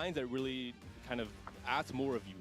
lines that really kind of adds more of you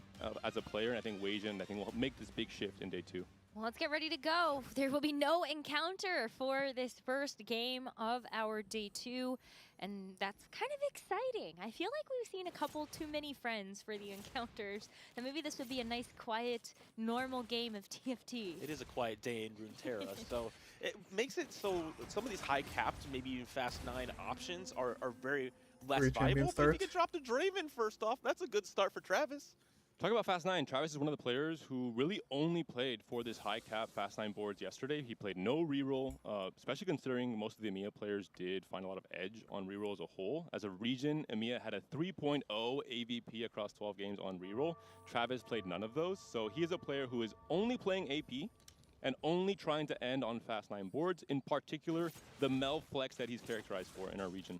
as a player, and I think Weijin, I think, will make this big shift in day 2. Well, let's get ready to go. There will be no encounter for this first game of our day 2, and that's kind of exciting. I feel like we've seen a couple too many friends for the encounters, and maybe this would be a nice, quiet, normal game of TFT. It is a quiet day in Runeterra, so it makes it so some of these high-capped, maybe even Fast 9 options are very less viable. But if you can drop the Draven first off, that's a good start for Travis. Talk about Fast 9. Travis is one of the players who really only played for this high cap Fast 9 boards yesterday. He played no reroll, especially considering most of the EMEA players did find a lot of edge on reroll as a whole. As a region, EMEA had a 3.0 AVP across 12 games on reroll. Travis played none of those, so he is a player who is only playing AP and only trying to end on Fast 9 boards, in particular, the Mel flex that he's characterized for in our region.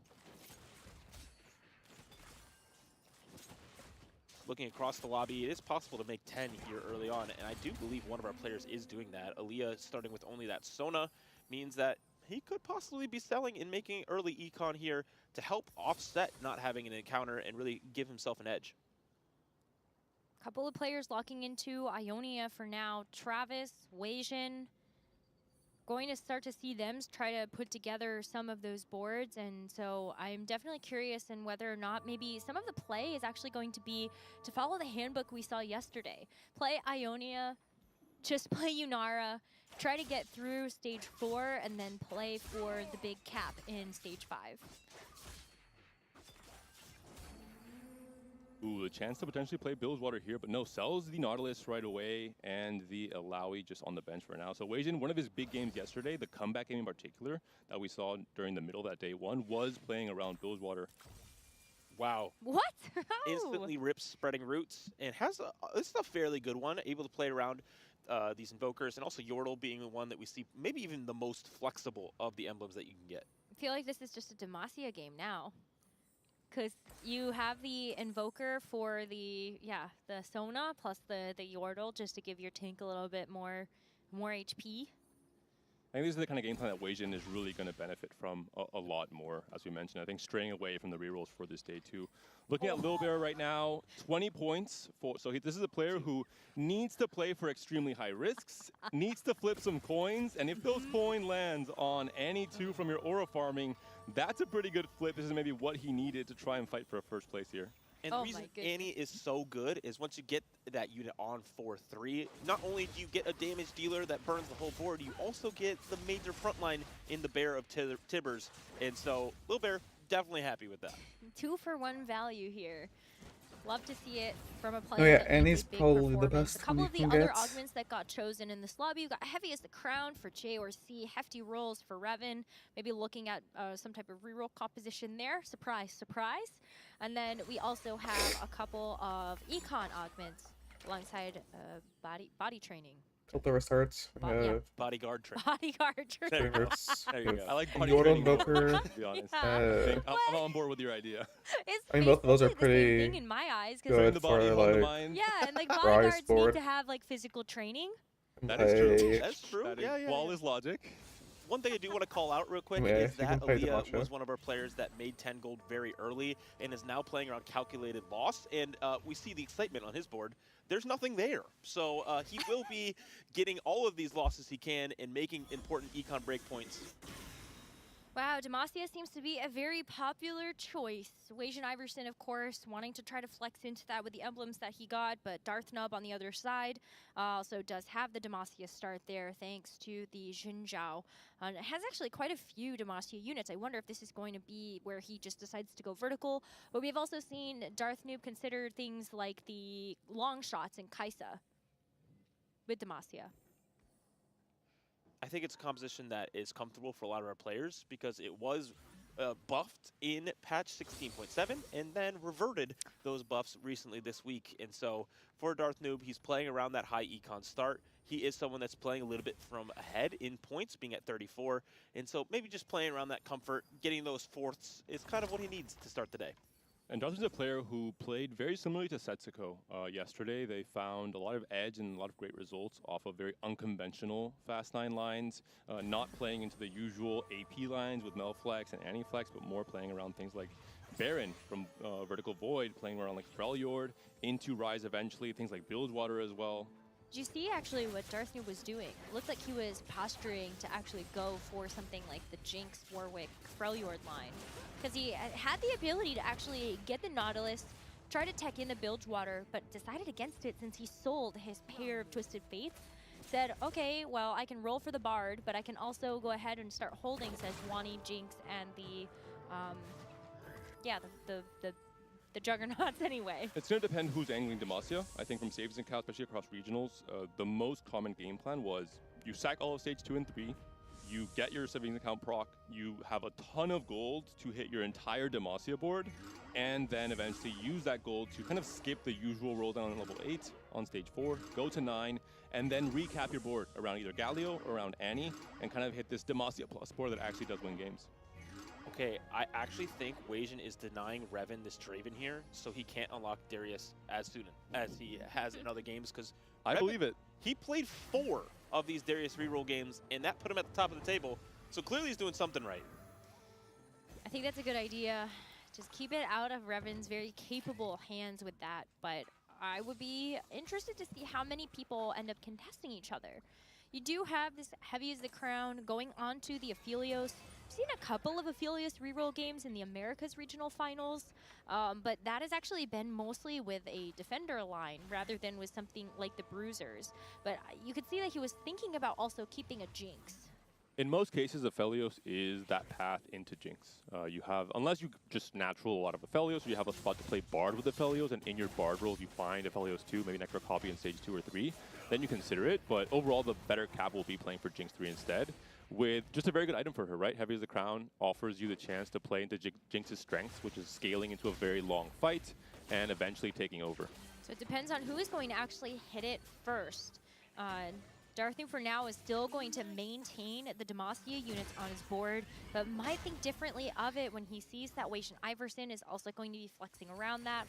Looking across the lobby, it is possible to make 10 here early on, and I do believe one of our players is doing that. Aaliyah starting with only that Sona means that he could possibly be selling and making early econ here to help offset not having an encounter and really give himself an edge. Couple of players locking into Ionia for now. Travis, Weijin. Going to start to see them try to put together some of those boards, and so I'm definitely curious in whether or not maybe some of the play is actually going to be to follow the handbook we saw yesterday. Play Ionia, just play Yunara, try to get through stage 4, and then play for the big cap in stage 5. Ooh, the chance to potentially play Billswater here, but no, sells the Nautilus right away and the Alawi just on the bench for now. So Weijin, one of his big games yesterday, the comeback game in particular that we saw during the middle of that day 1, was playing around Billswater. Wow. What? Instantly rips spreading roots and has this is a fairly good one, able to play around these invokers, and also Yordle being the one that we see maybe even the most flexible of the emblems that you can get. I feel like this is just a Demacia game now. Because you have the Invoker for the Sona plus the Yordle just to give your tank a little bit more HP. I think these are the kind of game plan that Weijin is really going to benefit from a lot more, as we mentioned. I think straying away from the rerolls for this day 2. Looking at Lil Bear right now, 20 points. This is a player who needs to play for extremely high risks, needs to flip some coins, and if those coin lands on any 2 from your aura farming, that's a pretty good flip. This is maybe what he needed to try and fight for a first place here. And the reason Annie is so good is once you get that unit on 4-3, not only do you get a damage dealer that burns the whole board, you also get the major frontline in the Bear of Tibbers. And so, Lil Bear, definitely happy with that. 2-for-1 value here. Love to see it from a player. Oh yeah, Annie's probably the best. A couple of the other augments that got chosen in this lobby, you got Heavy as the Crown for J or C, Hefty Rolls for Revan, maybe looking at some type of reroll composition there. Surprise, surprise. And then we also have a couple of econ augments alongside body training. Filter restarts. Bodyguard training. Bodyguard training. There you go. I like Yordle training, Invoker. to be honest. Yeah. I'm on board with your idea. I mean, both of those are the pretty same thing in my eyes. good the for body, hold the like mind. Yeah, and like bodyguards need board. to have like physical training. That is true. play- That's true. That is Yeah. flawless logic. One thing I do want to call out real quick Yeah, is you that can play Aaliyah Demacia. was one of our players that made 10 gold very early and is now playing around calculated loss. And we see the excitement on his board. There's nothing there. So he will be getting all of these losses he can and making important econ breakpoints. Wow, Demacia seems to be a very popular choice. Weijin Iverson, of course, wanting to try to flex into that with the emblems that he got, but Darth Nub on the other side also does have the Demacia start there thanks to the Jinzhao. It has actually quite a few Demacia units. I wonder if this is going to be where he just decides to go vertical. But we've also seen Darth Noob consider things like the long shots in Kaisa with Demacia. I think it's a composition that is comfortable for a lot of our players because it was buffed in patch 16.7 and then reverted those buffs recently this week. And so for Darth Noob, he's playing around that high econ start. He is someone that's playing a little bit from ahead in points, being at 34. And so maybe just playing around that comfort, getting those fourths is kind of what he needs to start the day. And Darth is a player who played very similarly to Setsuko yesterday. They found a lot of edge and a lot of great results off of very unconventional Fast 9 lines, not playing into the usual AP lines with Melflex and Aniflex, but more playing around things like Baron from Vertical Void playing around like Freljord, into Rise eventually, things like Bilgewater as well. Did you see actually what Darthnu was doing? It looked like he was posturing to actually go for something like the Jinx, Warwick, Freljord line. Because he had the ability to actually get the Nautilus, try to tech in the Bilgewater, but decided against it since he sold his pair of Twisted Fates. Said, okay, well, I can roll for the Bard, but I can also go ahead and start holding, says Wani, Jinx, and the, the Juggernauts anyway. It's going to depend who's angling Demacia. I think from saves and cows, especially across regionals, the most common game plan was you sack all of stage 2 and 3, you get your savings account proc, you have a ton of gold to hit your entire Demacia board, and then eventually use that gold to kind of skip the usual roll down on level 8 on stage 4, go to 9, and then recap your board around either Galio or around Annie, and kind of hit this Demacia plus board that actually does win games. Okay, I actually think Wajan is denying Revan this Draven here, so he can't unlock Darius as soon as he has in other games, because I believe it. He played 4 of these Darius reroll games, and that put him at the top of the table, so clearly he's doing something right. I think that's a good idea. Just keep it out of Revan's very capable hands with that, but I would be interested to see how many people end up contesting each other. You do have this Heavy as the Crown going on to the Aphelios. I've seen a couple of Aphelios reroll games in the Americas regional finals, but that has actually been mostly with a defender line rather than with something like the Bruisers. But you could see that he was thinking about also keeping a Jinx. In most cases, Aphelios is that path into Jinx. You have, unless you just natural a lot of Aphelios, or you have a spot to play Bard with Aphelios, and in your Bard rolls you find Aphelios 2, maybe Necro Copy in stage 2 or 3, then you consider it. But overall, the better cap will be playing for Jinx 3 instead, with just a very good item for her, right? Heavy as the Crown offers you the chance to play into Jinx's strengths, which is scaling into a very long fight and eventually taking over. So it depends on who is going to actually hit it first. Darthnu for now is still going to maintain the Demacia units on his board, but might think differently of it when he sees that Wajan Iverson is also going to be flexing around that.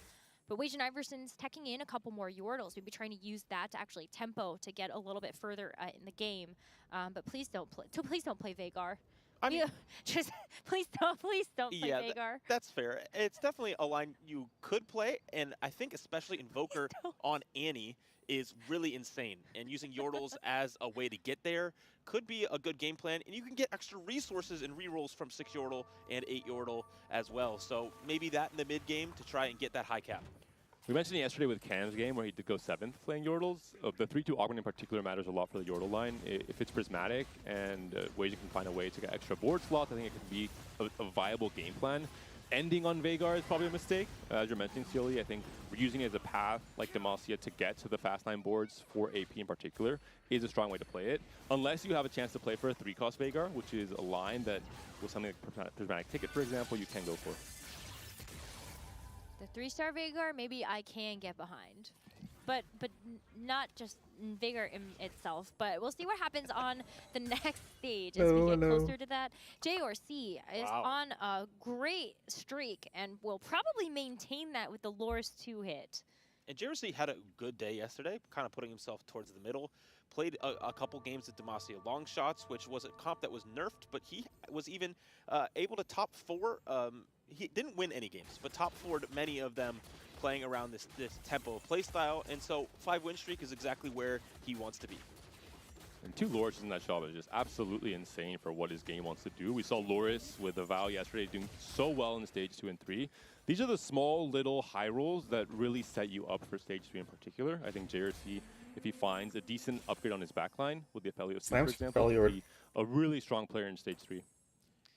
But Wajan Iverson's teching in a couple more Yordles. We'd be trying to use that to actually tempo to get a little bit further in the game. But please don't play Veigar. I mean, just please don't play Veigar. That's fair. It's definitely a line you could play, and I think especially Invoker on Annie is really insane, and using Yordles as a way to get there could be a good game plan, and you can get extra resources and rerolls from 6 Yordle and 8 Yordle as well, so maybe that in the mid game to try and get that high cap. We mentioned it yesterday with Cam's game where he did go 7th playing Yordles. The 3-2 augment in particular matters a lot for the Yordle line. If it's prismatic and Wajan can find a way to get extra board slots, I think it could be a viable game plan. Ending on Veigar is probably a mistake. As you're mentioning, Sealy, I think using it as a path like Demacia to get to the fast 9 boards for AP in particular is a strong way to play it. Unless you have a chance to play for a 3-cost Veigar, which is a line that with something like Prismatic Ticket, for example, you can go for. The 3-star Veigar, maybe I can get behind. But not just Veigar in itself, but we'll see what happens on the next stage as we get closer to that. JRC is on a great streak and will probably maintain that with the Loris 2 hit. And JRC had a good day yesterday, kind of putting himself towards the middle. Played a couple games at Demacia long shots, which was a comp that was nerfed, but he was even able to top 4. He didn't win any games, but top 4'd many of them, playing around this tempo playstyle, and so 5-win streak is exactly where he wants to be. And 2 Loris in that shop is just absolutely insane for what his game wants to do. We saw Loris with the Vow yesterday doing so well in stage 2 and 3. These are the small little high rolls that really set you up for stage 3 in particular. I think JRC, if he finds a decent upgrade on his backline with the Aphelios, for example, will be a really strong player in stage 3.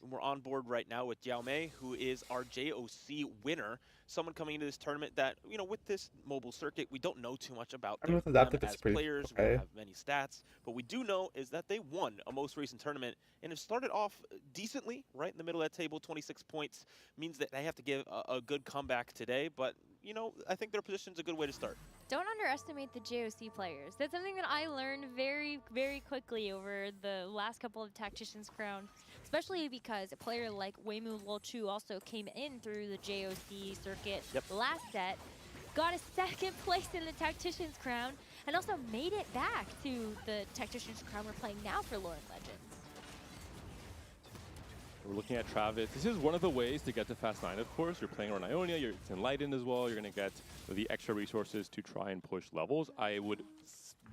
We're on board right now with Yao Mei, who is our JOC winner. Someone coming into this tournament that, you know, with this mobile circuit, we don't know too much about them as players. We don't have many stats. But we do know is that they won a most recent tournament and have started off decently, right in the middle of that table. 26 points means that they have to give a good comeback today. But, you know, I think their position's a good way to start. Don't underestimate the JOC players. That's something that I learned very, very quickly over the last couple of Tactician's Crown, especially because a player like Weimu Lochu also came in through the JOC circuit last set, got a 2nd place in the Tactician's Crown, and also made it back to the Tactician's Crown we're playing now for Lore and Legends. We're looking at Travis. This is one of the ways to get to Fast 9, of course. You're playing around Ionia, it's enlightened as well. You're going to get the extra resources to try and push levels. I would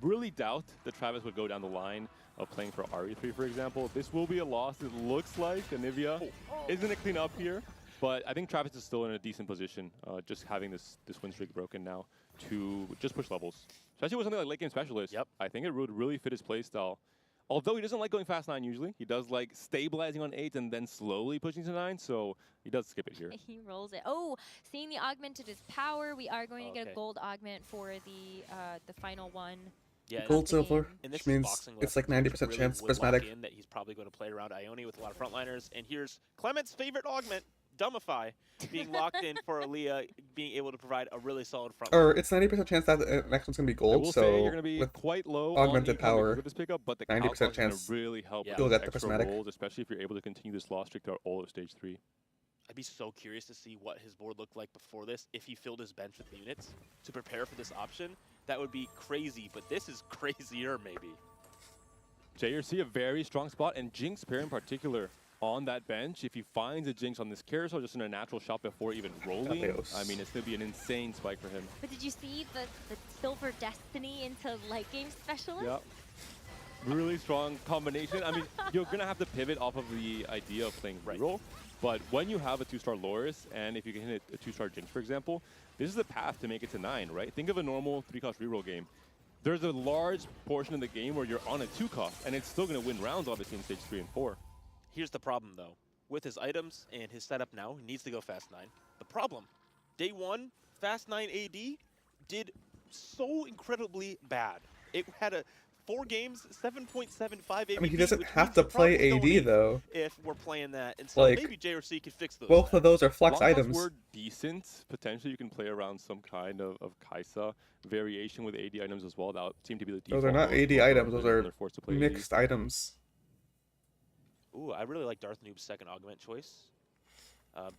really doubt that Travis would go down the line of playing for RE3, for example. This will be a loss, it looks like. Anivia isn't a clean up here, but I think Travis is still in a decent position, just having this win streak broken now to just push levels. Especially with something like late game specialist. Yep. I think it would really fit his playstyle. Although he doesn't like going fast 9 usually, he does like stabilizing on 8 and then slowly pushing to 9, so he does skip it here. He rolls it. Oh, seeing the augmented his power, we are going to get a gold augment for the final one. Yeah, Gold silver, and this which means boxing it's like 90% really chance would prismatic. lock in that he's probably going to play around Ione with a lot of frontliners. And here's Clement's favorite augment, Dumbify, being locked in for Aaliyah, being able to provide a really solid front. Or it's 90% chance that the next one's gonna be I gold. will So say you're going to be with quite low augmented on power, with this pickup, but the 90% is going chance to really help with you'll those get the extra prismatic. rolls, especially if you're able to continue this loss streak throughout all of stage 3. I'd be so curious to see what his board looked like before this, if he filled his bench with units to prepare for this option. That would be crazy, but this is crazier maybe. JRC, a very strong spot, and Jinx pair in particular on that bench. If he finds a Jinx on this carousel just in a natural shot before even rolling, Tapeos. I mean, it's going to be an insane spike for him. But did you see the silver destiny into late game specialist? Yeah. Really strong combination. I mean, you're going to have to pivot off of the idea of playing reroll, but when you have a 2-star Loris, and if you can hit a 2-star Jinx, for example, this is the path to make it to 9, right? Think of a normal 3-cost reroll game. There's a large portion of the game where you're on a 2-cost, and it's still going to win rounds, obviously, in stage 3 and 4. Here's the problem, though. With his items and his setup now, he needs to go Fast 9. The problem, day 1, Fast 9 AD did so incredibly bad. It had a 4 games, 7.75 AD. I mean, he doesn't have to play AD though. If we're playing that, and so Like, maybe JRC could fix those. Both of those are flex Long as items. we're decent, potentially you can play around some kind of Kaisa variation with AD items as well. That would seem to be the default. Those are not mode AD for items. when Those are they're forced to play mixed items. Ooh, I really like Darth Noob's second augment choice.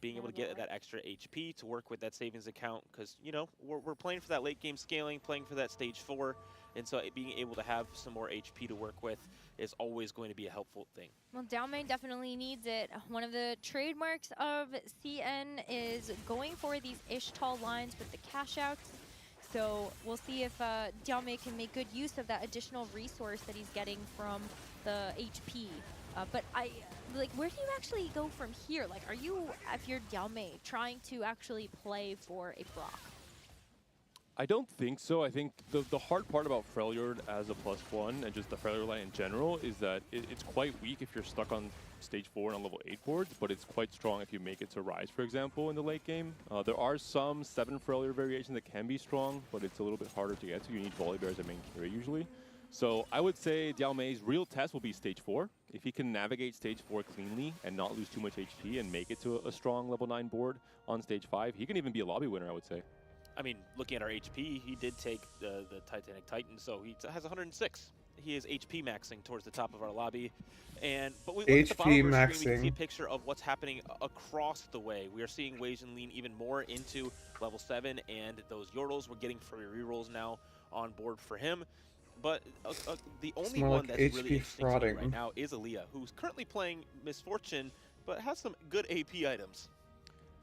Being able to get that extra HP to work with that savings account, because, you know, we're playing for that late game scaling, playing for that stage 4, and so being able to have some more HP to work with is always going to be a helpful thing. Well, Dalmay definitely needs it. One of the trademarks of CN is going for these Ishtal lines with the cash outs. So we'll see if Dalmay can make good use of that additional resource that he's getting from the HP. But where do you actually go from here? Like, are you, if you're Dalmay, trying to actually play for a Brock? I don't think so. I think the hard part about Freljord as a +1 and just the Freljord line in general is that it's quite weak if you're stuck on stage 4 and on level 8 boards, but it's quite strong if you make it to Rise, for example, in the late game. There are some 7 Freljord variations that can be strong, but it's a little bit harder to get to. You need Volibear as a main carry usually. So I would say Dalmay's real test will be stage 4. If he can navigate stage 4 cleanly and not lose too much HP and make it to a strong level 9 board on stage 5, he can even be a lobby winner, I would say. I mean, looking at our HP, he did take the Titanic Titan, so he has 106. He is HP maxing towards the top of our lobby. But we look at the bottom of our screen, we can see a picture of what's happening across the way. We are seeing Wei Jin lean even more into level 7, and those Yordles, we're getting free rerolls now on board for him. But the only one that's really interesting to me right now is Aaliyah, who's currently playing Misfortune, but has some good AP items.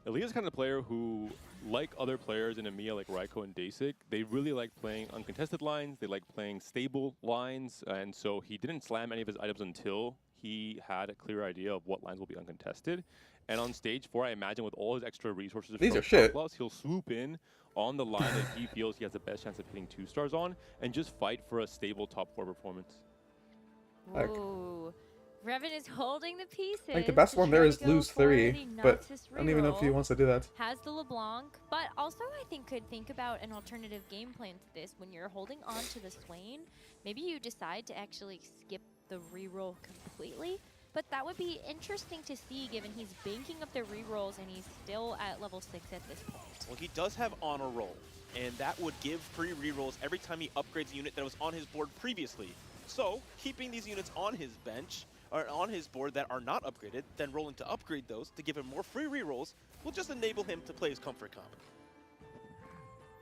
Aaliyah's kind of the player who, like other players in EMEA like Raiko and Dasik, they really like playing uncontested lines, they like playing stable lines, and so he didn't slam any of his items until he had a clear idea of what lines will be uncontested. And on stage 4, I imagine with all his extra resources, These are shit. He'll swoop in on the line that he feels he has the best chance of hitting 2 stars on, and just fight for a stable top 4 performance. Heck. Ooh. Revan is holding the pieces. Like the best one there is lose 3, but I don't even know if he reroll. wants to do that. Has the LeBlanc, but also I think could think about an alternative game plan to this. When you're holding on to the Swain, maybe you decide to actually skip the reroll completely. But that would be interesting to see, given he's banking up the rerolls and he's still at level 6 at this point. Well, he does have Honor Roll, and that would give free rerolls every time he upgrades a unit that was on his board previously. So, keeping these units on his bench, or on his board that are not upgraded, then rolling to upgrade those to give him more free rerolls, will just enable him to play his comfort comp.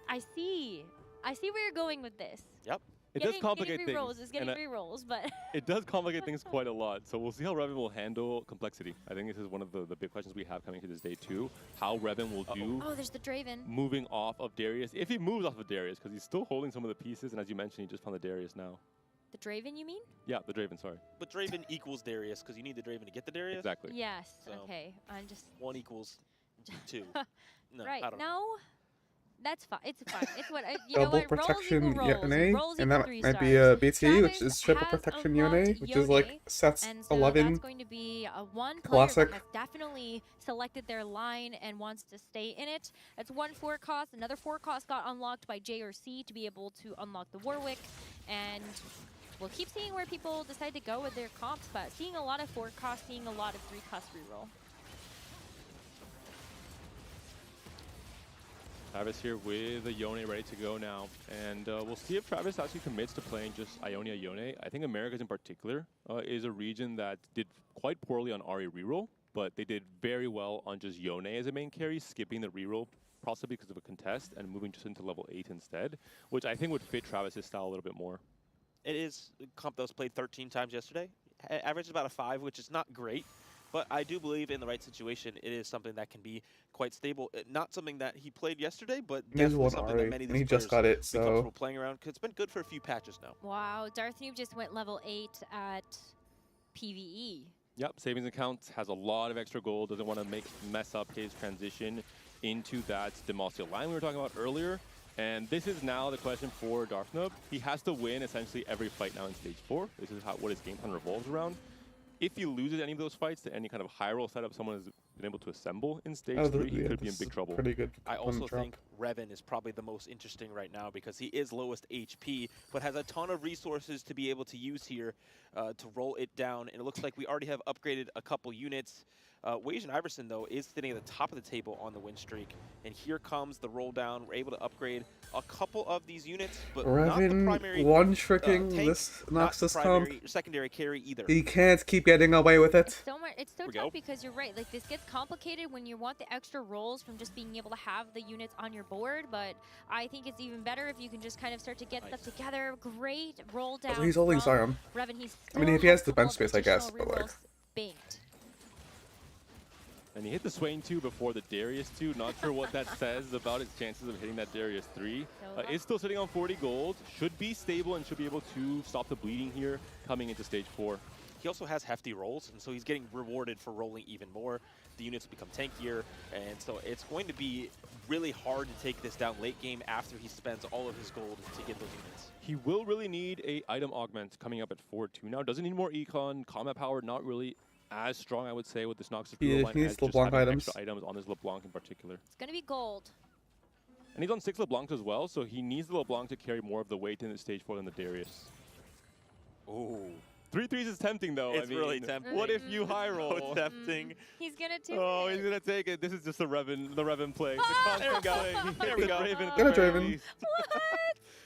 I see where you're going with this. Yep. It does complicate getting things. rerolls. It's getting rerolls, but it does complicate things quite a lot. So we'll see how Revan will handle complexity. I think this is one of the big questions we have coming to this day too. How Revan will do. Oh, there's the Draven. Moving off of Darius, if he moves off of Darius, because he's still holding some of the pieces, and as you mentioned, he just found the Darius now. The Draven, you mean? Yeah, the Draven, sorry. But Draven equals Darius because you need the Draven to get the Darius. Exactly. Yes. So, okay. I'm just 1 equals 2. No, right. I don't know. No. That's fine. It's fine. It's what you know Double what? protection Rolls equal rolls. Yone, Rolls and equal that 3 might be stars. a BT, which Travis is triple has protection unlocked Yone, which is like sets and so 11. that's going to be one player Classic. that has definitely selected their line and wants to stay in it. That's 1 4 cost. Another 4 cost got unlocked by J or C to be able to unlock the Warwick, and we'll keep seeing where people decide to go with their comps, but seeing a lot of 4 cost, seeing a lot of 3 cost reroll. Travis here with a Yone ready to go now. And we'll see if Travis actually commits to playing just Ionia Yone. I think Americas in particular is a region that did quite poorly on Ahri reroll, but they did very well on just Yone as a main carry, skipping the reroll possibly because of a contest and moving just into level 8 instead, which I think would fit Travis's style a little bit more. It is a comp that was played 13 times yesterday. Average about a 5, which is not great. But I do believe in the right situation, it is something that can be quite stable. Not something that he played yesterday, but definitely something that many of these he just got it, be comfortable so playing around, because it's been good for a few patches now. Wow, Darth Noob just went level 8 at PvE. Yep, savings account has a lot of extra gold, doesn't want to mess up his transition into that Demacia line we were talking about earlier. And this is now the question for Darth Noob. He has to win essentially every fight now in stage 4. This is what his game plan revolves around. If he loses any of those fights to any kind of high roll setup someone has been able to assemble in stage 3, he could be in big trouble. Pretty good. I also think Revan is probably the most interesting right now because he is lowest HP, but has a ton of resources to be able to use here to roll it down. And it looks like we already have upgraded a couple units. Wage Iverson, though, is sitting at the top of the table on the win streak. And here comes the roll down. We're able to upgrade a couple of these units, but not the primary one-tricking tank, this not Noxus the comp. primary, secondary carry either. He can't keep getting away with it. It's so tough because you're right. Like, this gets complicated when you want the extra rolls from just being able to have the units on your board, but I think it's even better if you can just kind of start to get stuff together. Great roll down. Oh, he's holding Zion. Revan, he's I mean, if he has the bench space, I guess, but like. Banked. And he hit the Swain 2 before the Darius 2. Not sure what that says about his chances of hitting that Darius 3. Is still sitting on 40 gold. Should be stable and should be able to stop the bleeding here coming into stage 4. He also has hefty rolls, and so he's getting rewarded for rolling even more. The units become tankier, and so it's going to be really hard to take this down late game after he spends all of his gold to get those units. He will really need a item augment coming up at 4-2 now. Doesn't need more econ, combat power, not really as strong, I would say, with this Noxus line he needs as just LeBlanc having items. extra items on his LeBlanc in particular. It's going to be gold. And he's on 6 LeBlancs as well, so he needs the LeBlanc to carry more of the weight in the stage 4 than the Darius. Ooh. 3 3s is tempting, though. It's I mean, really tempting. What if you high roll? So tempting. He's going to take Oh, it. he's going to take it. This is just the Revan play. There we go. There we go. Get a Draven. What?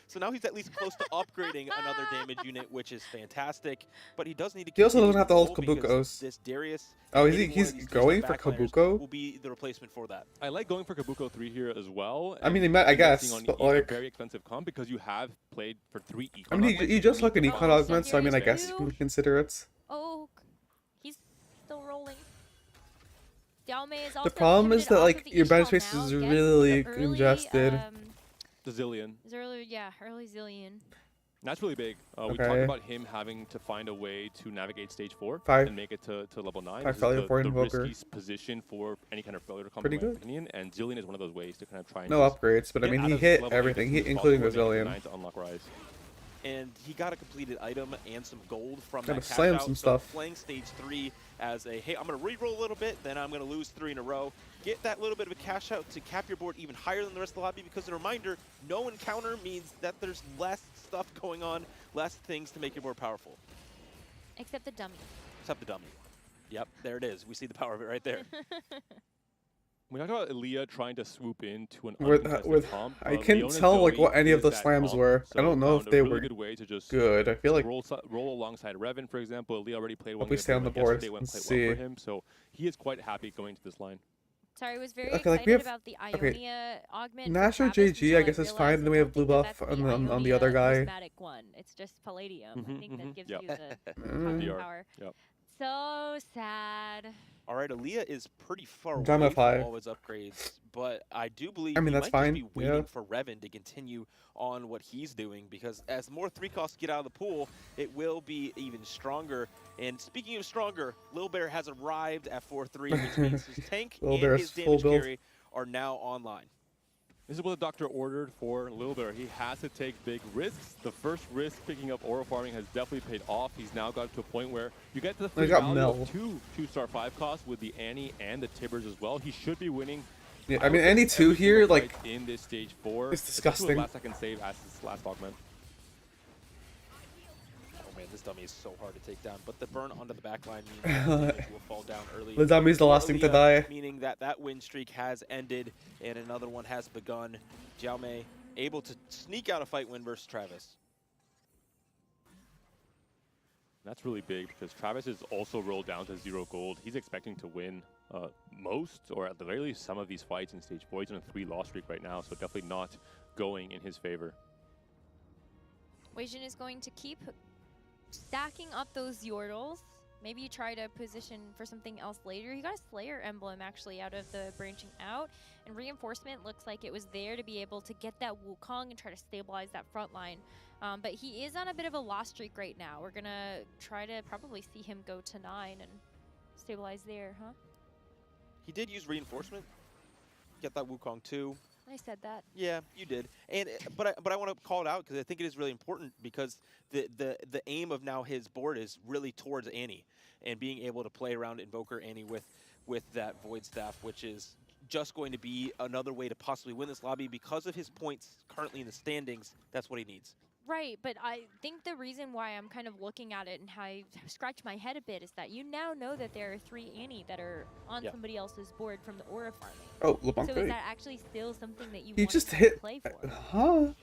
So now he's at least close to upgrading another damage unit, which is fantastic. But he does need to. He also doesn't have to hold continue to roll because Kabuko's. This Darius. Oh, hitting one he's of these going two-step for backliners Kabuko? Will be the replacement for that. I like going for Kabuko 3 here as well. I mean, he might, I guess, on but a like. very expensive comp because you have played for 3 econ. I mean, he just like an Oh, econ so augment, so I mean, I Darius guess you too? can consider it. Oh, he's still rolling. Xiaomei is The also problem is pivoted that off like of the your bench econ space now, is gets really the early, congested. The Zillion. Early Zillion. That's really big. We Okay. talked about him having to find a way to navigate stage 4 Five. and make it to level 9. Five This is failure for the Invoker. riskiest position for any kind of failure to come, Pretty in my good. opinion. And Zillion is one of those ways to kind of try and No just upgrades, but I get mean, out he of hit level 8 everything, as soon as including the possible and make it Zillion. 9 to unlock Rise. And he got a completed item and some gold from Gotta that cash slam out. some So stuff. playing stage 3 as a, hey, I'm going to re-roll a little bit, then I'm going to lose 3 in a row. Get that little bit of a cash out to cap your board even higher than the rest of the lobby, because a reminder, no encounter means that there's less stuff going on, less things to make your board powerful. Except the dummy. Except the dummy. Yep, there it is. We see the power of it right there. We talked about Elia trying to swoop into an With uncontested comp. I couldn't Leona's tell like Zoe what any of is the that slams comp, were. so I don't know if found a they really were good way to just good. I feel like roll alongside Revan, for example. Elia already played one we game stay on for the him board yesterday, went and quite well see. for him, so he is quite happy going to this line. Sorry, I was very Okay, like, excited we have- about the okay, Ionia augment. Nash or for Travis JG, I until guess, is realized fine. Then we I have don't blue think buff that's on the Ionia other guy. prismatic one. It's just Palladium. I think that gives Yep. you the Mm. DR. power. Yep. So sad. All right, Aaliyah is pretty far Jam away of from high. all of his upgrades, but I do believe I mean, he that's might fine, just be waiting yeah. for Revan to continue on what he's doing, because as more 3 costs get out of the pool, it will be even stronger. And speaking of stronger, Lil Bear has arrived at 4-3, which means his tank Lil and Bear's his full damage build. carry are now online. This is what the doctor ordered for Lil Bear. He has to take big risks. The first risk picking up Aura farming has definitely paid off. He's now got to a point where you get to the free got value Mel. of 2-star 5 costs with the Annie and the Tibbers as well. He should be winning. Yeah, I I mean, would say any two every here, single like, fight in this stage 4. it's especially with disgusting. last second save as his last augment. Oh man, this dummy is so hard to take down, but the burn onto the backline means that the damage will fall down early. The dummy's the for last thing to Aaliyah, die. Meaning that that win streak has ended and another one has begun. Jaume able to sneak out a fight win versus Travis. That's really big because Travis is also rolled down to 0 gold. He's expecting to win most, or at the very least, some of these fights in stage 4. He's on a 3-loss streak right now, so definitely not going in his favor. Weijin is going to keep stacking up those Yordles. Maybe you try to position for something else later. He got a Slayer emblem actually out of the branching out, and reinforcement looks like it was there to be able to get that Wukong and try to stabilize that front line. But he is on a bit of a loss streak right now. We're gonna try to probably see him go to 9 and stabilize there, huh? He did use reinforcement. Get that Wukong too. I said that. Yeah, you did. And but I want to call it out because I think it is really important, because the aim of now his board is really towards Annie and being able to play around Invoker Annie with that Void Staff, which is just going to be another way to possibly win this lobby because of his points currently in the standings. That's what he needs. Right, but I think the reason why I'm kind of looking at it and how I scratch my head a bit is that you now know that there are 3 Annie that are on somebody else's board from the Aura farming. Oh, LeBlanc. So is that actually still something that you He want just to hit. play for? Huh?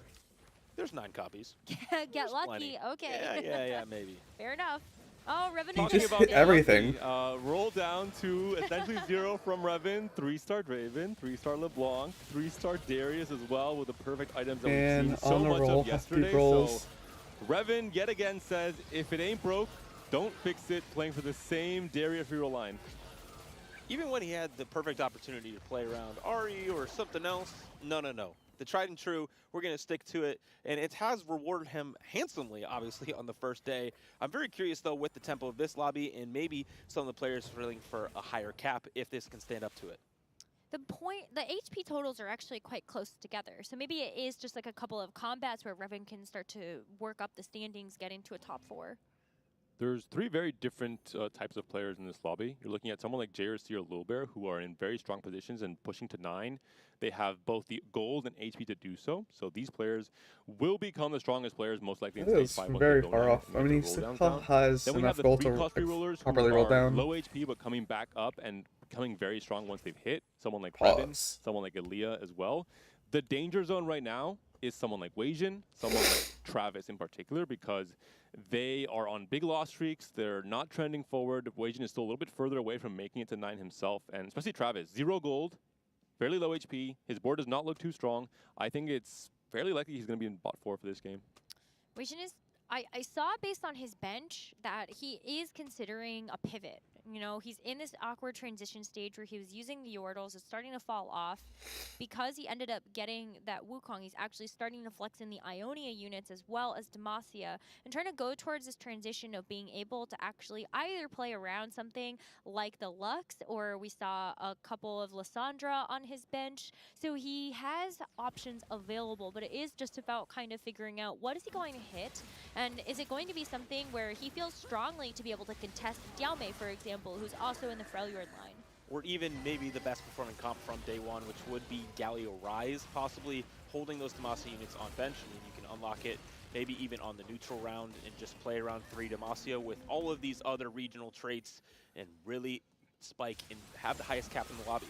There's 9 copies. Get There's lucky, plenty. okay. Yeah, maybe. Fair enough. Oh, Revan He was just there. hit everything. Roll down to essentially 0 from Revan, 3-star Draven, 3-star LeBlanc, 3-star Darius as well with the perfect items that And we've seen so on a much roll, of yesterday. rolls. So Revan yet again says, if it ain't broke, don't fix it, playing for the same Darius reroll line. Even when he had the perfect opportunity to play around Ari or something else, no. The tried and true, we're going to stick to it, and it has rewarded him handsomely, obviously, on the first day. I'm very curious, though, with the tempo of this lobby, and maybe some of the players feeling for a higher cap if this can stand up to it. The HP totals are actually quite close together. So maybe it is just like a couple of combats where Revan can start to work up the standings, get into a top 4. There's 3 very different types of players in this lobby. You're looking at someone like JRC or Lil Bear, who are in very strong positions and pushing to 9. They have both the gold and HP to do so. So these players will become the strongest players most likely in It stage is 5. once very they go far down off. and I get mean, the he roll still downs down. has Then we have enough the gold 3 to cost rerollers properly who roll are down. low HP but coming back up and becoming very strong once they've hit. Someone like Pause. Revan, someone like Aaliyah as well. The danger zone right now is someone like Weijin, someone like Travis in particular, because they are on big loss streaks. They're not trending forward. Weijin is still a little bit further away from making it to 9 himself, and especially Travis, 0 gold, fairly low HP. His board does not look too strong. I think it's fairly likely he's going to be in bot 4 for this game. Weijin is, I saw based on his bench that he is considering a pivot. You know, he's in this awkward transition stage where he was using the Yordles. It's starting to fall off. Because he ended up getting that Wukong, he's actually starting to flex in the Ionia units as well as Demacia and trying to go towards this transition of being able to actually either play around something like the Lux, or we saw a couple of Lissandra on his bench. So he has options available, but it is just about kind of figuring out what is he going to hit, and is it going to be something where he feels strongly to be able to contest Diaume, for example, who's also in the Freljord line. Or even maybe the best performing comp from day one, which would be Galio Rise, possibly holding those Demacia units on bench. I mean, you can unlock it maybe even on the neutral round and just play around 3 Demacia with all of these other regional traits and really spike and have the highest cap in the lobby.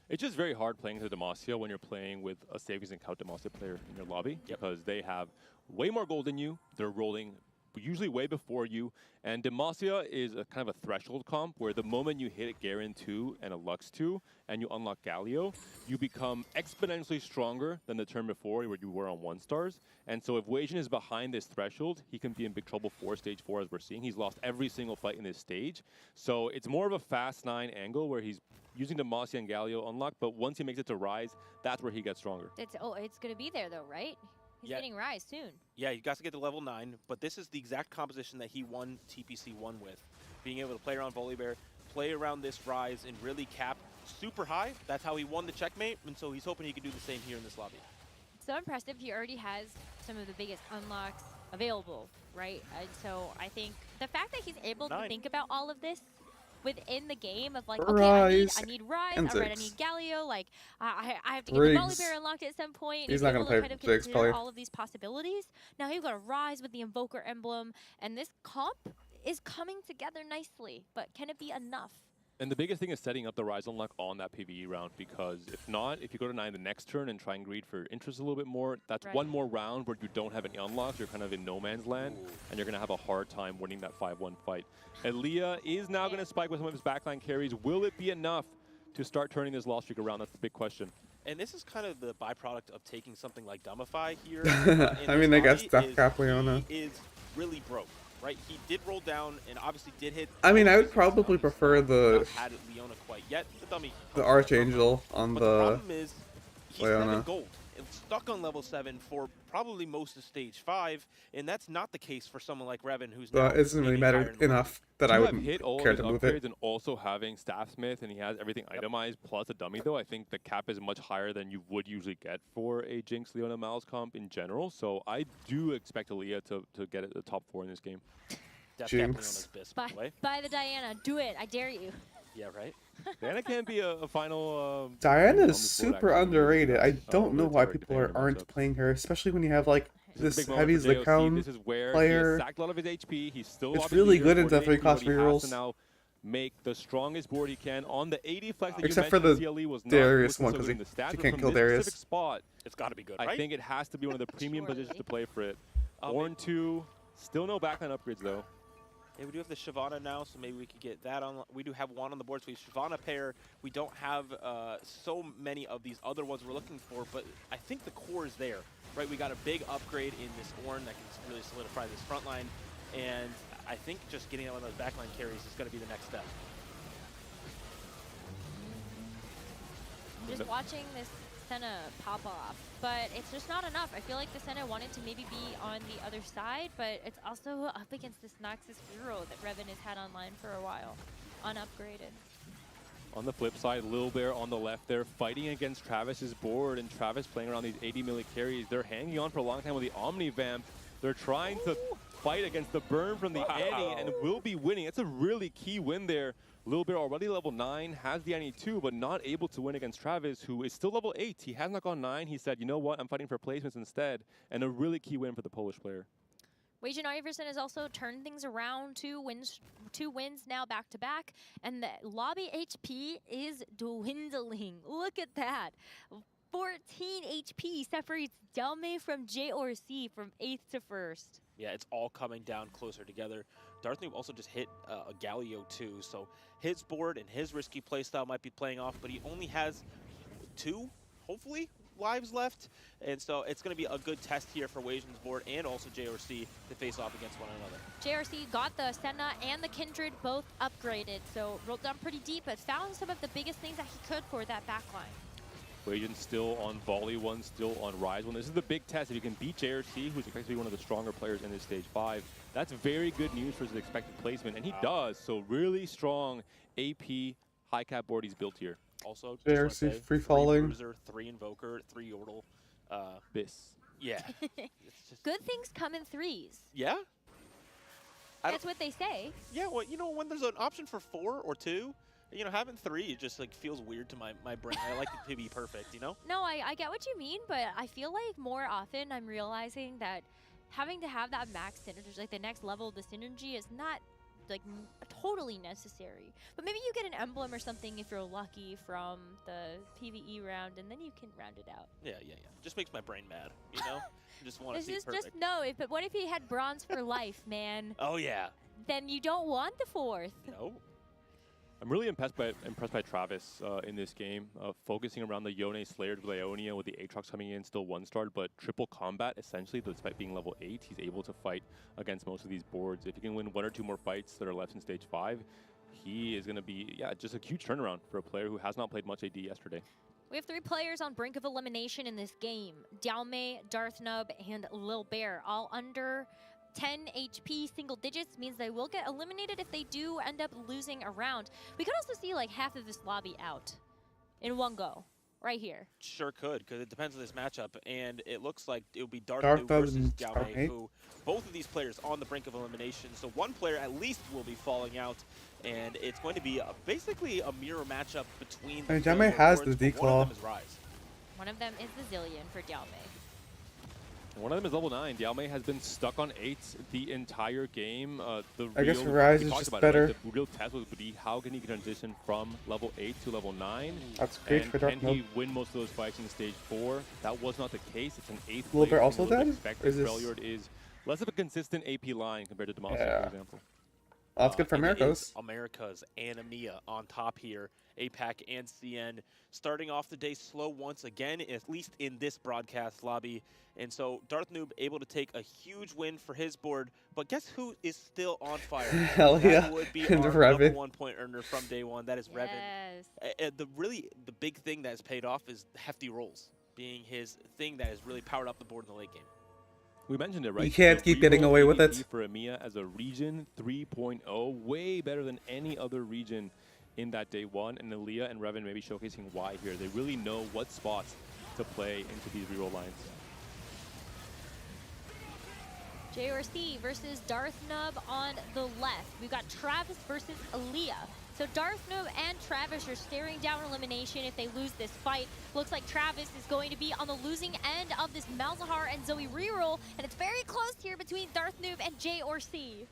It's just very hard playing the Demacia when you're playing with a Savings and Count Demacia player in your lobby, because they have way more gold than you. They're rolling usually way before you. And Demacia is a kind of a threshold comp where the moment you hit a Garen 2 and a Lux 2 and you unlock Galio, you become exponentially stronger than the turn before where you were on 1 stars. And so if Weijin is behind this threshold, he can be in big trouble for stage 4 as we're seeing. He's lost every single fight in this stage. So it's more of a fast 9 angle where he's using Demacia and Galio unlock, but once he makes it to Rise, that's where he gets stronger. It's going to be there though, right? He's getting Rise soon. Yeah, he got to get to level 9, but this is the exact composition that he won TPC 1 with. Being able to play around Volibear, play around this Rise, and really cap super high. That's how he won the checkmate, and so he's hoping he can do the same here in this lobby. So impressive. He already has some of the biggest unlocks available, right? And so I think the fact that he's able to think about all of this within the game of like, okay, I need Rise, all right, I need Galio, like, I have to get the Volibear unlocked at some point. He's not going to play kind of Ziggs, probably. all of these possibilities. Now you've got a Rise with the Invoker emblem, and this comp is coming together nicely, but can it be enough? And the biggest thing is setting up the Rise unlock on that PvE round, because if not, if you go to 9 the next turn and try and greed for interest a little bit more, that's one more round where you don't have any unlocks. You're kind of in no man's land, and you're going to have a hard time winning that 5-1 fight. Elia is now going to spike with some of his backline carries. Will it be enough to start turning this loss streak around? That's the big question. And this is kind of the byproduct of taking something like Dumbify here. I mean, I guess Death Capliona is really broke. Right, he did roll down and obviously did hit. I mean, I would probably prefer the had Leona quite yet. The Archangel on but the problem is he's 7 gold. It's stuck on level 7 for probably most of stage 5, and that's not the case for someone like Revan, who's it doesn't really matter enough that I wouldn't hit all care his to move upgrades it. And also having Staffsmith, and he has everything itemized plus a dummy, though. I think the cap is much higher than you would usually get for a Jinx, Leona, Miles comp in general. So I do expect Aaliyah to get at the top 4 in this game. Jinx. By the Diana, do it! I dare you. Yeah, right. Diana can be a final. Diana is super underrated. I don't know why people aren't playing her, especially when you have like this heavy Zakon This is where player. he sacked a lot of his HP. He's still it's really good in the 3 cost rerolls. To now make the strongest board he can on the 80 flex that except for the CLE was not Darius one, so because he he can't kill Darius. Spot, it's got to be good, I think it has to be one of the premium positions to play for it. Ornn 2, still no backline upgrades though. Yeah, we do have the Shyvana now, so maybe we could get that on. We do have one on the board, so we have Shyvana pair. We don't have so many of these other ones we're looking for, but I think the core is there, right? We got a big upgrade in this Ornn that can really solidify this front line, and I think just getting one of those backline carries is going to be the next step. I'm just watching this Senna pop off, but it's just not enough. I feel like the Senna wanted to maybe be on the other side, but it's also up against this Noxus hero that Revan has had online for a while, unupgraded. On the flip side, Lil Bear on the left there, fighting against Travis's board, and Travis playing around these 80 milli carries. They're hanging on for a long time with the Omni Vamp. They're trying to fight against the burn from the Annie, and will be winning. It's a really key win there. Lil Bear already level 9, has the Annie 2, but not able to win against Travis, who is still level 8. He has not gone 9. He said, you know what, I'm fighting for placements instead, and a really key win for the Polish player. Weijin Iverson has also turned things around, 2 wins now back-to-back, and the lobby HP is dwindling. Look at that. 14 HP separates Delme from JRC from 8th to 1st. Yeah, it's all coming down closer together. Darthnoob also just hit a Galio too, so his board and his risky playstyle might be playing off, but he only has 2, hopefully, lives left. And so it's going to be a good test here for Weijin's board and also JRC to face off against one another. JRC got the Senna and the Kindred both upgraded, so rolled down pretty deep, but found some of the biggest things that he could for that backline. Weijin still on Volley 1, still on Rise 1. This is the big test. If you can beat JRC, who's expected to be one of the stronger players in this Stage 5, that's very good news for his expected placement, and he does. So really strong AP high cap board he's built here. Also, JRC free falling. 3 Bruiser, 3 Invoker, 3 Yordle. Biss. Yeah. Good things come in 3s. Yeah? That's what they say. Yeah, well, you know, when there's an option for 4 or 2, you know, having 3, it just like feels weird to my brain. I like it to be perfect, you know? No, I get what you mean, but I feel like more often I'm realizing that having to have that max synergy, like the next level of the synergy, is not like totally necessary. But maybe you get an emblem or something if you're lucky from the PvE round, and then you can round it out. Yeah. Just makes my brain mad, you know? Just want to see it perfect. Just no, but what if he had bronze for life, man? Oh, yeah. Then you don't want the 4th. No. I'm really impressed by Travis in this game, focusing around the Yone Slayer with Leonia with the Aatrox coming in, still 1-star, but triple combat essentially, despite being level 8, he's able to fight against most of these boards. If he can win 1 or 2 more fights that are left in stage 5, he is going to be, just a huge turnaround for a player who has not played much AD yesterday. We have 3 players on brink of elimination in this game. Dialme, Darthnub, and Lil Bear, all under 10 HP single digits, means they will get eliminated if they do end up losing a round. We could also see like half of this lobby out in one go, right here. Sure could, because it depends on this matchup, and it looks like it would be Darthnub versus Dialme, who both of these players on the brink of elimination. So one player at least will be falling out, and it's going to be basically a mirror matchup between the Dialme has the boards, declaw. one of them is Rise. One of them is the Zillion for Dialme. One of them is level 9. Dialme has been stuck on 8s the entire game. I guess Rise is just better. Right? The real test would be how can he transition from level 8 to level 9. That's great and for Darthnub. Can he win most of those fights in stage 4? That was not the case. It's an 8th Will Bear place. also dead? Freljord is less of a consistent AP line compared to Demacia, for example. Well, that's good for Americas. Americas and EMEA on top here. APAC and CN starting off the day slow once again, at least in this broadcast lobby. And so Darthnub able to take a huge win for his board. But guess who is still on fire? Hell yeah. That would be And our Revan. number 1 point earner from day 1. That is Revan. Yes. The big thing that has paid off is hefty rolls being his thing that has really powered up the board in the late game. We mentioned it, right? You can't keep getting away with it. For EMEA as a region 3.0, way better than any other region in that day 1. And Aaliyah and Revan may be showcasing why here. They really know what spots to play into these reroll lines. JRC versus Darthnub on the left. We've got Travis versus Aaliyah. So Darthnub and Travis are staring down elimination if they lose this fight. Looks like Travis is going to be on the losing end of this Malzahar and Zoe reroll, and it's very close here between Darthnub and JRC.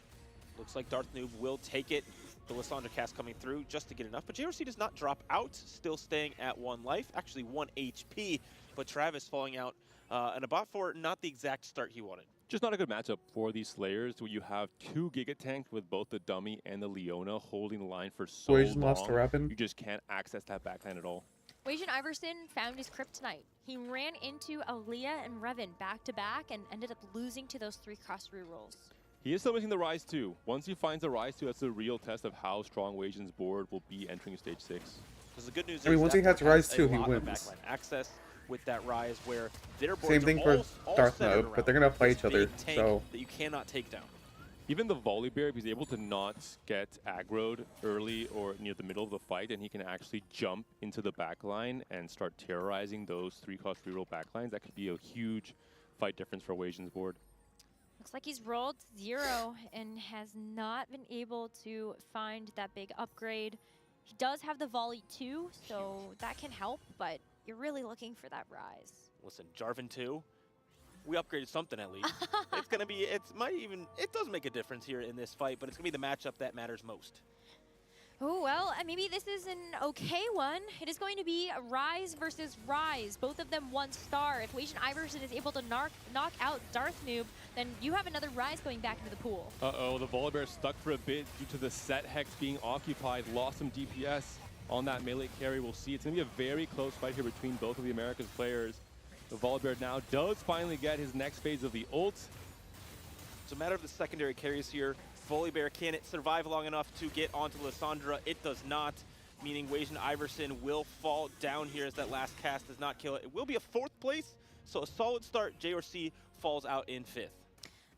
Looks like Darthnub will take it. The Lissandra cast coming through just to get enough, but JRC does not drop out, still staying at 1 life, actually 1 HP, but Travis falling out and a bot for not the exact start he wanted. Just not a good matchup for these Slayers, where you have 2 Giga Tanks with both the Dummy and the Leona holding the line for so long. You just can't access that backline at all. Wajan Iverson found his kryptonite. He ran into Aaliyah and Revan back-to-back and ended up losing to those 3 cross rerolls. He is still missing the Rise 2. Once he finds the Rise 2, that's the real test of how strong Wajan's board will be entering stage 6. Because the good news I mean, is once he has Rise 2, he a lot of wins. backline access with that Rise, where their boards Same thing are for all Darthnub, but they're gonna fight each other, tank so that you cannot take down. Even the Volibear, if he's able to not get aggroed early or near the middle of the fight, and he can actually jump into the backline and start terrorizing those 3-cost reroll backlines, that could be a huge fight difference for Wajan's board. Looks like he's rolled 0 and has not been able to find that big upgrade. He does have the volley too, so that can help, but you're really looking for that Rise. Listen, Jarvan 2, we upgraded something at least. It's going to be, it does make a difference here in this fight, but it's going to be the matchup that matters most. Oh, well, maybe this is an okay one. It is going to be Rise versus Rise. Both of them 1 star. If Wajan Iverson is able to knock out Darthnub, then you have another Rise going back into the pool. Uh-oh, the Volibear stuck for a bit due to the set Hex being occupied, lost some DPS on that melee carry. We'll see. It's going to be a very close fight here between both of the Americas players. The Volibear now does finally get his next phase of the ult. It's a matter of the secondary carries here. Volibear, can it survive long enough to get onto Lissandra? It does not, meaning Wajan Iverson will fall down here as that last cast does not kill it. It will be a 4th place, so a solid start. JRC falls out in 5th.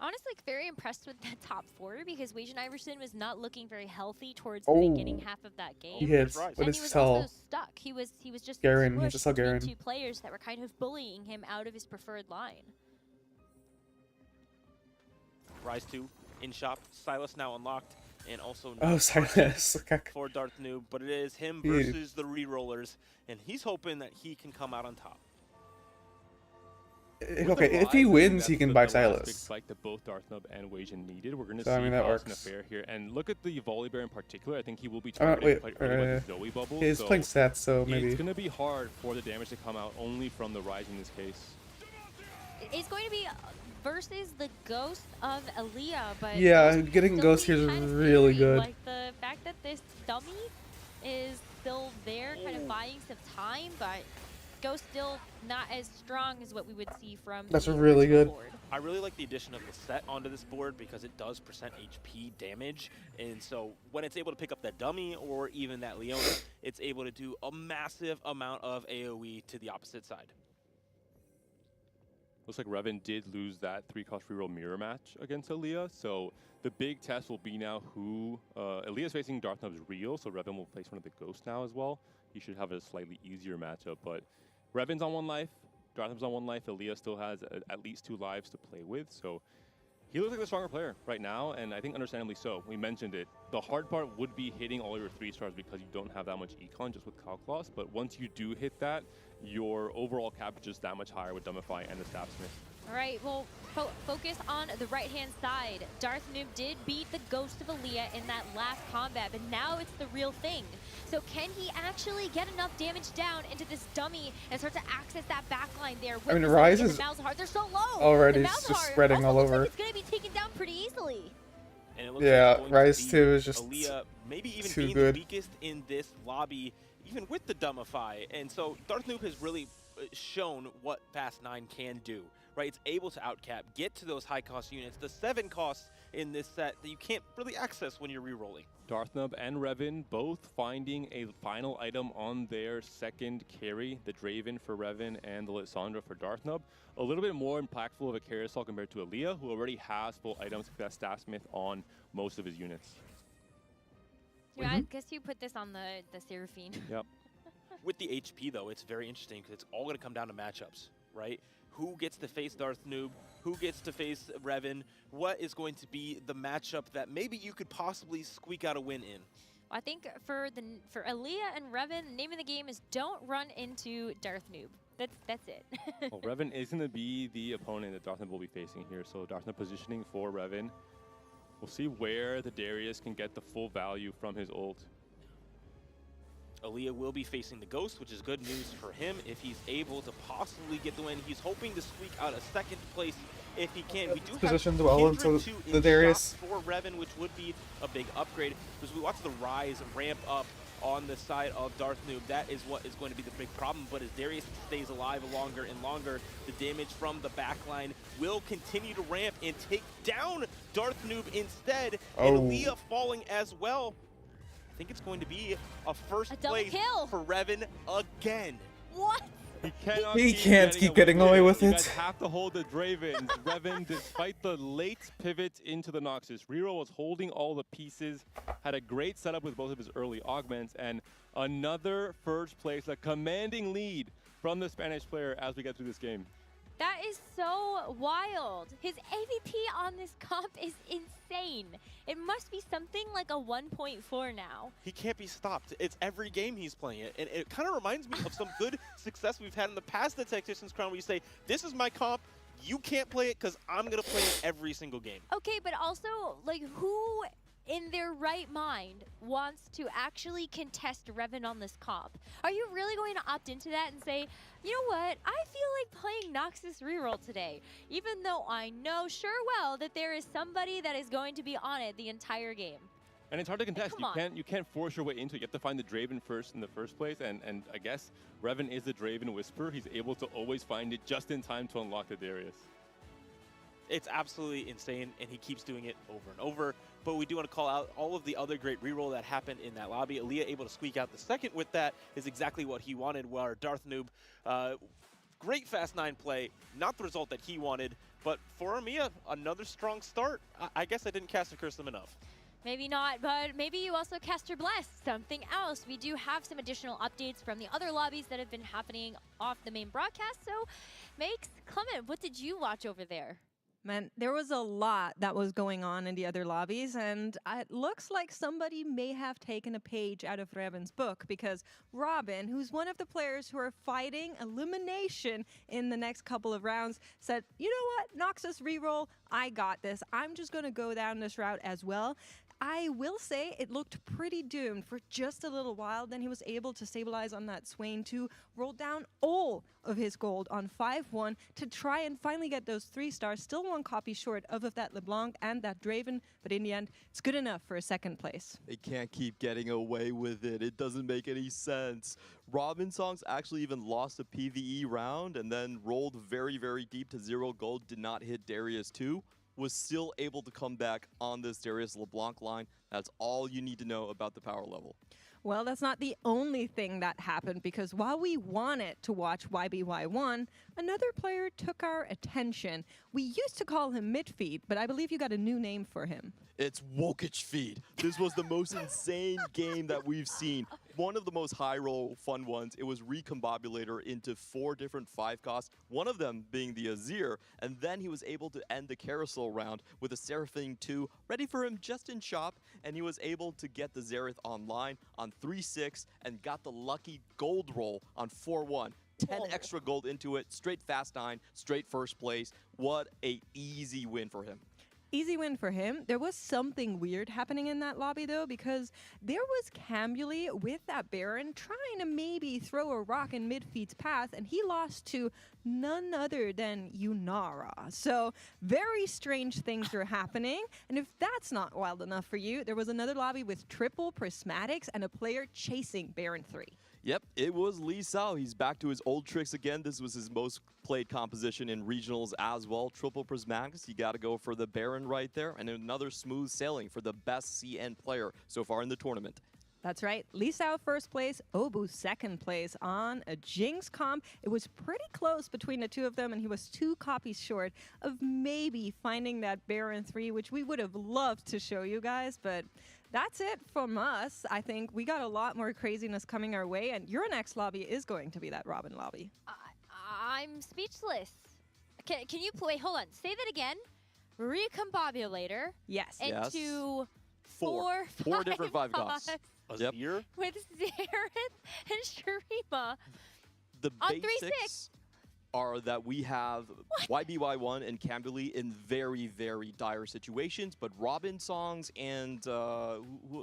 Honestly, very impressed with that top 4 because Wajan Iverson was not looking very healthy towards the beginning half of that game. He hits. Right. What And is he was Cell? also stuck. He was just Garen, he squished just saw between Garen. 2 players that were kind of bullying him out of his preferred line. Rise 2 in shop. Silas now unlocked, and also Oh, Silas. for Darthnub, but it is him versus the rerollers, and he's hoping that he can come out on top. Okay, if he wins, he can buy Silas. Big spike that both Darthnub and Weijin needed. We're gonna So, see I mean, that an works. affair here, and look at the Volibear in particular. I think he will be targeted quite early by the Zoe bubble. He's playing stats, so maybe it's gonna be hard for the damage to come out only from the Rise in this case. It's going to be versus the Ghost of Aaliyah, but yeah, getting Ghost here is really good. Like the fact that this dummy is still there, kind of buying some time, but Ghost still not as strong as what we would see from That's the really good. board. I really like the addition of the set onto this board because it does percent HP damage, and so when it's able to pick up that dummy or even that Leona, it's able to do a massive amount of AoE to the opposite side. Looks like Revan did lose that 3-cost reroll mirror match against Aaliyah, so the big test will be now who... Aaliyah's facing Darthnub's Real, so Revan will face one of the Ghosts now as well. He should have a slightly easier matchup, but Revan's on 1 life, Darthnub's on 1 life, Aaliyah still has at least 2 lives to play with, so he looks like the stronger player right now, and I think understandably so. We mentioned it. The hard part would be hitting all your 3-stars because you don't have that much econ just with Calcloss, but once you do hit that, your overall cap is just that much higher with Dumbify and the Staffsmith. All right, well, focus on the right-hand side. Darth Noob did beat the Ghost of Aaliyah in that last combat, but now it's the real thing. So can he actually get enough damage down into this dummy and start to access that backline there? With I mean, Rise is Malzahar. They're so low. already just spreading all over. Like it's going to be taken down pretty easily. And it looks yeah, like Rise 2 is just Aaliyah maybe even too being good. the weakest in this lobby, even with the Dumbify. And so Darth Noob has really shown what Fast 9 can do. Right, it's able to outcap, get to those high-cost units, the 7 costs in this set that you can't really access when you're rerolling. Darthnub and Revan both finding a final item on their second carry, the Draven for Revan and the Lissandra for Darthnub. A little bit more impactful of a carry assault compared to Aaliyah, who already has full items with that Staffsmith on most of his units. Yeah, I guess you put this on the Seraphine. Yep. With the HP, though, it's very interesting because it's all going to come down to matchups, right? Who gets to face Darth Noob? Who gets to face Revan? What is going to be the matchup that maybe you could possibly squeak out a win in? I think for Aaliyah and Revan, the name of the game is don't run into Darth Noob. That's it. Well, Revan is going to be the opponent that Darthnub will be facing here, so Darthnub positioning for Revan. We'll see where the Darius can get the full value from his ult. Aaliyah will be facing the Ghost, which is good news for him if he's able to possibly get the win. He's hoping to squeak out a 2nd place if he can. We do positioned have well into the Darius for Revan, which would be a big upgrade. Because we watch the Rise ramp up on the side of Darth Noob. That is what is going to be the big problem. But as Darius stays alive longer and longer, the damage from the backline will continue to ramp and take down Darth Noob instead. And Aaliyah falling as well. I think it's going to be a first place for Revan again. What? He can't keep getting away with it. You guys have to hold the Draven. Revan, despite the late pivot into the Noxus, Reroll was holding all the pieces, had a great setup with both of his early augments, and another first place, a commanding lead from the Spanish player as we get through this game. That is so wild. His AVP on this comp is insane. It must be something like a 1.4 now. He can't be stopped. It's every game he's playing it. And it kind of reminds me of some good success we've had in the past at Tactician's Crown where you say, this is my comp, you can't play it because I'm going to play it every single game. Okay, but also, like, who in their right mind wants to actually contest Revan on this comp? Are you really going to opt into that and say, you know what, I feel like playing Noxus reroll today, even though I know sure well that there is somebody that is going to be on it the entire game? And it's hard to contest. Like, You can't force your way into it. You have to find the Draven first in the first place. And I guess Revan is the Draven Whisperer. He's able to always find it just in time to unlock the Darius. It's absolutely insane, and he keeps doing it over and over. But we do want to call out all of the other great reroll that happened in that lobby. Aaliyah able to squeak out the 2nd with that is exactly what he wanted, where Darth Noob, great Fast 9 play, not the result that he wanted. But for Aaliyah, another strong start. I guess I didn't cast a curse them enough. Maybe not, but maybe you also cast your bless. Something else. We do have some additional updates from the other lobbies that have been happening off the main broadcast. So, Makes, Clement, what did you watch over there? man, there was a lot that was going on in the other lobbies, and it looks like somebody may have taken a page out of Reven's book, because Robin, who's one of the players who are fighting elimination in the next couple of rounds, said, you know what, Noxus reroll, I got this. I'm just going to go down this route as well. I will say it looked pretty doomed for just a little while. Then he was able to stabilize on that Swain 2, roll down all of his gold on 5-1 to try and finally get those 3 stars. Still 1 copy short of that LeBlanc and that Draven, but in the end, it's good enough for a 2nd place. They can't keep getting away with it. It doesn't make any sense. Robin Songs actually even lost a PvE round and then rolled very, very deep to 0 gold, did not hit Darius 2. Was still able to come back on this Darius LeBlanc line. That's all you need to know about the power level. Well, that's not the only thing that happened, because while we wanted to watch YBY1, another player took our attention. We used to call him Midfeed, but I believe you got a new name for him. It's Wokich Feed. This was the most insane game that we've seen. One of the most high roll fun ones. It was Recombobulator into 4 different 5 costs, one of them being the Azir, and then he was able to end the carousel round with a Seraphine 2 ready for him just in shop, and he was able to get the Xerath online on 3-6 and got the lucky gold roll on 4-1. 10 extra gold into it, straight fast 9, straight first place. What a easy win for him. Easy win for him. There was something weird happening in that lobby, though, because there was Cambly with that Baron trying to maybe throw a rock in Midfeed's path, and he lost to none other than Yunara. So very strange things are happening, and if that's not wild enough for you, there was another lobby with triple prismatics and a player chasing Baron 3. Yep, it was Lee Sao. He's back to his old tricks again. This was his most played composition in regionals as well. Triple Prismatics, you got to go for the Baron right there. And another smooth sailing for the best CN player so far in the tournament. That's right. Lee Sao 1st place, Obu 2nd place on a Jinx comp. It was pretty close between the two of them, and he was 2 copies short of maybe finding that Baron 3, which we would have loved to show you guys, but that's it from us. I think we got a lot more craziness coming our way, and your next lobby is going to be that Robin lobby. I'm speechless. Can you play? Hold on. Say that again. Recombobulator. Yes. Into Four different 5 costs. Yep. With Xerath and Shurima. The on basics are that we have YBY1 and Cambly in very, very dire situations, but Robin Songs and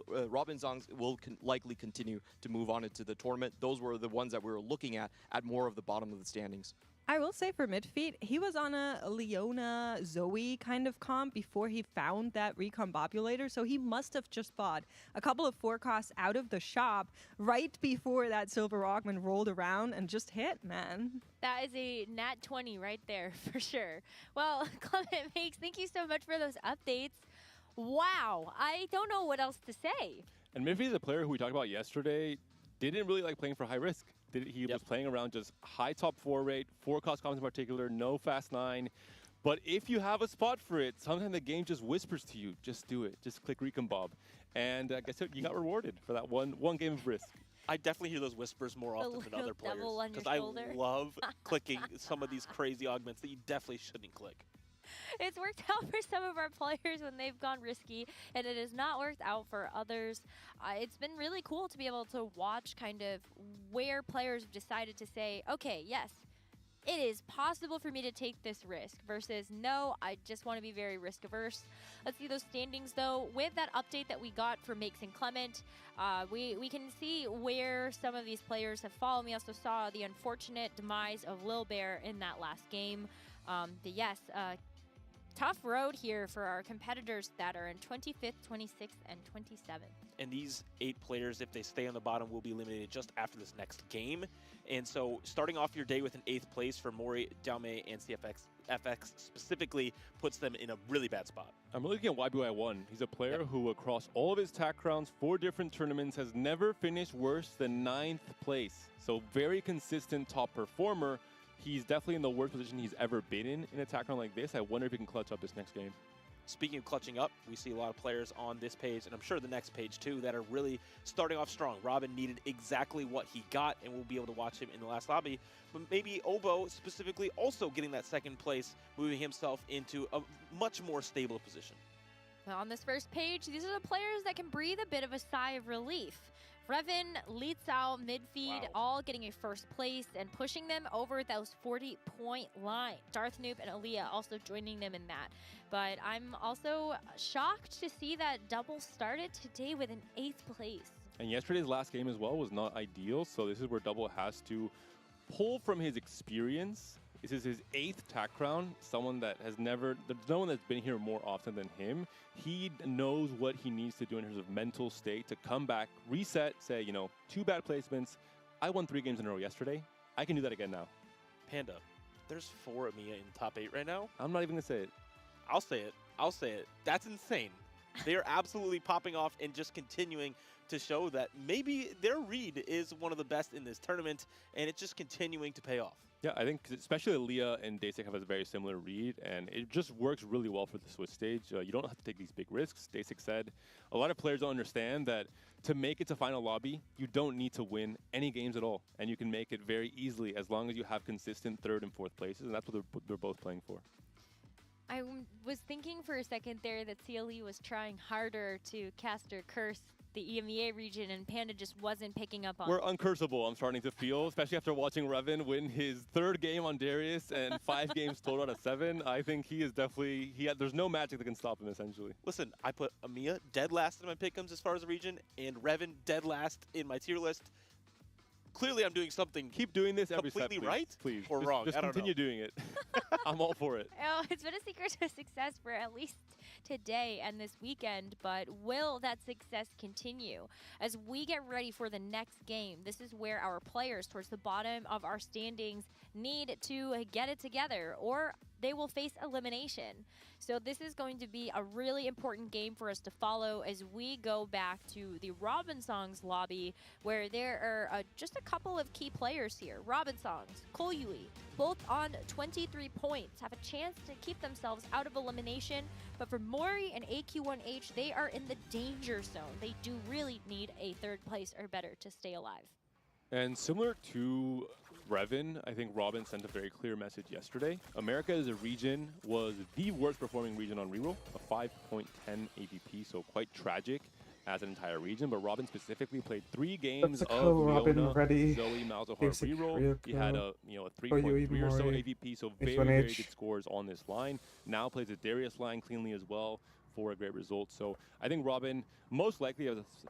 Robin Songs will likely continue to move on into the tournament. Those were the ones that we were looking at more of the bottom of the standings. I will say for Midfeed, he was on a Leona Zoe kind of comp before he found that Recombobulator, so he must have just bought a couple of 4 costs out of the shop right before that Silver Augment rolled around and just hit, man. That is a nat 20 right there, for sure. Well, Clement Makes, thank you so much for those updates. Wow, I don't know what else to say. And Midfeed is a player who we talked about yesterday, didn't really like playing for high risk. He was playing around just high top 4 rate, 4 cost combos in particular, no fast 9. But if you have a spot for it, sometimes the game just whispers to you, just do it. Just click Recombob. And I guess you got rewarded for that one game of risk. I definitely hear those whispers more often than other players. Because I love clicking some of these crazy augments that you definitely shouldn't click. It's worked out for some of our players when they've gone risky, and it has not worked out for others. It's been really cool to be able to watch kind of where players have decided to say, okay, yes, it is possible for me to take this risk versus no, I just want to be very risk averse. Let's see those standings though. With that update that we got for Makes and Clement, we can see where some of these players have fallen. We also saw the unfortunate demise of Lil Bear in that last game. But yes, tough road here for our competitors that are in 25th, 26th, and 27th. And these 8 players, if they stay on the bottom, will be eliminated just after this next game. And so starting off your day with an 8th place for Mori, Daume, and FX specifically puts them in a really bad spot. I'm looking at YBY1. He's a player who across all of his TAC rounds, 4 different tournaments, has never finished worse than 9th place. So very consistent top performer. He's definitely in the worst position he's ever been in a TAC round like this. I wonder if he can clutch up this next game. speaking of clutching up, we see a lot of players on this page, and I'm sure the next page too, that are really starting off strong. Robin needed exactly what he got, and we'll be able to watch him in the last lobby. But maybe Obo specifically also getting that second place, moving himself into a much more stable position. Well, on this first page, these are the players that can breathe a bit of a sigh of relief. Revan, Li Cao, Midfeed, all getting a first place and pushing them over those 40-point line. Darth Noob and Aaliyah also joining them in that. But I'm also shocked to see that Double started today with an 8th place. And yesterday's last game as well was not ideal, so this is where Double has to pull from his experience. This is his 8th TAC crown, someone that has never, there's no one that's been here more often than him. He knows what he needs to do in terms of mental state to come back, reset, say, you know, 2 bad placements. I won 3 games in a row yesterday. I can do that again now. Panda, there's 4 Amiya in top 8 right now. I'm not even going to say it. I'll say it. I'll say it. That's insane. They are absolutely popping off and just continuing to show that maybe their read is one of the best in this tournament, and it's just continuing to pay off. Yeah, I think especially Aaliyah and Dasek have a very similar read, and it just works really well for the Swiss stage. You don't have to take these big risks. Dasek said a lot of players don't understand that to make it to final lobby, you don't need to win any games at all, and you can make it very easily as long as you have consistent 3rd and 4th places, and that's what they're both playing for. I was thinking for a second there that CLE was trying harder to cast or curse the EMEA region, and Panda just wasn't picking up on We're uncursable, I'm starting to feel, especially after watching Revan win his 3rd game on Darius and 5 games total out of 7. I think he is definitely, there's no magic that can stop him, essentially. Listen, I put Amiya dead last in my pick'ems as far as the region, and Revan dead last in my tier list. Clearly, I'm doing something. Keep doing this every step, completely right, please. or just, wrong. Just I don't continue know. doing it. I'm all for it. Oh, it's been a secret to success for at least today and this weekend, but will that success continue? As we get ready for the next game, this is where our players towards the bottom of our standings need to get it together, or they will face elimination. So this is going to be a really important game for us to follow as we go back to the Robin Songs lobby, where there are just a couple of key players here. Robin Songs, Cole Yui, both on 23 points, have a chance to keep themselves out of elimination. But for Mori and AQ1H, they are in the danger zone. They do really need a 3rd place or better to stay alive. And similar to Revan, I think Robin sent a very clear message yesterday. America as a region was the worst performing region on reroll, a 5.10 AVP, so quite tragic as an entire region. But Robin specifically played 3 games of Leona, ready. Zoe, Malzahar reroll. He had a 3.3 or so AVP, so very good scores on this line. Now plays a Darius line cleanly as well for a great result. So I think Robin most likely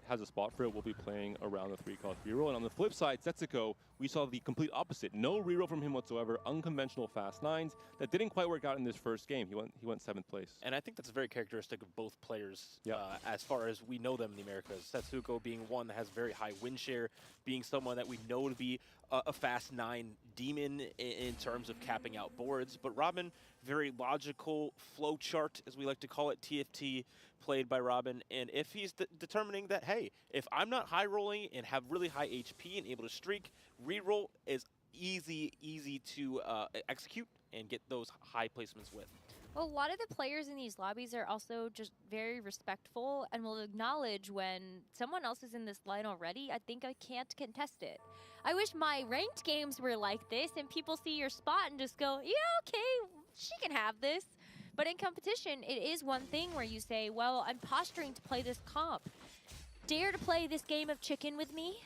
has a spot for it. Will be playing around the 3-cost reroll. And on the flip side, Setsuko, we saw the complete opposite. No reroll from him whatsoever. Unconventional fast 9s that didn't quite work out in this first game. He went 7th place. And I think that's very characteristic of both players as far as we know them in the Americas. Setsuko being one that has very high win share, being someone that we know to be a fast 9 demon in terms of capping out boards. But Robin, very logical flow chart, as we like to call it, TFT played by Robin. And if he's determining that, hey, if I'm not high rolling and have really high HP and able to streak, reroll is easy to execute and get those high placements with. Well, a lot of the players in these lobbies are also just very respectful and will acknowledge when someone else is in this line already. I think I can't contest it. I wish my ranked games were like this and people see your spot and just go, yeah, okay, she can have this. But in competition, it is one thing where you say, well, I'm posturing to play this comp. Dare to play this game of chicken with me?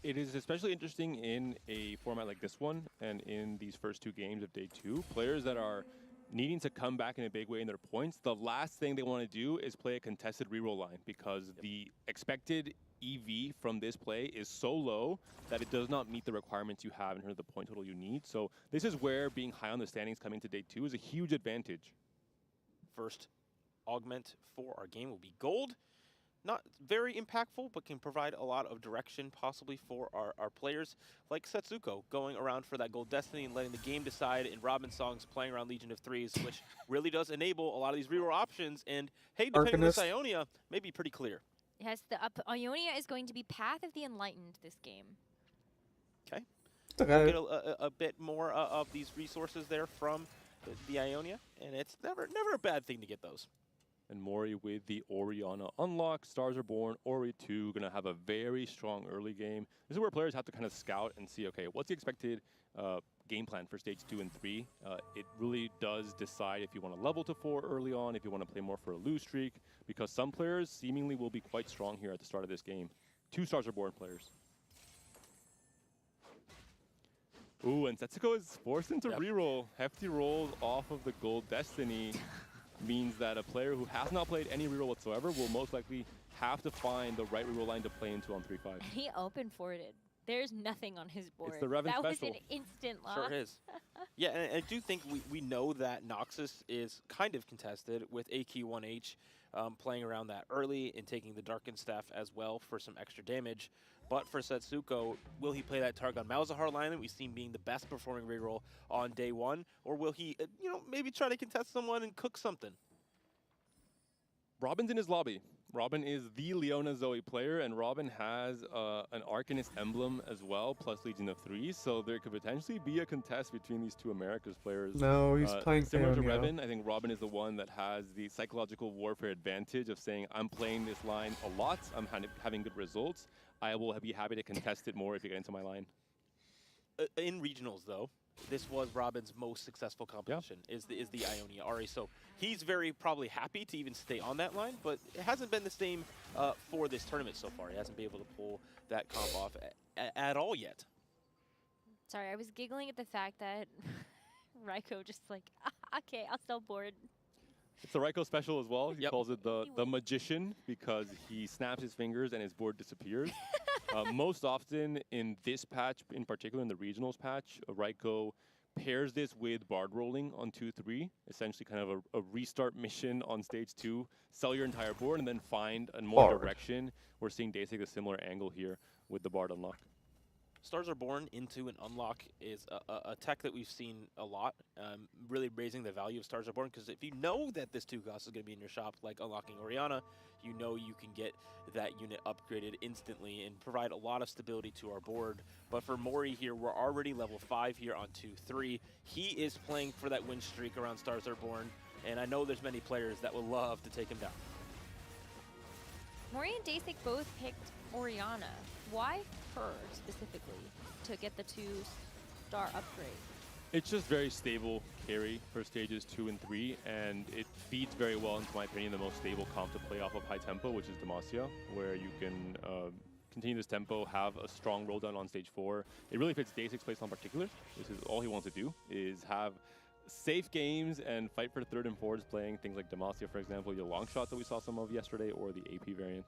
It is especially interesting in a format like this one and in these first 2 games of day 2. Players that are needing to come back in a big way in their points, the last thing they want to do is play a contested reroll line because the expected EV from this play is so low that it does not meet the requirements you have in terms of the point total you need. So this is where being high on the standings coming to day 2 is a huge advantage. First augment for our game will be gold. Not very impactful, but can provide a lot of direction possibly for our players, like Setsuko going around for that gold destiny and letting the game decide, and Robin Songs playing around Legion of Threes, which really does enable a lot of these reroll options. And hey, depending on this Ionia, may be pretty clear. Yes, the Ionia is going to be Path of the Enlightened this game. Okay. We'll get a bit more of these resources there from the Ionia, and it's never a bad thing to get those. And Mori with the Orianna unlock. Stars are born. Ori 2 going to have a very strong early game. This is where players have to kind of scout and see, okay, what's the expected game plan for stage 2 and 3? It really does decide if you want to level to 4 early on, if you want to play more for a lose streak, because some players seemingly will be quite strong here at the start of this game. 2 Stars are born players. Ooh, and Setsuko is forced into reroll. Hefty rolls off of the Gold Destiny means that a player who has not played any reroll whatsoever will most likely have to find the right reroll line to play into on 3-5. And he open forwarded. There's nothing on his board. It's the Revan that special. was an instant loss. Sure is. Yeah, and I do think we know that Noxus is kind of contested with AQ1H playing around that early and taking the Darkened Staff as well for some extra damage. But for Setsuko, will he play that Targon Malzahar line that we've seen being the best performing reroll on day one? Or will he, maybe try to contest someone and cook something? Robin's in his lobby. Robin is the Leona Zoe player, and Robin has an Arcanist emblem as well, plus Legion of 3, so there could potentially be a contest between these two Americas players. No, he's playing similar to Theonio. Revan. I think Robin is the one that has the psychological warfare advantage of saying, I'm playing this line a lot, I'm having good results, I will be happy to contest it more if you get into my line. In regionals, though, this was Robin's most successful competition, is the Ionia Ari. So he's very probably happy to even stay on that line, but it hasn't been the same for this tournament so far. He hasn't been able to pull that comp off at all yet. Sorry, I was giggling at the fact that Raiko just like, okay, I'll still board. It's the Raiko special as well. He Yep. calls it the Magician because he snaps his fingers and his board disappears. Most often in this patch, in particular in the regionals patch, Raiko pairs this with Bard rolling on 2-3, essentially kind of a restart mission on stage 2, sell your entire board and then find a more Bard. direction. We're seeing Day take a similar angle here with the Bard unlock. Stars Are Born into an unlock is a tech that we've seen a lot, really raising the value of Stars Are Born, because if you know that this 2 cost is going to be in your shop, like unlocking Orianna, you know you can get that unit upgraded instantly and provide a lot of stability to our board. But for Mori here, we're already level 5 here on 2-3. He is playing for that win streak around Stars Are Born, and I know there's many players that would love to take him down. Mori and Dasik both picked Orianna. Why her specifically to get the 2-star upgrade? It's just very stable carry for stages 2 and 3, and it feeds very well, into my opinion, the most stable comp to play off of high tempo, which is Demacia, where you can continue this tempo, have a strong roll down on stage 4. It really fits Dasik's playstyle in particular. This is all he wants to do, is have safe games and fight for 3rd and 4s, playing things like Demacia, for example, the long shot that we saw some of yesterday, or the AP variant.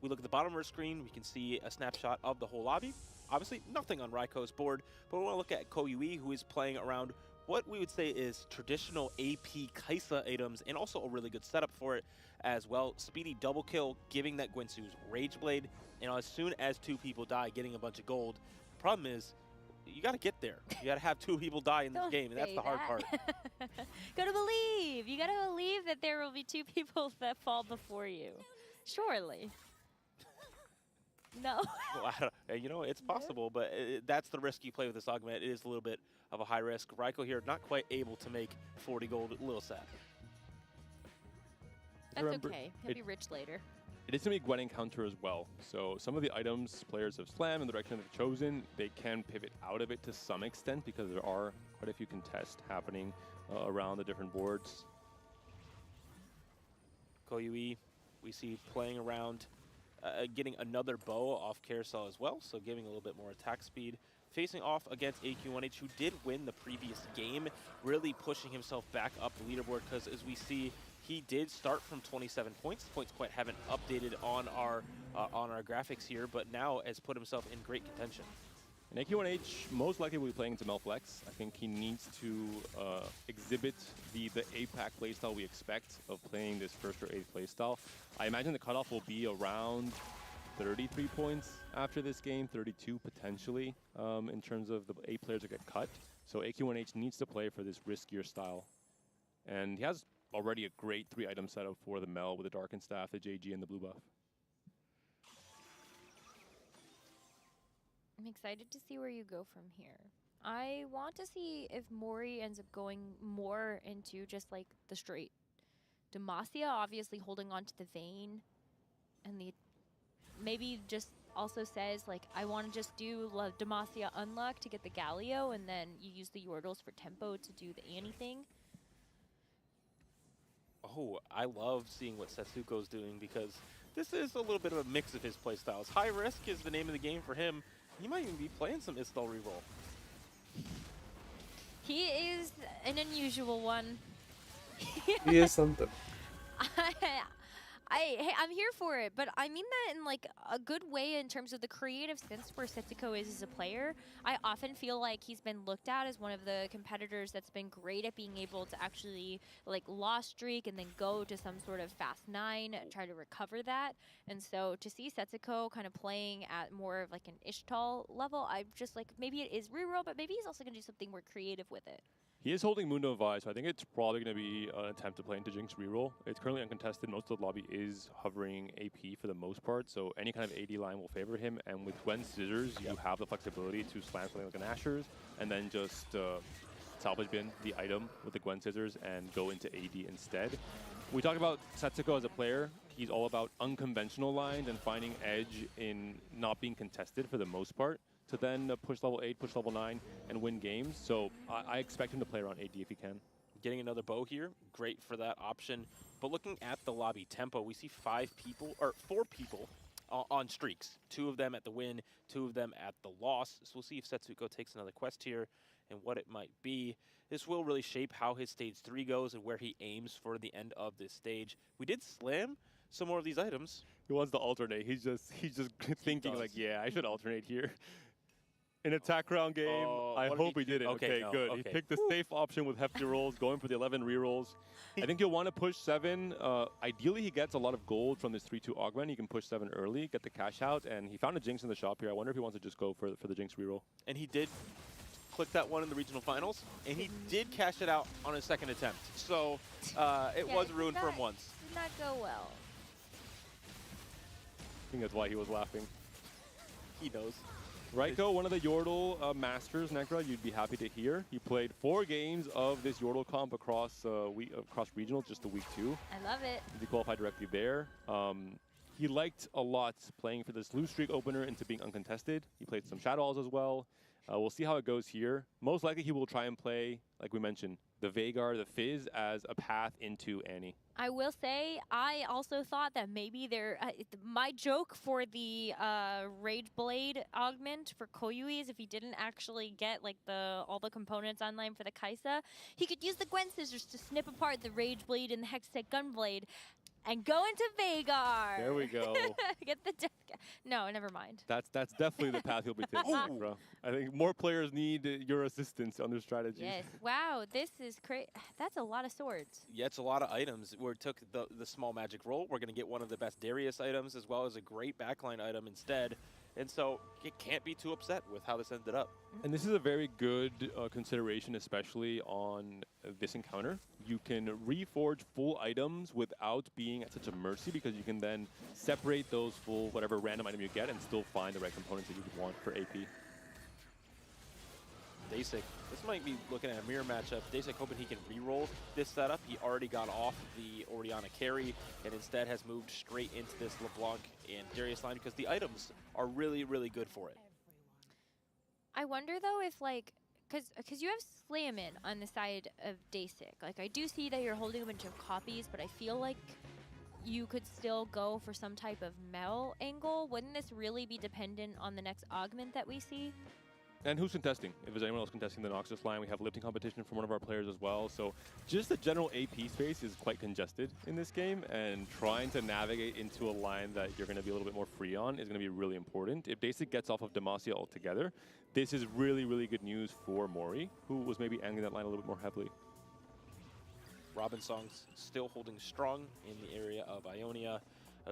We look at the bottom of our screen, we can see a snapshot of the whole lobby. Obviously, nothing on Raiko's board, but we want to look at Koyui, who is playing around what we would say is traditional AP Kaisa items, and also a really good setup for it as well. Speedy double kill, giving that Guinsu's Rage Blade, and as soon as 2 people die, getting a bunch of gold. Problem is, you got to get there. You got to have 2 people die in this Don't game, and that's say the hard part. Gotta believe. You gotta believe that there will be 2 people that fall before you. Surely. No. Well, it's possible, but that's the risk you play with this augment. It is a little bit of a high risk. Raiko here not quite able to make 40 gold, a little sad. That's Remember, okay. He'll be rich later. It is going to be Gwen encounter as well. So some of the items players have slammed in the direction they've chosen, they can pivot out of it to some extent because there are quite a few contests happening around the different boards. Koyui, we see playing around, getting another bow off Carousel as well, so giving a little bit more attack speed. Facing off against AQ1H, who did win the previous game, really pushing himself back up the leaderboard, because as we see, he did start from 27 points. Points quite haven't updated on our graphics here, but now has put himself in great contention. And AQ1H most likely will be playing into Melflex. I think he needs to exhibit the APAC playstyle we expect of playing this 1st or 8th playstyle. I imagine the cutoff will be around 33 points after this game, 32 potentially, in terms of the 8 players that get cut. So AQ1H needs to play for this riskier style. And he has already a great 3-item setup for the Mel with the Darkened Staff, the JG, and the blue buff. I'm excited to see where you go from here. I want to see if Mori ends up going more into just like the straight Demacia obviously holding on to the Vayne, and the maybe just also says like, I want to just do Demacia unluck to get the Galio, and then you use the Yordles for tempo to do the anything. Oh, I love seeing what Setsuko's doing because this is a little bit of a mix of his playstyles. High risk is the name of the game for him. He might even be playing some Istal reroll. He is an unusual one. He is something. I'm here for it, but I mean that in like a good way in terms of the creative sense where Setsuko is as a player. I often feel like he's been looked at as one of the competitors that's been great at being able to actually like lost streak and then go to some sort of fast 9, try to recover that. And so to see Setsuko kind of playing at more of like an Ishtal level, I'm just like, maybe it is reroll, but maybe he's also going to do something more creative with it. He is holding Mundo Vi, so I think it's probably going to be an attempt to play into Jinx reroll. It's currently uncontested. Most of the lobby is hovering AP for the most part, so any kind of AD line will favor him. And with Gwen's Scissors, you have the flexibility to slam something like an Asher's, and then just salvage bin the item with the Gwen Scissors and go into AD instead. We talk about Setsuko as a player. He's all about unconventional lines and finding edge in not being contested for the most part, to then push level 8, push level 9, and win games. So I expect him to play around AD if he can. Getting another bow here, great for that option. But looking at the lobby tempo, we see 4 people on streaks. 2 of them at the win, 2 of them at the loss. So we'll see if Setsuko takes another quest here and what it might be. This will really shape how his stage 3 goes and where he aims for the end of this stage. We did slam some more of these items. He wants to alternate. He's just thinking like, yeah, I should alternate here. In attack round game, I hope he did it. Okay, no, good. okay. He picked the safe option with hefty rolls, going for the 11 rerolls. I think he'll want to push 7. Ideally, he gets a lot of gold from this 3-2 augment. He can push 7 early, get the cash out, and he found a Jinx in the shop here. I wonder if he wants to just go for the Jinx reroll. And he did click that one in the regional finals, and he did cash it out on his second attempt. So it was ruined for him once. Did not go well. I think that's why he was laughing. He knows. Raiko, one of the Yordle masters, Nekra, you'd be happy to hear. He played 4 games of this Yordle comp across regionals, just the week 2. I love it. He qualified directly there. He liked a lot playing for this lose streak opener into being uncontested. He played some Shadows as well. We'll see how it goes here. Most likely he will try and play, like we mentioned, the Veigar, the Fizz as a path into Annie. I will say, I also thought that maybe my joke for the Rage Blade augment for Koyui is if he didn't actually get like all the components online for the Kaisa, he could use the Gwen Scissors to snip apart the Rage Blade and the Hextech Gunblade and go into Veigar. There we go. Get the death. No, never mind. That's definitely the path he'll be taking, bro. I think more players need your assistance on their strategies. Yes. Wow, this is crazy. That's a lot of swords. Yeah, it's a lot of items. We took the small magic roll. We're going to get one of the best Darius items as well as a great backline item instead. And so it can't be too upset with how this ended up. And this is a very good consideration, especially on this encounter. You can reforge full items without being at such a mercy, because you can then separate those full whatever random item you get and still find the right components that you would want for AP. Dasik, this might be looking at a mirror matchup. Dasik hoping he can re-roll this setup. He already got off the Orianna carry and instead has moved straight into this LeBlanc and Darius line because the items are really, really good for it. I wonder though if like, because you have Slammin on the side of Dasik. Like I do see that you're holding a bunch of copies, but I feel like you could still go for some type of Mel angle. Wouldn't this really be dependent on the next augment that we see? And who's contesting? If there's anyone else contesting the Noxus line, we have lifting competition from one of our players as well. So just the general AP space is quite congested in this game, and trying to navigate into a line that you're going to be a little bit more free on is going to be really important. If Dasik gets off of Demacia altogether, this is really, really good news for Mori, who was maybe angling that line a little bit more heavily. Robinsong's still holding strong in the area of Ionia.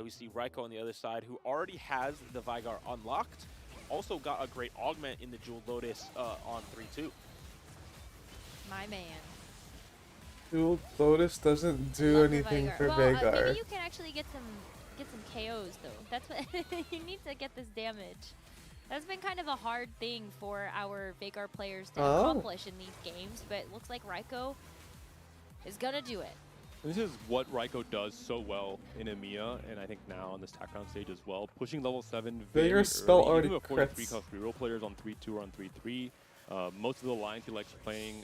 We see Raiko on the other side, who already has the Veigar unlocked. Also got a great augment in the Jeweled Lotus on 3-2. My man. Jeweled Lotus doesn't do Love anything for well, Veigar. maybe you can actually get some KOs though. That's what you need to get this damage. That's been kind of a hard thing for our Veigar players to accomplish in these games, but it looks like Raiko is gonna do it. This is what Raiko does so well in EMEA, and I think now on this TAC stage as well. Pushing level 7 very Your spell early, already even before the 3 crits. cost reroll players on 3-2 or on 3-3. Most of the lines he likes playing,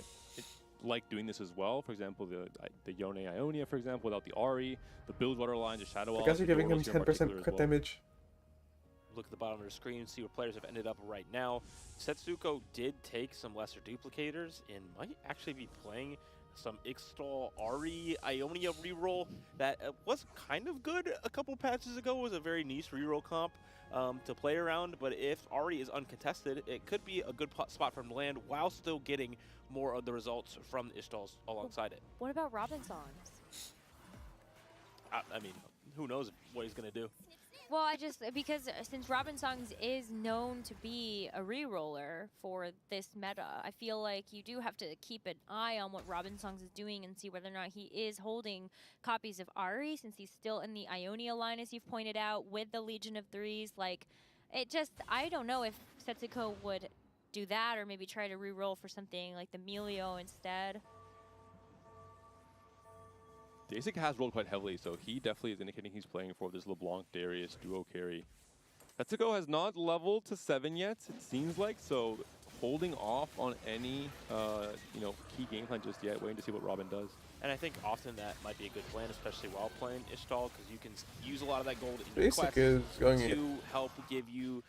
like doing this as well. For example, the Yone Ionia, for example, without the Ahri, the Bilgewater lines, the Shadow I guess you're giving him Doros here in 10% particular as crit well. damage. Look at the bottom of the screen, see where players have ended up right now. Setsuko did take some lesser duplicators and might actually be playing some Ixtal Ahri Ionia reroll that was kind of good a couple patches ago. It was a very niche reroll comp to play around, but if Ahri is uncontested, it could be a good spot for him to land while still getting more of the results from the Ixtals alongside it. What about Robinsons? I mean, who knows what he's going to do. Well, because since Robinsons is known to be a reroller for this meta, I feel like you do have to keep an eye on what Robinsons is doing and see whether or not he is holding copies of Ahri, since he's still in the Ionia line, as you've pointed out, with the Legion of Threes. Like, I don't know if Setsuko would do that or maybe try to reroll for something like the Melio instead. Dasic has rolled quite heavily, so he definitely is indicating he's playing for this LeBlanc Darius duo carry. Setsuko has not leveled to 7 yet, it seems like, so holding off on any key game plan just yet, waiting to see what Robin does. And I think often that might be a good plan, especially while playing Ixtal, because you can use a lot of that gold in your quest to help give you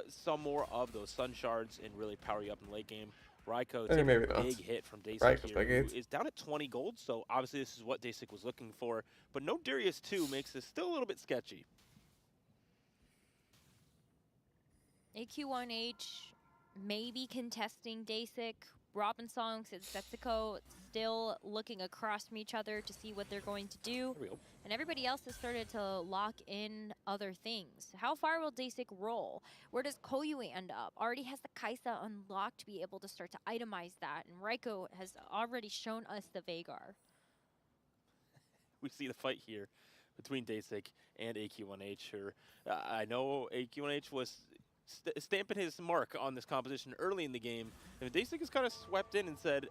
some more of those sun shards and really power you up in the late game. Raiko taking a big hit from Dasic here, who is down at 20 gold, so obviously this is what Dasic was looking for. But no Darius 2 makes this still a little bit sketchy. AQ1H maybe contesting Dasic. Robinsons and Setsuko still looking across from each other to see what they're going to do. And everybody else has started to lock in other things. How far will Dasic roll? Where does Koyue end up? Already has the Kaisa unlocked to be able to start to itemize that. And Raiko has already shown us the Veigar. We see the fight here between Dasic and AQ1H. I know AQ1H was stamping his mark on this composition early in the game. And Dasic has kind of swept in and said,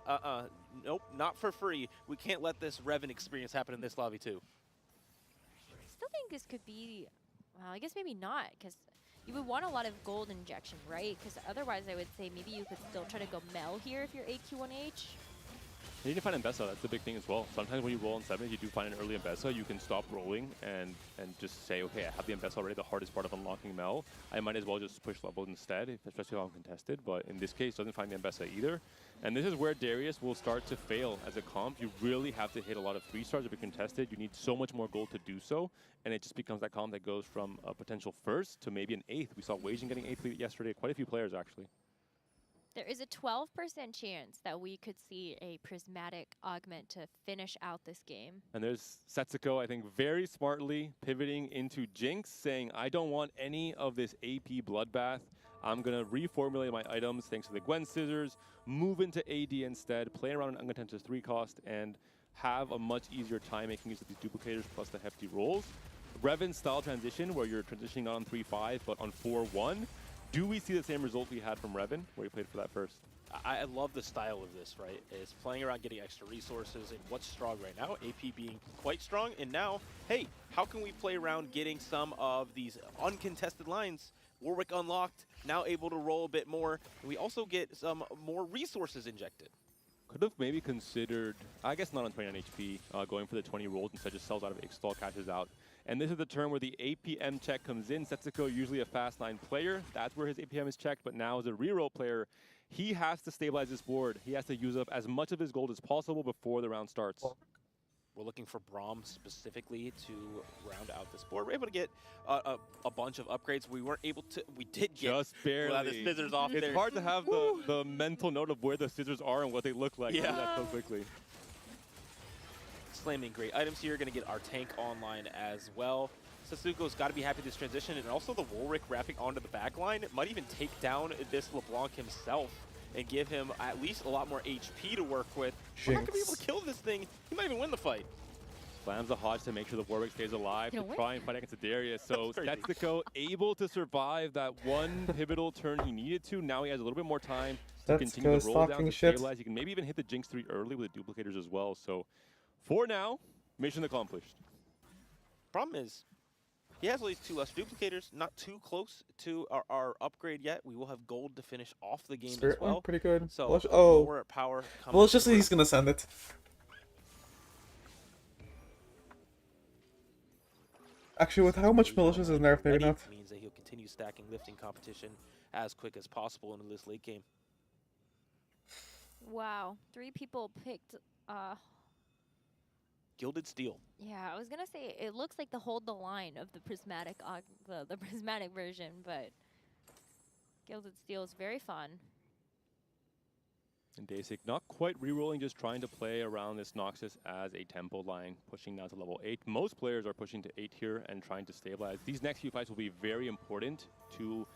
nope, not for free. We can't let this Revan experience happen in this lobby too. I still think this could be, well, I guess maybe not, because you would want a lot of gold injection, right? Because otherwise I would say maybe you could still try to go Mel here if you're AQ1H. You need to find Mbessa, that's the big thing as well. Sometimes when you roll in 7, you do find an early Mbessa, you can stop rolling and just say, okay, I have the Mbessa already, the hardest part of unlocking Mel. I might as well just push level instead, especially if I'm contested. But in this case, doesn't find the Mbessa either. And this is where Darius will start to fail as a comp. You really have to hit a lot of 3-stars if you're contested. You need so much more gold to do so. And it just becomes that comp that goes from a potential 1st to maybe an 8th. We saw Weijin getting 8th yesterday, quite a few players actually. There is a 12% chance that we could see a prismatic augment to finish out this game. And there's Setsuko, I think, very smartly pivoting into Jinx, saying, I don't want any of this AP bloodbath. I'm going to reformulate my items thanks to the Gwen Scissors, move into AD instead, play around an uncontested 3 cost, and have a much easier time making use of these duplicators plus the hefty rolls. Revan style transition, where you're transitioning not on 3-5, but on 4-1. Do we see the same result we had from Revan, where he played for that first? I love the style of this, right? It's playing around getting extra resources and what's strong right now, AP being quite strong, and now, hey, how can we play around getting some of these uncontested lines? Warwick unlocked, now able to roll a bit more, and we also get some more resources injected. Could have maybe considered, I guess not on 29 HP, going for the 20 rolls instead, just sells out of Ixtal, cashes out. And this is the turn where the APM check comes in. Setsuko, usually a fast 9 player. That's where his APM is checked, but now as a reroll player, he has to stabilize this board. He has to use up as much of his gold as possible before the round starts. We're looking for Braum specifically to round out this board. We're able to get a bunch of upgrades. We weren't able to, we did get just barely the scissors off it's there. It's hard to have the mental note of where the scissors are and what they look like that so quickly. Slamming great items here. Going to get our tank online as well. Setsuko's got to be happy with this transition, and also the Warwick wrapping onto the back line. It might even take down this LeBlanc himself and give him at least a lot more HP to work with. We're not going to be able to kill this thing. He might even win the fight. Slams the Hodge to make sure the Warwick stays alive to try and fight against the Darius. So Setsuko able to survive that one pivotal turn he needed to. Now he has a little bit more time to continue to roll down to stabilize. He can maybe even hit the Jinx 3 early with the duplicators as well. So for now, Mission accomplished. Problem is, he has at least 2 less duplicators, not too close to our upgrade yet. We will have gold to finish off the game Spirit as well. one, pretty good. So Oh, more power coming well, it's just that through. he's gonna send it. Actually, with how much malicious is nerfed, maybe not. Means that he'll continue stacking lifting competition as quick as possible into this late game. Wow, 3 people picked. Gilded Steel. Yeah, I was gonna say it looks like the hold the line of the prismatic, the prismatic version, but Gilded Steel is very fun. And Dasic not quite rerolling, just trying to play around this Noxus as a tempo line, pushing down to level 8. Most players are pushing to 8 here and trying to stabilize. These next few fights will be very important to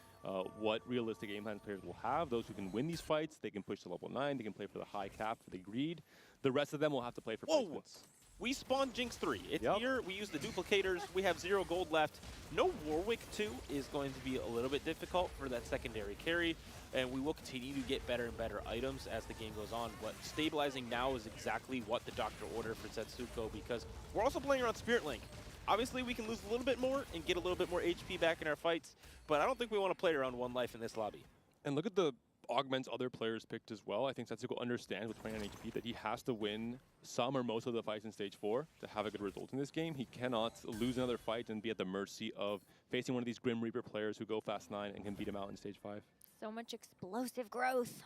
what realistic game plans players will have. Those who can win these fights, they can push to level 9, they can play for the high cap, for the greed. The rest of them will have to play for placements. We spawned Jinx 3. It's Yep. here. We use the duplicators. We have 0 gold left. No Warwick 2 is going to be a little bit difficult for that secondary carry, and we will continue to get better and better items as the game goes on. But stabilizing now is exactly what the doctor ordered for Setsuko, because we're also playing around Spirit Link. Obviously, we can lose a little bit more and get a little bit more HP back in our fights, but I don't think we want to play around 1 life in this lobby. And look at the augments other players picked as well. I think Setsuko understands with 29 HP that he has to win some or most of the fights in stage 4 to have a good result in this game. He cannot lose another fight and be at the mercy of facing one of these Grim Reaper players who go fast 9 and can beat him out in stage 5. So much explosive growth.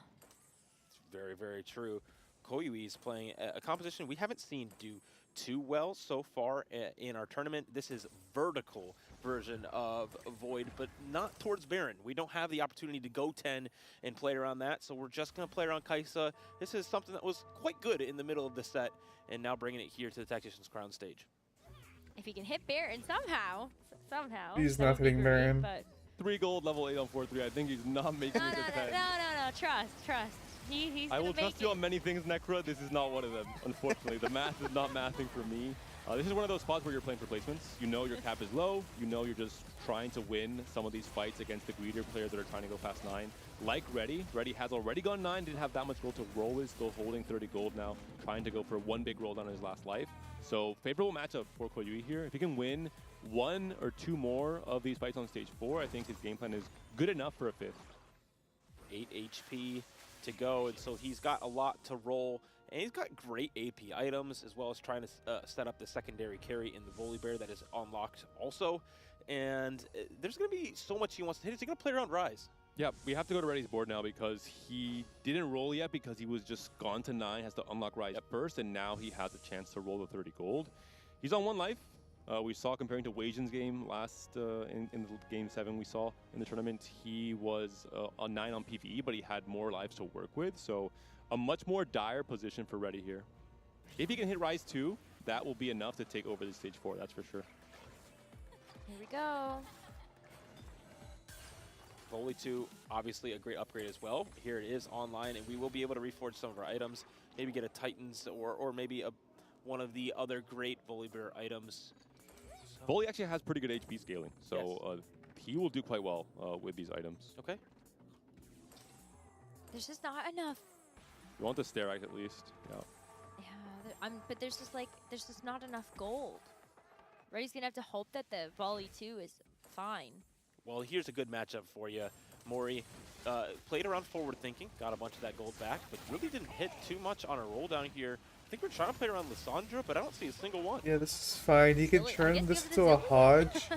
It's very, very true. Koyui is playing a composition we haven't seen do too well so far in our tournament. This is vertical version of Void, but not towards Baron. We don't have the opportunity to go 10 and play around that, so we're just going to play around Kaisa. This is something that was quite good in the middle of the set, and now bringing it here to the Tactician's Crown stage. If he can hit Baron somehow. He's that not would be hitting great, Baron. but 3 gold, level 8 on 4-3. I think he's not making no, it to 10. no, trust. He's I will gonna make trust you it. on many things, Necra. This is not one of them, unfortunately. The math is not mathing for me. This is one of those spots where you're playing for placements. You know your cap is low. You know you're just trying to win some of these fights against the greedier players that are trying to go past 9. Like Reddy. Reddy has already gone 9, didn't have that much gold to roll with, still holding 30 gold now, trying to go for 1 big roll down in his last life. So favorable matchup for Koyui here. If he can win 1 or 2 more of these fights on stage 4, I think his game plan is good enough for a 5th. 8 HP to go, and so he's got a lot to roll, and he's got great AP items, as well as trying to set up the secondary carry in the Volibear that is unlocked also. And there's going to be so much he wants to hit. Is he going to play around Rise? Yeah, we have to go to Reddy's board now because he didn't roll yet because he was just gone to 9, has to unlock Rise at first, and now he has a chance to roll the 30 gold. He's on 1 life. We saw comparing to Weijian's game last in the game 7 we saw in the tournament, he was on 9 on PvE, but he had more lives to work with. So a much more dire position for Reddy here. If he can hit Rise 2, that will be enough to take over the stage 4, that's for sure. Here we go. Volley 2, obviously a great upgrade as well. Here it is online, and we will be able to reforge some of our items, maybe get a Titans or maybe one of the other great Volibear items. Volley actually has pretty good HP scaling, so he will do quite well with these items. Okay. There's just not enough. You want the Sterax at least, yeah. Yeah, but there's just not enough gold. Reddy's gonna have to hope that the volley 2 is fine. Well, here's a good matchup for you. Mori played around forward thinking, got a bunch of that gold back, but really didn't hit too much on a roll down here. I think we're trying to play around Lissandra, but I don't see a single one. Yeah, this is fine. He can Really? I turn guess this give it to a a Hodge.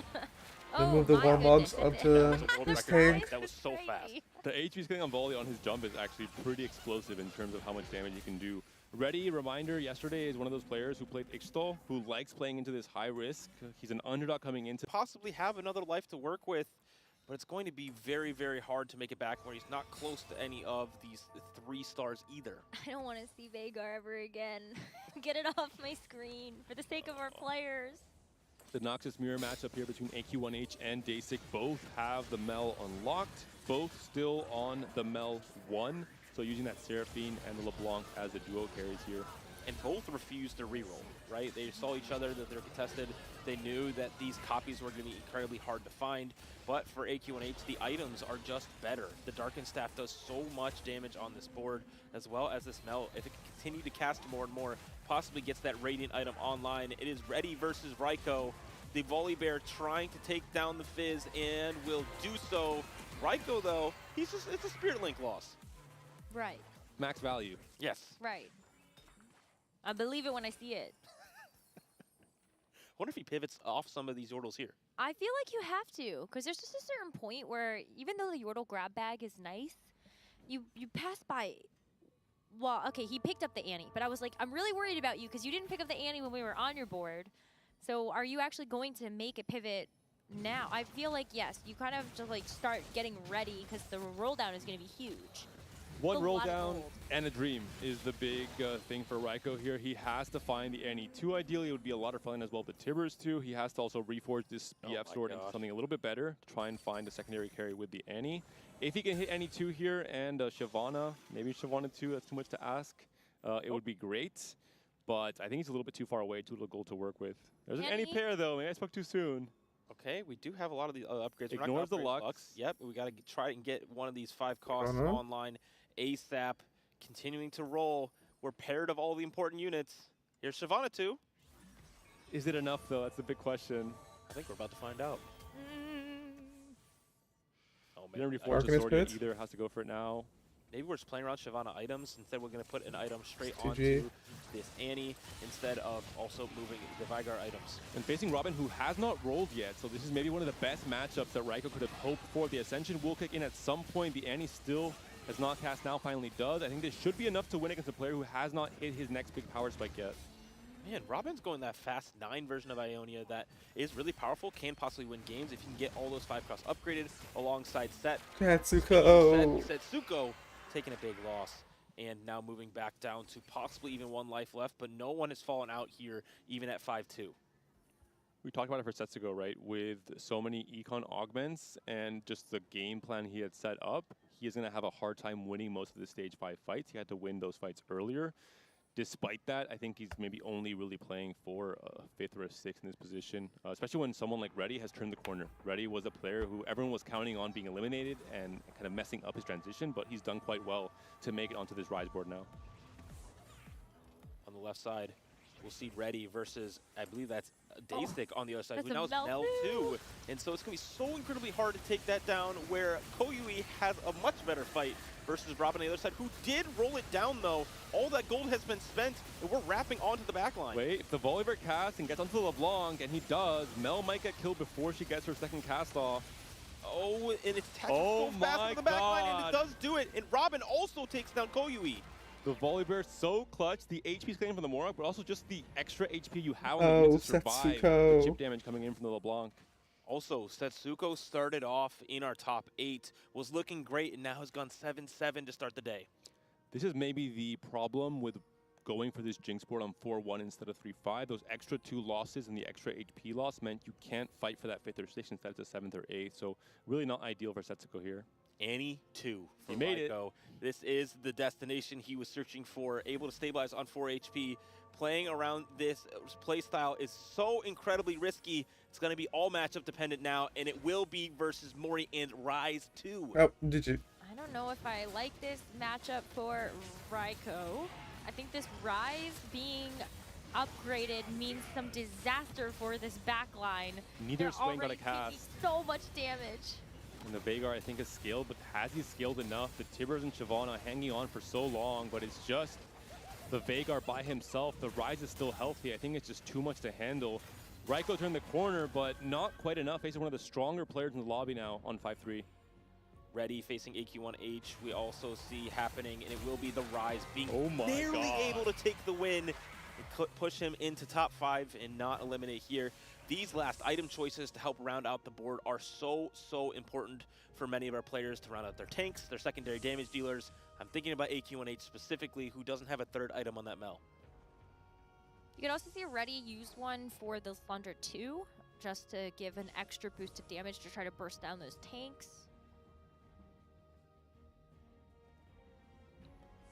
Then move the my Warmogs goodness. onto Gold his record. tank. That was so fast. Crazy. The HP scaling on Volley on his jump is actually pretty explosive in terms of how much damage he can do. Reddy, reminder, yesterday is one of those players who played Ixtal, who likes playing into this high risk. He's an underdog coming into. Possibly have another life to work with, but it's going to be very, very hard to make it back where he's not close to any of these 3 stars either. I don't want to see Vagar ever again. Get it off my screen for the sake of our players. The Noxus mirror matchup here between AQ1H and Dasic. Both have the Mel unlocked. Both still on the Mel 1. So using that Seraphine and the LeBlanc as the duo carries here. and both refused to reroll, right? They saw each other, that they're contested. They knew that these copies were going to be incredibly hard to find, but for AQ1H, the items are just better. The Darkened Staff does so much damage on this board, as well as this Mel. If it can continue to cast more and more, possibly gets that Radiant item online. It is Ready versus Raiko. The Volley Bear trying to take down the Fizz and will do so. Raiko, though, it's a Spirit Link loss. Right. Max value. Yes. Right. I believe it when I see it. I wonder if he pivots off some of these Yordles here. I feel like you have to, because there's just a certain point where even though the Yordle grab bag is nice, you pass by. Well, okay, he picked up the Annie, but I was like, I'm really worried about you because you didn't pick up the Annie when we were on your board. So are you actually going to make a pivot now? I feel like, yes, you kind of just like start getting ready because the roll down is going to be huge. One A roll lot of down gold. and a dream is the big thing for Raiko here. He has to find the Annie 2. Ideally, it would be a lot of fun as well, but Tibbers too. He has to also reforge this Oh BF my sword into gosh. something a little bit better to try and find a secondary carry with the Annie. If he can hit Annie 2 here and Shyvana, maybe Shyvana 2, that's too much to ask. It would be great, but I think he's a little bit too far away, too little gold to work with. There's an Annie Annie? pair though. Maybe I spoke too soon. Okay, we do have a lot of the upgrades. We're not gonna Ignores the upgrade Lux. Yep, we got to try and get one of these 5 costs Uh-huh. online ASAP. Continuing to roll. We're paired of all the important units. Here's Shyvana 2. Is it enough though? That's the big question. I think we're about to find out. Oh He didn't man, reforge the Darkness sword yet Pit? either. Has to go for it now. maybe we're just playing around Shyvana items. Instead, we're going to put an item straight TG. onto this Annie instead of also moving the Vigar items. And facing Robin, who has not rolled yet, so this is maybe one of the best matchups that Raiko could have hoped for. The Ascension will kick in at some point. The Annie still has not cast, now finally does. I think this should be enough to win against a player who has not hit his next big power spike yet. Man, Robin's going that fast 9 version of Ionia that is really powerful, can possibly win games if you can get all those 5 costs upgraded alongside Set. Katsuko. Setsuko taking a big loss and now moving back down to possibly even 1 life left, but no one has fallen out here even at 5-2. We talked about it for Setsugo, right? With so many econ augments and just the game plan he had set up, he is going to have a hard time winning most of the stage 5 fights. He had to win those fights earlier. Despite that, I think he's maybe only really playing for a 5th or a 6th in this position, especially when someone like Reddy has turned the corner. Reddy was a player who everyone was counting on being eliminated and kind of messing up his transition, but he's done quite well to make it onto this Rise board now. On the left side, we'll see Reddy versus, I believe that's Daystick on the other side, that's who a now is Mel Mel too. And so it's going to be so incredibly hard to take that down, where Koyui has a much better fight versus Robin on the other side, who did roll it down though. All that gold has been spent, and we're wrapping onto the back line. Wait, if the Volibear casts and gets onto the LeBlanc, and he does, Mel might get killed before she gets her second cast off. Oh, and it's attached Oh so fast my on the back line, and it God. does do it. And Robin also takes down Koyui. The Volibear so clutch, the HP scaling from the Morok, but also just the extra HP you have on the Oh, units to survive the Setsuko. chip damage coming in from the LeBlanc. Also, Setsuko started off in our top 8, was looking great, and now has gone 7-7 to start the day. This is maybe the problem with going for this Jinx board on 4-1 instead of 3-5. Those extra 2 losses and the extra HP loss meant you can't fight for that 5th or 6th instead of the 7th or 8th. So really not ideal for Setsuko here. Annie 2 for He made it. Raiko. This is the destination he was searching for, able to stabilize on 4 HP. Playing around this play style is so incredibly risky. It's going to be all matchup dependent now, and it will be versus Mori and Rise 2. Oh, did you? I don't know if I like this matchup for Raiko. I think this Rise being upgraded means some disaster for this backline. Neither They're Swain got a already taking cast. so much damage. And the Vagar, I think, is scaled, but has he scaled enough? The Tibbers and Shyvana hanging on for so long, but it's just the Vagar by himself. The Rise is still healthy. I think it's just too much to handle. Raiko turned the corner, but not quite enough. Facing one of the stronger players in the lobby now on 5-3. Reddy facing AQ1H, we also see happening, and it will be the Rise being Oh my barely God. able to take the win and push him into top 5 and not eliminate here. These last item choices to help round out the board are so important for many of our players to round out their tanks, their secondary damage dealers. I'm thinking about AQ1H specifically, who doesn't have a 3rd item on that Mel. You can also see Reddy use one for the Slunder 2, just to give an extra boost of damage to try to burst down those tanks.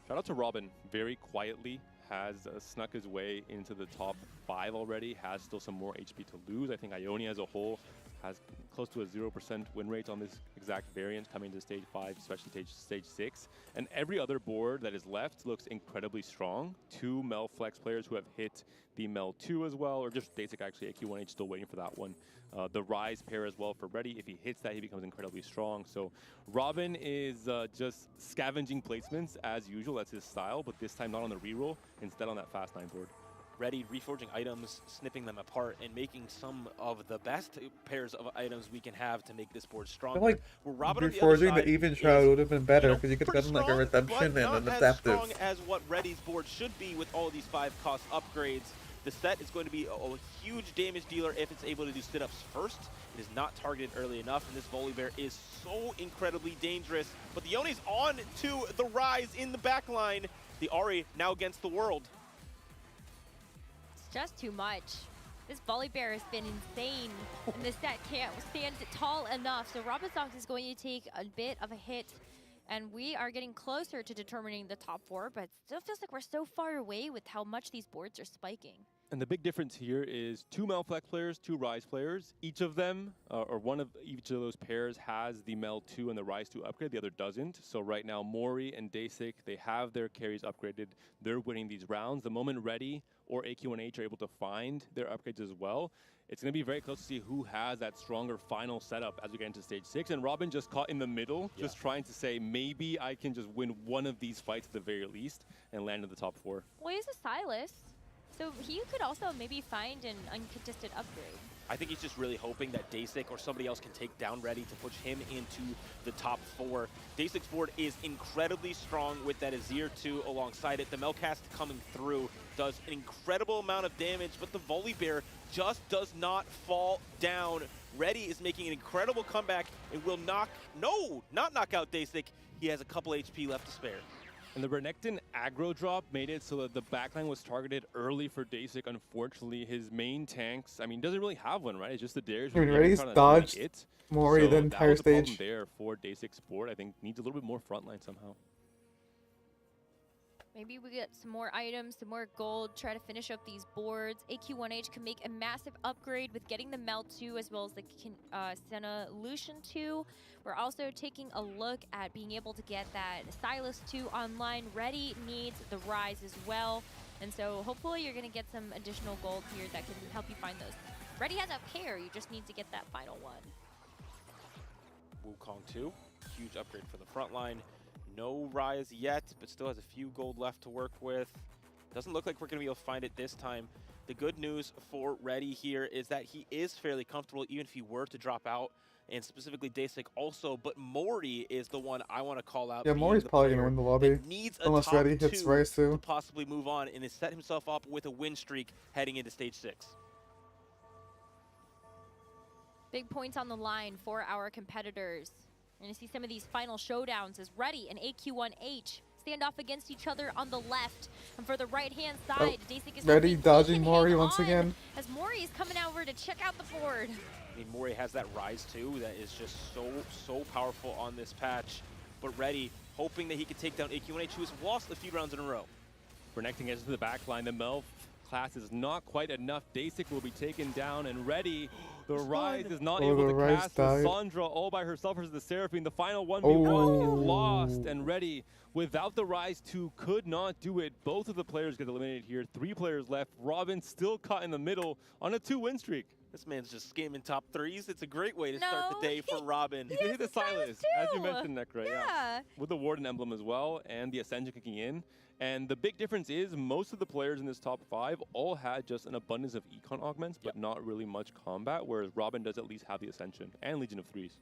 Shout out to Robin, very quietly has snuck his way into the top 5 already, has still some more HP to lose. I think Ionia as a whole has close to a 0% win rate on this exact variant coming to stage 5, especially stage 6. And every other board that is left looks incredibly strong. 2 Mel Flex players who have hit the Mel 2 as well, or just basic actually, AQ1H still waiting for that one. The Rise pair as well for Ready. If he hits that, he becomes incredibly strong. So Robin is just scavenging placements as usual. That's his style, but this time not on the reroll, instead on that Fast 9 board. Ready, reforging items, snipping them apart, and making some of the best pairs of items we can have to make this board stronger. I feel like Where Robin reforging the Even Shroud would have been better because you could have gotten like a redemption and an adaptive. Not as strong as what Ready's board should be with all these 5-cost upgrades. The set is going to be a huge damage dealer if it's able to do sit-ups first. It is not targeted early enough, and this Volibear is so incredibly dangerous. But the Yoni's on to the Rise in the backline. The Ahri now against the world. It's just too much. This Volibear has been insane, and the set can't stand tall enough. So Robinsox is going to take a bit of a hit, and we are getting closer to determining the top 4, but it still feels like we're so far away with how much these boards are spiking. And the big difference here is 2 Melflex players, 2 Rise players. Each of them, or one of each of those pairs, has the Mel 2 and the Rise 2 upgrade. The other doesn't. So right now, Mori and Dasik, they have their carries upgraded. They're winning these rounds. The moment Ready or AQ1H are able to find their upgrades as well, it's going to be very close to see who has that stronger final setup as we get into stage 6. And Robin just caught in the middle, just trying to say, maybe I can just win one of these fights at the very least and land in the top 4. Well, he's a Silas, so he could also maybe find an uncontested upgrade. I think he's just really hoping that Dasik or somebody else can take down Ready to push him into the top 4. Dasik's board is incredibly strong with that Azir 2 alongside it. The Melcast coming through does an incredible amount of damage, but the Volibear just does not fall down. Ready is making an incredible comeback and will not knock out Dasik. He has a couple HP left to spare. And the Renekton aggro drop made it so that the backline was targeted early for Dasik. Unfortunately, his main tanks, I mean, doesn't really have one, right? It's just the Darius. I mean, Ready's dodged Mori the entire stage. Problem there for Dasik's board, I think, needs a little bit more frontline somehow. Maybe we get some more items, some more gold, try to finish up these boards. AQ1H can make a massive upgrade with getting the Mel 2 as well as the Senna Lucian 2. We're also taking a look at being able to get that Silas 2 online. Ready needs the Rise as well. And so hopefully you're going to get some additional gold here that can help you find those. Ready has a pair, you just need to get that final one. Wukong 2, huge upgrade for the front line. No Rise yet, but still has a few gold left to work with. Doesn't look like we're going to be able to find it this time. The good news for Ready here is that he is fairly comfortable even if he were to drop out, and specifically Dasik also, but Mori is the one I want to call out. Yeah, Mori's probably going to win the lobby, needs unless Ready hits Rise 2. To possibly move on and has set himself up with a win streak heading into stage 6. Big points on the line for our competitors. We're going to see some of these final showdowns as Ready and AQ1H stand off against each other on the left. And for the right-hand side, Dasik is Ready dodging Mori once again. As Mori is coming over to check out the board. I mean, Mori has that Rise too that is just so powerful on this patch. But Ready hoping that he could take down AQ1H, who has lost a few rounds in a row. Renekton gets to the back line. The Mel class is not quite enough. Dasik will be taken down, and Ready, the Rise is not able to cast with Sandra all by herself versus the Seraphine. The final 1v1 is lost, and Ready, without the Rise 2, could not do it. Both of the players get eliminated here. 3 players left. Robin still caught in the middle on a 2-win streak. This man's just scamming top 3s. It's a great way to start the day for Robin. He hit the Silas, as you mentioned, Nekra, yeah. With the Warden emblem as well, and the Ascension kicking in. And the big difference is most of the players in this top 5 all had just an abundance of econ augments, but not really much combat, whereas Robin does at least have the Ascension and Legion of Threes.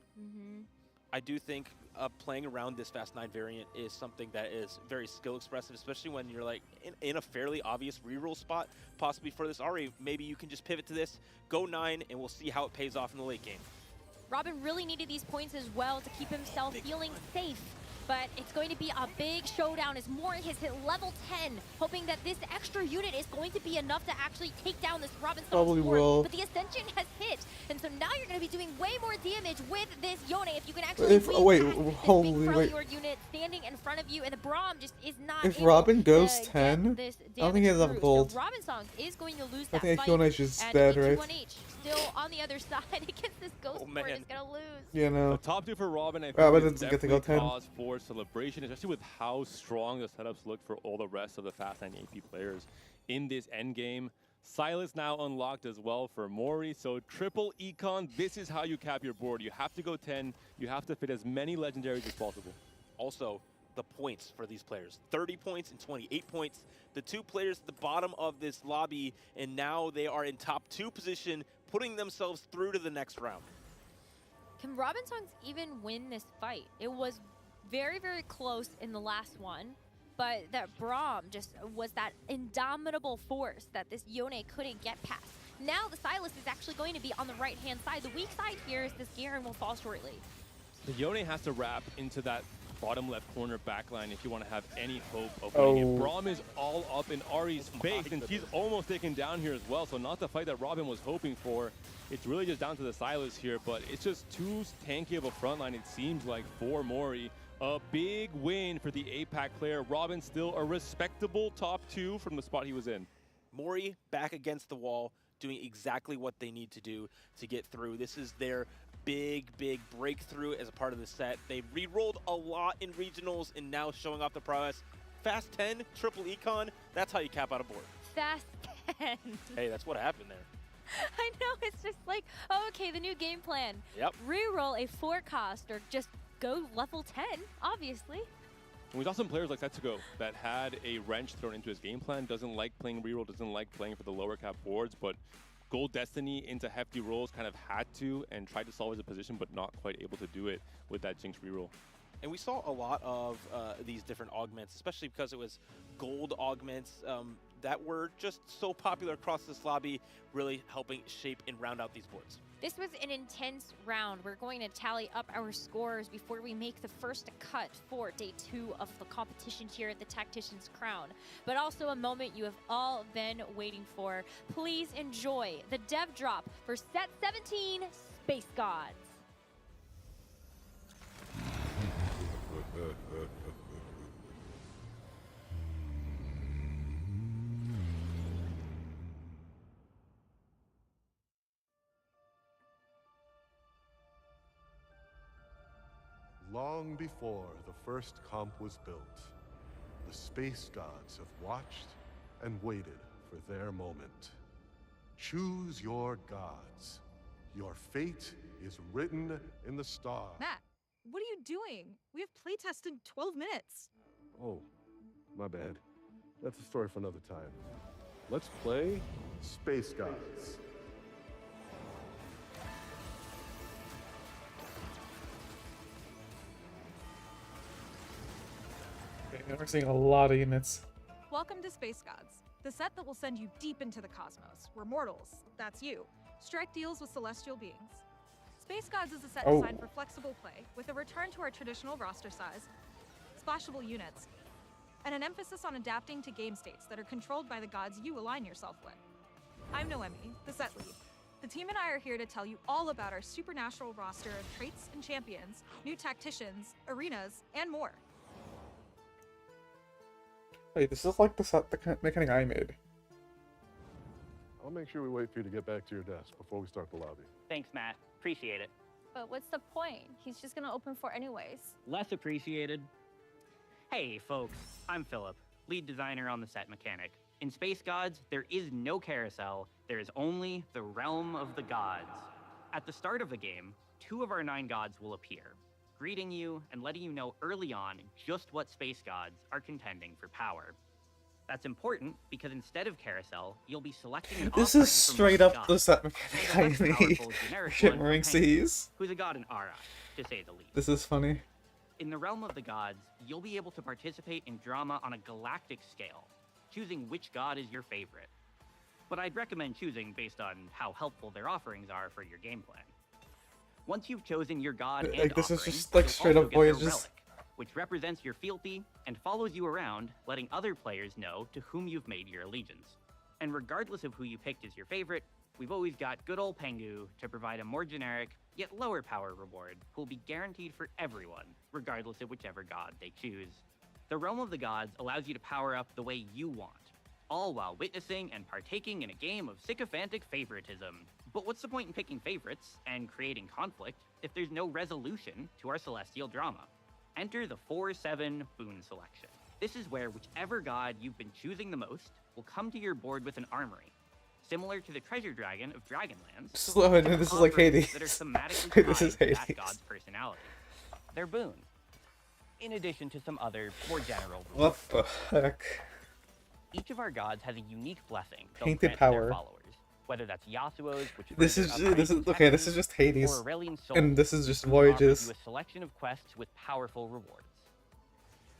I do think playing around this Fast 9 variant is something that is very skill expressive, especially when you're like in a fairly obvious reroll spot, possibly for this Ahri. Maybe you can just pivot to this, go 9, and we'll see how it pays off in the late game. Robin really needed these points as well to keep himself feeling safe. but it's going to be a big showdown as Mori has hit level 10, hoping that this extra unit is going to be enough to actually take down this Robin Song's Probably fort. will. But the Ascension has hit, and so now you're going to be doing way more damage with this Yone if you can actually If wait, weave past this holy big wait. Freljord unit standing in front of you, and the Braum just is not If able Robin goes to get 10, this I don't think he has enough damage gold. through. So Robin Song is going to lose I that think fight, Yone is just and dead, right? E1H still on the other side against this Ghost Oh, Fort man. is going to lose. You know. The top 2 for Robin, I think, Robin is doesn't get to go definitely 10. cause for celebration, especially with how strong the setups look for all the rest of the Fast 9 AP players in this endgame. Silas now unlocked as well for Mori, so triple econ, this is how you cap your board. You have to go 10, you have to fit as many legendaries as possible. Also, the points for these players. 30 points and 28 points. The 2 players at the bottom of this lobby, and now they are in top 2 position, putting themselves through to the next round. Can Robin Songs even win this fight? It was very, very close in the last one, but that Braum just was that indomitable force that this Yone couldn't get past. Now the Silas is actually going to be on the right-hand side. The weak side here is this Garen will fall shortly. The Yone has to wrap into that bottom left corner backline if you want to have any hope of winning it. Braum is all up in Ari's face, and he's almost taken down here as well, so not the fight that Robin was hoping for. It's really just down to the Silas here, but it's just too tanky of a front line, it seems like, for Mori. A big win for the APAC player. Robin still a respectable top 2 from the spot he was in. Mori back against the wall, doing exactly what they need to do to get through. This is their big breakthrough as a part of the set. They re-rolled a lot in regionals and now showing off the prowess. Fast 10, triple econ, that's how you cap out a board. Fast 10. Hey, that's what happened there. I know, it's just like, oh, okay, the new game plan. Yep. Reroll a 4 cost or just go level 10, obviously. And we saw some players like Setsugo that had a wrench thrown into his game plan, doesn't like playing reroll, doesn't like playing for the lower cap boards, but Gold Destiny into hefty rolls kind of had to and tried to solve his position, but not quite able to do it with that Jinx reroll. And we saw a lot of these different augments, especially because it was gold augments that were just so popular across this lobby, really helping shape and round out these boards. This was an intense round. We're going to tally up our scores before we make the first cut for day 2 of the competition here at the Tactician's Crown. But also a moment you have all been waiting for. Please enjoy the dev drop for set 17, Space Gods. Long before the first comp was built, the space gods have watched and waited for their moment. Choose your gods. Your fate is written in the stars. Matt, what are you doing? We have playtest in 12 minutes. Oh, my bad. That's a story for another time. Let's play Space Gods. Okay, we're seeing a lot of units. Welcome to Space Gods, the set that will send you deep into the cosmos, where mortals, that's you, strike deals with celestial beings. Space Gods is a set designed for flexible play, with a return to our traditional roster size, splashable units, and an emphasis on adapting to game states that are controlled by the gods you align yourself with. I'm Noemi, the set lead. The team and I are here to tell you all about our supernatural roster of traits and champions, new tacticians, arenas, and more. Wait, this is like the mechanic I made. I'll make sure we wait for you to get back to your desk before we start the lobby. Thanks, Matt. Appreciate it. But what's the point? He's just gonna open for anyways. Less appreciated. Hey, folks. I'm Philip, lead designer on the set mechanic. In Space Gods, there is no carousel. There is only the realm of the gods. At the start of the game, 2 of our 9 gods will appear, greeting you and letting you know early on just what space gods are contending for power. That's important because instead of carousel, you'll be selecting an This offering is from straight most up the gods. set The mechanic I less made. powerful generic Shimmering one from Hank, Seas. who's a god in Ara, to say the least. This is funny. In the realm of the gods, you'll be able to participate in drama on a galactic scale, choosing which god is your favorite. But I'd recommend choosing based on how helpful their offerings are for your game plan. Once you've chosen your god and Like, this is offering, just, like, you'll straight also up get their Voyages. relic, which represents your fealty and follows you around, letting other players know to whom you've made your allegiance. And regardless of who you picked as your favorite, we've always got good old Pengu to provide a more generic, yet lower power reward, who will be guaranteed for everyone, regardless of whichever god they choose. The Realm of the Gods allows you to power up the way you want, all while witnessing and partaking in a game of sycophantic favoritism. But what's the point in picking favorites and creating conflict if there's no resolution to our celestial drama? Enter the 4/7 boon selection. This is where whichever god you've been choosing the most will come to your board with an armory, similar to the treasure dragon of Dragonlands. This is like Hades. That are thematically This is tied to that Hades. god's personality. They're boons, in addition to some other more general rules. What the heck? Each of our gods has a unique blessing they'll Painted grant to their power. followers, whether that's Yasuo's, which This further is upgrades okay. This protections, is just Hades, or Aurelian Soul, and this is just which offers Voyages. you a selection of quests with powerful rewards.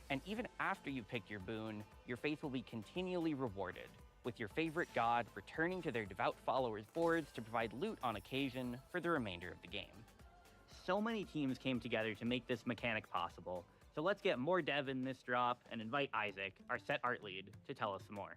And even after you've picked your boon, your faith will be continually rewarded, with your favorite god returning to their devout followers' boards to provide loot on occasion for the remainder of the game. So many teams came together to make this mechanic possible, so let's get more dev in this drop and invite Isaac, our set art lead, to tell us some more.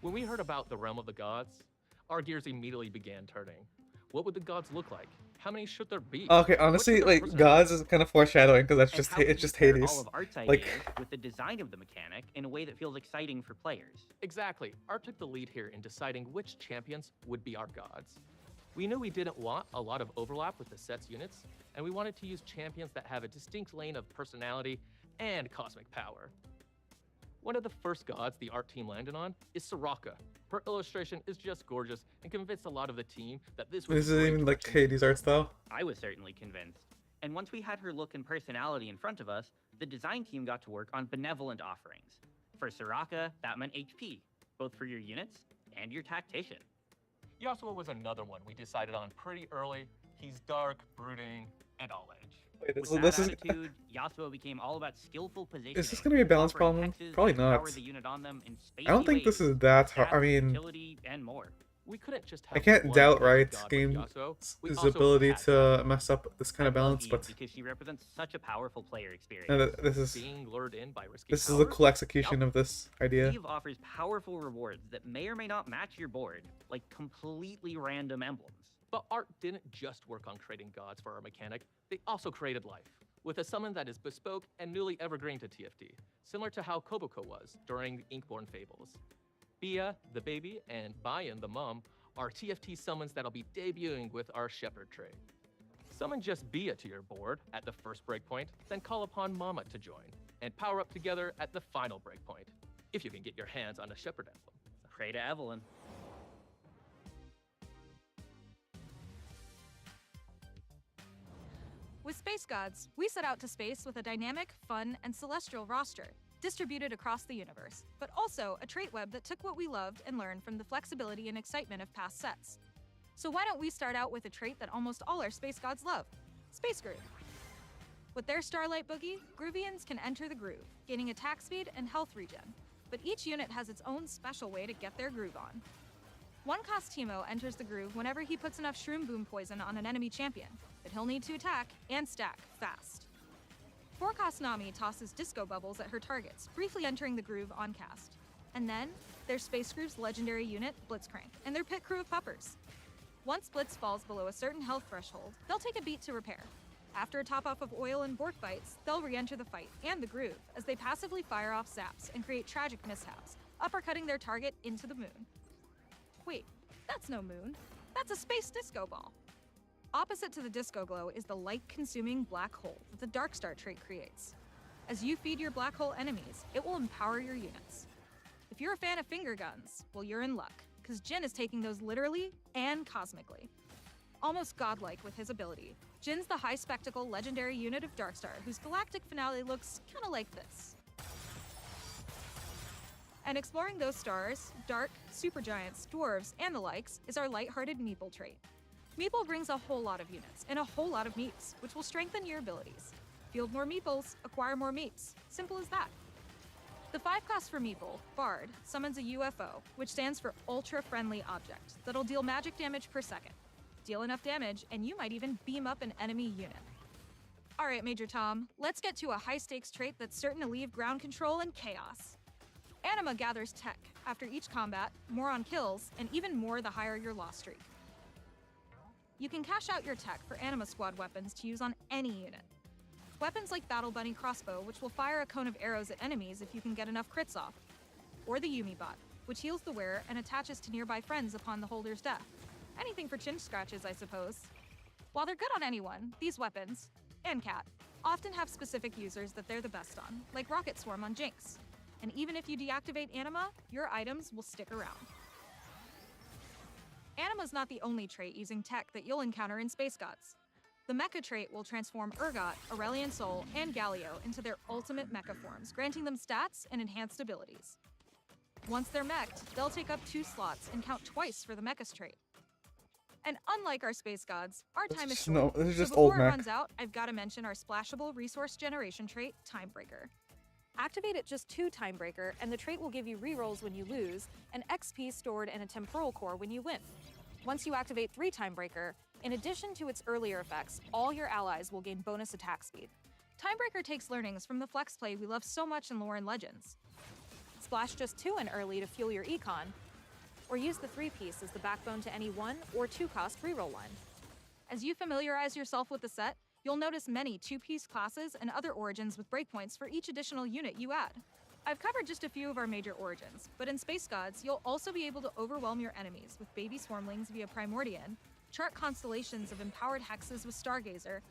When we heard about the Realm of the Gods, our gears immediately began turning. What would the gods look like? How many should there be? Okay, honestly, like gods is kind of foreshadowing because that's And just how can it's you just pair Hades. all of Art's Like, ideas with the design of the mechanic in a way that feels exciting for players. Exactly. Art took the lead here in deciding which champions would be our gods. We knew we didn't want a lot of overlap with the set's units, and we wanted to use champions that have a distinct lane of personality and cosmic power. One of the first gods the art team landed on is Soraka. Her illustration is just gorgeous and convinced a lot of the team that this was this a is great even like direction. Hades art style. I was certainly convinced. And once we had her look and personality in front of us, the design team got to work on benevolent offerings. For Soraka, that meant HP, both for your units and your Tactician. Yasuo was another one we decided on pretty early. He's dark, brooding, and all edge. Wait, With so that this is attitude, Yasuo became all about skillful positioning. is this gonna be a balance offering problem? hexes Probably that not. power the unit on them in I don't spacey think this ways, is that hard. I stats, mean, utility, and more. We couldn't just I have can't one doubt good Riot's god with game's Yasuo. We his also ability had to mess up this kind of I love balance, Eve but because she represents such a powerful player experience. no, this is being lured in by risky this is power. a cool execution of this idea. Eve offers powerful rewards that may or may not match your board, like completely random emblems. But art didn't just work on creating gods for our mechanic, they also created life, with a summon that is bespoke and newly evergreen to TFT, similar to how Koboko was during Inkborn Fables. Bia, the baby, and Bayan, the mom, are TFT summons that'll be debuting with our Shepherd trait. Summon just Bia to your board at the first breakpoint, then call upon Mama to join, and power up together at the final breakpoint, if you can get your hands on a Shepherd emblem. Pray to Evelyn. With Space Gods, we set out to space with a dynamic, fun, and celestial roster, distributed across the universe, but also a trait web that took what we loved and learned from the flexibility and excitement of past sets. So why don't we start out with a trait that almost all our Space Gods love, Space Groove. With their Starlight Boogie, Groovians can enter the groove, gaining attack speed and health regen, but each unit has its own special way to get their groove on. One-cost Teemo enters the groove whenever he puts enough Shroom Boom poison on an enemy champion, but he'll need to attack and stack fast. 4-cost Nami tosses disco bubbles at her targets, briefly entering the groove on cast. And then, there's Space Groove's legendary unit, Blitzcrank, and their pit crew of puppers. Once Blitz falls below a certain health threshold, they'll take a beat to repair. After a top-off of oil and Bork bites, they'll re-enter the fight and the groove as they passively fire off zaps and create tragic mishaps, uppercutting their target into the moon. Wait, that's no moon. That's a space disco ball. Opposite to the disco glow is the light-consuming black hole that the Darkstar trait creates. As you feed your black hole enemies, it will empower your units. If you're a fan of finger guns, well, you're in luck, because Jin is taking those literally and cosmically. Almost godlike with his ability, Jin's the high-spectacle legendary unit of Darkstar whose galactic finale looks kinda like this. And exploring those stars, dark, supergiants, dwarves, and the likes, is our lighthearted Meeple trait. Meeple brings a whole lot of units and a whole lot of meeps, which will strengthen your abilities. Field more Meeples, acquire more meeps. Simple as that. The 5-cost for Meeple, Bard, summons a UFO, which stands for Ultra Friendly Object, that'll deal magic damage per second. Deal enough damage, and you might even beam up an enemy unit. All right, Major Tom, let's get to a high-stakes trait that's certain to leave ground control in chaos. Anima gathers tech after each combat, more on kills, and even more the higher your loss streak. You can cash out your tech for Anima Squad weapons to use on any unit. Weapons like Battle Bunny Crossbow, which will fire a cone of arrows at enemies if you can get enough crits off. Or the Yumi Bot, which heals the wearer and attaches to nearby friends upon the holder's death. Anything for chin scratches, I suppose. While they're good on anyone, these weapons, and Cat, often have specific users that they're the best on, like Rocket Swarm on Jinx. And even if you deactivate Anima, your items will stick around. Anima's not the only trait using tech that you'll encounter in Space Gods. The Mecha trait will transform Urgot, Aurelion Sol, and Galio into their ultimate mecha forms, granting them stats and enhanced abilities. Once they're mech'd, they'll take up 2 slots and count twice for the Mecha's trait. And unlike our Space Gods, our time is short. This is just so before old it mech. runs out, I've got to mention our splashable resource generation trait, Timebreaker. Activate at just 2 Timebreaker, and the trait will give you rerolls when you lose, and XP stored in a temporal core when you win. Once you activate 3 Timebreaker, in addition to its earlier effects, all your allies will gain bonus attack speed. Timebreaker takes learnings from the flex play we love so much in lore and legends. Splash just 2 in early to fuel your econ, or use the 3-piece as the backbone to any 1 or 2-cost reroll line. As you familiarize yourself with the set, you'll notice many 2-piece classes and other origins with breakpoints for each additional unit you add. I've covered just a few of our major origins, but in Space Gods, you'll also be able to overwhelm your enemies with baby swarmlings via Primordian, chart constellations of empowered hexes with Stargazer,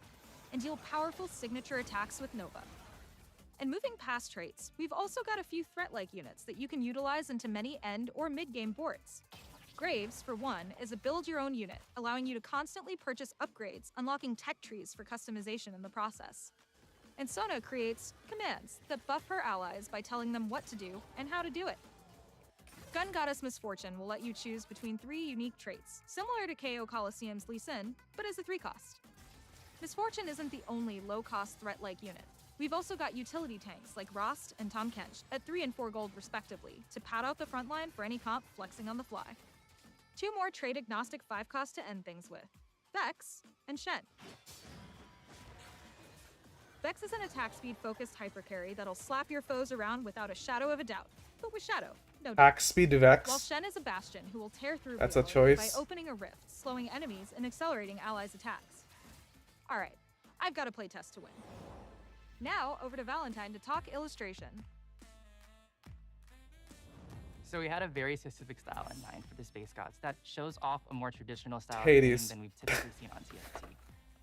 and deal powerful signature attacks with Nova. And moving past traits, we've also got a few threat-like units that you can utilize into many end or mid-game boards. Graves, for one, is a build-your-own unit, allowing you to constantly purchase upgrades, unlocking tech trees for customization in the process. And Sona creates commands that buff her allies by telling them what to do and how to do it. Gun Goddess Misfortune will let you choose between 3 unique traits, similar to KO Coliseum's Lee Sin, but as a 3-cost. Misfortune isn't the only low-cost threat-like unit. We've also got utility tanks like Rost and Tom Kench at 3 and 4 gold respectively to pad out the front line for any comp flexing on the fly. 2 more trade-agnostic 5-cost to end things with, Vex and Shen. Vex is an attack speed-focused hypercarry that'll slap your foes around without a shadow of a doubt, but with Shadow, no doubt. Axe speed to Vex. While Shen is a Bastion who will tear through That's a reloads choice. by opening a rift, slowing enemies and accelerating allies' attacks. Alright, I've got a playtest to win. Now, over to Valentine to talk illustration. So we had a very specific style in mind for the Space Gods that shows off a more traditional style of Hades. game than we've typically seen on TFT.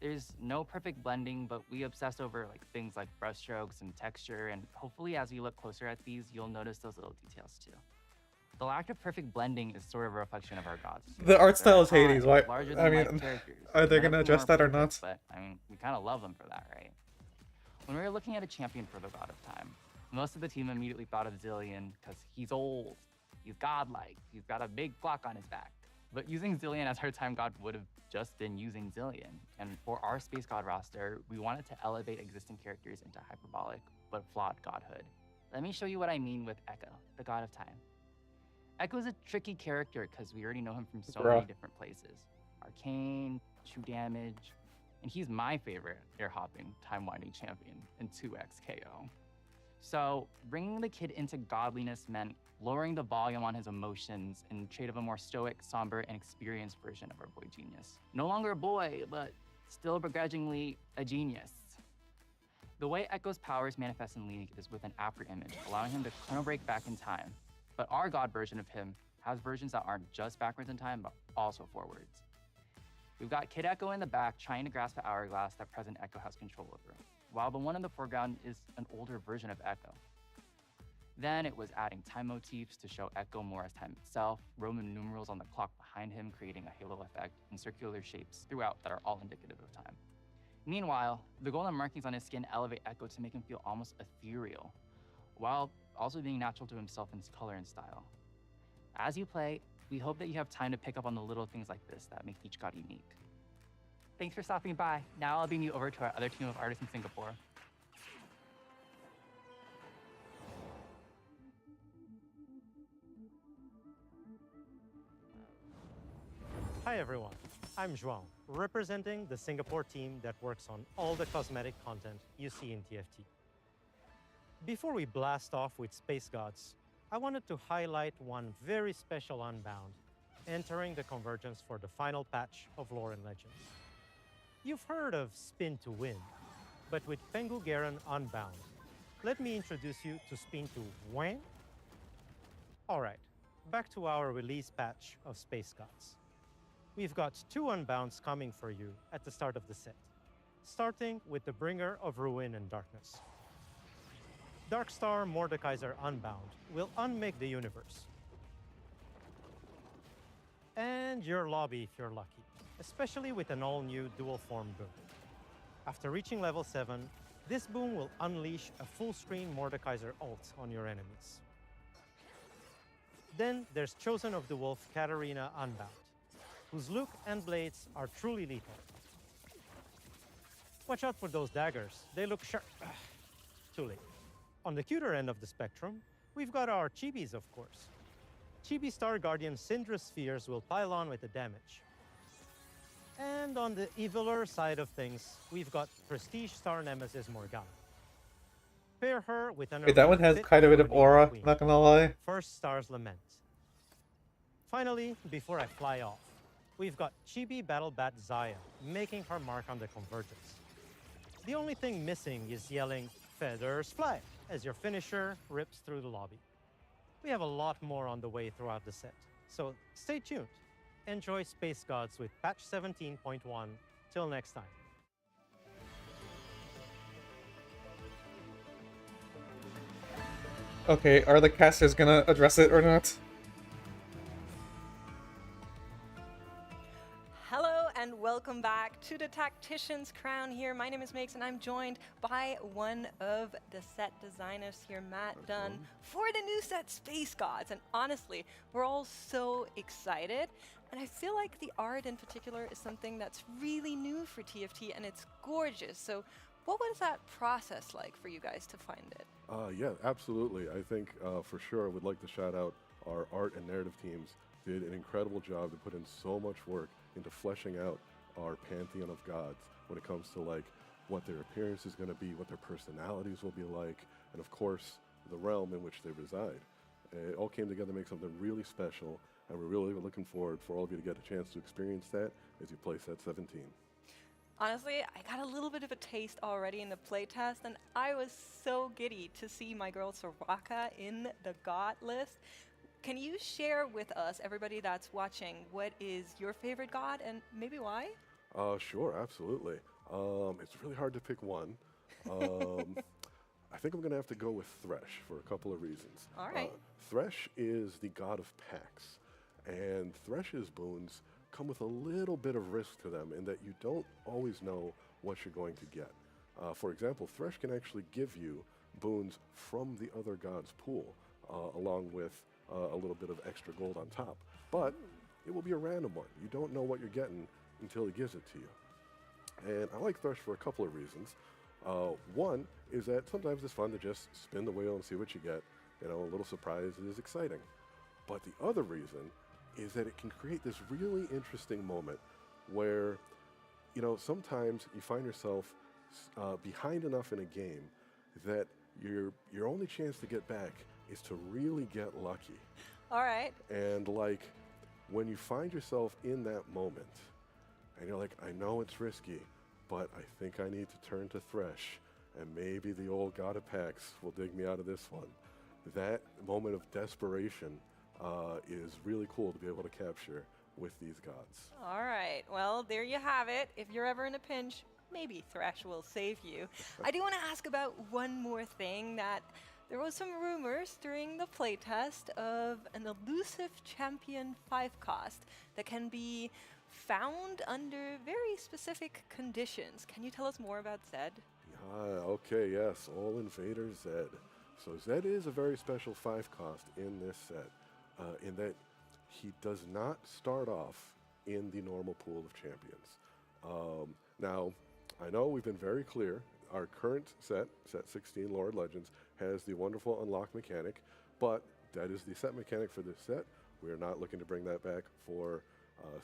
There's no perfect blending, but we obsess over things like brushstrokes and texture, and hopefully as we look closer at these, you'll notice those little details too. The lack of perfect blending is sort of a reflection of our gods too. The art style is They're Hades. high, Why? larger-than-life I mean, characters. are they None of gonna them address are that or perfect, not? But we kind of love them for that, right? When we were looking at a champion for the God of Time, most of the team immediately thought of Zillion because he's old, he's godlike, he's got a big clock on his back. But using Zillion as our time god would have just been using Zillion. And for our Space God roster, we wanted to elevate existing characters into hyperbolic but flawed godhood. Let me show you what I mean with Echo, the God of Time. Echo's a tricky character because we already know him from so many different places. Arcane, true damage, and he's my favorite air-hopping, time-winding champion in 2x KO. So bringing the kid into godliness meant lowering the volume on his emotions in trade of a more stoic, somber, and experienced version of our boy genius. No longer a boy, but still begrudgingly a genius. The way Echo's powers manifest in League is with an after image, allowing him to chrono break back in time. But our god version of him has versions that aren't just backwards in time, but also forwards. We've got Kid Echo in the back trying to grasp the hourglass that present Echo has control over, while the one in the foreground is an older version of Echo. Then it was adding time motifs to show Echo more as time itself, Roman numerals on the clock behind him creating a halo effect, and circular shapes throughout that are all indicative of time. Meanwhile, the golden markings on his skin elevate Echo to make him feel almost ethereal, while also being natural to himself in his color and style. As you play, we hope that you have time to pick up on the little things like this that make each god unique. Thanks for stopping by. Now I'll beam you over to our other team of artists in Singapore. Hi everyone. I'm João, representing the Singapore team that works on all the cosmetic content you see in TFT. Before we blast off with Space Gods, I wanted to highlight one very special Unbound entering the Convergence for the final patch of Lore and Legends. You've heard of Spin to Win, but with Pengu Garen Unbound, let me introduce you to Spin to Win. Alright, back to our release patch of Space Gods. We've got 2 Unbounds coming for you at the start of the set, starting with the Bringer of Ruin and Darkness. Darkstar Mordekaiser Unbound will unmake the universe. And your lobby if you're lucky, especially with an all-new dual-form boon. After reaching level 7, this boon will unleash a full-screen Mordekaiser ult on your enemies. Then there's Chosen of the Wolf Katarina Unbound, whose look and blades are truly lethal. Watch out for those daggers, they look sharp. Too late. On the cuter end of the spectrum, we've got our Chibis, of course. Chibi Star Guardian Syndra Spheres will pile on with the damage. And on the eviler side of things, we've got Prestige Star Nemesis Morgana. Pair her with an Wait, that one has quite a bit of aura, not gonna lie. First Star's Lament. Finally, before I fly off, we've got Chibi Battle Bat Zaya making her mark on the Convergence. The only thing missing is yelling, "Feathers fly," as your finisher rips through the lobby. We have a lot more on the way throughout the set, so stay tuned. Enjoy Space Gods with patch 17.1. Till next time. Okay, are the casters gonna address it or not? Hello and welcome back to the Tactician's Crown here. My name is Megs and I'm joined by one of the set designers here, Matt Dunn, for the new set Space Gods. And honestly, we're all so excited. And I feel like the art in particular is something that's really new for TFT and it's gorgeous. So what was that process like for you guys to find it? Yeah, absolutely. I think for sure I would like to shout out our art and narrative teams. Did an incredible job to put in so much work into fleshing out our pantheon of gods when it comes to like what their appearance is going to be, what their personalities will be like, and of course the realm in which they reside. It all came together to make something really special, and we're really looking forward for all of you to get a chance to experience that as you play set 17. Honestly, I got a little bit of a taste already in the playtest, and I was so giddy to see my girl Soraka in the God list. Can you share with us, everybody that's watching, what is your favorite god and maybe why? Sure, absolutely. It's really hard to pick one. I think I'm going to have to go with Thresh for a couple of reasons. All right. Thresh is the god of packs, and Thresh's boons come with a little bit of risk to them in that you don't always know what you're going to get. For example, Thresh can actually give you boons from the other god's pool, along with a little bit of extra gold on top. But it will be a random one. You don't know what you're getting until he gives it to you. And I like Thresh for a couple of reasons. One is that sometimes it's fun to just spin the wheel and see what you get. You know, a little surprise is exciting. But the other reason is that it can create this really interesting moment where, you know, sometimes you find yourself behind enough in a game that your only chance to get back is to really get lucky. All right. And like, when you find yourself in that moment, and you're like, I know it's risky, but I think I need to turn to Thresh, and maybe the old God of Pax will dig me out of this one. That moment of desperation is really cool to be able to capture with these gods. All right. Well, there you have it. If you're ever in a pinch, maybe Thresh will save you. I do want to ask about one more thing, that there was some rumors during the playtest of an elusive champion 5-cost that can be found under very specific conditions. Can you tell us more about Zed? Okay, yes, All Invader Zed. So Zed is a very special 5-cost in this set, in that he does not start off in the normal pool of champions. Now, I know we've been very clear. Our current set 16 Lord Legends, has the wonderful unlock mechanic, but that is the set mechanic for this set. We are not looking to bring that back for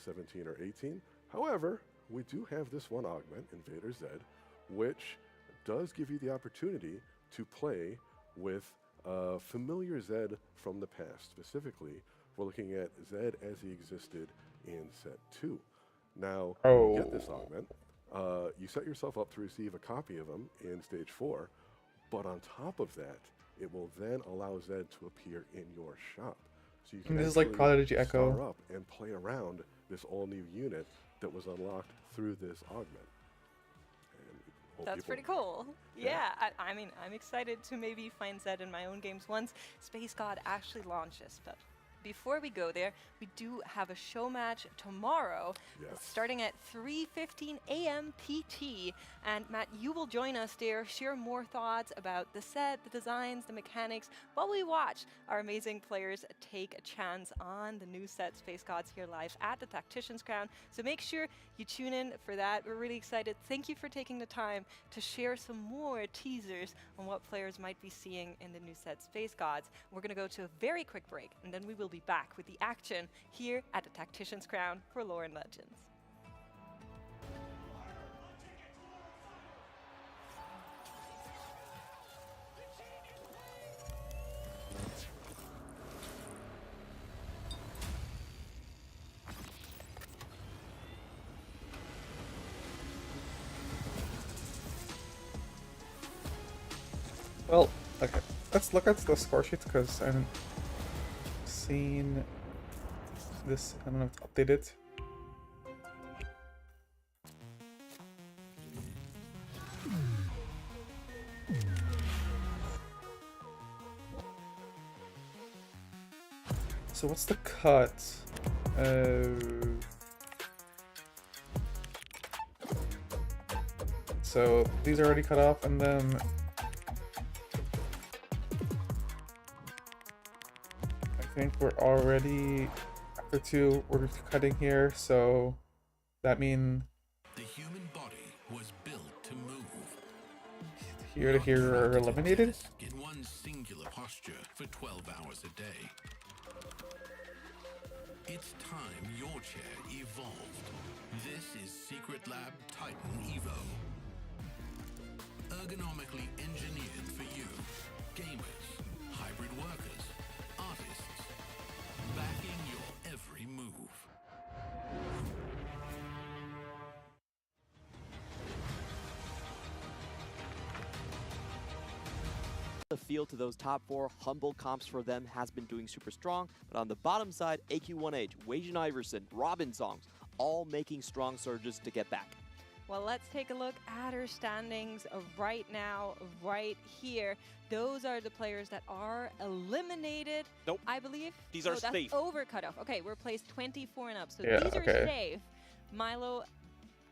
17 or 18. However, we do have this one augment, Invader Zed, which does give you the opportunity to play with familiar Zed from the past. Specifically, we're looking at Zed as he existed in set 2. Now, when you get this augment, you set yourself up to receive a copy of him in stage 4, but on top of that, it will then allow Zed to appear in your shop. So you can this is like Prodigy Echo. Star up and play around this all-new unit that was unlocked through this augment. That's pretty cool. Yeah, I mean, I'm excited to maybe find Zed in my own games once Space God actually launches. But before we go there, we do have a show match tomorrow, starting at 3:15 a.m. PT. And Matt, you will join us there, share more thoughts about the set, the designs, the mechanics, while we watch our amazing players take a chance on the new set Space Gods here live at the Tactician's Crown. So make sure you tune in for that. We're really excited. Thank you for taking the time to share some more teasers on what players might be seeing in the new set Space Gods. We're going to go to a very quick break, and then we will be back with the action here at the Tactician's Crown for Lore and Legends. Well, okay. Let's look at the score sheet because I haven't seen this. I don't know if it's updated. So what's the cut? So these are already cut off, and then I think we're already after 2. We're cutting here, so that means the human body was built to move. Here to here are eliminated. In one singular posture for 12 hours a day. It's time your chair evolved. This is Secret Lab Titan Evo. Ergonomically engineered for you, gamers, hybrid workers, artists, backing your every move. The field to those top 4 humble comps for them has been doing super strong, but on the bottom side, AQ1H, Wajan Iverson, Robin Songs, all making strong surges to get back. Well, let's take a look at our standings right now, right here. Those are the players that are eliminated. Nope. I believe. These are that's safe. Over cutoff. Okay, we're placed 24 and up, so Yeah, these are okay. safe. Milo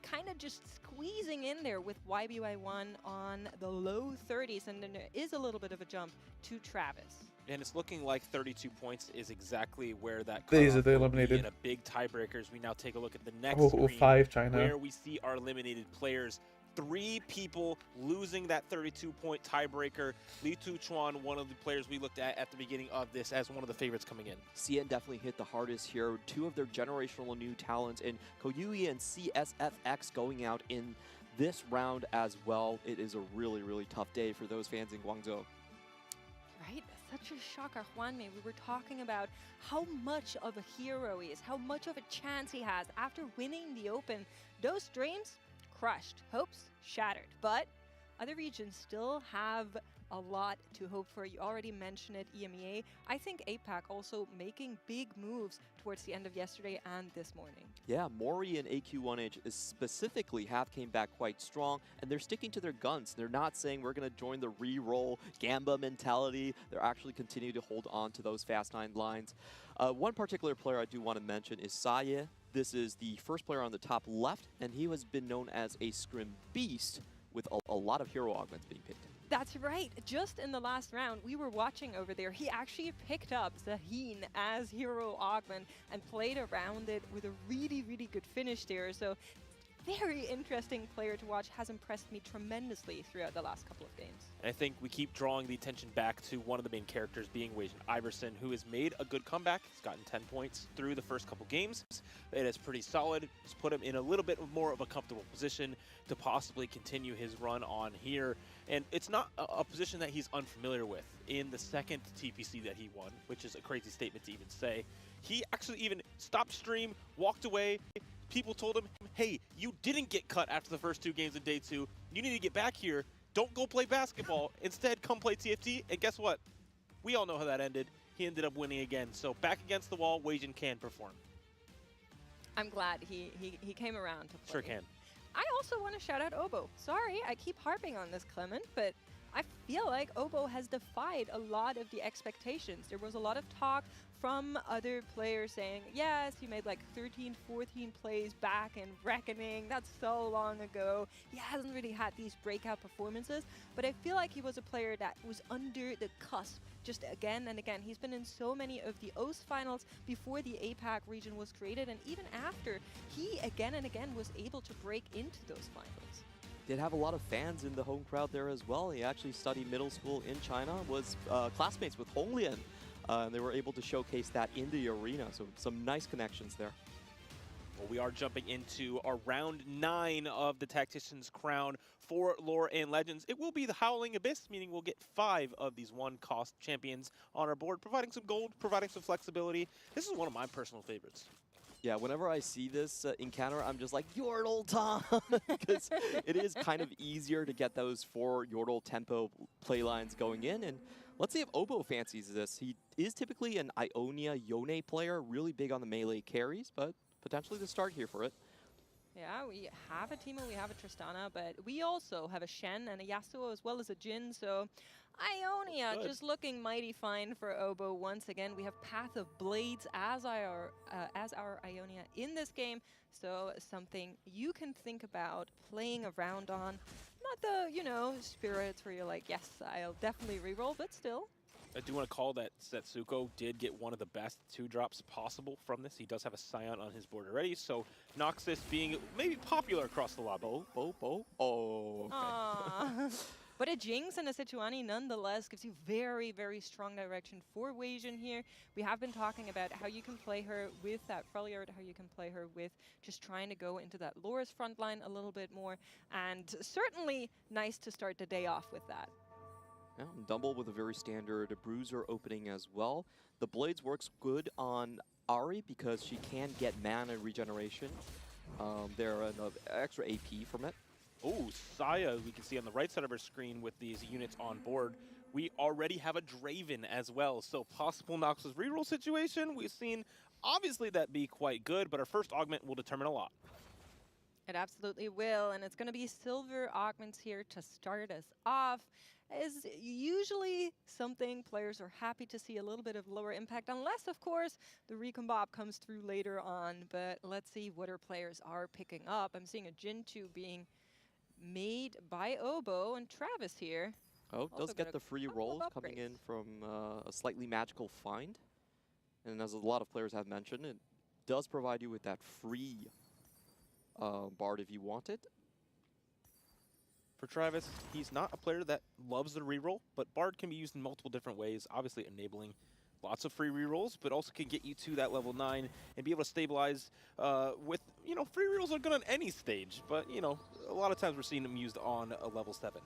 kind of just squeezing in there with YBY1 on the low 30s, and then there is a little bit of a jump to Travis. And it's looking like 32 points is exactly where that These cutoff are the will be eliminated. in a big tiebreaker. As we now take a look at the next Oh, screen 5 China. where we see our eliminated players. 3 people losing that 32-point tiebreaker. Li Tuchuan, one of the players we looked at the beginning of this as one of the favorites coming in. CN definitely hit the hardest here. 2 of their generational new talents in Koyui and CSFX going out in this round as well. It is a really, really tough day for those fans in Guangzhou. Right? Such a shocker, Juanme. We were talking about how much of a hero he is, how much of a chance he has after winning the Open. Those dreams crushed, hopes shattered, but other regions still have a lot to hope for. You already mentioned it, EMEA. I think APAC also making big moves towards the end of yesterday and this morning. Yeah, Mori and AQ1H specifically have came back quite strong, and they're sticking to their guns. They're not saying we're going to join the re-roll Gamba mentality. They're actually continuing to hold on to those Fast 9 lines. One particular player I do want to mention is Saye. This is the first player on the top left, and he has been known as a scrim beast with a lot of hero augments being picked. That's right. Just in the last round, we were watching over there. He actually picked up Zaheen as hero augment and played around it with a really, really good finish there. So very interesting player to watch, has impressed me tremendously throughout the last couple of games. And I think we keep drawing the attention back to one of the main characters being Wajan Iverson, who has made a good comeback. He's gotten 10 points through the first couple games. It is pretty solid. It's put him in a little bit more of a comfortable position to possibly continue his run on here. And it's not a position that he's unfamiliar with. In the second TPC that he won, which is a crazy statement to even say, he actually even stopped stream, walked away. People told him, hey, you didn't get cut after the first 2 games of day 2. You need to get back here. Don't go play basketball. Instead, come play TFT. And guess what? We all know how that ended. He ended up winning again. So back against the wall, Wajan can perform. I'm glad he came around to play. Sure can. I also want to shout out Obo. Sorry, I keep harping on this, Clement, but I feel like Obo has defied a lot of the expectations. There was a lot of talk from other players saying, yes, he made like 13, 14 plays back in Reckoning. That's so long ago. He hasn't really had these breakout performances, but I feel like he was a player that was under the cusp just again and again. He's been in so many of the OS finals before the APAC region was created, and even after, he again and again was able to break into those finals. Did have a lot of fans in the home crowd there as well. He actually studied middle school in China, was classmates with Hong Lian. And they were able to showcase that in the arena, so some nice connections there. Well, we are jumping into our round 9 of the Tactician's Crown for Lore and Legends. It will be the Howling Abyss, meaning we'll get 5 of these one-cost champions on our board, providing some gold, providing some flexibility. This is one of my personal favorites. Yeah, whenever I see this encounter, I'm just like, Yordle time! Because it is kind of easier to get those 4 Yordle tempo play lines going in. And let's see if Obo fancies this. He is typically an Ionia Yone player, really big on the melee carries, but potentially the start here for it. Yeah, we have a Teemo, we have a Tristana, but we also have a Shen and a Yasuo as well as a Jhin, so Ionia just looking mighty fine for Obo once again. We have Path of Blades as our Ionia in this game, so something you can think about playing around on. Not the, you know, spirits where you're like, yes, I'll definitely reroll, but still. I do want to call that Setsuko did get one of the best 2-drops possible from this. He does have a Scion on his board already, so Noxus being maybe popular across the lobby. Oh, okay. But a Jinx and a Sejuani nonetheless gives you very, very strong direction for Wajan here. We have been talking about how you can play her with that Freljord, how you can play her with just trying to go into that Lora's front line a little bit more, and certainly nice to start the day off with that. Yeah, Dumble with a very standard Bruiser opening as well. The Blades works good on Ahri because she can get mana regeneration. They're an extra AP from it. Oh, Saya, we can see on the right side of our screen with these units on board. We already have a Draven as well, so possible Noxus reroll situation. We've seen, obviously, that be quite good, but our first augment will determine a lot. It absolutely will, and it's going to be silver augments here to start us off. Is usually something players are happy to see a little bit of lower impact, unless, of course, the Recon Bob comes through later on. But let's see what our players are picking up. I'm seeing a Jhin 2 being made by Obo and Travis here. Oh, does get the free rolls coming in from a slightly magical find. And as a lot of players have mentioned, it does provide you with that free Bard if you want it. For Travis, he's not a player that loves the reroll, but Bard can be used in multiple different ways, obviously enabling lots of free rerolls, but also can get you to that level 9 and be able to stabilize with, you know, free rerolls are good on any stage, but, you know, a lot of times we're seeing them used on a level 7.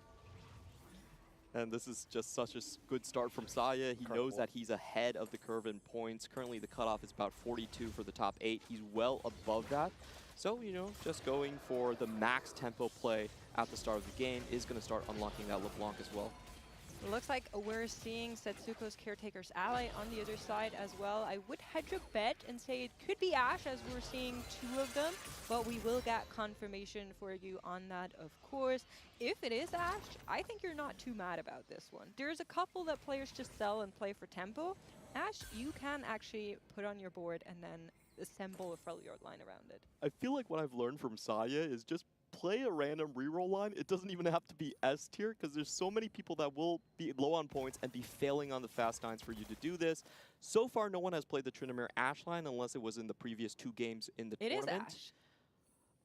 And this is just such a good start from Saya. He knows that he's ahead of the curve in points. Currently, the cutoff is about 42 for the top 8. He's well above that. So, you know, just going for the max tempo play at the start of the game is going to start unlocking that LeBlanc as well. It looks like we're seeing Setsuko's Caretaker's ally on the other side as well. I would hedge a bet and say it could be Ashe, as we're seeing 2 of them, but we will get confirmation for you on that, of course. If it is Ashe, I think you're not too mad about this one. There's a couple that players just sell and play for tempo. Ashe, you can actually put on your board and then assemble a Freljord line around it. I feel like what I've learned from Saya is just play a random reroll line. It doesn't even have to be S tier because there's so many people that will be low on points and be failing on the fast 9s for you to do this. So far, no one has played the Tryndamere Ashe line unless it was in the previous 2 games in the tournament. It is Ashe.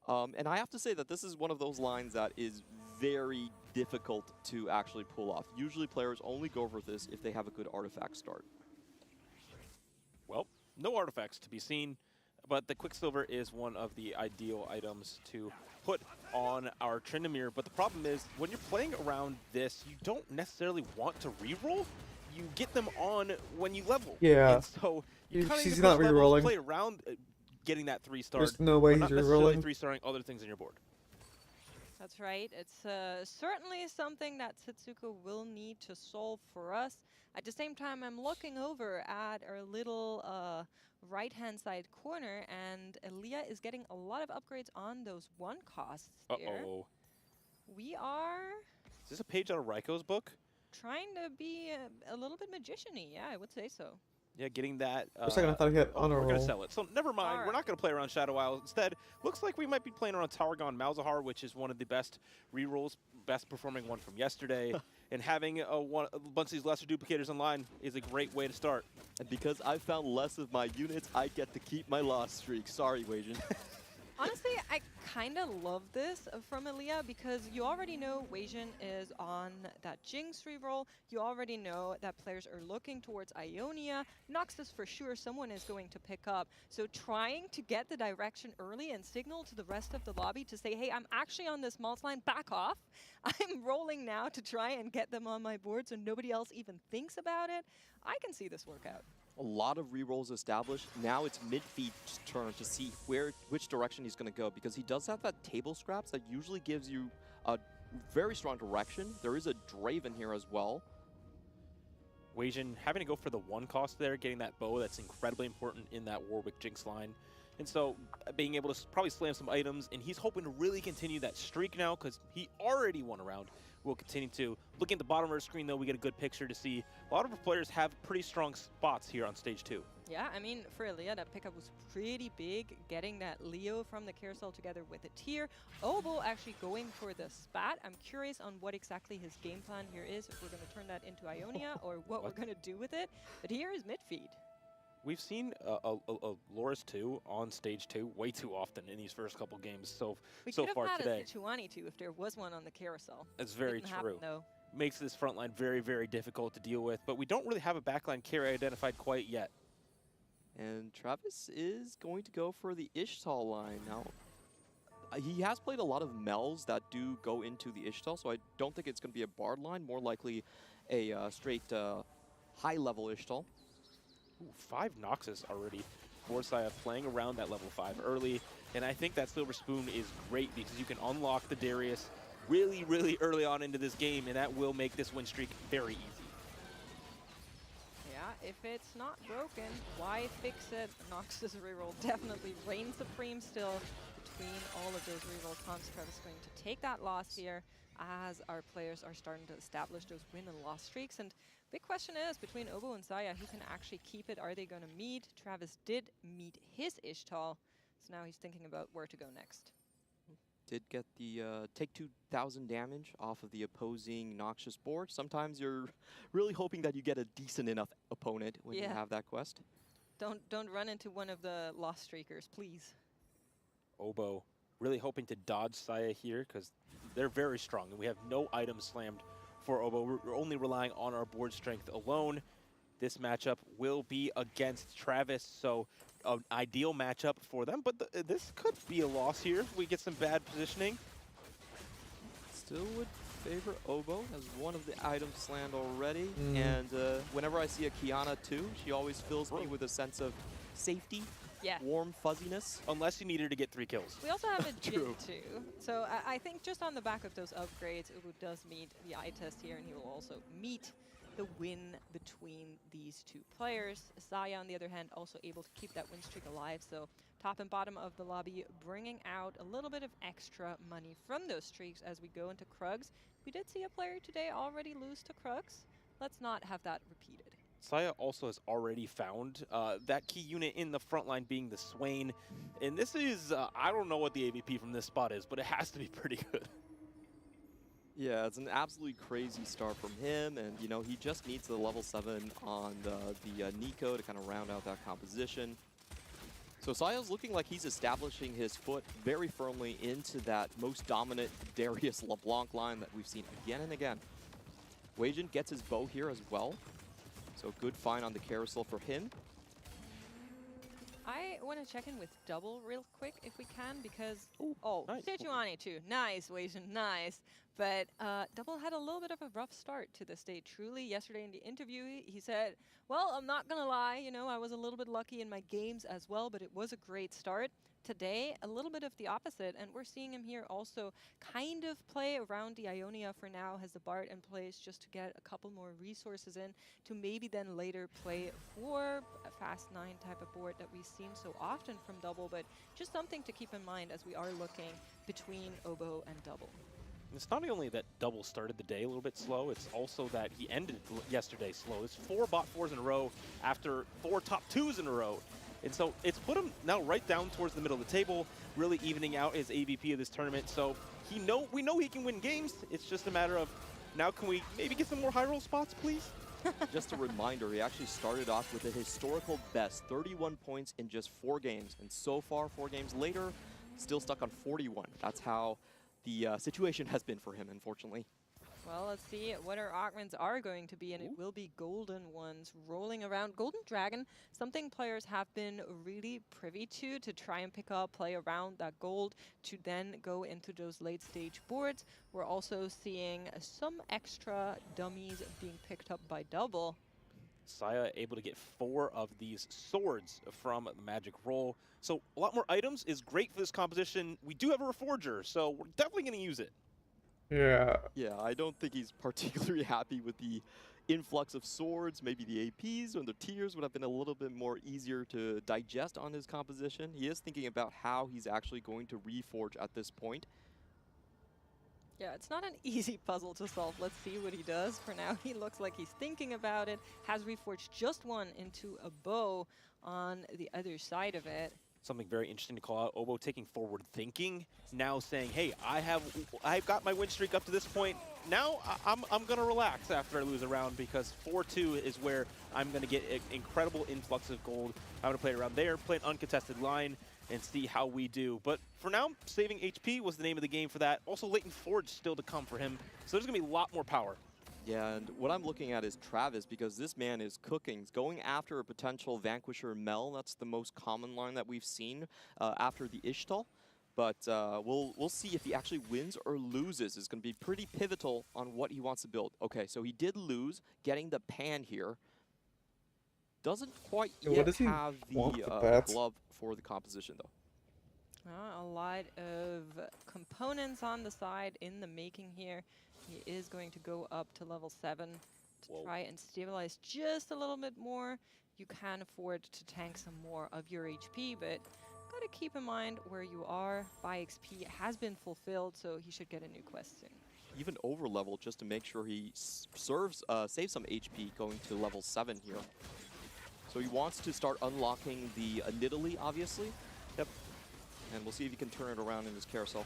And I have to say that this is one of those lines that is very difficult to actually pull off. Usually players only go for this if they have a good artifact start. Well, no artifacts to be seen, but the Quicksilver is one of the ideal items to put on our Tryndamere. But the problem is, when you're playing around this, you don't necessarily want to reroll. You get them on when you level. Yeah. And so you kind of He's need to not push levels, rerolling. play around getting that 3-star. There's no way he's not necessarily rerolling. 3-starring other things in your board. That's right. It's certainly something that Setsuko will need to solve for us. At the same time, I'm looking over at our little right-hand side corner, and Elia is getting a lot of upgrades on those 1 costs there. Uh-oh. We are Is this a page out of Raiko's book? trying to be a little bit magician-y. Yeah, I would say so. Yeah, getting that. For a second, I thought he had honor We're going to roll. sell it. So never mind. We're not going to play around Shadow Isle. Instead, looks like we might be playing around Targon Malzahar, which is one of the best rerolls, best performing one from yesterday. And having a bunch of these lesser duplicators online is a great way to start. And because I found less of my units, I get to keep my loss streak. Sorry, Weijin. Honestly, I kind of love this from Elia because you already know Weijin is on that Jinx reroll. You already know that players are looking towards Ionia. Noxus for sure someone is going to pick up. So trying to get the direction early and signal to the rest of the lobby to say, hey, I'm actually on this Maltz line, back off. I'm rolling now to try and get them on my board so nobody else even thinks about it. I can see this work out. A lot of rerolls established. Now it's Midfeed's turn to see which direction he's going to go, because he does have that table scraps that usually gives you a very strong direction. There is a Draven here as well. Weijin having to go for the 1 cost there, getting that bow that's incredibly important in that Warwick Jinx line. And so being able to probably slam some items, and he's hoping to really continue that streak now because he already won a round. We'll continue to. Looking at the bottom of our screen, though, we get a good picture to see a lot of our players have pretty strong spots here on stage 2. Yeah, I mean, for Elia, that pickup was pretty big, getting that Leo from the carousel together with a tier. Obo actually going for the spat. I'm curious on what exactly his game plan here is, if we're going to turn that into Ionia or what we're going to do with it. But here is midfeed. We've seen a Loris 2 on stage 2 way too often in these first couple games so far today. We could have had a Sichuani too if there was one on the carousel. That's very Didn't true. happen, though. Makes this front line very, very difficult to deal with, but we don't really have a backline carry identified quite yet. And Travis is going to go for the Ishtal line. Now, he has played a lot of Mel's that do go into the Ishtal, so I don't think it's going to be a Bard line, more likely a straight high-level Ishtal. Ooh, 5 Noxus already. Borsaya playing around that level 5 early, and I think that Silver Spoon is great because you can unlock the Darius really, really early on into this game, and that will make this win streak very easy. Yeah, if it's not broken, why fix it? Noxus reroll definitely reigns supreme still between all of those reroll comps. Travis going to take that loss here as our players are starting to establish those win and loss streaks. And big question is, between Obo and Saya, who can actually keep it? Are they going to meet? Travis did meet his Ishtal, so now he's thinking about where to go next. Did get the take 2,000 damage off of the opposing Noxious board. Sometimes you're really hoping that you get a decent enough opponent when you have that quest. Don't run into one of the loss streakers, please. Obo really hoping to dodge Saya here because they're very strong, and we have no items slammed for Obo. We're only relying on our board strength alone. This matchup will be against Travis, so an ideal matchup for them, but this could be a loss here if we get some bad positioning. Still would favor Obo, has one of the items slammed already, and whenever I see a Kiana too, she always fills me with a sense of safety, warm fuzziness. Unless you need her to get 3 kills. We also have a Jin too, so I think just on the back of those upgrades, Ubu does meet the eye test here, and he will also meet the win between these two players. Saya, on the other hand, also able to keep that win streak alive, so top and bottom of the lobby bringing out a little bit of extra money from those streaks as we go into Krugs. We did see a player today already lose to Krugs. Let's not have that repeated. Saya also has already found that key unit in the front line being the Swain. And this is, I don't know what the AVP from this spot is, but it has to be pretty good. Yeah, it's an absolutely crazy start from him, and you know, he just needs the level 7 on the Nico to kind of round out that composition. So Saya's looking like he's establishing his foot very firmly into that most dominant Darius LeBlanc line that we've seen again and again. Weijin gets his bow here as well. So good find on the carousel for him. I want to check in with Double real quick if we can, because nice. Sejuani too. Nice, Weijin, nice. But Double had a little bit of a rough start to this day. Truly, yesterday in the interview, he said, well, I'm not going to lie, you know, I was a little bit lucky in my games as well, but it was a great start. Today, a little bit of the opposite, and we're seeing him here also kind of play around the Ionia for now, has the Bard in place just to get a couple more resources in to maybe then later play for a Fast 9 type of board that we've seen so often from Double, but just something to keep in mind as we are looking between Obo and Double. It's not only that Double started the day a little bit slow, it's also that he ended yesterday slow. It's 4 bot 4s in a row after 4 top 2s in a row. And so it's put him now right down towards the middle of the table, really evening out his AVP of this tournament. So we know he can win games. It's just a matter of now can we maybe get some more high roll spots, please? Just a reminder, he actually started off with a historical best, 31 points in just 4 games. And so far, 4 games later, still stuck on 41. That's how the situation has been for him, unfortunately. Well, let's see what our augments are going to be, and it will be golden ones rolling around. Golden Dragon, something players have been really privy to try and pick up, play around that gold to then go into those late stage boards. We're also seeing some extra dummies being picked up by Double. Saya able to get 4 of these swords from the Magic Roll. So a lot more items is great for this composition. We do have a Reforger, so we're definitely going to use it. Yeah. Yeah, I don't think he's particularly happy with the influx of swords. Maybe the APs and the tiers would have been a little bit more easier to digest on his composition. He is thinking about how he's actually going to reforge at this point. Yeah, it's not an easy puzzle to solve. Let's see what he does. For now, he looks like he's thinking about it. Has reforged just one into a bow on the other side of it. Something very interesting to call out. Obo taking forward thinking, now saying, hey, I've got my win streak up to this point. Now I'm going to relax after I lose a round, because 4-2 is where I'm going to get an incredible influx of gold. I'm going to play around there, play an uncontested line, and see how we do. But for now, saving HP was the name of the game for that. Also, Latent Forge still to come for him. So there's going to be a lot more power. Yeah, and what I'm looking at is Travis, because this man is cooking. He's going after a potential Vanquisher Mel. That's the most common line that we've seen after the Ishtal. But we'll see if he actually wins or loses. It's going to be pretty pivotal on what he wants to build. Okay, so he did lose, getting the pan here. Doesn't quite yet have the glove for the composition, though. A lot of components on the side in the making here. He is going to go up to level 7 to try and stabilize just a little bit more. You can afford to tank some more of your HP, but gotta keep in mind where you are. Buy XP has been fulfilled, so he should get a new quest soon. Even over level just to make sure he saves some HP going to level 7 here. So he wants to start unlocking the Nidalee, obviously. Yep. And we'll see if he can turn it around in his carousel.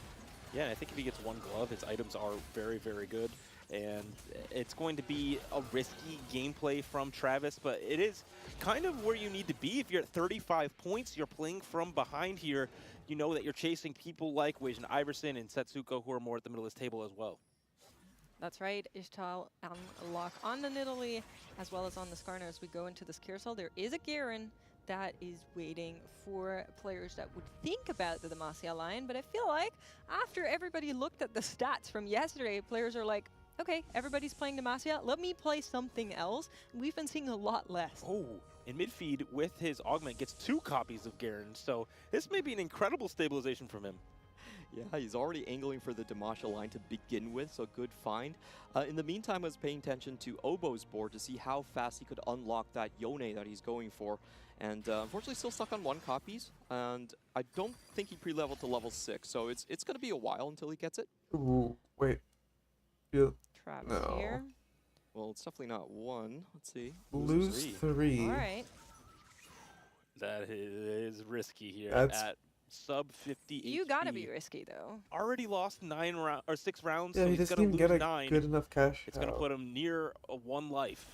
Yeah, I think if he gets 1 glove, his items are very, very good. And it's going to be a risky gameplay from Travis, but it is kind of where you need to be. If you're at 35 points, you're playing from behind here, you know that you're chasing people like Weijin Iverson and Setsuko, who are more at the middle of this table as well. That's right, Ishtal unlock on the Nidalee, as well as on the Skarner as we go into this carousel. There is a Garen that is waiting for players that would think about the Demacia line, but I feel like after everybody looked at the stats from yesterday, players are like, okay, everybody's playing Demacia, let me play something else. We've been seeing a lot less. Oh, and midfeed with his augment gets 2 copies of Garen, so this may be an incredible stabilization from him. Yeah, he's already angling for the Demacia line to begin with, so good find. In the meantime, I was paying attention to Obo's board to see how fast he could unlock that Yone that he's going for. And unfortunately still stuck on 1 copies, and I don't think he pre-leveled to level 6, so it's going to be a while until he gets it. Ooh, wait. Yeah. Travis here. Well, it's definitely not 1. Let's see. Lose 3. All right. That is risky here. That's at sub 50 You HP. gotta be risky though. Already lost 6 rounds, Yeah, so he he's doesn't gonna even lose get a 9. good enough cash. It's gonna put him near a 1 life.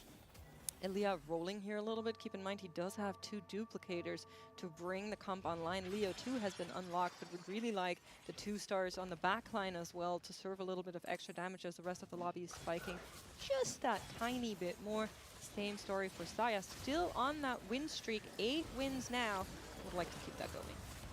Elia rolling here a little bit. Keep in mind he does have 2 duplicators to bring the comp online. Leo too has been unlocked, but would really like the 2 stars on the back line as well to serve a little bit of extra damage as the rest of the lobby is spiking just that tiny bit more. Same story for Saya, still on that win streak, 8 wins now. Would like to keep that going.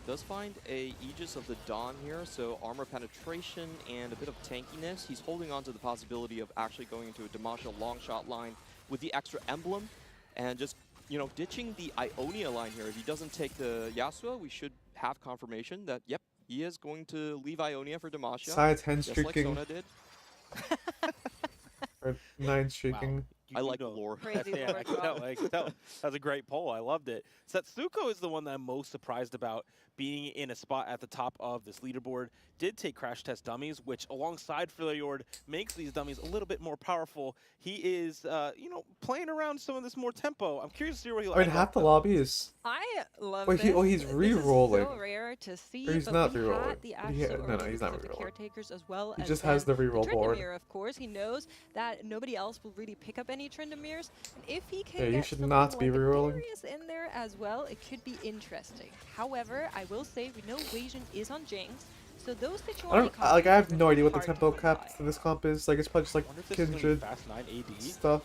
Does find a Aegis of the Dawn here, so armor penetration and a bit of tankiness. He's holding on to the possibility of actually going into a Demacia long shot line with the extra emblem and just, you know, ditching the Ionia line here. If he doesn't take the Yasuo, we should have confirmation that, yep, he is going to leave Ionia for Demacia. Saya 10 just streaking. like Sona did. Or 9 streaking. Wow. I like the lore. Crazy Yeah, lore I drop. know, like, that was a great poll. I loved it. Setsuko is the one that I'm most surprised about being in a spot at the top of this leaderboard. Did take crash test dummies, which alongside Freljord makes these dummies a little bit more powerful. He is, you know, playing around some of this more tempo. I'm curious to see where he'll I mean, end half up, the though. lobby is. I love Wait, this. he's This is re-rolling. so rare to see, Or he's but not we re-rolling. had the But he actual no, he's not of the re-rolling. caretakers as well He as just has the then re-roll board. Tryndamere, of course. He knows that nobody else will really pick up any Tryndameres. And if he can Yeah, you get should something not be like a re-rolling. Darius in there as well, it could be interesting. However, I will say we know Wasian is on Jinx, so those Sejuani I have no idea what the hard to tempo come cap by. for this comp is. Like, it's probably just like I wonder if this is gonna be Kindred Fast 9 AD. stuff.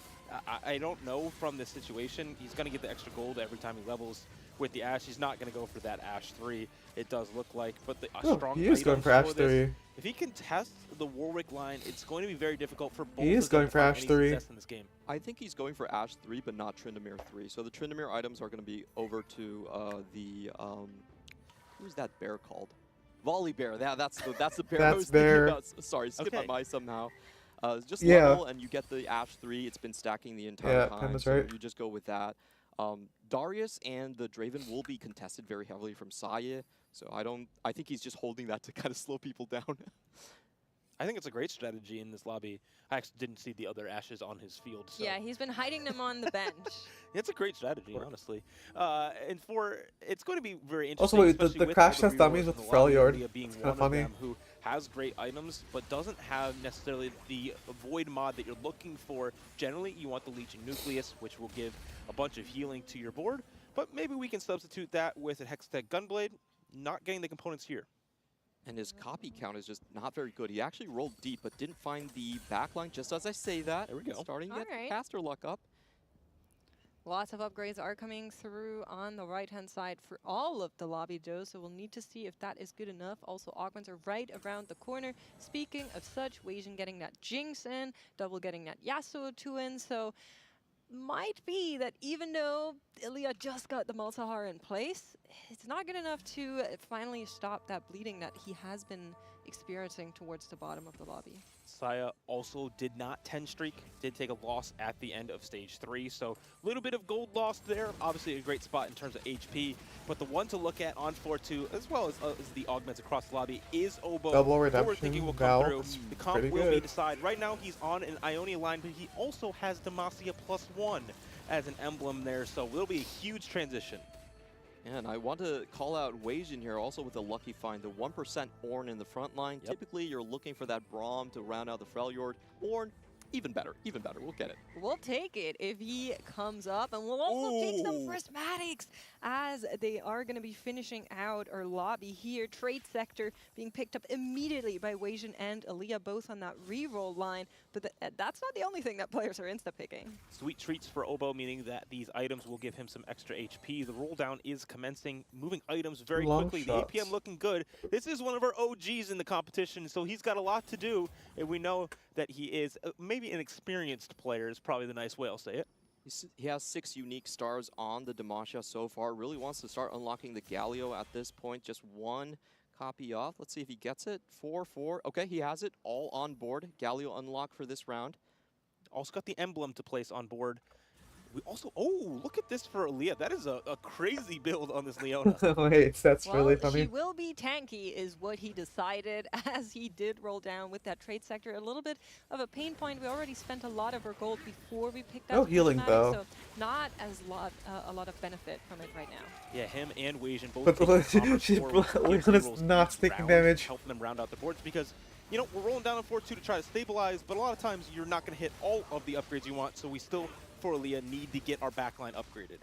I don't know from this situation. He's going to get the extra gold every time he levels with the Ashe. He's not going to go for that Ashe 3, it does look like. But the Oh, strong he is going items for Ashe this, 3. If he can test the Warwick line, it's going to be very difficult for both He is of them going to for find Ashe any 3. success in this game. I think he's going for Ashe 3, but not Tryndamere 3. So the Tryndamere items are going to be over to who's that bear called? Volley Bear. That's the bear I That's was bear. thinking about. Sorry, skip Okay. my mind somehow. Just Yeah. level and you get the Ashe 3. It's been stacking the entire Yeah, time. Panda's So right. you just go with that. Darius and the Draven will be contested very heavily from Saye. So I think he's just holding that to kind of slow people down. I think it's a great strategy in this lobby. I actually didn't see the other Ashes on his field. So. Yeah, he's been hiding them on the bench. It's a great strategy, honestly. And it's going to be very interesting. Also, wait, the especially with crash all the test dummies rerolls with in the lobby, Freljord. Leah being It's one kinda of funny. them who has great items, but doesn't have necessarily the Void mod that you're looking for. Generally, you want the Legion Nucleus, which will give a bunch of healing to your board, but maybe we can substitute that with a Hextech Gunblade, not getting the components here. And his copy count is just not very good. He actually rolled deep, but didn't find the backline. Just as I say that, there we go. Starting to get Alright. caster luck up. Lots of upgrades are coming through on the right-hand side for all of the lobby, though, so we'll need to see if that is good enough. Also, augments are right around the corner. Speaking of such, Wasian getting that Jinx in, Double getting that Yasuo 2 in, so might be that even though Ilya just got the Malzahar in place, it's not good enough to finally stop that bleeding that he has been experiencing towards the bottom of the lobby. Saya also did not 10 streak, did take a loss at the end of stage 3, so a little bit of gold lost there. Obviously a great spot in terms of HP, but the one to look at on floor 2, as well as the augments across the lobby, is Oboe. Double Who we're redemption, thinking will come Val, through. it's The comp pretty will be good. decided. Right now he's on an Ionia line, but he also has Demacia +1 as an emblem there, so it'll be a huge transition. And I want to call out Wasian here also with a lucky find. The 1% Ornn in the front line. Yep. Typically, you're looking for that Braum to round out the Freljord. Ornn, even better. Even better. We'll get it. We'll take it if he comes up, and we'll also take some prismatics as they are going to be finishing out our lobby here. Trade sector being picked up immediately by Wasian and Aaliyah, both on that reroll line. But that's not the only thing that players are insta-picking. Sweet treats for Oboe, meaning that these items will give him some extra HP. The roll down is commencing, moving items very Long quickly. shots. The APM looking good. This is one of our OGs in the competition, so he's got a lot to do, and we know that he is maybe an experienced player is probably the nice way I'll say it. He has 6 unique stars on the Demacia so far. Really wants to start unlocking the Galio at this point. Just 1 copy off. Let's see if he gets it. 4-4. Okay, he has it all on board. Galio unlock for this round. Also got the emblem to place on board. We also, look at this for Aaliyah. That is a crazy build on this Leona. Wait, that's Well, really she funny. will be tanky is what he decided as he did roll down with that trade sector. A little bit of a pain point. We already spent a lot of our gold before we picked up No the healing, prismatic, though. so not as a lot of benefit from it right now. Yeah, him and Wasian both But taking commerce forward to give Leona's rerolls not each taking round, damage. helping them round out the boards because, you know, we're rolling down on 4-2 to try to stabilize, but a lot of times you're not going to hit all of the upgrades you want, so we still for Aaliyah need to get our backline upgraded.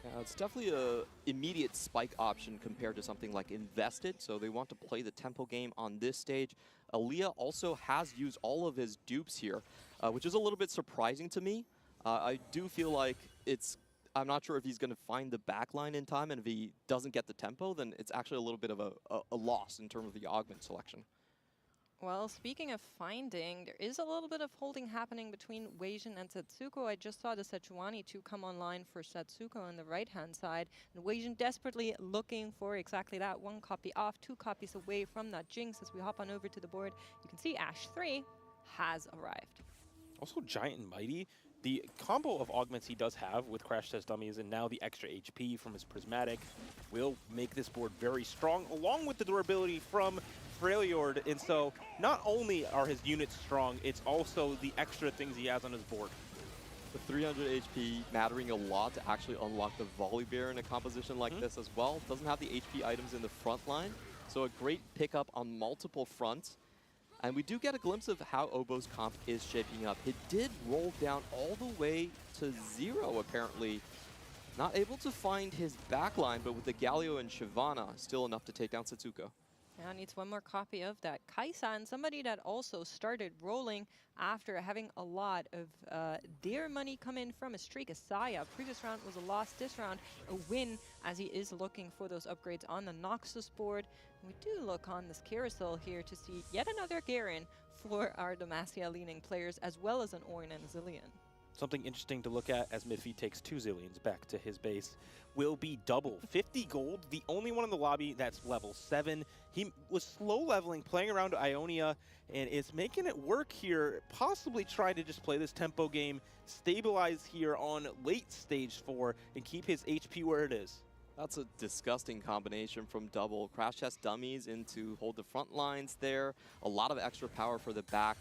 Yeah, it's definitely a immediate spike option compared to something like Invested, so they want to play the tempo game on this stage. Aaliyah also has used all of his dupes here, which is a little bit surprising to me. I do feel like I'm not sure if he's going to find the backline in time, and if he doesn't get the tempo, then it's actually a little bit of a loss in terms of the augment selection. Well, speaking of finding, there is a little bit of holding happening between Weijin and Setsuko. I just saw the Sejuani 2 come online for Setsuko on the right-hand side, and Weijin desperately looking for exactly that. 1 copy off, 2 copies away from that Jinx. As we hop on over to the board, you can see Ash 3 has arrived. Also, Giant and Mighty, the combo of augments he does have with Crash Test Dummies and now the extra HP from his Prismatic will make this board very strong, along with the durability from Freljord. And so not only are his units strong, it's also the extra things he has on his board. The 300 HP mattering a lot to actually unlock the Volibear in a composition like this as well. Doesn't have the HP items in the front line, so a great pickup on multiple fronts. And we do get a glimpse of how Obo's comp is shaping up. It did roll down all the way to 0, apparently. Not able to find his backline, but with the Galio and Shyvana, still enough to take down Setsuko. Yeah, needs 1 more copy of that. Kaisan, somebody that also started rolling after having a lot of their money come in from a streak. Asaya, previous round was a loss, this round a win, as he is looking for those upgrades on the Noxus board. And we do look on this carousel here to see yet another Garen for our Demacia-leaning players, as well as an Ornn and Zilean. Something interesting to look at as Midfeed takes 2 Zillions back to his base will be double. 50 gold, the only one in the lobby that's level 7. He was slow leveling, playing around Ionia, and is making it work here, possibly trying to just play this tempo game, stabilize here on late stage 4, and keep his HP where it is. That's a disgusting combination from double. Crash Test Dummies into hold the front lines there. A lot of extra power for the back.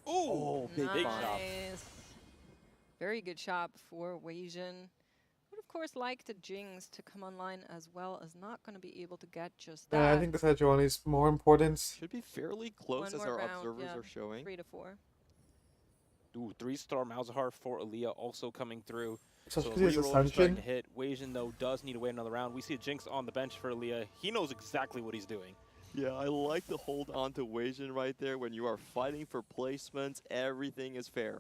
Oh, big shot. Very good shot for Weijin. Would of course like the Jinx to come online as well, as not going to be able to get just that. Yeah, I think the Sejuani is more important. Should be fairly close as our observers are showing. 3 to 4. Ooh, 3-star Malzahar for Aaliyah also coming through. So So his reroll is Ascension. starting to hit. Weijin, though, does need to wait another round. We see a Jinx on the bench for Aaliyah. He knows exactly what he's doing. Yeah, I like to hold on to Weijin right there. When you are fighting for placements, everything is fair.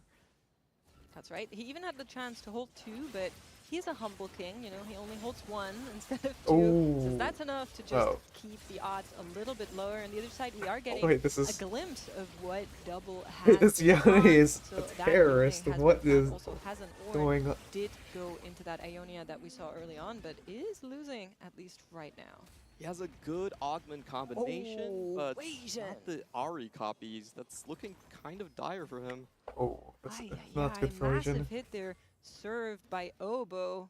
That's right. He even had the chance to hold 2, but he's a humble king. You know, he only holds 1 instead of 2. Ooh. So that's enough to just keep the odds a little bit lower. On the other side, we are getting wait, this is a glimpse of what double has. This Yanni is so a that terrorist. evening has What been is fun. Also has an Ornn, going on? did go into that Ionia that we saw early on, but is losing at least right now. He has a good augment combination, but Weijin. not the Ari copies. That's looking kind of dire for him. Oh, that's not good for Weijin. Massive hit there, served by Obo,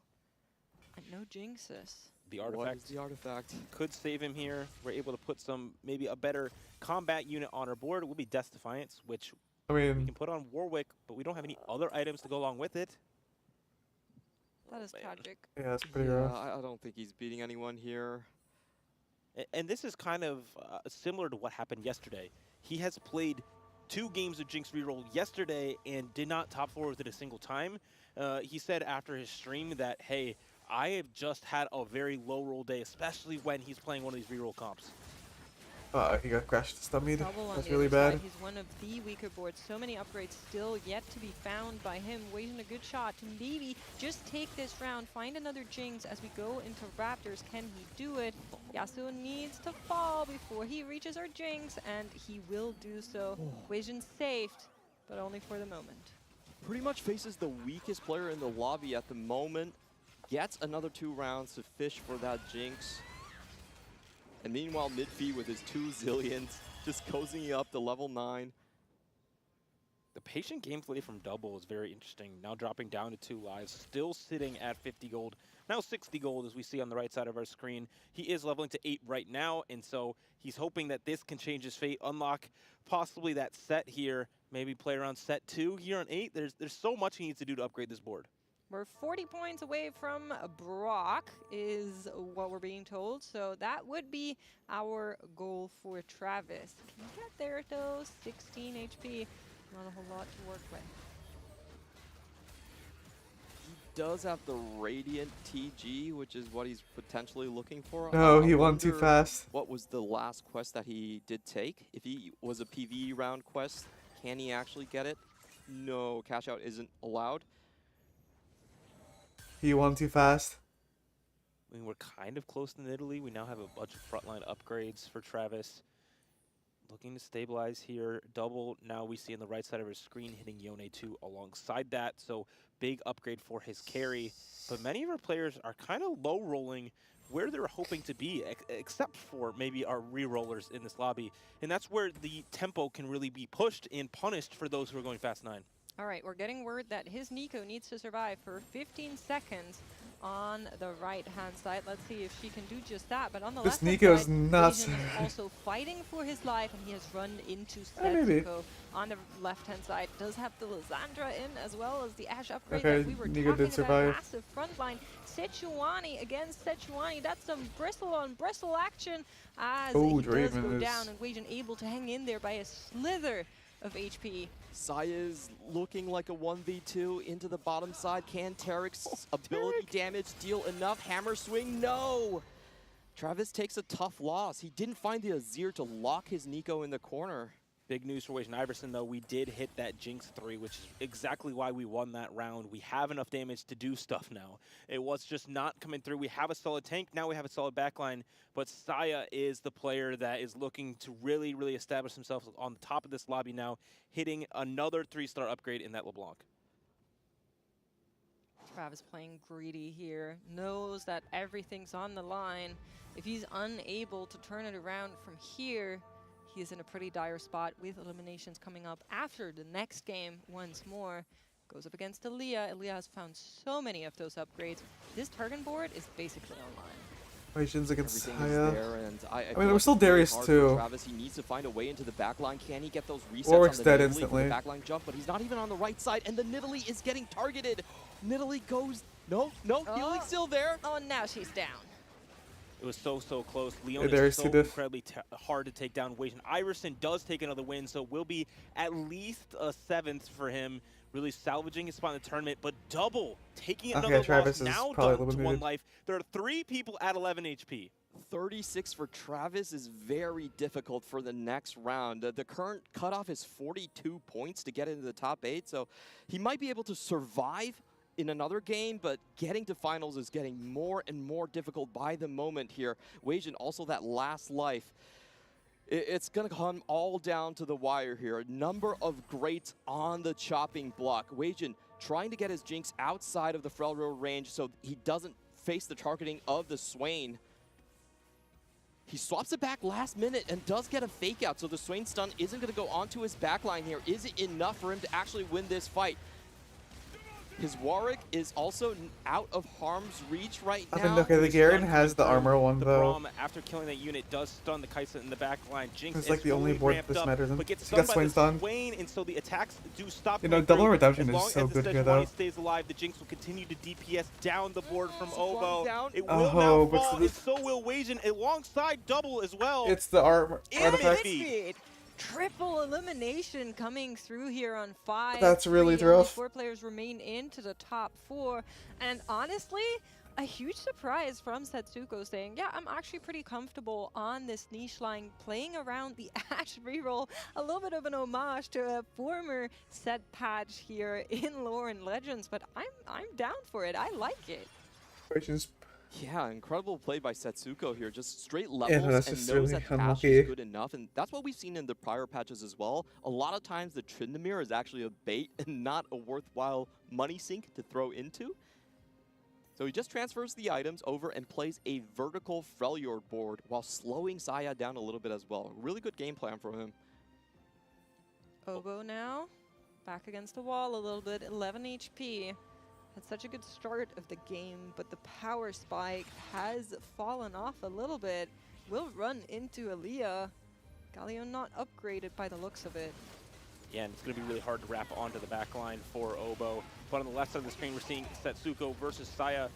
and no Jinxes. The What artifact is the artifact? could save him here. We're able to put maybe a better combat unit on our board. It will be Death Defiance, which I we mean, can put on Warwick, but we don't have any other items to go along with it. That is tragic. yeah, it's pretty Yeah, rough. I don't think he's beating anyone here. And this is kind of similar to what happened yesterday. He has played 2 games of Jinx reroll yesterday and did not top 4 with it a single time. He said after his stream that, hey, I have just had a very low roll day, especially when he's playing one of these reroll comps. He got crashed stummied. Double on That's the really other bad. side. He's one of the weaker boards. So many upgrades still yet to be found by him. Waiting a good shot to maybe just take this round, find another Jinx as we go into Raptors. Can he do it? Yasuo needs to fall before he reaches our Jinx, and he will do so. Weijin saved, but only for the moment. Pretty much faces the weakest player in the lobby at the moment. Gets another 2 rounds to fish for that Jinx. And meanwhile, Midfeed with his 2 Zillions, just cozying up to level 9. The patient gameplay from Double is very interesting. Now dropping down to 2 lives, still sitting at 50 gold. Now 60 gold as we see on the right side of our screen. He is leveling to 8 right now, and so he's hoping that this can change his fate, unlock possibly that set here, maybe play around set 2 here on 8. There's so much he needs to do to upgrade this board. We're 40 points away from Brock, is what we're being told. So that would be our goal for Travis. Can he get there though? 16 HP. Not a whole lot to work with. does have the Radiant TG, which is what he's potentially looking for. No, I he won too wonder fast. What was the last quest that he did take? If he was a PvE round quest, can he actually get it? No, cash out isn't allowed. He won too fast. I mean, we're kind of close in Italy. We now have a bunch of frontline upgrades for Travis. Looking to stabilize here. Double, now we see on the right side of his screen hitting Yone 2 alongside that. So big upgrade for his carry. But many of our players are kind of low rolling where they're hoping to be, except for maybe our re-rollers in this lobby. And that's where the tempo can really be pushed and punished for those who are going fast 9. All right, we're getting word that his Nico needs to survive for 15 seconds on the right-hand side. Let's see if she can do just that. But on the This left-hand Nico's side, nuts. Asian is also fighting for his life, and he has run into maybe. Setsuko on the left-hand side. Does have the Lysandra in, as well as the Ashe upgrade Okay, that we were Nico did talking about. survive. Massive frontline. Sejuani against Sejuani. That's some bristle-on-bristle action as Oh, he does Draven go is- down, and Wajan able to hang in there by a slither of HP. Saya is looking like a 1v2 into the bottom side. Can Tarek's ability damage deal enough? Hammer swing, no! Travis takes a tough loss. He didn't find the Azir to lock his Nico in the corner. Big news for Wajan Iverson, though. We did hit that Jinx 3, which is exactly why we won that round. We have enough damage to do stuff now. It was just not coming through. We have a solid tank. Now we have a solid backline. But Saya is the player that is looking to really, really establish himself on the top of this lobby now, hitting another 3-star upgrade in that LeBlanc. Travis playing greedy here, knows that everything's on the line. If he's unable to turn it around from here, he is in a pretty dire spot with eliminations coming up after the next game once more. Goes up against Aaliyah. Aaliyah has found so many of those upgrades. This Targan board is basically online. Wajan's against Everything is Saya. there, and I mean, feel we're like still it's really Darius hard for too. Travis, he needs to find a way into the backline. Can he get those resets Warwick's on the dead Nidalee instantly. for the backline jump? But he's not even on the right side, and the Nidalee is getting targeted. Nidalee goes, no, healing's still there. Oh, now she's down. It was so close. Leon there is you so see this. incredibly hard to take down. Wajan Iverson does take another win, so will be at least a 7th for him, really salvaging his spot in the tournament. But Double taking Okay, another Travis loss, is now probably down to 1 eliminated. life. There are 3 people at 11 HP. 36 for Travis is very difficult for the next round. The current cutoff is 42 points to get into the top 8, so he might be able to survive in another game, but getting to finals is getting more and more difficult by the moment here. Wajan also that last life. It's going to come all down to the wire here. A number of greats on the chopping block. Wajan trying to get his Jinx outside of the Freljord range so he doesn't face the targeting of the Swain. He swaps it back last minute and does get a fake out, so the Swain stun isn't going to go onto his backline here. Is it enough for him to actually win this fight? His Warwick is also out of harm's reach right now. I think, okay, the Garen has the armor one, The though. Braum, after killing that unit, does stun the Kaisa in the back line. Jinx It's is like the only fully board ramped this up, matters in. but gets She got stunned by Swain the stunned. Swain, and so the attacks do stop. You know, coming Double through. Redemption as is long so as the good here, Sejuani though. stays alive, the Jinx will continue to DPS down the board from One Obo. down. It will Oh, now but fall, so and this- so will Wajan alongside Double as well. It's the armor In artifact. midfield. Triple elimination coming through here on 5. That's really Only rough. 4 players remain into the top 4. And honestly, a huge surprise from Setsuko saying, yeah, I'm actually pretty comfortable on this niche line, playing around the Ashe reroll. A little bit of an homage to a former set patch here in Lore and Legends, but I'm down for it. I like it. Wajan's Yeah, incredible play by Setsuko here. Just straight levels that's and just knows really that Cash unlucky. is good enough. And that's what we've seen in the prior patches as well. A lot of times the Tryndamere is actually a bait and not a worthwhile money sink to throw into. So he just transfers the items over and plays a vertical Freljord board while slowing Saya down a little bit as well. Really good game plan from him. Obo now, back against the wall a little bit, 11 HP. Had such a good start of the game, but the power spike has fallen off a little bit. Will run into Aaliyah. Galio not upgraded by the looks of it. Yeah, and it's going to be really hard to wrap onto the back line for Obo. But on the left side of the screen, we're seeing Setsuko versus Saya,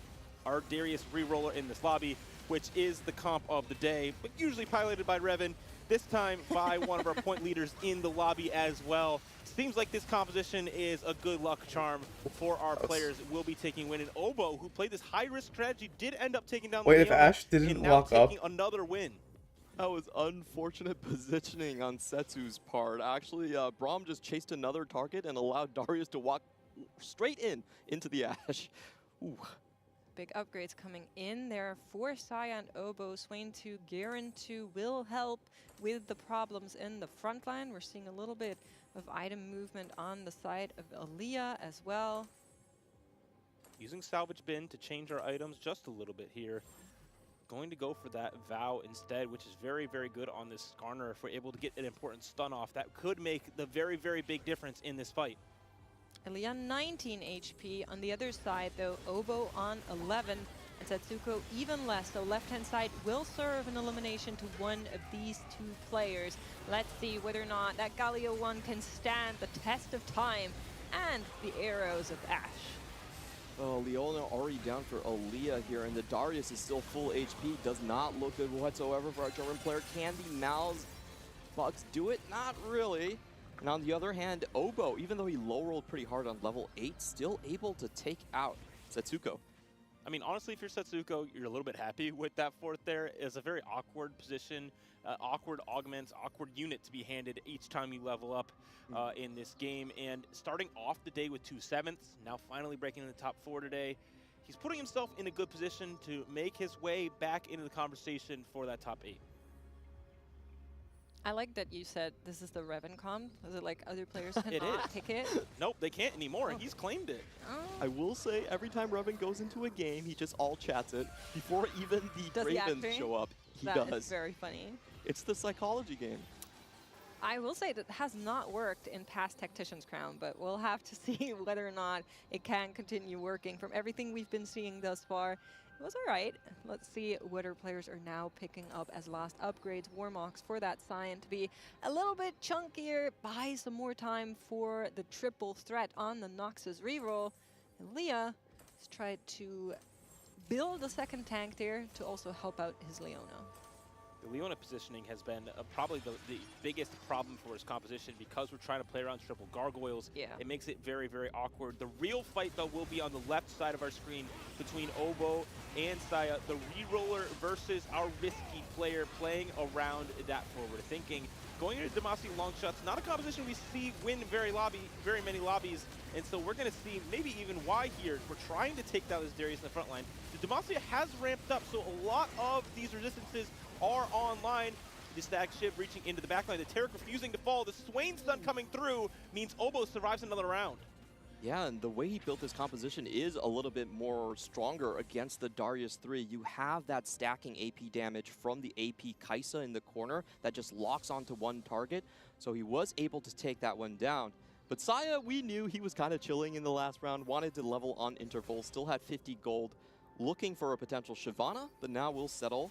our Darius reroller in this lobby, which is the comp of the day, but usually piloted by Revan. this time by one of our point leaders in the lobby as well. Seems like this composition is a good luck charm for our players. Will be taking win. And Obo, who played this high-risk strategy, did end up taking down Wait, the if Ash didn't and now walk up, taking another win. That was unfortunate positioning on Setsu's part. Actually, Braum just chased another target and allowed Darius to walk straight into the Ash. Ooh. Big upgrades coming in there for Saya and Obo. Swain 2, Garen 2 will help with the problems in the front line. We're seeing a little bit of item movement on the side of Aaliyah as well. Using Salvage Bin to change our items just a little bit here. Going to go for that Vow instead, which is very, very good on this Skarner. If we're able to get an important stun off, that could make the very, very big difference in this fight. Aaliyah 19 HP. On the other side, though, Obo on 11 and Setsuko even less. So left-hand side will serve an elimination to one of these two players. Let's see whether or not that Galio 1 can stand the test of time and the arrows of Ash. Oh, Leona already down for Aaliyah here, and the Darius is still full HP. Does not look good whatsoever for our German player. Can the Mal's bugs do it? Not really. And on the other hand, Obo, even though he low rolled pretty hard on level 8, still able to take out Setsuko. I mean, honestly, if you're Setsuko, you're a little bit happy with that fourth there. It's a very awkward position, awkward augments, awkward unit to be handed each time you level up in this game. And starting off the day with 2 7ths, now finally breaking in the top 4 today, he's putting himself in a good position to make his way back into the conversation for that top 8. I like that you said this is the Revan comp. Is it like other players cannot pick it? Nope, they can't anymore, and he's claimed it. I will say, every time Revan goes into a game, he just all chats it. Before even the Ravens show up, he does. That is very funny. It's the psychology game. I will say that has not worked in past Tactician's Crown, but we'll have to see whether or not it can continue working. From everything we've been seeing thus far, it was all right. Let's see what our players are now picking up as last upgrades. Warmox for that Scion to be a little bit chunkier, buy some more time for the triple threat on the Noxus reroll. And Leah has tried to build a second tank there to also help out his Leona. The Leona positioning has been probably the biggest problem for his composition because we're trying to play around triple gargoyles. Yeah. It makes it very, very awkward. The real fight, though, will be on the left side of our screen between Obo and Saya, the reroller versus our risky player playing around that forward thinking. Going into Demacia long shots, not a composition we see win very many lobbies, and so we're going to see maybe even why here. We're trying to take down this Darius in the front line. The Demacia has ramped up, so a lot of these resistances are online. The stack shiv reaching into the backline. The Taric refusing to fall. The Swain stun coming through means Obo survives another round. Yeah, and the way he built his composition is a little bit more stronger against the Darius 3. You have that stacking AP damage from the AP Kaisa in the corner that just locks onto one target. So he was able to take that one down. But Saya, we knew he was kind of chilling in the last round, wanted to level on interval, still had 50 gold, looking for a potential Shyvana, but now we'll settle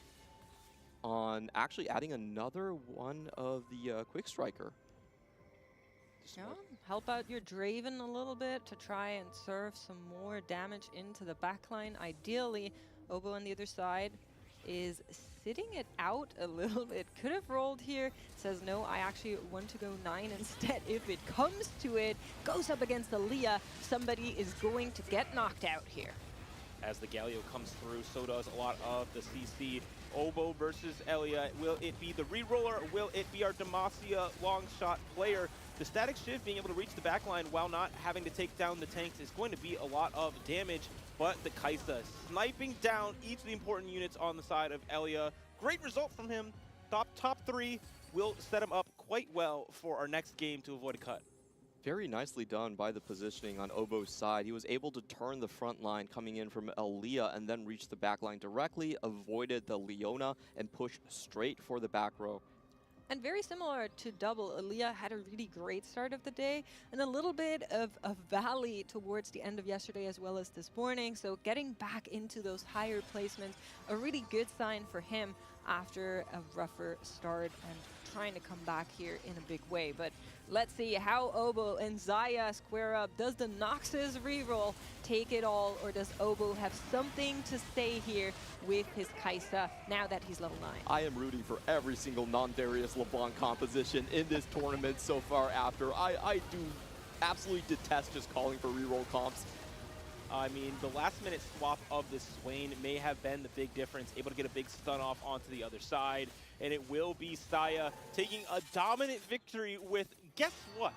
on actually adding another one of the Quick Striker. Yeah, help out your Draven a little bit to try and serve some more damage into the backline. Ideally, Obo on the other side is sitting it out a little bit. Could have rolled here. Says, no, I actually want to go 9 instead. If it comes to it, goes up against Aaliyah. Somebody is going to get knocked out here. As the Galio comes through, so does a lot of the CC. Obo versus Elia. Will it be the reroller or will it be our Demacia long shot player? The static shiv being able to reach the backline while not having to take down the tanks is going to be a lot of damage, but the Kaisa sniping down each of the important units on the side of Elia. Great result from him. Top 3 will set him up quite well for our next game to avoid a cut. Very nicely done by the positioning on Obo's side. He was able to turn the front line coming in from Aaliyah and then reach the back line directly, avoided the Leona, and pushed straight for the back row. And very similar to Double, Aaliyah had a really great start of the day and a little bit of a valley towards the end of yesterday as well as this morning. So getting back into those higher placements, a really good sign for him after a rougher start and trying to come back here in a big way. But let's see how Obo and Zaya square up. Does the Noxus reroll take it all, or does Obo have something to say here with his Kai'Sa now that he's level 9? I am rooting for every single non-Darius LeBlanc composition in this tournament so far after. I do absolutely detest just calling for reroll comps. I mean, the last-minute swap of this Swain may have been the big difference, able to get a big stun off onto the other side, and it will be Saya taking a dominant victory with, guess what?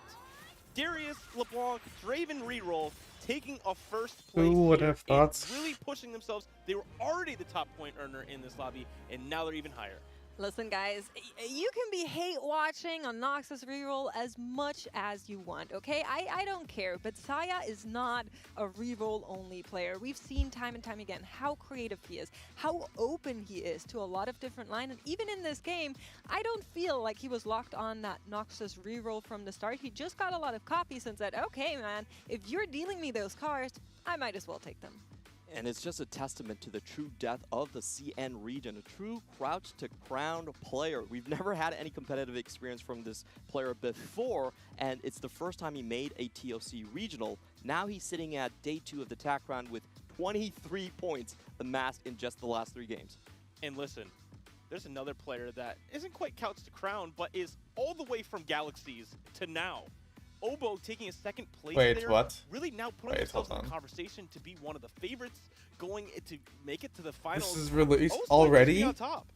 Darius LeBlanc, Draven reroll, taking a first place. Who would here have thought? and really pushing themselves. They were already the top point earner in this lobby, and now they're even higher. Listen, guys, you can be hate watching on Noxus reroll as much as you want, okay? I don't care, but Saya is not a reroll only player. We've seen time and time again how creative he is, how open he is to a lot of different lines. And even in this game, I don't feel like he was locked on that Noxus reroll from the start. He just got a lot of copies and said, okay, man, if you're dealing me those cards, I might as well take them. And it's just a testament to the true depth of the CN region, a true crouch to crown player. We've never had any competitive experience from this player before, and it's the first time he made a TOC regional. Now he's sitting at day 2 of the TAC round with 23 points amassed in just the last 3 games. And listen, there's another player that isn't quite couch to crown, but is all the way from Galaxies to now. Obo taking a second place there. What? Really now putting themselves in the conversation to be one of the favorites going to make it to the finals. This is released Obo's already? on top.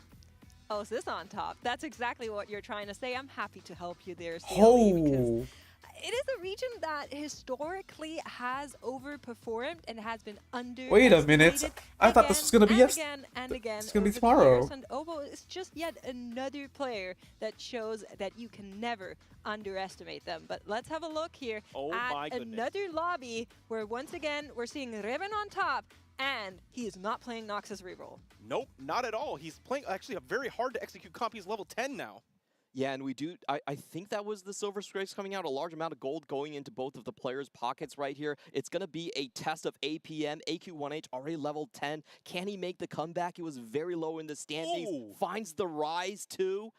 Oh, is this on top? That's exactly what you're trying to say. I'm happy to help you there, CLE, because it is a region that historically has overperformed and has been underestimated. Wait a minute. I thought this was going to be again and again. It's going to be over the tomorrow. years, and Obo is just yet another player that shows that you can never underestimate them. But let's have a look here my at goodness. another lobby where once again we're seeing Reven on top, and he is not playing Noxus reroll. Nope, not at all. He's playing actually a very hard to execute comp. He's level 10 now. Yeah, and I think that was the Silver Scrapes coming out, a large amount of gold going into both of the players' pockets right here. It's going to be a test of APM. AQ1H already level 10. Can he make the comeback? He was very low in the standings. Ooh. Finds the rise too.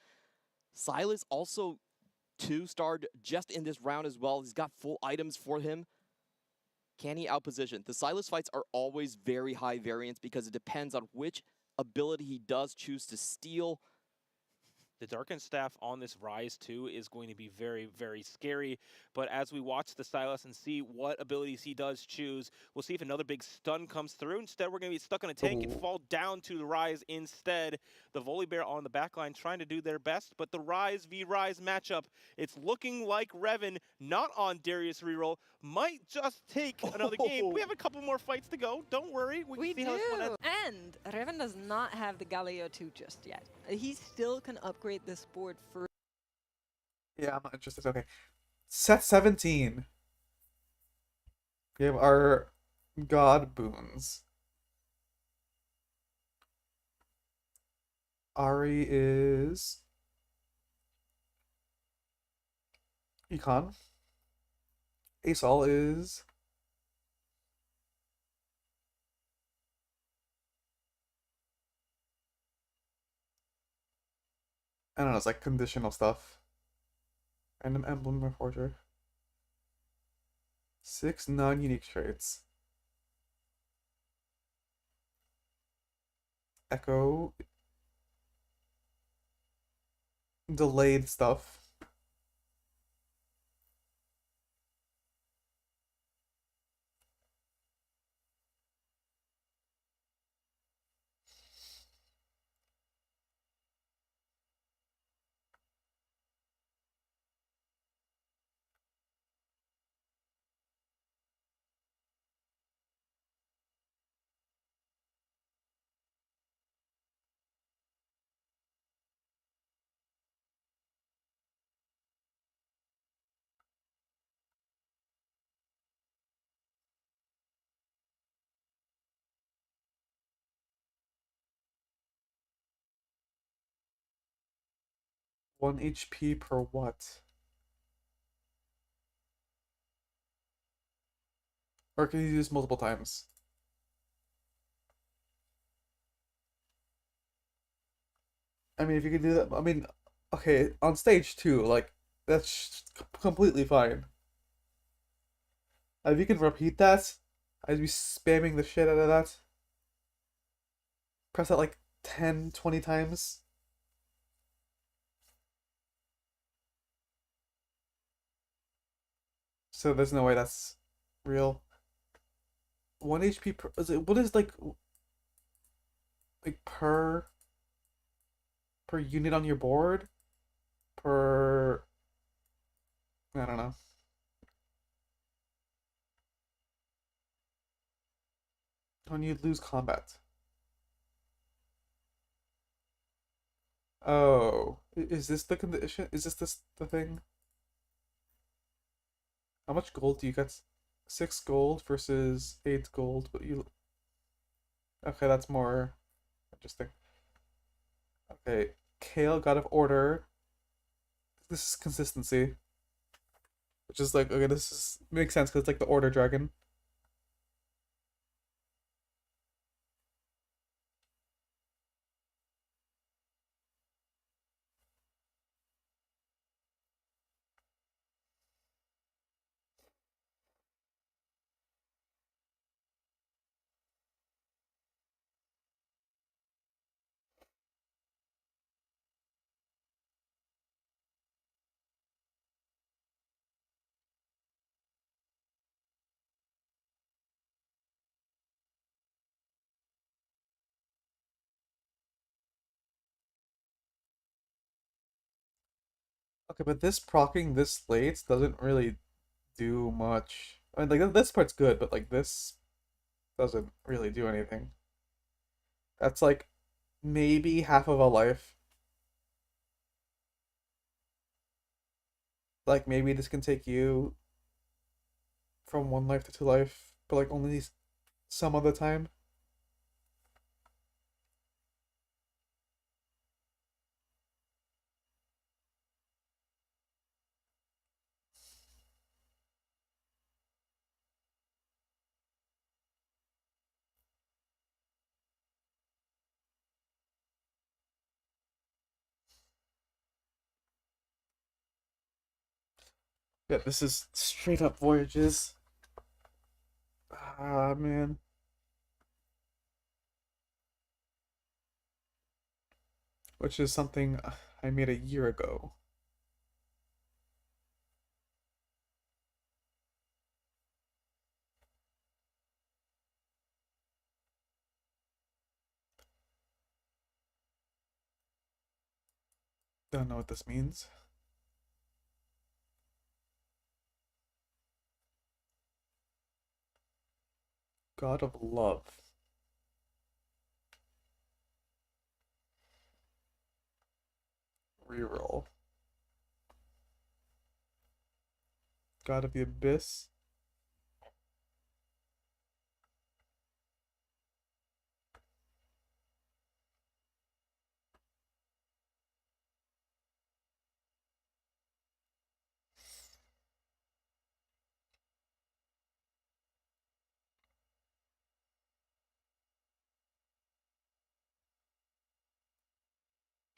Silas also 2-starred just in this round as well. He's got full items for him. Can he outposition? The Silas fights are always very high variance because it depends on which ability he does choose to steal. The Darkened Staff on this Rise 2 is going to be very, very scary. But as we watch the Silas and see what abilities he does choose, we'll see if another big stun comes through. Instead, we're going to be stuck on a tank and fall down to the Rise instead. The Volibear on the backline trying to do their best, but the Rise v Rise matchup, it's looking like Reven, not on Darius reroll, might just take another game. We have a couple more fights to go. Don't worry. We can see how this one do. ends. And Reven does not have the Galileo 2 just yet. He still can upgrade this board further. Yeah, I'm not interested. Okay. Set 17. We have our God boons. Ari is Econ. Asol is I don't know, it's like conditional stuff. Random emblem or forger. 6 non-unique traits. Echo. Delayed stuff. One HP per what? Or can you use multiple times? I mean, if you could do that, I mean, Okay, on stage 2, like, that's completely fine. If you can repeat that, I'd be spamming the shit out of that. Press that like 10, 20 times. So there's no way that's real. 1 HP per, is it, what is like per unit on your board? Per, I don't know. When you lose combat. Oh, is this the condition? Is this the thing? How much gold do you get? 6 gold versus 8 gold, but you... Okay, that's more interesting. Okay, Kale, God of Order. This is consistency. Which is like, okay, this is makes sense because it's like the Order Dragon. Okay, but this proccing this late doesn't really do much. I mean, like, this part's good, but like, this doesn't really do anything. That's like maybe half of a life. Like, maybe this can take you from 1 life to 2 life, but like only some of the time. Yeah, this is straight up voyages. Ah, man. Which is something I made a year ago. Don't know what this means. God of Love. Reroll. God of the Abyss.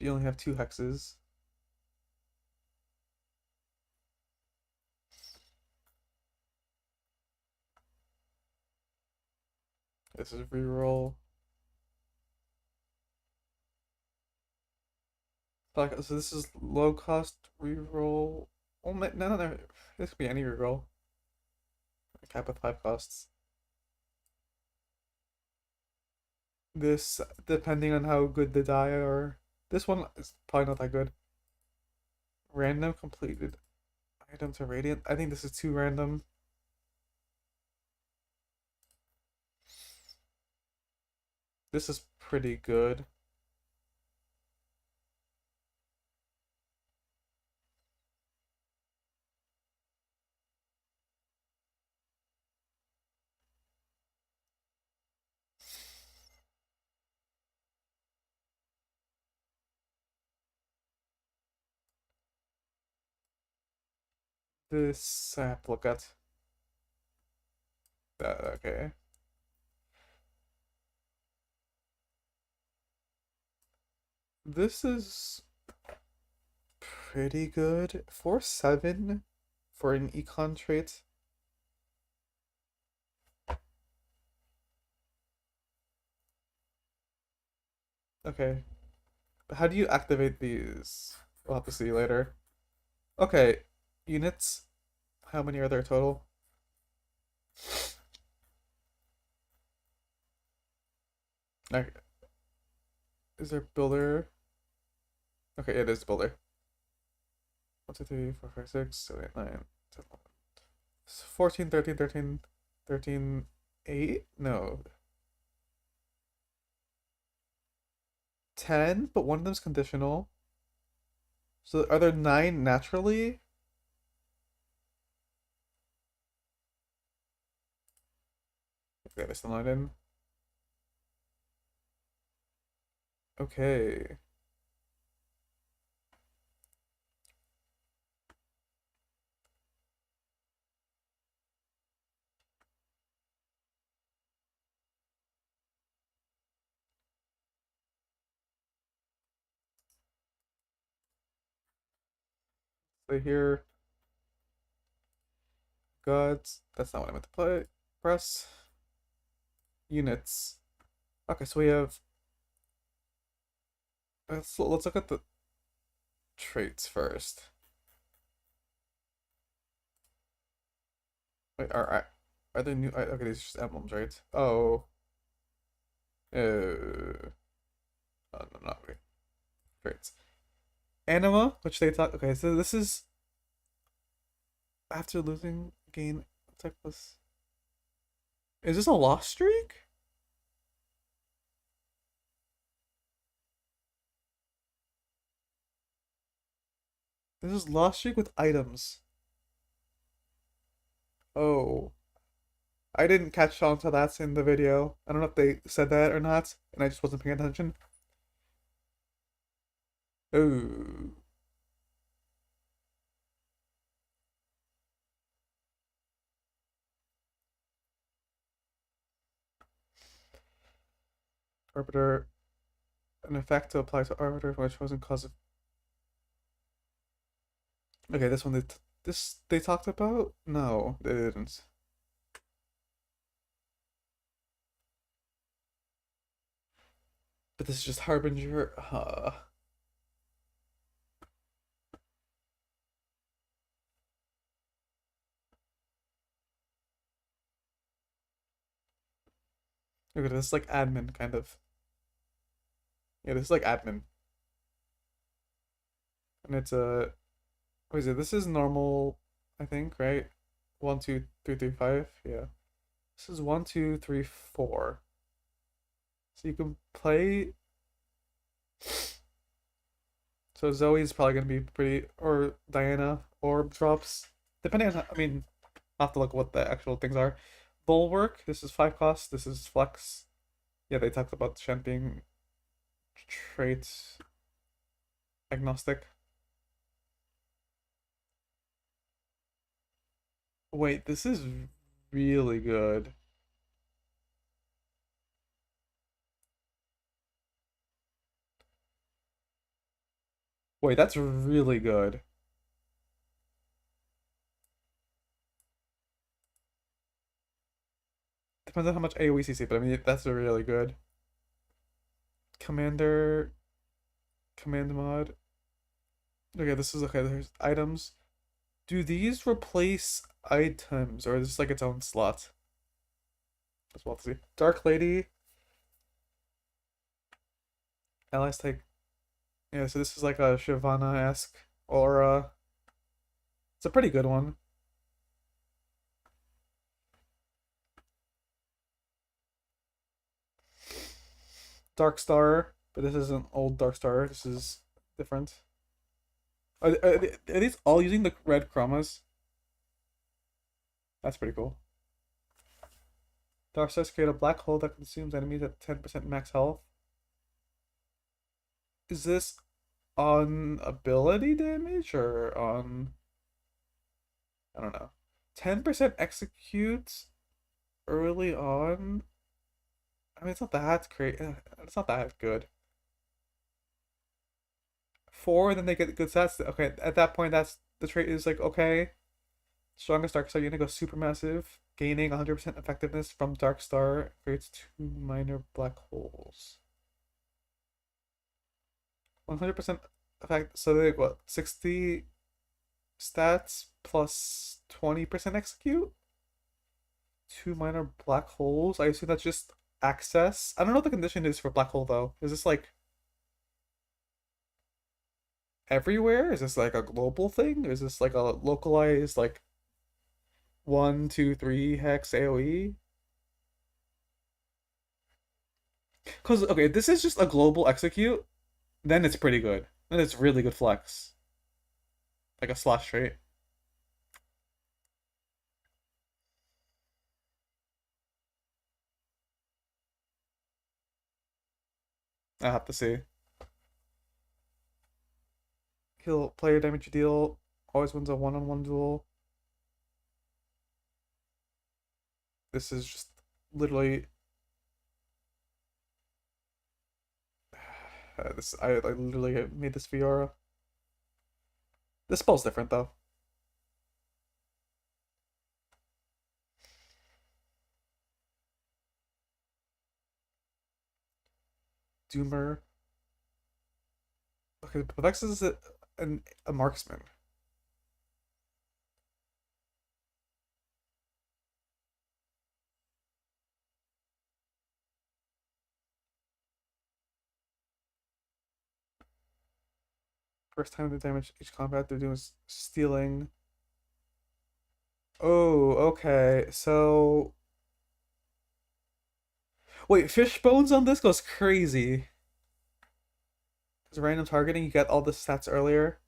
You only have 2 hexes. This is reroll. Like, so this is low cost reroll. Oh, no. This could be any reroll. Cap with 5 costs. This, depending on how good the die are. This one is probably not that good. Random completed items are radiant. I think this is too random. This is pretty good. This I have to look at. That okay. This is pretty good. 4-7 for an econ trait. Okay. How do you activate these? We'll have to see later. Okay. Units. How many are there total? Okay. Is there builder? Okay, it is builder. 1, 2, 3, 4, 5, 6, 7, 8, 9, 10, 11. 14, 13, 13, 13, 8? No. 10, but one of them's conditional. So are there 9 naturally? Okay, there's still 9 in. Okay. So here, gods. That's not what I meant to play. Press. Units. Okay, so we have. Let's look at the traits first. Wait, are they new? Okay, these are just emblems, right? Oh. No, not really. Traits. Anima, which they talk. Okay, so this is after losing gain attack plus. Is this a lost streak? This is lost streak with items. Oh. I didn't catch on to that in the video. I don't know if they said that or not, and I just wasn't paying attention. Oh. Arbiter. An effect to apply to Arbiter which wasn't cause of. Okay, this one they talked about? No, they didn't. But this is just Harbinger. Okay, this is like admin kind of. Yeah, this is like admin. And it's a what is it? This is normal, I think, right? 1, 2, 3, 3, 5. Yeah. This is 1, 2, 3, 4. So you can play. So Zoe's probably gonna be pretty, or Diana, orb drops, depending on. I mean, I'll have to look at what the actual things are. Bulwark. This is 5 cost. This is flex. Yeah, they talked about Shen being trait agnostic. Wait, this is really good. Wait, that's really good. Depends on how much AoE CC, but I mean, that's really good. Commander, command mod. Okay, this is okay. There's items. Do these replace items, or is this like its own slot? As well to see. Dark Lady. Allies take. Yeah, so this is like a Shyvana-esque aura. It's a pretty good one. Dark Star, but this isn't old Dark Star. This is different. Are these all using the red chromas? That's pretty cool. Dark Stars create a black hole that consumes enemies at 10% max health. Is this on ability damage or on... I don't know. 10% execute early on? I mean, it's not that great. It's not that good. 4, then they get good stats. Okay, at that point, that's the trait is like, okay. Strongest Dark Star unit goes supermassive, gaining 100% effectiveness from Dark Star, creates 2 minor black holes. 100% effect, so they what, 60 stats plus 20% execute? 2 minor black holes? I assume that's just access. I don't know what the condition is for black hole though. Is this like everywhere? Is this like a global thing? Is this like a localized like 1, 2, 3 hex AoE? Because okay, this is just a global execute, then it's pretty good. Then it's really good flex. Like a slash trait. I have to see. Kill player damage you deal. Always wins a one-on-one duel. This is just literally this. I literally made this Fiora. This spell's different though. Doomer. Okay, but Vex is a marksman. First time the damage each combat they're doing is stealing. Oh, okay. So wait, fish bones on this goes crazy. Because random targeting, you get all the stats earlier.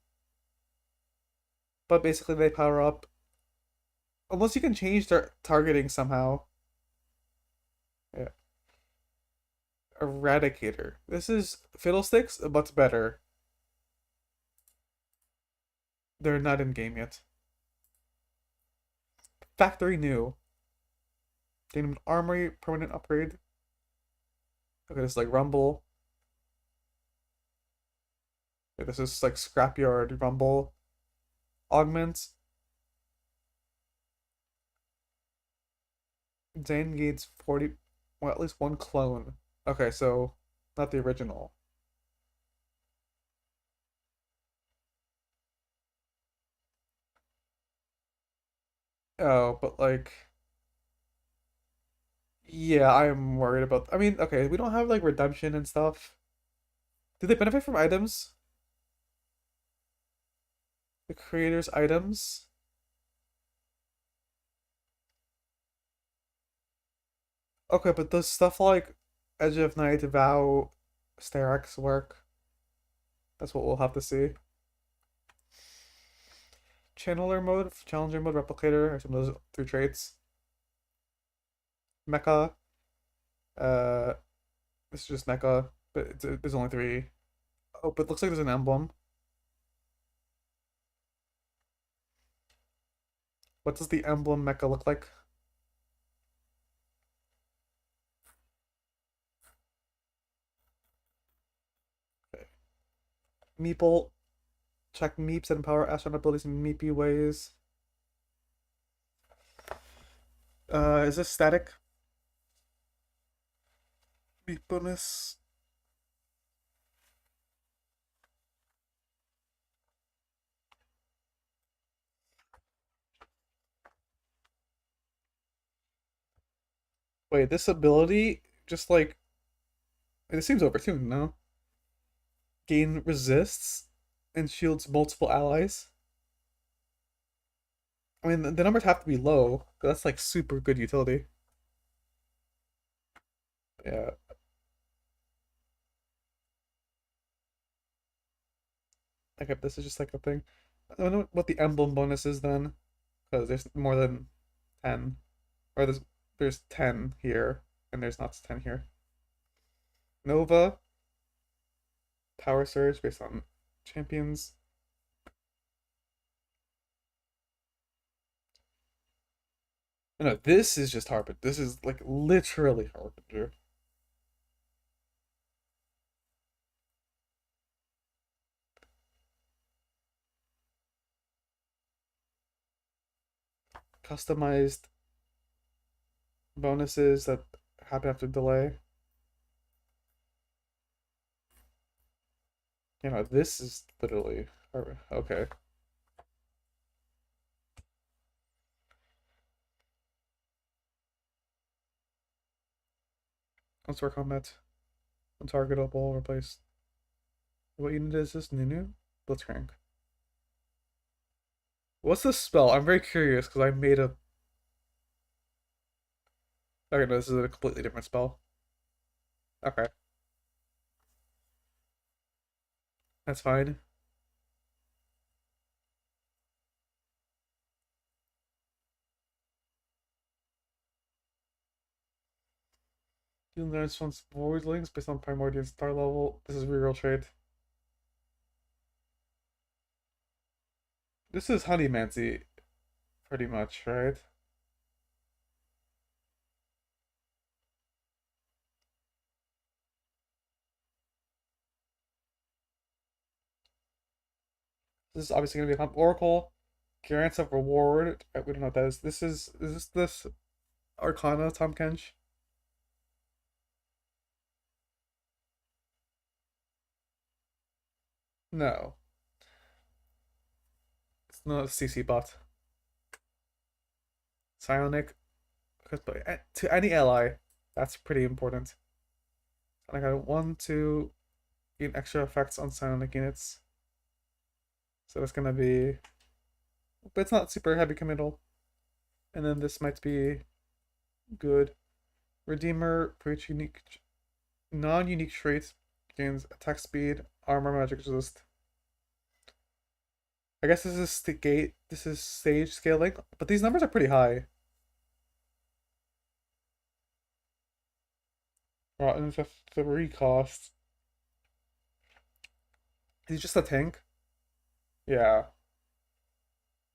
But basically they power up. Unless you can change their targeting somehow. Yeah. Eradicator. This is Fiddlesticks, but better. They're not in game yet. Factory new. Gain an armory permanent upgrade. Okay, this is like Rumble. Okay, this is like Scrapyard Rumble. Augment. Zane gains 40, well, at least one clone. Okay, so not the original. Oh, but like, yeah, I'm worried about. I mean, okay, we don't have like redemption and stuff. Do they benefit from items? The creator's items? Okay, but does stuff like Edge of Night, Vow, Sterak's work? That's what we'll have to see. Channeler mode, Challenger mode, Replicator, are some of those 3 traits. Mecha. This is just Mecha, but there's only 3. Oh, but it looks like there's an emblem. What does the emblem mecha look like? Okay. Meeple. Check Meeps and empower astronaut abilities in meepy ways. Is this static? Meep bonus. Wait, this ability just like it seems overtuned, no? Gain resists and shields multiple allies. I mean, the numbers have to be low. That's like super good utility. Yeah. Okay, this is just like a thing. I don't know what the emblem bonus is then, because there's more than 10, or there's 10 here, and there's not 10 here. Nova, power surge based on champions. No, this is just Harbinger. This is like literally Harbinger. customized bonuses that happen after delay. You know, this is literally okay. Let's work on that. Untargetable, replace. What unit is this? Nunu? Blitzcrank. What's this spell? I'm very curious because I made a. Okay, no, this is a completely different spell. Okay. That's fine. You learn some void links based on Primordial star level. This is reroll trade. This is Honeymancy, pretty much, right? This is obviously going to be a Oracle. Grants of reward. We don't know what that is. Is this Arcana, Tom Kench? No. It's not a CC bot. Psionic. To any ally. That's pretty important. And I got 1, 2 gain extra effects on psionic units. So that's gonna be, but it's not super heavy committal. And then this might be good. Redeemer for each non-unique trait gains attack speed, armor, magic resist. I guess this is the gate. This is stage scaling, but these numbers are pretty high. Rotten is a 3 cost. He's just a tank. Yeah.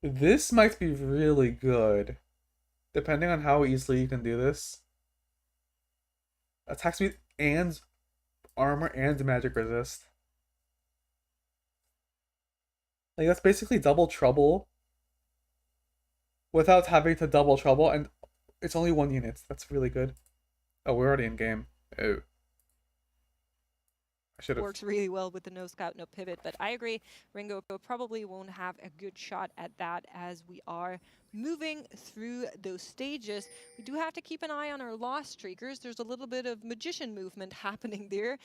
This might be really good. Depending on how easily you can do this. Attack speed and armor and magic resist. Like, that's basically double trouble without having to double trouble, and it's only 1 unit. That's really good. Oh, we're already in game. Oh. Works really well with the no scout, no pivot, but I agree, Ringo probably won't have a good shot at that as we are moving through those stages. We do have to keep an eye on our lost streakers. There's a little bit of magician movement happening there.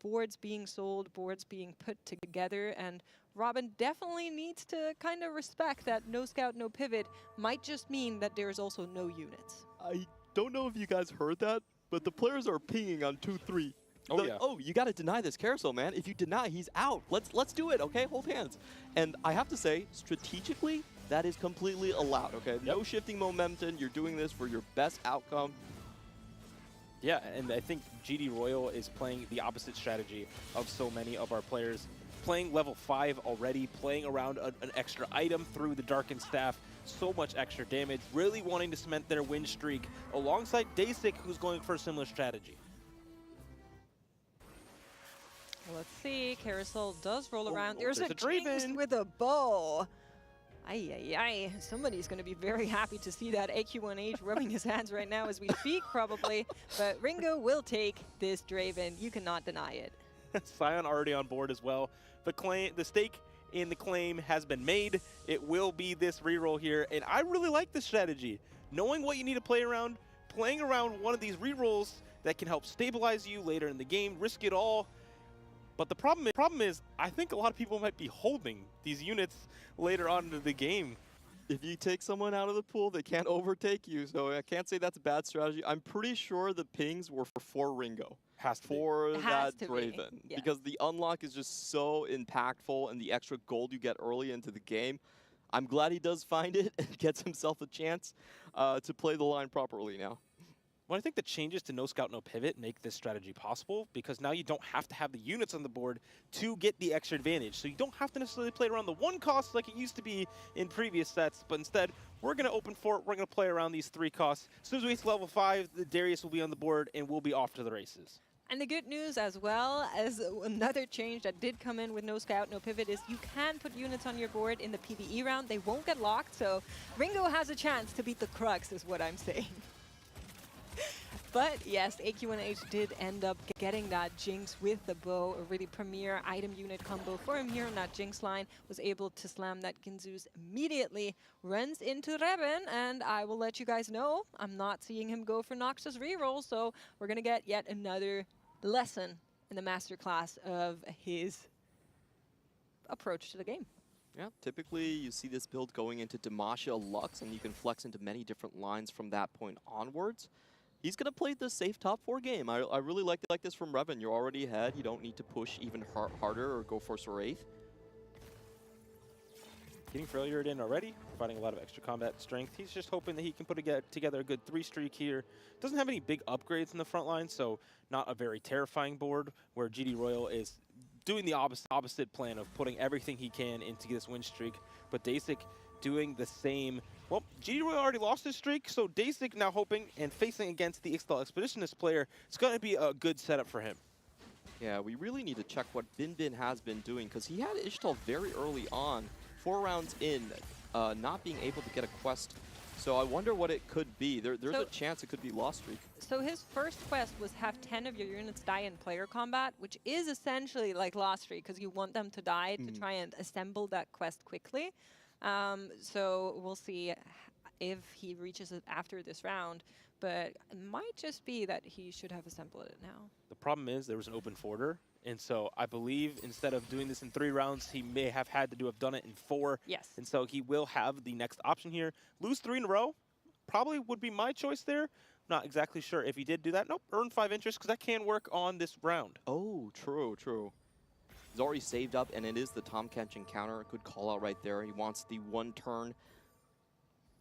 Boards being sold, boards being put together, and Robin definitely needs to kind of respect that no scout, no pivot might just mean that there's also no units. I don't know if you guys heard that, but the players are pinging on 2-3. Oh, yeah. Oh, you got to deny this carousel, man. If you deny, he's out. Let's do it, okay? Hold hands. And I have to say, strategically, that is completely allowed, okay? Yep. No shifting momentum. You're doing this for your best outcome. Yeah, and I think GD Royal is playing the opposite strategy of so many of our players. Playing level 5 already, playing around an extra item through the Darkened Staff, so much extra damage, really wanting to cement their win streak alongside Daysik, who's going for a similar strategy. Let's see, Carousel does roll around. There's a Draven with a bow. Ay. Somebody's going to be very happy to see that AQ1H rubbing his hands right now as we speak, probably. But Ringo will take this Draven. You cannot deny it. Sion already on board as well. The stake in the claim has been made. It will be this reroll here, and I really like this strategy. Knowing what you need to play around, playing around one of these rerolls that can help stabilize you later in the game, risk it all. But the problem is, I think a lot of people might be holding these units later on into the game. If you take someone out of the pool, they can't overtake you, so I can't say that's a bad strategy. I'm pretty sure the pings were for Ringo. For that Draven. Yeah. Because the unlock is just so impactful and the extra gold you get early into the game. I'm glad he does find it and gets himself a chance to play the line properly now. Well, I think the changes to no scout, no pivot make this strategy possible because now you don't have to have the units on the board to get the extra advantage. So you don't have to necessarily play around the 1 cost like it used to be in previous sets, but instead we're going to open fort, we're going to play around these 3 costs. As soon as we hit level 5, the Darius will be on the board and we'll be off to the races. And the good news, as well as another change that did come in with no scout, no pivot, is you can put units on your board in the PvE round. They won't get locked, so Ringo has a chance to beat the Krugs, is what I'm saying. But yes, AQ1H did end up getting that Jinx with the bow, a really premier item unit combo for him here on that Jinx line. Was able to slam that Ginzu's immediately, runs into Reven, and I will let you guys know, I'm not seeing him go for Noxus reroll, so we're gonna get yet another lesson in the masterclass of his approach to the game. Yeah, typically you see this build going into Demacia Lux, and you can flex into many different lines from that point onwards. He's going to play the safe top 4 game. I really like this from Reven. You're already ahead. You don't need to push even harder or go for Wraith. Getting Freljord in already, providing a lot of extra combat strength. He's just hoping that he can put together a good 3-streak here. Doesn't have any big upgrades in the front line, so not a very terrifying board where GD Royal is doing the opposite plan of putting everything he can into this win streak. But Dasic doing the same. Well, GD Royal already lost his streak, so Dasic now hoping and facing against the Ixtal Expeditionist player. It's going to be a good setup for him. Yeah, we really need to check what Bin Bin has been doing, because he had Ixtal very early on, 4 rounds in, not being able to get a quest. So I wonder what it could be. There's a chance it could be Lost Streak. So his first quest was have 10 of your units die in player combat, which is essentially like Lost Streak, because you want them to die to try and assemble that quest quickly. So we'll see if he reaches it after this round, but it might just be that he should have assembled it now. The problem is there was an open forder, and so I believe instead of doing this in 3 rounds, he may have had to have done it in 4. Yes. And so he will have the next option here. Lose 3 in a row probably would be my choice there. Not exactly sure if he did do that. Nope, earn 5 interest, because that can work on this round. Oh, true, true. He's already saved up, and it is the Tahm Kench encounter. A good call out right there. He wants the 1-turn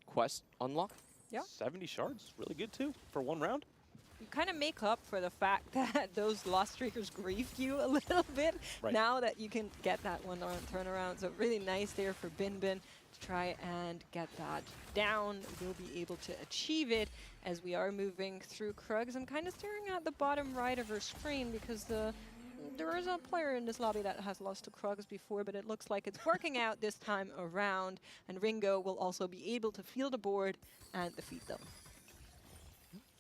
quest unlock. Yeah. 70 shards, really good too for 1 round. You kind of make up for the fact that those Lost Streakers griefed you a little bit now that you can get that 1-turn turnaround. So really nice there for Bin Bin to try and get that down. We'll be able to achieve it as we are moving through Krugs. I'm kind of staring at the bottom right of our screen because there is a player in this lobby that has lost to Krugs before, but it looks like it's working out this time around. And Ringo will also be able to field a board and defeat them.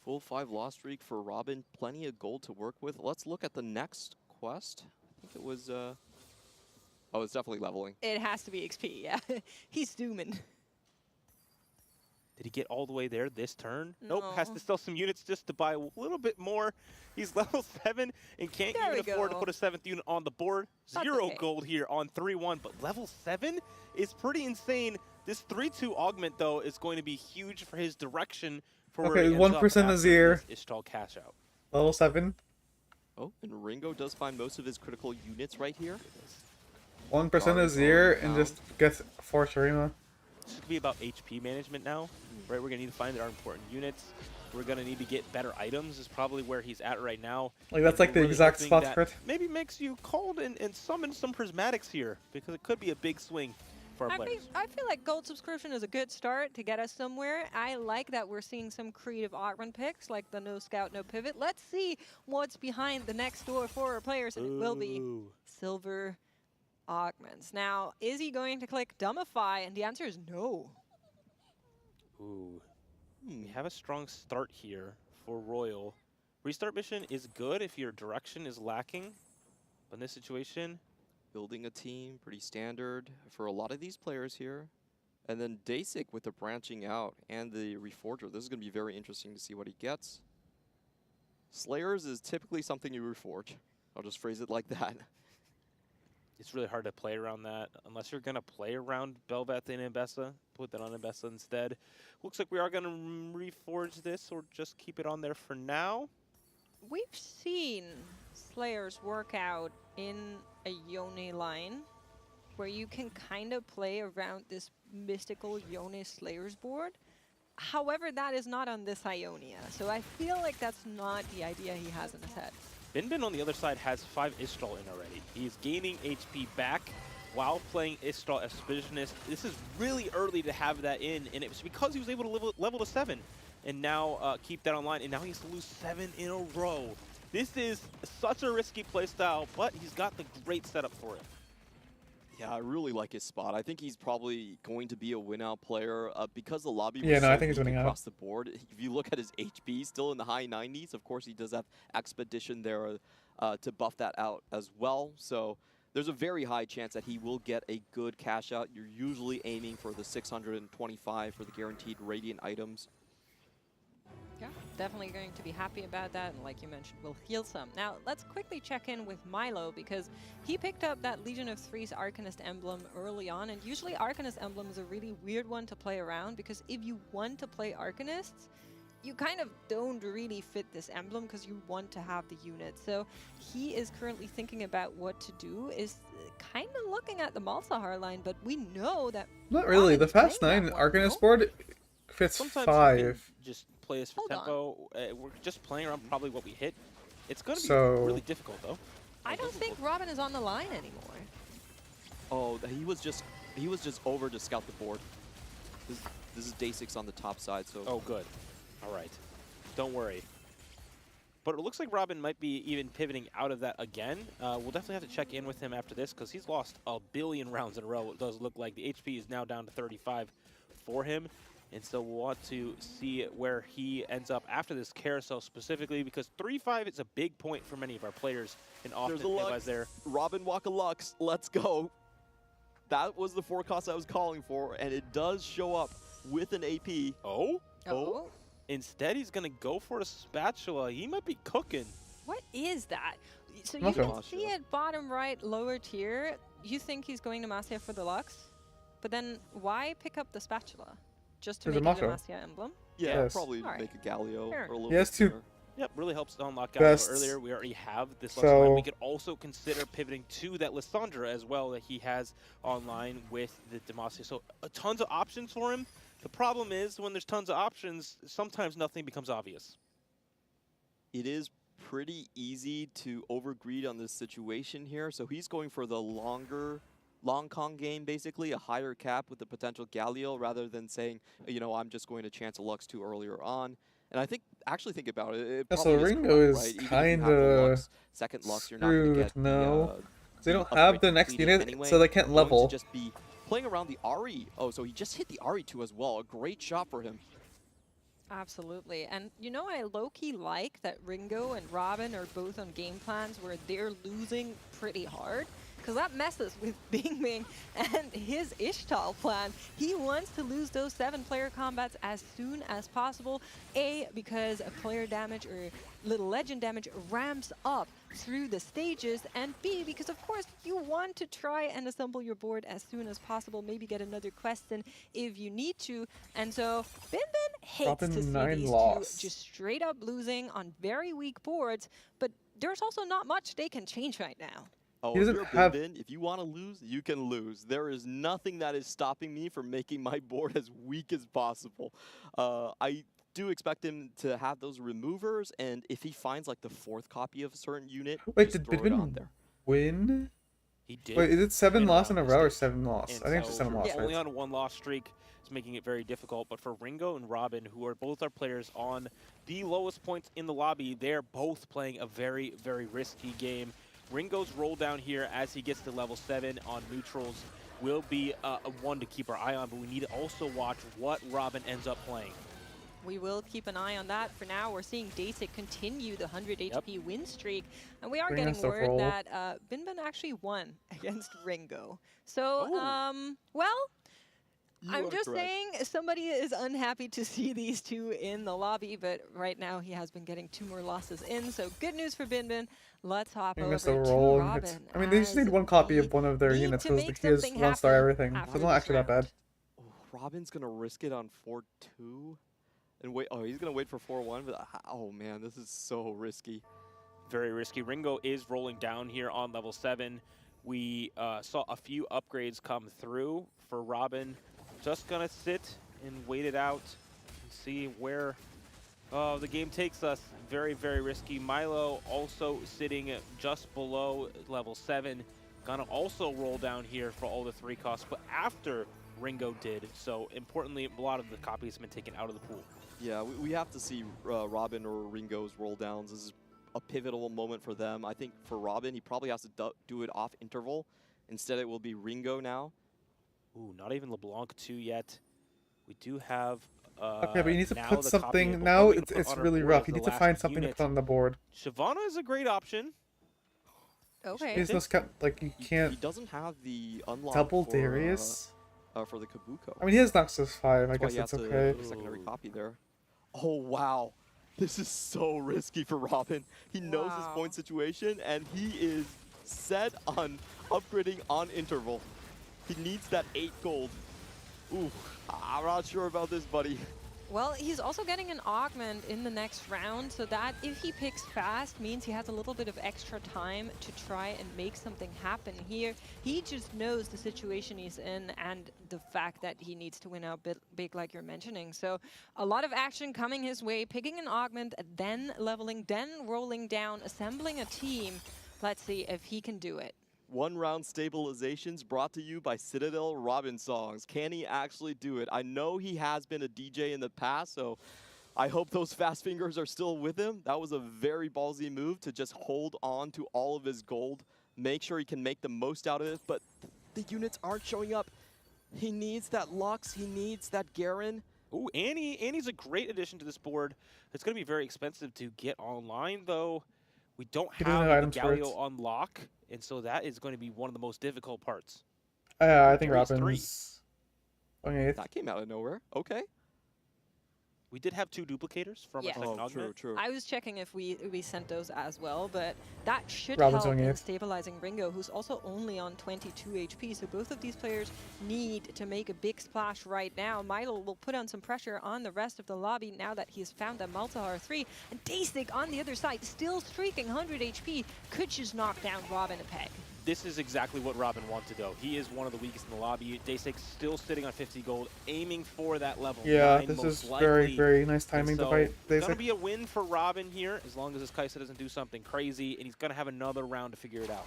Full 5 Lost Streak for Robin. Plenty of gold to work with. Let's look at the next quest. I think it was... oh, it's definitely leveling. It has to be XP, yeah. He's dooming. Did he get all the way there this turn? No. Nope, has to sell some units just to buy a little bit more. He's level 7 and can't even afford to put a 7th unit on the board. That's 0 okay. gold here on 3-1, but level 7 is pretty insane. This 3-2 augment, though, is going to be huge for his direction. For okay, 1% Azir. Ixtal cash out. Level 7. Oh, and Ringo does find most of his critical units right here. 1% Azir and just gets 4 Shurima. This is going to be about HP management now, right? We're going to need to find our important units. We're going to need to get better items is probably where he's at right now. Like, that's like the exact spot for it. Maybe makes you cold and summon some prismatics here, because it could be a big swing for our players. I feel like gold subscription is a good start to get us somewhere. I like that we're seeing some creative augment picks, like the no scout, no pivot. Let's see what's behind the next door for our players, and it will be silver augments. Now, is he going to click Dumbify? And the answer is no. Ooh. We have a strong start here for Royal. Restart mission is good if your direction is lacking. But in this situation, building a team, pretty standard for a lot of these players here. And then Dasic with the branching out and the Reforger. This is going to be very interesting to see what he gets. Slayers is typically something you reforge. I'll just phrase it like that. It's really hard to play around that unless you're going to play around Bel'Veth and Ambessa. Put that on Ambessa instead. Looks like we are going to reforge this or just keep it on there for now. We've seen Slayers work out in a Yone line where you can kind of play around this mystical Yone Slayers board. However, that is not on this Ionia, so I feel like that's not the idea he has in his head. Bin Bin on the other side has 5 Ixtal in already. He's gaining HP back while playing Ixtal Expeditionist. This is really early to have that in, and it was because he was able to level to 7 and now keep that online, and now he has to lose 7 in a row. This is such a risky playstyle, but he's got the great setup for it. Yeah, I really like his spot. I think he's probably going to be a win-out player because the lobby Yeah, was no, so I think he's weak winning out. across the board. If you look at his HP, still in the high 90s. Of course, he does have Expedition there to buff that out as well. So there's a very high chance that he will get a good cash out. You're usually aiming for the 625 for the guaranteed Radiant items. Yeah, definitely going to be happy about that, and like you mentioned, we'll heal some. Now, let's quickly check in with Milo, because he picked up that Legion of Three's Arcanist emblem early on, and usually Arcanist emblem is a really weird one to play around, because if you want to play Arcanists, you kind of don't really fit this emblem because you want to have the unit. So he is currently thinking about what to do, is kind of looking at the Malzahar line, but we know that... Not really. The Robin's Fast playing 9 that one, Arcanist no? board fits Sometimes 5. you can just play us for Hold on. tempo. We're just playing around probably what we hit. It's going to be So- really difficult, though. I don't think Robin is on the line anymore. Oh, he was just over to scout the board. This is day 6 on the top side, so... Oh, good. All right. Don't worry. But it looks like Robin might be even pivoting out of that again. We'll definitely have to check in with him after this, because he's lost a billion rounds in a row. It does look like the HP is now down to 35 for him. And so we'll want to see where he ends up after this carousel specifically, because 3-5 is a big point for many of our players. And often There's a Lux. there. Robin Waka Lux. Let's go. That was the forecast I was calling for, and it does show up with an AP. Oh? Oh. Instead, he's going to go for a spatula. He might be cooking. What is that? So you Okay. can see it bottom right, lower tier. You think he's going to Demacia for the Lux, but then why pick up the spatula? Just to There's make a a Mako. Demacia emblem? Yeah, Yes. probably Alright. make a Galio Fair. or a little He has bit two- sooner. Yep, really helps to unlock Best. Galio earlier. We already have this Lux So- line. We could also consider pivoting to that Lissandra as well that he has online with the Demacia. So tons of options for him. The problem is when there's tons of options, sometimes nothing becomes obvious. It is pretty easy to overgreed on this situation here. So he's going for the long con game, basically, a higher cap with the potential Galio, rather than saying, you know, I'm just going to chance a Lux too earlier on. And I think, actually think about it, it Yeah, so probably is Ringo correct, is right? Even if you have the kinda Lux, second Lux, you're not going to screwed get now. They don't upgrade have the next completed unit, anyway. so they can't Going to level. just be playing around the Ari. Oh, so he just hit the Ari 2 as well. A great shot for him. Absolutely. And you know, I low-key like that Ringo and Robin are both on game plans where they're losing pretty hard, because that messes with Bing Bing and his Ishtal plan. He wants to lose those 7-player combats as soon as possible. A, because player damage or little legend damage ramps up through the stages, and B, because of course you want to try and assemble your board as soon as possible, maybe get another quest in if you need to. And so Bin Bin hates Robin to see 9 these loss. two just straight up losing on very weak boards, but there's also not much they can change right now. Oh, He if doesn't you're have- Bin Bin, if you want to lose, you can lose. There is nothing that is stopping me from making my board as weak as possible. I do expect him to have those removers, and if he finds like the 4th copy of a certain unit, Wait, just did throw it on Bidwin there. win? He did. Wait, is it 7 win loss in a around row or this stage. 7 loss? And I think it's just so 7 loss, only right? on a 1-loss streak is making it very difficult. But for Ringo and Robin, who are both our players on the lowest points in the lobby, they're both playing a very, very risky game. Ringo's roll down here as he gets to level 7 on neutrals will be a one to keep our eye on, but we need to also watch what Robin ends up playing. We will keep an eye on that. For now, we're seeing Dasik continue the 100 HP win streak, and we are Bring getting us the word roll. that Bin Bin actually won against Ringo. So, well, You I'm are just correct. saying somebody is unhappy to see these two in the lobby, but right now he has been getting 2 more losses in. So good news for Bin Bin. Let's hop Bring over us the to roll. Robin. I mean, they just need as 1 copy we of one of their need units to because make he has something 1-star happen everything. So after it's not this actually that bad. round. Oh, Robin's going to risk it on 4-2 and wait. Oh, he's going to wait for 4-1. But oh, man, this is so risky. Very risky. Ringo is rolling down here on level 7. We saw a few upgrades come through for Robin. Just going to sit and wait it out and see where the game takes us. Very, very risky. Milo also sitting just below level 7. Gonna also roll down here for all the 3 costs, but after Ringo did. So importantly, a lot of the copies have been taken out of the pool. Yeah, we have to see Robin or Ringo's roll downs. This is a pivotal moment for them. I think for Robin, he probably has to do it off interval. Instead, it will be Ringo now. Ooh, not even LeBlanc 2 yet. We do have Okay, but you need to now put the copy something. of what Now we're gonna it's put on our really board rough. as You the need to last find something to unit. put on the board. Shyvana is a great option. Okay. There's those like you He can't doesn't have the unlock double for, Darius. For the Kabuko. I mean, he has Noxus 5. I That's why guess he it's has to okay. do a secondary copy there. Oh, wow. This is so risky for Robin. He knows his point situation, and he is set on upgrading on interval. He needs that 8 gold. Ooh, I'm not sure about this, buddy. Well, he's also getting an augment in the next round, so that if he picks fast means he has a little bit of extra time to try and make something happen here. He just knows the situation he's in and the fact that he needs to win out big like you're mentioning. So a lot of action coming his way, picking an augment, then leveling, then rolling down, assembling a team. Let's see if he can do it. 1-round stabilizations brought to you by Citadel Robin Songs. Can he actually do it? I know he has been a DJ in the past, so I hope those fast fingers are still with him. That was a very ballsy move to just hold on to all of his gold, make sure he can make the most out of it, but the units aren't showing up. He needs that Lux, he needs that Garen. Ooh, Annie's a great addition to this board. It's going to be very expensive to get online, though. We don't He doesn't have have the items for it. Galio unlock, and so that is going to be one of the most difficult parts. I think Darius Robin's. Okay. That came out of nowhere. Okay. We did have 2 duplicators from Yes. our second Oh, augment. true. I was checking if we sent those as well, but that should Robin's help doing in it. stabilizing Ringo, who's also only on 22 HP. So both of these players need to make a big splash right now. Milo will put on some pressure on the rest of the lobby now that he's found that Malzahar 3. And Daysig on the other side, still streaking 100 HP, could just knock down Robin a peg. This is exactly what Robin wanted, though. He is one of the weakest in the lobby. Daysig still sitting on 50 gold, aiming for that level 9 this most is likely. very nice timing And to so fight it's going to Daysig. be a win for Robin here, as long as this Kaisa doesn't do something crazy, and he's going to have another round to figure it out.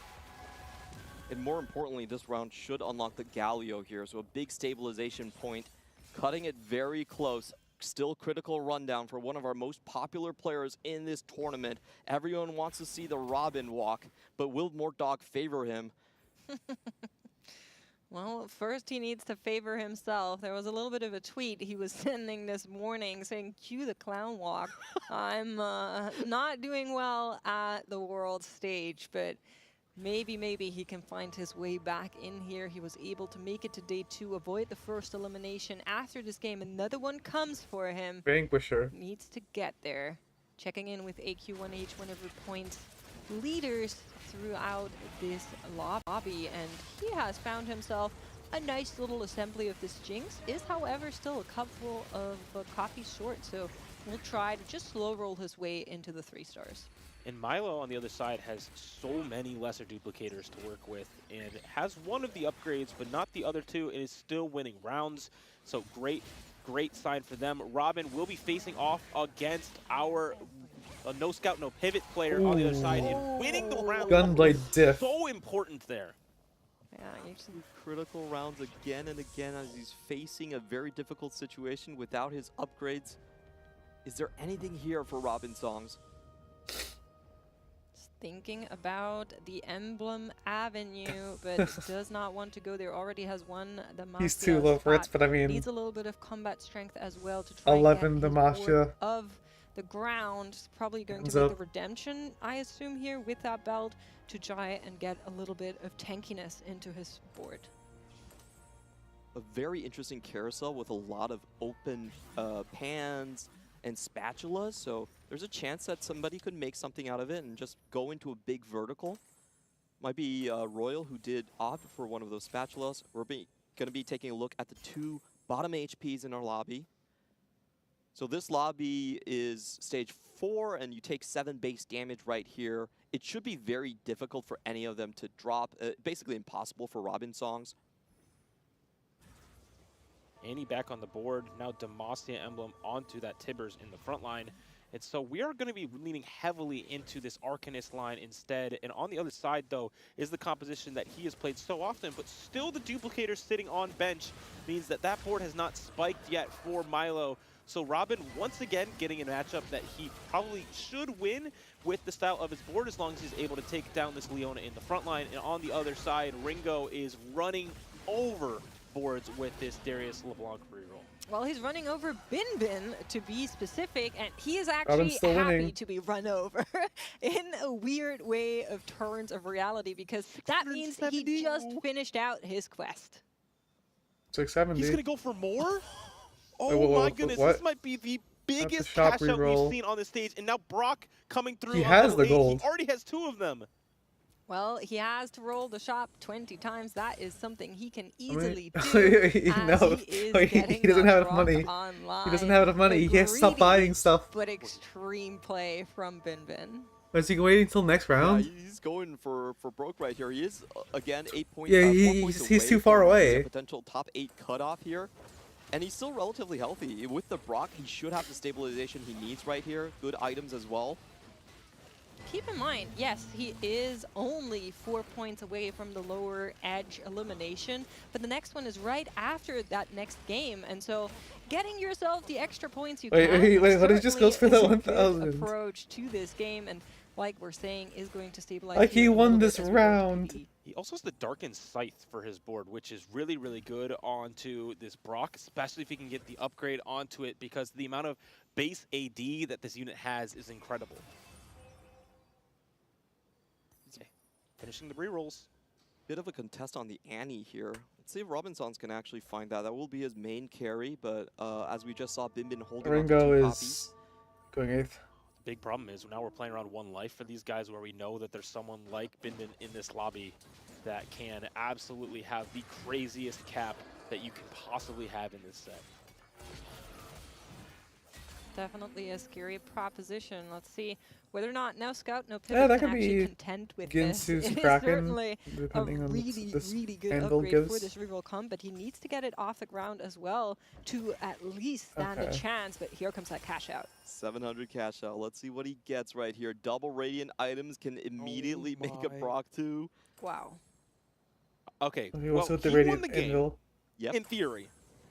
And more importantly, this round should unlock the Galio here, so a big stabilization point, cutting it very close. Still critical rundown for one of our most popular players in this tournament. Everyone wants to see the Robin walk, but will Mortdog favor him? Well, first he needs to favor himself. There was a little bit of a tweet he was sending this morning saying, cue the clown walk. I'm not doing well at the world stage, but maybe he can find his way back in here. He was able to make it to day 2, avoid the first elimination. After this game, another one comes for him. Vanquisher. Needs to get there. Checking in with AQ1H whenever points leaders throughout this lobby, and he has found himself a nice little assembly of this Jinx. Is, however, still a couple of copies short, so we'll try to just slow roll his way into the 3 stars. And Milo on the other side has so many lesser duplicators to work with and has one of the upgrades, but not the other 2, and is still winning rounds. So great sign for them. Robin will be facing off against our no scout, no pivot player on the other side, and winning the round. Gunblade diff. So important there. Yeah, Two critical rounds again and again as he's facing a very difficult situation without his upgrades. Is there anything here for Robin Songs? Thinking about the Emblem Avenue, but does not want to go there. Already has one He's Demacia too low for it, spot. but I mean, Needs a little bit of combat strength as well to try 11 and get his Demacia. board of the ground. Probably going Hands to make up. the redemption, I assume, here with that belt to try and get a little bit of tankiness into his board. A very interesting carousel with a lot of open pans and spatulas, so there's a chance that somebody could make something out of it and just go into a big vertical. Might be Royal who did opt for one of those spatulas. We're going to be taking a look at the 2 bottom HPs in our lobby. So this lobby is stage 4, and you take 7 base damage right here. It should be very difficult for any of them to drop, basically impossible for Robin Songs. Annie back on the board. Now Demacia Emblem onto that Tibbers in the front line. And so we are going to be leaning heavily into this Arcanist line instead. And on the other side, though, is the composition that he has played so often, but still the duplicator sitting on bench means that that board has not spiked yet for Milo. So Robin, once again, getting a matchup that he probably should win with the style of his board as long as he's able to take down this Leona in the front line. And on the other side, Ringo is running over boards with this Darius LeBlanc reroll. Well, he's running over Bin Bin, to be specific, and he is Robin's actually still happy winning. to be run over in a weird way of turns of reality, because that means he just finished out his quest. 670. He's going to go for more? Oh Wait, my goodness, what? this might be the biggest shop cash out reroll. we've seen on the stage. And now Brock coming through. He on has level the 8. gold. He already has 2 of them. Well, he has to roll the shop 20 times. That is something he can easily do. No, he doesn't have enough money. Online. He doesn't have enough money. He has to stop Greedy, buying stuff. But extreme play from Bin Bin. Is he waiting until next round? Yeah, he's going for broke right here. He is, again, 8 points. Yeah, 4 points he's away too far from away. a potential top 8 cutoff here. And he's still relatively healthy. With the Brock, he should have the stabilization he needs right here. Good items as well. Keep in mind, yes, he is only 4 points away from the lower edge elimination, but the next one is right after that next game, and so getting yourself the extra points you Wait, can what, he just goes for certainly the is a good 1000. approach to this game, and like we're saying, is going to stabilize. Like he you a won little this bit as we go to round. TD. He also has the Darkened Scythe for his board, which is really, really good onto this Brock, especially if he can get the upgrade onto it, because the amount of base AD that this unit has is incredible. Okay. Finishing the rerolls. Bit of a contest on the Annie here. Let's see if Robinsons can actually find that. That will be his main carry, but as we just saw, Bin Bin holding on to Ringo 2 is copies. going 8th. Big problem is now we're playing around 1 life for these guys, where we know that there's someone like Bin Bin in this lobby that can absolutely have the craziest cap that you can possibly have in this set. Definitely a scary proposition. Let's see whether or not no scout, no Yeah, pivot that can could actually be contend with this. Ginsu's It is Kraken, certainly a depending on what really, this really good anvil upgrade gives. for this reroll come, but he needs to get it off the ground as well to at least stand a Okay. chance, but here comes that cash out. 700 cash out. Let's see what he gets right here. Double Radiant items can immediately make a my. Brock 2. Wow. Okay, He well, also with the he won Radiant the game, Anvil. Yep. in theory,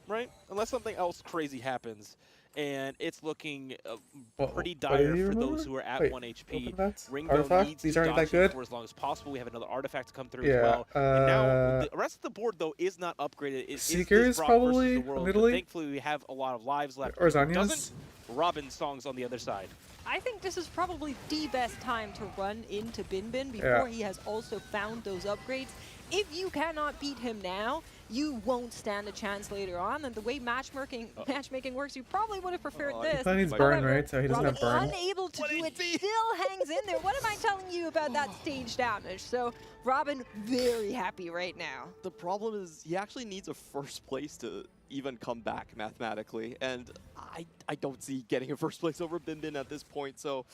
right? Unless something else crazy happens. And it's looking pretty what do dire you for remember? those who are at Wait, 1 HP. open that? Ringo Artifact? needs These to aren't that dodge it good? for as long as possible. We have another artifact to come through Yeah, as well. And now the rest of the board, though, is not upgraded. It is Seekers this Brock probably versus the world, but immediately? thankfully, we have a lot of lives left. Or Zanya's? Doesn't Robin songs on the other side. I think this is probably the best time to run into Bin Bin before Yeah. he has also found those upgrades. If you cannot beat him now, you won't stand a chance later on. And the way matchmaking works, you probably would have preferred Oh, this. He needs burn, However, right? So he doesn't have Robin, burn. unable to do it, still hangs in there. What am I telling you about that stage damage? So Robin, very happy right now. The problem is he actually needs a first place to even come back mathematically, and I don't see getting a first place over Bin Bin at this point, so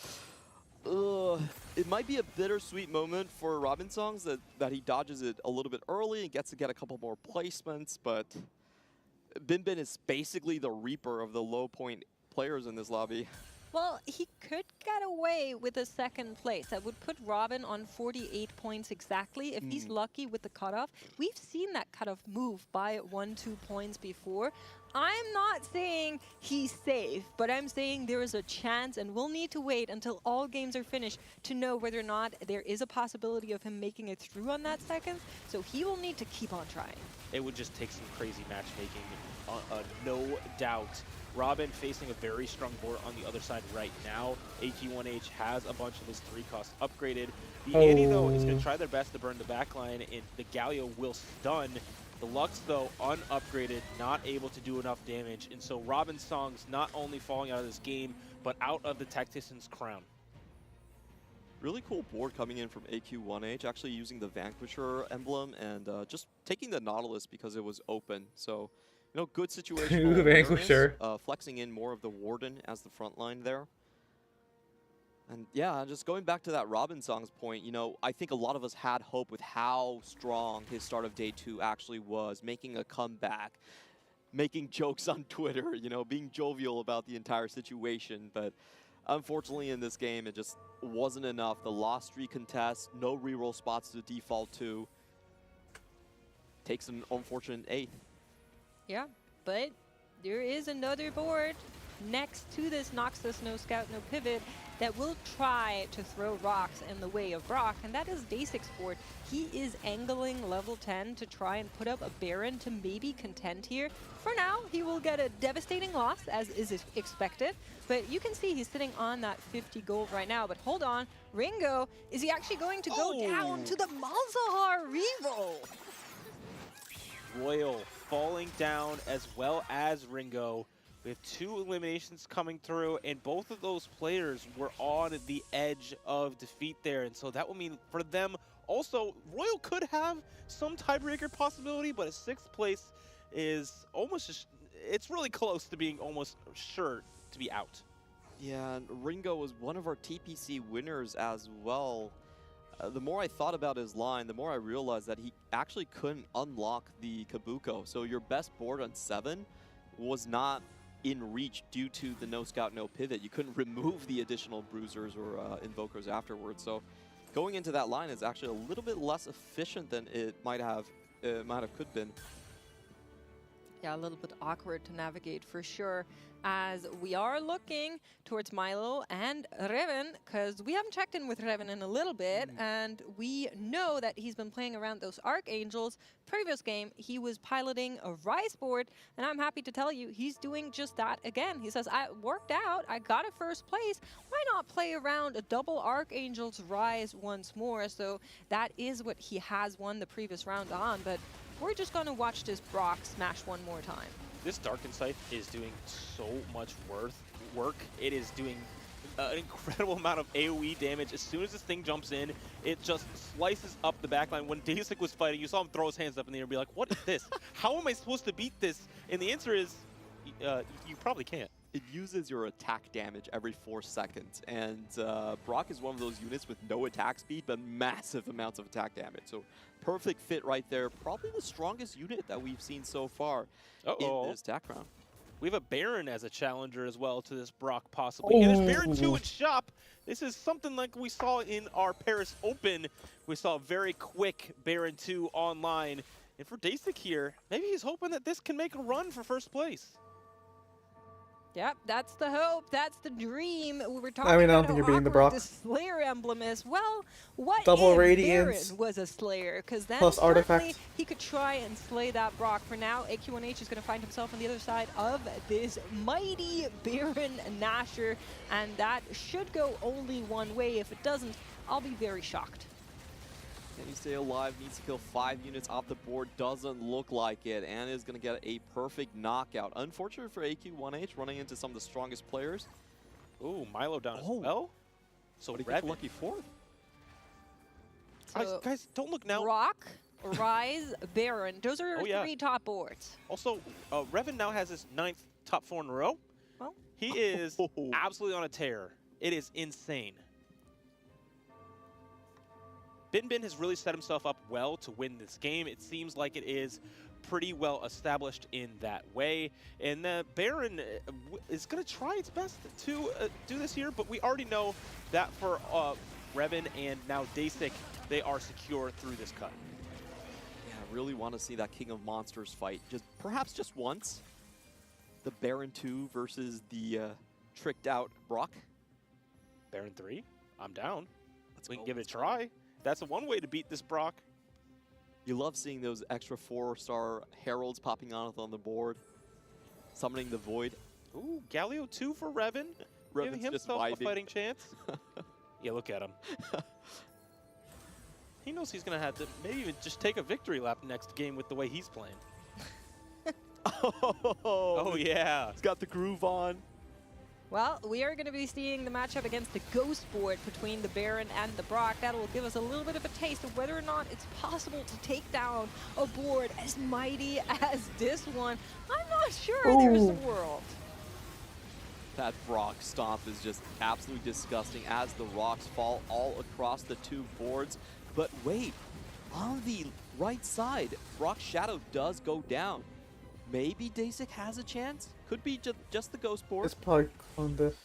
it might be a bittersweet moment for Robinsons that he dodges it a little bit early and gets to get a couple more placements, but Bin Bin is basically the reaper of the low point players in this lobby. Well, he could get away with a second place. That would put Robin on 48 points exactly. If he's lucky with the cutoff, we've seen that cutoff move by 1-2 points before. I'm not saying he's safe, but I'm saying there is a chance, and we'll need to wait until all games are finished to know whether or not there is a possibility of him making it through on that second. So he will need to keep on trying. It would just take some crazy matchmaking, no doubt. Robin facing a very strong board on the other side right now. AQ1H has a bunch of his 3 costs upgraded. The Annie, though, is going to try their best to burn the backline, and the Galio will stun. The Lux, though, unupgraded, not able to do enough damage. And so Robin's songs not only falling out of this game, but out of the Tactician's crown. Really cool board coming in from AQ1H, actually using the Vanquisher emblem and just taking the Nautilus because it was open. So, you know, good situation. The Vanquisher. Flexing in more of the Warden as the front line there. And yeah, just going back to that Robinsons point, you know, I think a lot of us had hope with how strong his start of day 2 actually was, making a comeback, making jokes on Twitter, you know, being jovial about the entire situation. But Unfortunately, in this game, it just wasn't enough. The lost 3 contests, no reroll spots to default to. Takes an unfortunate 8th. Yeah, but there is another board next to this Noxus No Scout No Pivot that will try to throw rocks in the way of Brock, and that is Dasic's board. He is angling level 10 to try and put up a Baron to maybe contend here. For now, he will get a devastating loss, as is expected, but you can see he's sitting on that 50 gold right now. But hold on, Ringo, is he actually going to go down to the Malzahar reroll? Royal falling down as well as Ringo. We have 2 eliminations coming through, and both of those players were on the edge of defeat there. And so that will mean for them also, Royal could have some tiebreaker possibility, but a 6th place is almost just, it's really close to being almost sure to be out. Yeah, and Ringo was one of our TPC winners as well. The more I thought about his line, the more I realized that he actually couldn't unlock the Kabuko. So your best board on 7 was not in reach due to the No Scout, No Pivot. You couldn't remove the additional bruisers or invokers afterwards. So going into that line is actually a little bit less efficient than it might have could been. Yeah, a little bit awkward to navigate for sure, as we are looking towards Milo and Revan, because we haven't checked in with Revan in a little bit, and we know that he's been playing around those Archangels. Previous game, he was piloting a Rise board, and I'm happy to tell you, he's doing just that again. He says, I worked out, I got a 1st place, why not play around a double Archangels Rise once more? So that is what he has won the previous round on, but we're just going to watch this Brock smash one more time. This Dark Insight is doing so much work. It is doing an incredible amount of AoE damage. As soon as this thing jumps in, it just slices up the backline. When Dasic was fighting, you saw him throw his hands up in the air and be like, what is this? How am I supposed to beat this? And the answer is, you probably can't. It uses your attack damage every 4 seconds, and Brock is one of those units with no attack speed, but massive amounts of attack damage. So perfect fit right there. Probably the strongest unit that we've seen so far in this attack round. We have a Baron as a challenger as well to this Brock, possibly. And there's Baron 2 in shop. This is something like we saw in our Paris Open. We saw a very quick Baron 2 online. And for Dasic here, maybe he's hoping that this can make a run for 1st place. Yep, that's the hope. That's the dream. We were talking I about don't think how you're beating the awkward Brock. the Slayer emblem is. Well, what Double if Radiance Baron was a Slayer? Because then plus certainly artifact. he could try and slay that Brock. For now, AQ1H is going to find himself on the other side of this mighty Baron Nashor, and that should go only one way. If it doesn't, I'll be very shocked. Can he stay alive? Needs to kill 5 units off the board. Doesn't look like it. And is going to get a perfect knockout. Unfortunate for AQ1H, running into some of the strongest players. Ooh, Milo down as well. So lucky 4th. So guys, don't look now. Brock, Rise, Baron. Those are 3 top boards. Also, Revan now has his 9th top 4 in a row. Well, he is absolutely on a tear. It is insane. Bin has really set himself up well to win this game. It seems like it is pretty well established in that way. And Baron is going to try its best to do this here, but we already know that for Revan and now Dasic, they are secure through this cut. Yeah, I really want to see that King of Monsters fight. Perhaps just once. The Baron 2 versus the tricked out Brock. Baron 3, I'm down. We can give it a try. That's one way to beat this Brock. You love seeing those extra 4-star heralds popping on the board, summoning the void. Ooh, Galio 2 for Revan, giving himself a fighting chance. Yeah, look at him. He knows he's going to have to maybe even just take a victory lap next game with the way he's playing. Oh, yeah. He's got the groove on. Well, we are going to be seeing the matchup against the Ghost board between the Baron and the Brock. That will give us a little bit of a taste of whether or not it's possible to take down a board as mighty as this one. I'm not sure there's a world. That Brock stomp is just absolutely disgusting as the rocks fall all across the 2 boards. But wait, on the right side, Brock's shadow does go down. Maybe Dasic has a chance? Could be just the Ghost board. It's probably clone this.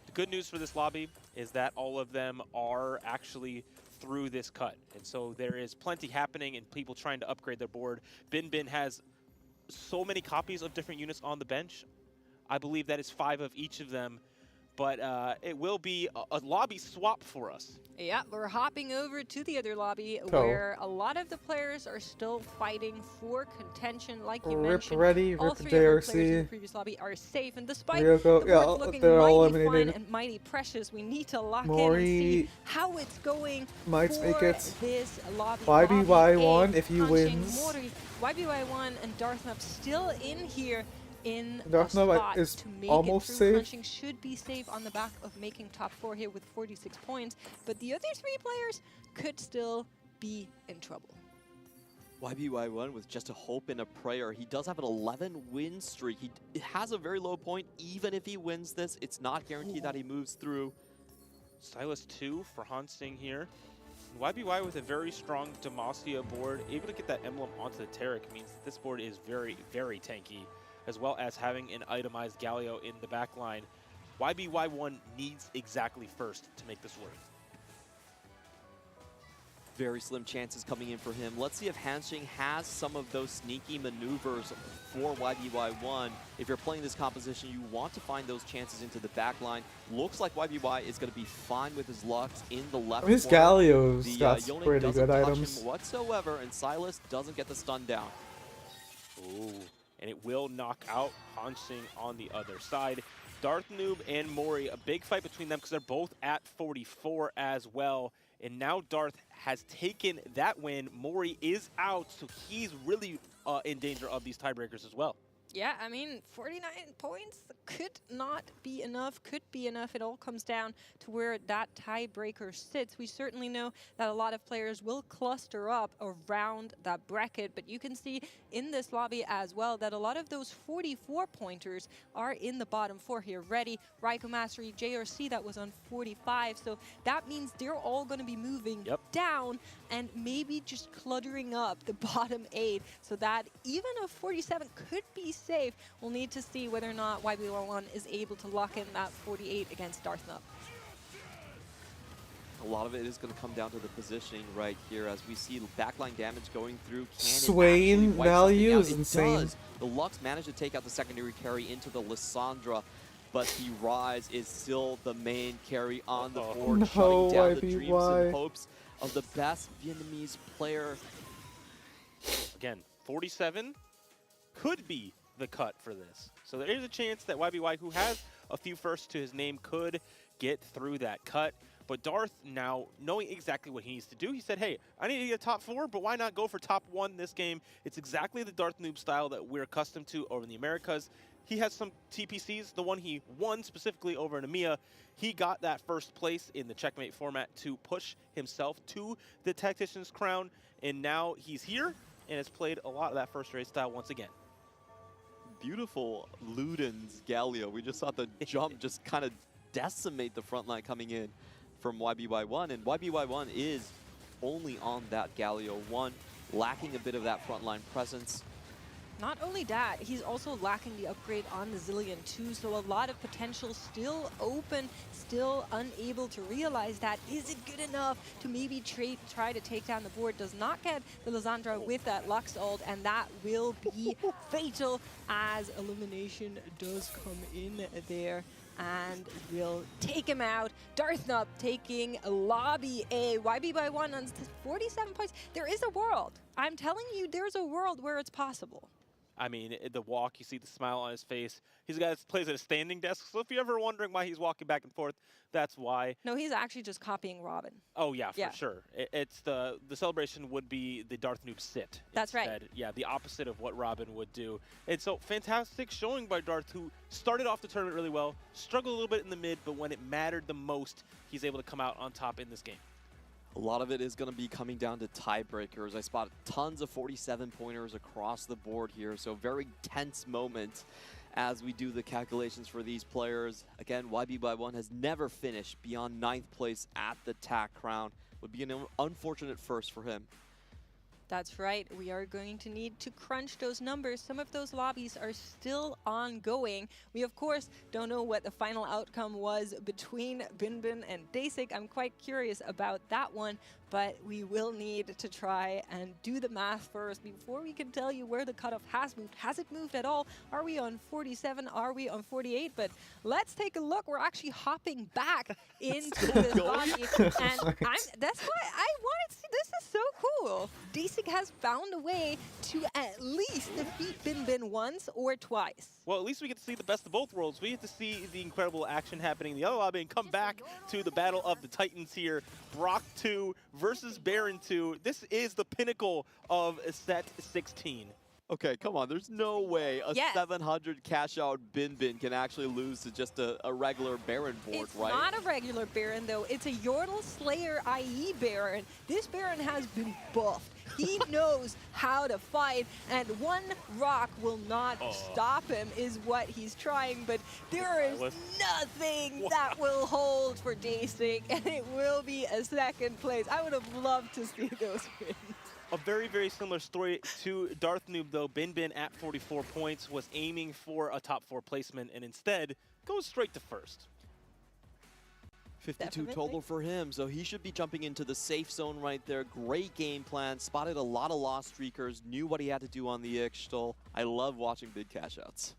The good news for this lobby is that all of them are actually through this cut. And so there is plenty happening and people trying to upgrade their board. Bin Bin has so many copies of different units on the bench. I believe that is 5 of each of them. But it will be a lobby swap for us. Yeah, we're hopping over to the other lobby Oh. where a lot of the players are still fighting for contention. Like you Rip mentioned, Ready, all Rip 3 of our players in the JRC. previous lobby are safe. And despite Ryoko, the yeah, boards looking they're all mighty fun eliminated. and mighty precious, we need to lock in Mori and see how it's going might for make it. this lobby. YBY1 if he punching wins. Mori. YBY1 and Darthnub still in here in Darthnub a spot is to make almost it through. safe. Punching should be safe on the back of making top 4 here with 46 points, but the other 3 players could still be in trouble. YBY1 with just a hope and a prayer. He does have an 11-win streak. He has a very low point. Even if he wins this, it's not guaranteed that he moves through. Stylus 2 for Hansing here. YBY with a very strong Demacia board, able to get that emblem onto the Taric means that this board is very, very tanky, as well as having an itemized Galio in the back line. YBY1 needs exactly first to make this work. Very slim chances coming in for him. Let's see if Hansing has some of those sneaky maneuvers for YBY1. If you're playing this composition, you want to find those chances into the back line. Looks like YBY is going to be fine with his Lux in the left His corner. Galio's got Yone pretty doesn't good touch items. him whatsoever, and Silas doesn't get the stun down. Ooh, and it will knock out Hansing on the other side. Darth Noob and Mori, a big fight between them because they're both at 44 as well. And now Darth has taken that win. Mori is out, so he's really in danger of these tiebreakers as well. Yeah, I mean, 49 points could not be enough, could be enough. It all comes down to where that tiebreaker sits. We certainly know that a lot of players will cluster up around that bracket, but you can see in this lobby as well that a lot of those 44 pointers are in the bottom 4 here. Ready, Raiko Mastery, JRC that was on 45, so that means they're all going to be moving down and maybe just cluttering up the bottom 8 so that even a 47 could be safe. We'll need to see whether or not YBY1 is able to lock in that 48 against Darthnub. A lot of it is going to come down to the positioning right here as we see backline damage going through. Swain value is insane. Does. The Lux managed to take out the secondary carry into the Lissandra, but the Rise is still the main carry on the board, shutting down the dreams and hopes of the best Vietnamese player. Again, 47 could be the cut for this. So there is a chance that YBY, who has a few firsts to his name, could get through that cut. But Darth, now knowing exactly what he needs to do, he said, hey, I need to get top 4, but why not go for top 1 this game? It's exactly the Darth Noob style that we're accustomed to over in the Americas. He has some TPCs. The one he won specifically over in EMEA, he got that first place in the checkmate format to push himself to the Tactician's crown. And now he's here and has played a lot of that first race style once again. Beautiful Luden's Galio. We just saw the jump just kind of decimate the front line coming in from YBY1, and YBY1 is only on that Galio 1, lacking a bit of that frontline presence. Not only that, he's also lacking the upgrade on the Zillion 2, so a lot of potential still open, still unable to realize that. Is it good enough to maybe try to take down the board? Does not get the Lissandra with that Lux ult, and that will be fatal as elimination does come in there and will take him out. Darthnub taking lobby A. YBY1 on 47 points. There is a world. I'm telling you, there's a world where it's possible. I mean, the walk, you see the smile on his face. He's a guy that plays at a standing desk, so if you're ever wondering why he's walking back and forth, that's why. No, he's actually just copying Robin. Oh, yeah, for sure. It's the celebration would be the Darth Noob sit. That's instead. right. Yeah, the opposite of what Robin would do. And so, fantastic showing by Darth, who started off the tournament really well, struggled a little bit in the mid, but when it mattered the most, he's able to come out on top in this game. A lot of it is going to be coming down to tiebreakers. I spotted tons of 47-pointers across the board here, so very tense moment as we do the calculations for these players. Again, YBY1 has never finished beyond 9th place at the TAC crown. Would be an unfortunate first for him. That's right. We are going to need to crunch those numbers. Some of those lobbies are still ongoing. We, of course, don't know what the final outcome was between Binbin and Dasik. I'm quite curious about that one, but we will need to try and do the math first before we can tell you where the cutoff has moved. Has it moved at all? Are we on 47? Are we on 48? But let's take a look. We're actually hopping back into this lobby. And that's why I wanted to see. This is so cool. Dasik has found a way to at least defeat Binbin once or twice. Well, at least we get to see the best of both worlds. We get to see the incredible action happening in the other lobby and come back to the battle of the Titans here. Brock 2 versus Baron 2. This is the pinnacle of set 16. Okay, come on. There's no way a 700 cash out Binbin can actually lose to just a regular Baron board, right? It's not a regular Baron, though. It's a Yordle Slayer IE Baron. This Baron has been buffed. He knows how to fight, and one rock will not stop him, is what he's trying. But there is nothing that will hold for Dasik, and it will be a second place. I would have loved to see those wins. A very, very similar story to Darth Noob, though. Binbin at 44 points was aiming for a top 4 placement and instead goes straight to first. 52 total for him, so he should be jumping into the safe zone right there. Great game plan, spotted a lot of lost streakers, knew what he had to do on the Ixtal. I love watching big cash outs.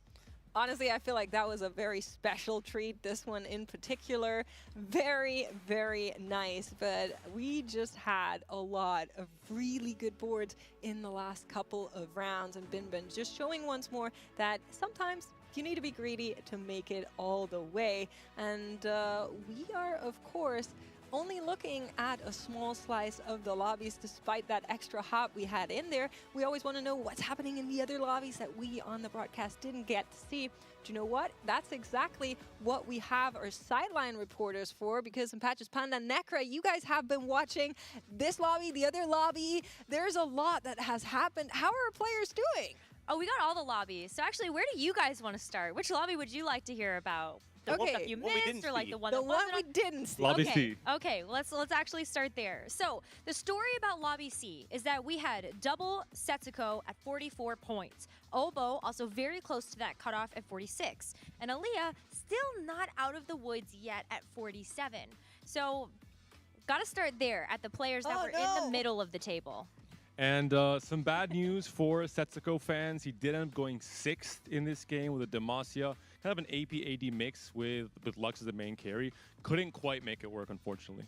Honestly, I feel like that was a very special treat. This one in particular, very, very nice. But we just had a lot of really good boards in the last couple of rounds. And Binbin just showing once more that sometimes you need to be greedy to make it all the way. And we are, of course, only looking at a small slice of the lobbies despite that extra hop we had in there. We always want to know what's happening in the other lobbies that we on the broadcast didn't get to see. Do you know what? That's exactly what we have our sideline reporters for, because in Patches Panda Necra, you guys have been watching this lobby, the other lobby. There's a lot that has happened. How are our players doing? Oh, we got all the lobbies. So actually, where do you guys want to start? Which lobby would you like to hear about? The one that you missed, or like the one that wasn't we didn't see. Lobby C. Okay, let's actually start there. So the story about Lobby C is that we had double Setsuko at 44 points. Obo also very close to that cutoff at 46. And Aaliyah still not out of the woods yet at 47. So gotta start there at the players that were in the middle of the table. And some bad news for Setsuko fans. He did end up going 6th in this game with a Demacia. Kind of an AP-AD mix with Lux as the main carry. Couldn't quite make it work, unfortunately.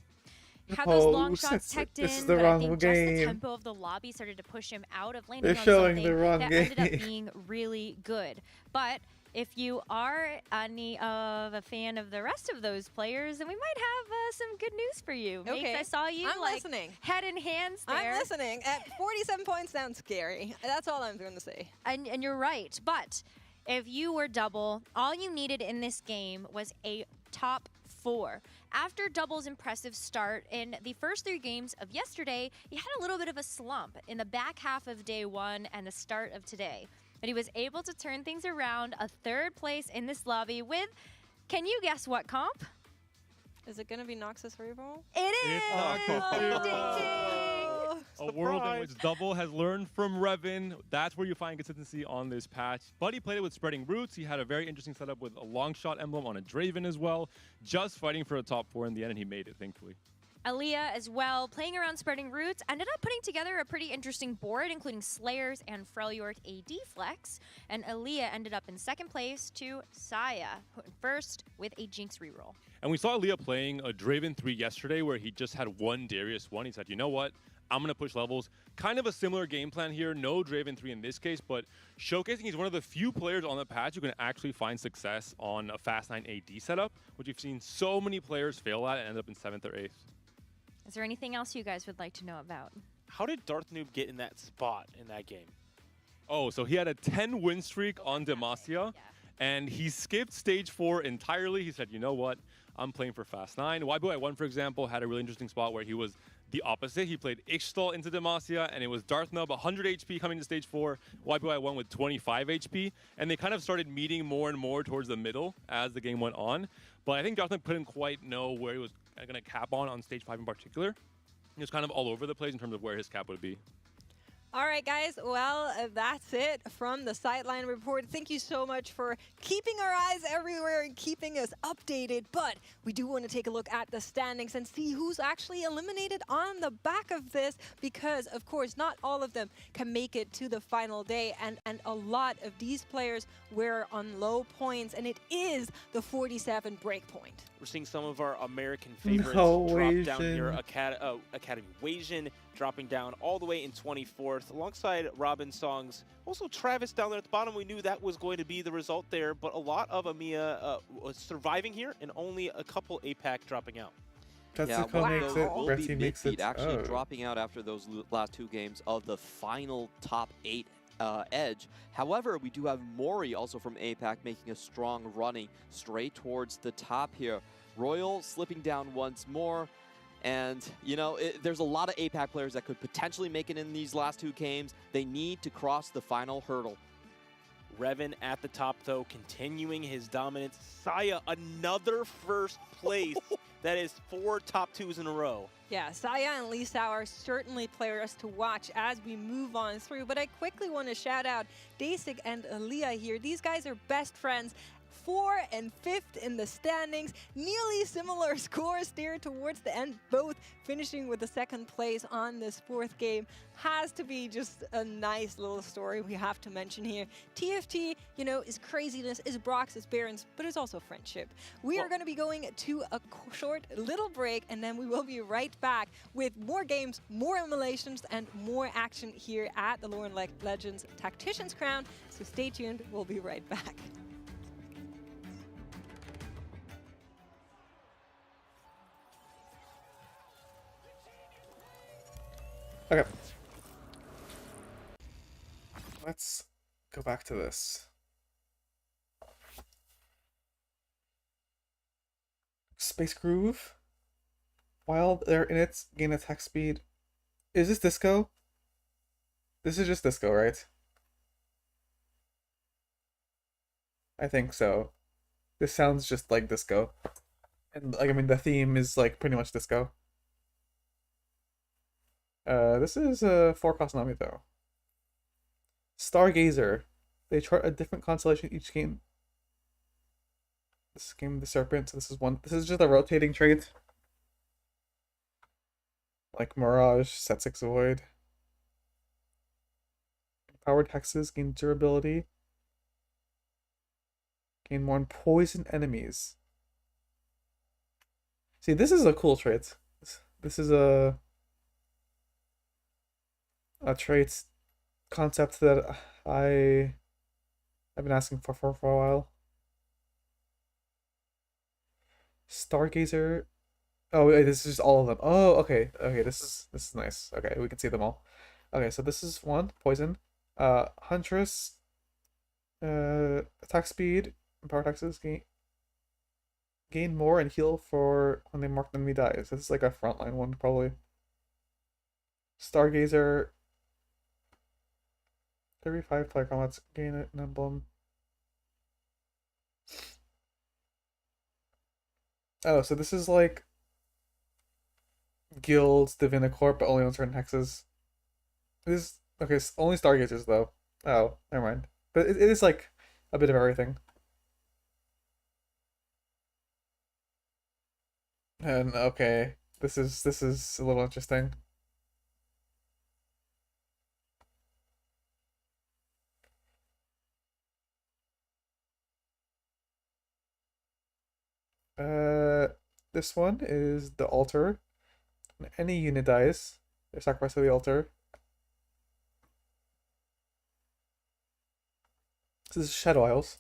Had those long shots teched in, but I think just the tempo of the lobby started to push him out of landing on something that ended up being really good. But if you are any of a fan of the rest of those players, then we might have some good news for you. Okay. Makes, I saw you listening. Head and hands there. I'm listening. At 47 points sounds scary. That's all I'm going to say. And you're right. But if you were double, all you needed in this game was a top 4. After Double's impressive start in the first 3 games of yesterday, he had a little bit of a slump in the back half of day 1 and the start of today. But he was able to turn things around, a 3rd place in this lobby with, can you guess what comp? Is it going to be Noxus Reroll? It is! It's a world in which Double has learned from Revan. That's where you find consistency on this patch. But he played it with Spreading Roots. He had a very interesting setup with a long shot emblem on a Draven as well. Just fighting for a top 4 in the end, and he made it, thankfully. Aaliyah as well, playing around Spreading Roots, ended up putting together a pretty interesting board, including Slayers and Freljord AD Flex. And Aaliyah ended up in 2nd place to Saya, who went 1st with a Jinx reroll. And we saw Aaliyah playing a Draven 3 yesterday where he just had one Darius 1. He said, you know what? I'm going to push levels. Kind of a similar game plan here. No Draven 3 in this case, but showcasing he's one of the few players on the patch who can actually find success on a Fast 9 AD setup, which we've seen so many players fail at and end up in 7th or 8th. Is there anything else you guys would like to know about? How did Darth Noob get in that spot in that game? Oh, so he had a 10 win streak on Demacia, and he skipped stage 4 entirely. He said, you know what? I'm playing for Fast 9. YBY1, for example, had a really interesting spot where he was the opposite. He played Ixtal into Demacia, and it was Darth Noob, 100 HP coming to stage 4, YBY1 with 25 HP, and they kind of started meeting more and more towards the middle as the game went on. But I think Darth Noob couldn't quite know where he was going to cap on stage 5 in particular. He was kind of all over the place in terms of where his cap would be. All right, guys. Well, that's it from the Sideline Report. Thank you so much for keeping our eyes everywhere and keeping us updated. But we do want to take a look at the standings and see who's actually eliminated on the back of this, because, of course, not all of them can make it to the final day. And a lot of these players were on low points, and it is the 47 break point. We're seeing some of our American favorites No, drop down here. Wasian. Academy Wasian dropping down all the way in 24th, alongside Robin Songs. Also, Travis down there at the bottom. We knew that was going to be the result there, but a lot of EMEA was surviving here, and only a couple APAC dropping out. Tetsuko makes it. Will Reti be makes Midfeet it. actually Oh. dropping out after those last 2 games of the final top 8 edge. However, we do have Mori also from APAC making a strong running straight towards the top here. Royal slipping down once more. And, you know, there's a lot of APAC players that could potentially make it in these last 2 games. They need to cross the final hurdle. Revan at the top, though, continuing his dominance. Saya, another first place. That is 4 top 2s in a row. Yeah, Saya and Lisa are certainly players to watch as we move on through. But I quickly want to shout out Dasik and Aaliyah here. These guys are best friends. 4th and 5th in the standings. Nearly similar scores there towards the end, both finishing with the 2nd place on this 4th game. Has to be just a nice little story we have to mention here. TFT, you know, is craziness, is Brox, is Barons, but it's also friendship. We are going to be going to a short little break, and then we will be right back with more games, more emulations, and more action here at the Lore and Legends Tactician's Crown. So stay tuned, we'll be right back. Okay. Let's go back to this. Space Groove. While they're in it, gain attack speed. Is this disco? This is just disco, right? I think so. This sounds just like disco. And like, I mean, the theme is like pretty much disco. This is a 4-cost Nami though. Stargazer. They chart a different constellation each game. This game, the Serpent, so this is one. This is just a rotating trait. Like Mirage, Set 6 Void. Powered hexes gain durability. Gain more poison enemies. See, this is a cool trait. This is a trait concept that I've been asking for a while. Stargazer. Oh, wait, this is just all of them. Oh, okay. Okay, this is nice. Okay, we can see them all. Okay, so this is one poison. Huntress. Attack speed and power taxes gain more and heal for when they mark enemy dies. This is like a frontline one probably. Stargazer. 35 player combats gain an emblem. Oh, so this is like Guild's Divinicorp, but only on certain hexes. This is okay. It's only Stargazers though. Oh, never mind. But it is like a bit of everything. And okay, this is a little interesting. This one is the altar. When any unit dies, they're sacrificed to the altar. This is Shadow Isles.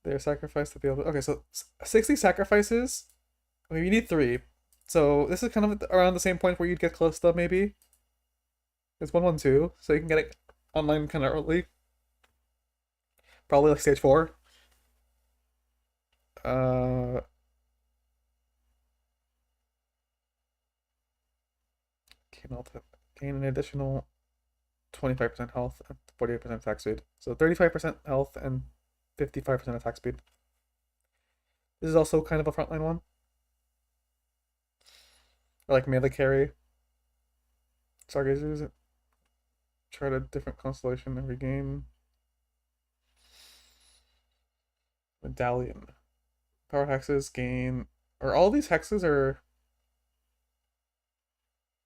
They're sacrificed to the altar. Okay, so 60 sacrifices. Okay, you need 3. So this is kind of around the same point where you'd get close to maybe. It's 112, so you can get it online kind of early. Probably like stage 4. Gain an additional 25% health and 48% attack speed. So 35% health and 55% attack speed. This is also kind of a frontline one. Or like melee carry. Stargazers. Try a different constellation every game. Medallion. Power hexes gain... Or all these hexes are...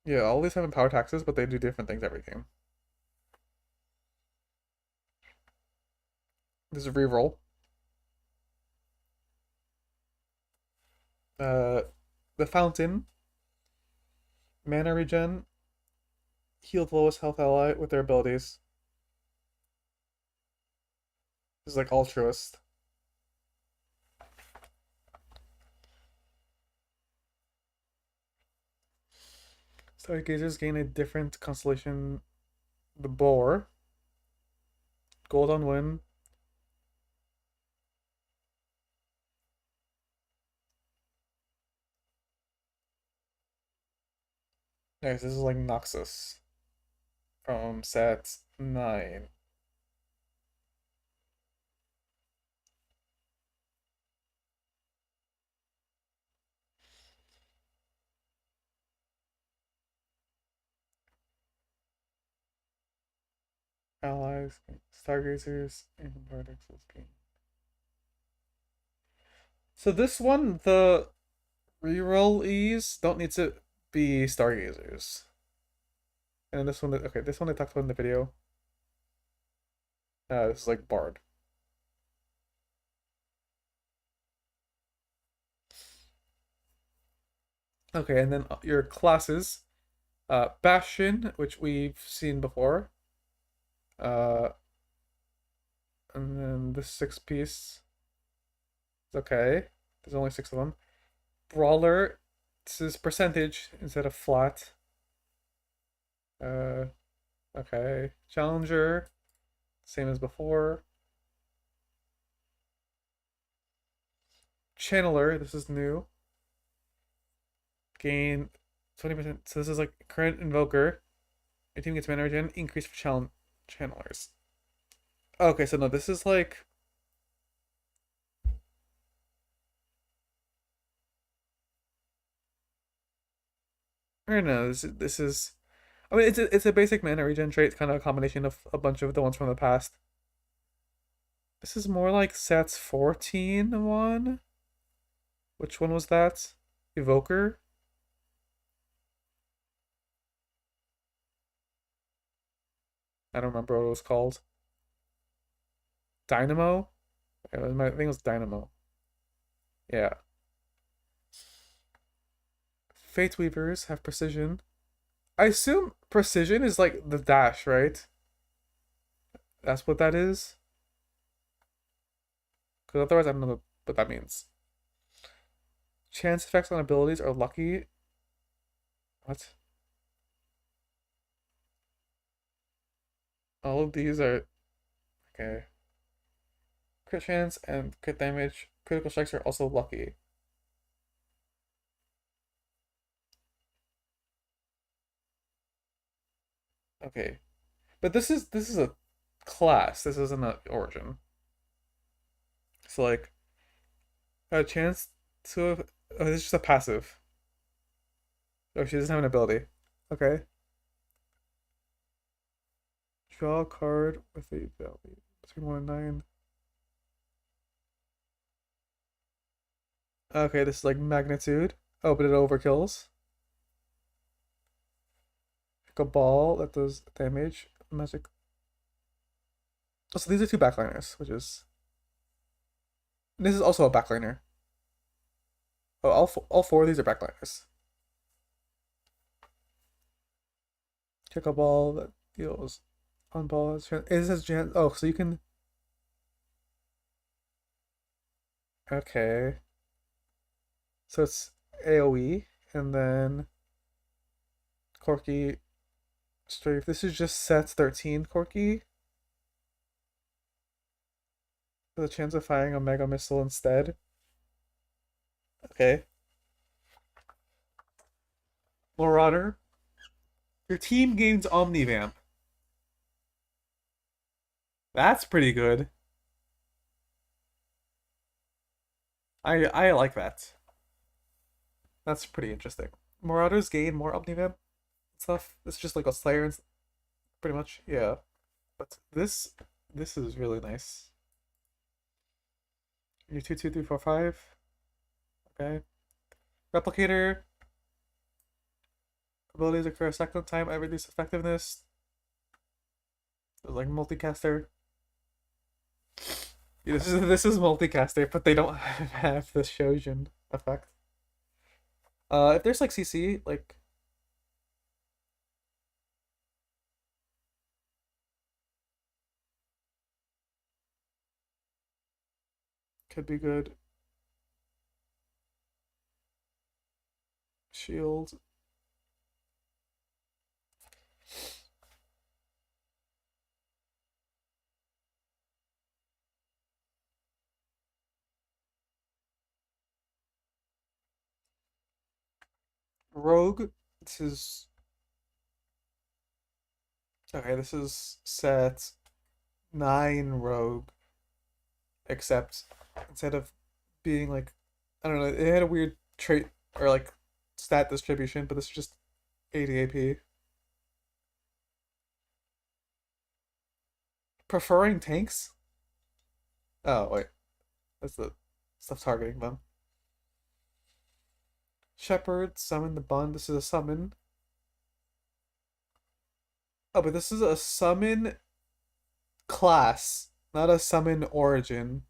Yeah, all these have power taxes, but they do different things every game. This is a reroll. The Fountain. Mana regen. Heal the lowest health ally with their abilities. This is like altruist. Stargazers gain a different constellation. The Boar. Gold on win. Nice, this is like Noxus from set 9. Allies, Stargazers, and Vardex's game. So this one, the rerollees don't need to be Stargazers. And this one, okay, this one I talked about in the video. This is like Bard. Okay, and then your classes. Bastion, which we've seen before. And then the 6-piece. Okay. There's only 6 of them. Brawler. This is percentage instead of flat. Okay. Challenger. Same as before. Channeler. This is new. Gain 20%. So this is like current invoker. Your team gets mana regen. Increase for channelers. Okay, so no, this is like... I don't know, this is... I mean, it's a basic mana regen trait, kind of a combination of a bunch of the ones from the past. This is more like sets 14 one. Which one was that? Evoker? I don't remember what it was called. Dynamo? I think it was Dynamo. Yeah. Fate Weavers have precision. I assume precision is like the dash, right? That's what that is? Because otherwise I don't know what that means. Chance effects on abilities are lucky. What? All of these are... Okay. Crit chance and crit damage. Critical strikes are also lucky. Okay. But this is a class. This isn't an origin. So like a chance to... Oh, this is just a passive. Oh, she doesn't have an ability. Okay. Draw a card with a value between 1 and 9. Okay, this is like magnitude. Oh, but it overkills. Pick a ball that does damage. Magic. Oh, so these are 2 backliners, which is... This is also a backliner. Oh, all 4 of these are backliners. Kick a ball that deals on ball. It says oh, so you can... Okay. So it's AoE, and then Corki Strafe. This is just sets 13 Corki. The chance of firing a Mega Missile instead. Okay. Marauder. Your team gains Omnivamp. That's pretty good. I like that. That's pretty interesting. Marauders gain more Omnivamp stuff. It's just like a Slayer and pretty much, yeah. But this is really nice. Your 2, 2, 3, 4, 5. Okay. Replicator. Abilities occur a second time at reduced effectiveness. Like multicaster. Yeah, this is multicaster, but they don't have the Shojin effect. If there's like CC, like could be good. Shield. Rogue. This is okay. This is set 9 Rogue, except instead of being like, I don't know, it had a weird trait or like stat distribution, but this is just 80 AP. Preferring tanks? Oh wait, that's the stuff targeting them. Shepherd, summon the bond. This is a summon. Oh, but this is a summon class, not a summon origin.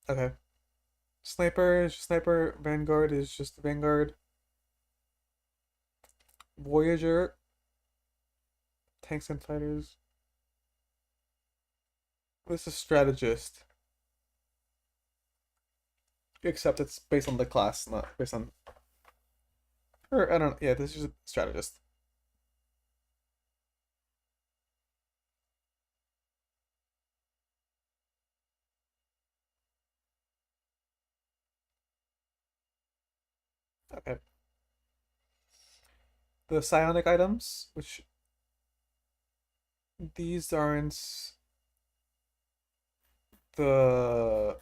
Okay. Sniper is just sniper. Vanguard is just Vanguard. Voyager. Tanks and fighters. This is strategist. Except it's based on the class, not based on. Or I don't. Yeah, this is just strategist. Okay. The psionic items, which these aren't the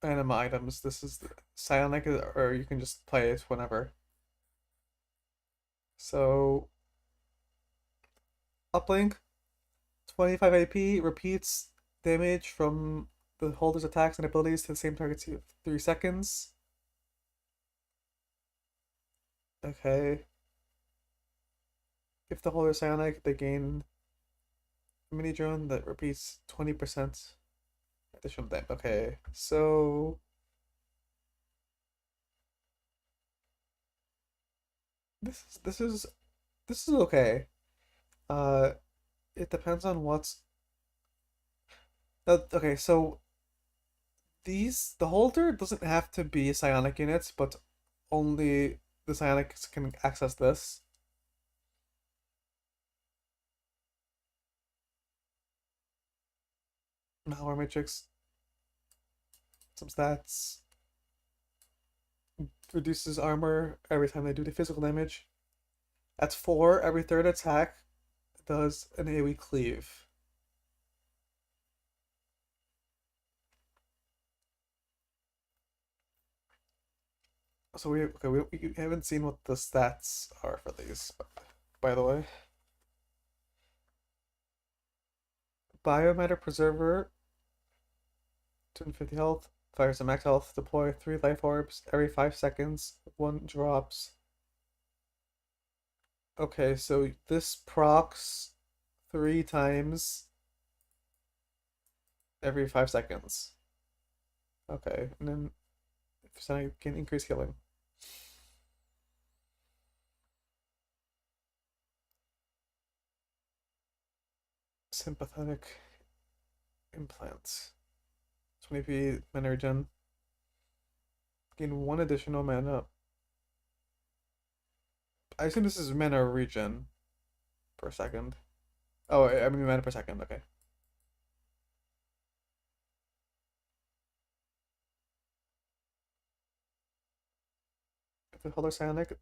anima items. This is the psionic, or you can just play it whenever. So, uplink, 25 AP, repeats damage from the holder's attacks and abilities to the same target for 3 seconds. Okay. If the holder psionic, they gain a mini drone that repeats 20% additional damage. Okay, so this is okay. Uh, it depends on what's. Okay, so the holder doesn't have to be psionic units, but only the psionics can access this. Malware matrix. Some stats. Reduces armor every time they do the physical damage. At 4, every third attack does an AoE cleave. So we haven't seen what the stats are for these, by the way. Biomatter Preserver, 250 health, fires to max health, deploy 3 life orbs every 5 seconds, 1 drops. Okay, so this procs 3 times every 5 seconds. Okay, and then if I can increase healing. Sympathetic implants. 20p mana regen. Gain 1 additional mana. I assume this is mana regen per second. Oh, I mean mana per second, okay. If the holder psionic,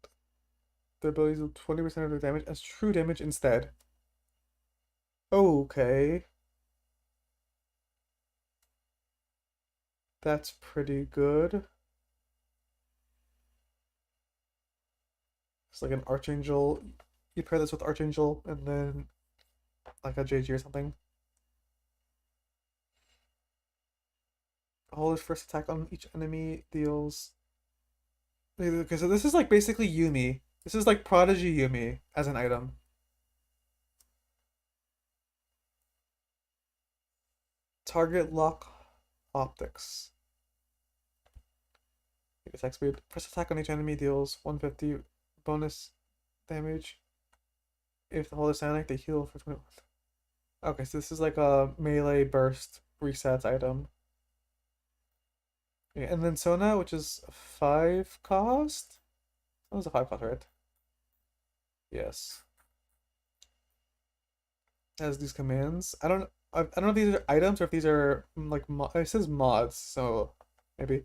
the ability to do 20% of the damage as true damage instead. Okay. That's pretty good. It's like an Archangel. You pair this with Archangel and then like a JG or something. Holder's first attack on each enemy deals. Okay, so this is like basically Yumi. This is like Prodigy Yumi as an item. Target lock optics. Attack speed. First attack on each enemy deals 150 bonus damage. If the holder Sonic, they heal for 21. Okay, so this is like a melee burst resets item. Yeah, and then Sona, which is a 5 cost? That was a 5 cost, right? Yes. Has these commands. I don't know if these are items or if these are like it says mods, so maybe.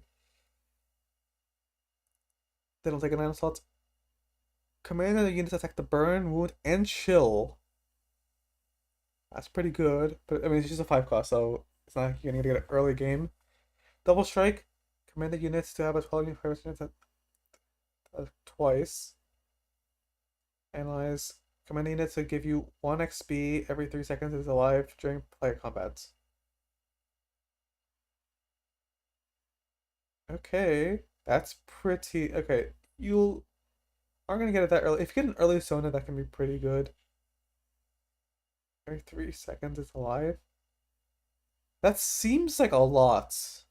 They don't take an item slot. Command the units attack the burn, wound, and chill. That's pretty good, but I mean it's just a 5 cost, so it's not like you're gonna get an early game. Double strike. Command the units to have a 12 unit twice. Analyze. Command the units to give you 1 XP every 3 seconds is alive during player combats. Okay, that's pretty. Okay, you aren't gonna get it that early. If you get an early Sona, that can be pretty good. Every 3 seconds it's alive. That seems like a lot.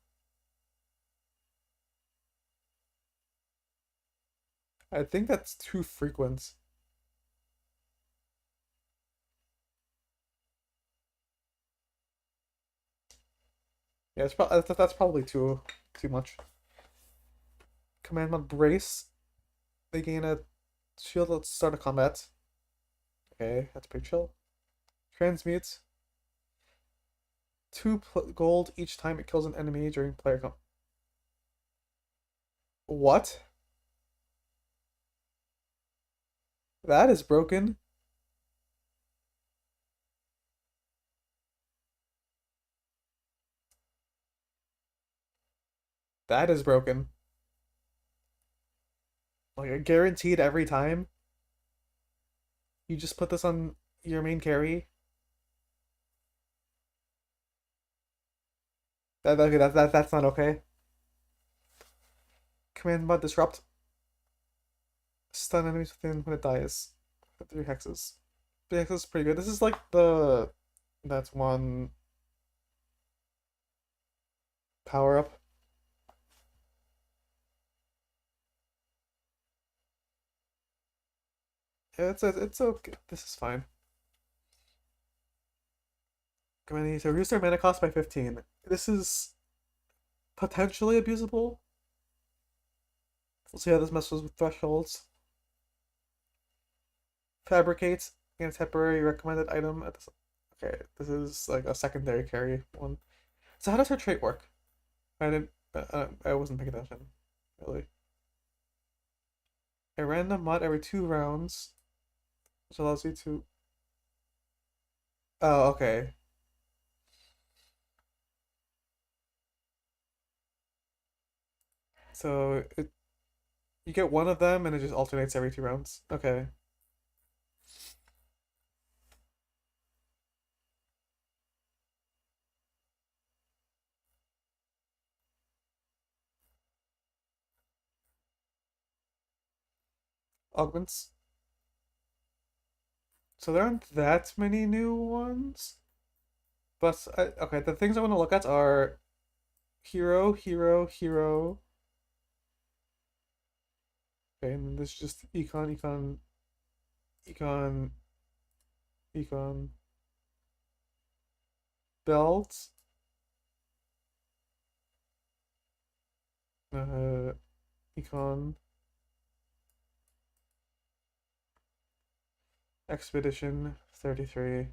I think that's too frequent. Yeah, that's probably too much. Command mod brace. They gain a shield at the start of combat. Okay, that's pretty chill. Transmute. 2 gold each time it kills an enemy during player combat. What? That is broken. That is broken. Like guaranteed every time. You just put this on your main carry. That's not okay. Command mod disrupt. Stun enemies within when it dies. 3 hexes. 3 hexes is pretty good. This is like that's one power up. Yeah, it's okay. This is fine. Command to reduce their mana cost by 15. This is potentially abusable. We'll see how this messes with thresholds. Fabricate and a temporary recommended item at this. Okay, this is like a secondary carry one. So how does her trait work? I didn't. I wasn't paying attention, really. A random mod every 2 rounds, which allows you to. Oh, okay. So you get one of them, and it just alternates every 2 rounds. Okay. Augments. So there aren't that many new ones. But, okay, the things I want to look at are hero, hero, hero. Okay, and this is just econ, econ, econ, econ. Belt. Econ. Expedition 33.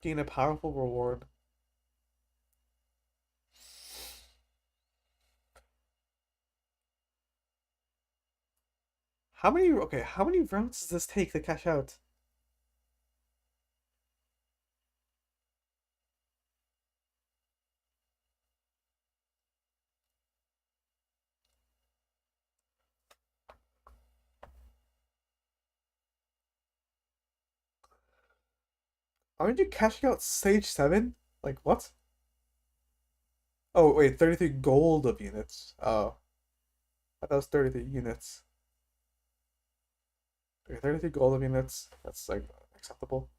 Gain a powerful reward. How many rounds does this take to cash out? Aren't you cashing out stage 7? Like, what? Oh, wait, 33 gold of units. Oh. I thought that was 33 units. Okay, 33 gold of units. That's, like, acceptable.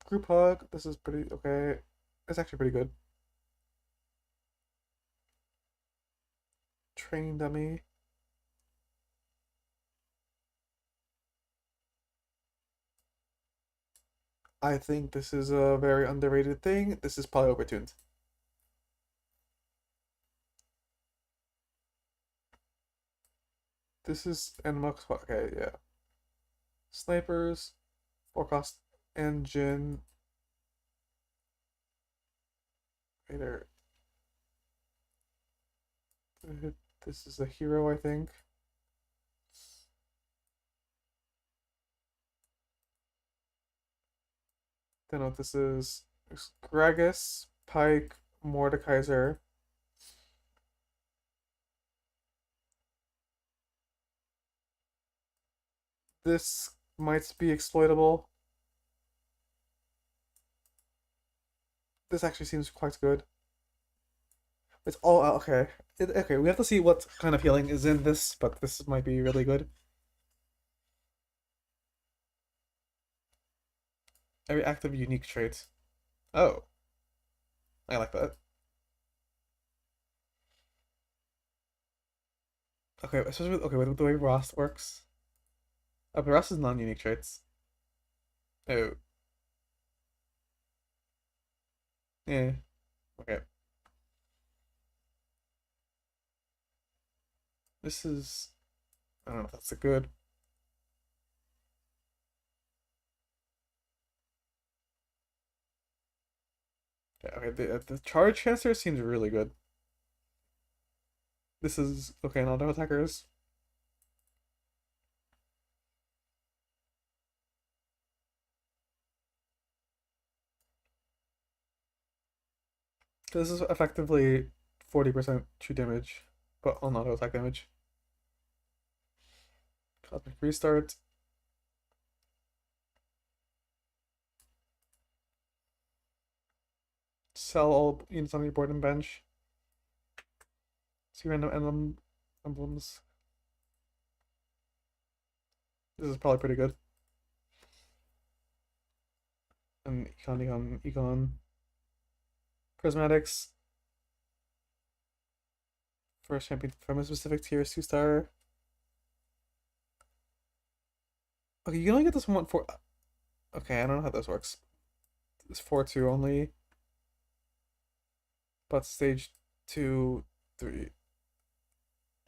Group hug. This is pretty okay. It's actually pretty good. Train dummy. I think this is a very underrated thing. This is probably overtuned. This is Enmux. Okay, yeah. Snipers, forecast engine. Later. This is a hero, I think. Don't know what this is. Gragas, Pike, Mordekaiser. This might be exploitable. This actually seems quite good. It's all okay. Okay, we have to see what kind of healing is in this, but this might be really good. Every active unique trait. Oh. I like that. Okay, especially with the way Ross works. Oh, but Ross is non-unique traits. Oh. Yeah. Okay. This is... I don't know if that's a good... Yeah, okay, the charge transfer seems really good. This is... Okay, not auto attackers. This is effectively 40% true damage, but on auto attack damage. Cosmic Restart. Sell all units on your board and bench. See random emblems. This is probably pretty good. And Econ. Prismatics. First champion from a specific tier, 2-star. Okay, you can only get this one for... Okay, I don't know how this works. It's 4-2 only. But stage 2, 3.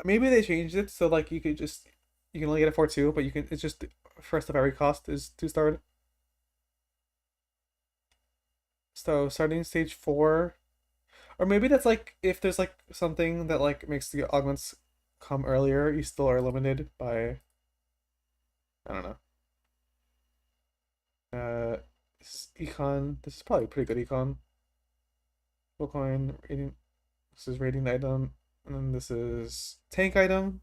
Maybe they changed it so like you can only get a 4-2, but it's just first of every cost is 2-starred. So starting stage 4, or maybe that's like if there's like something that like makes the augments come earlier, you still are limited by, I don't know. This is econ. This is probably a pretty good econ. Full coin rating. This is rating item, and then this is tank item.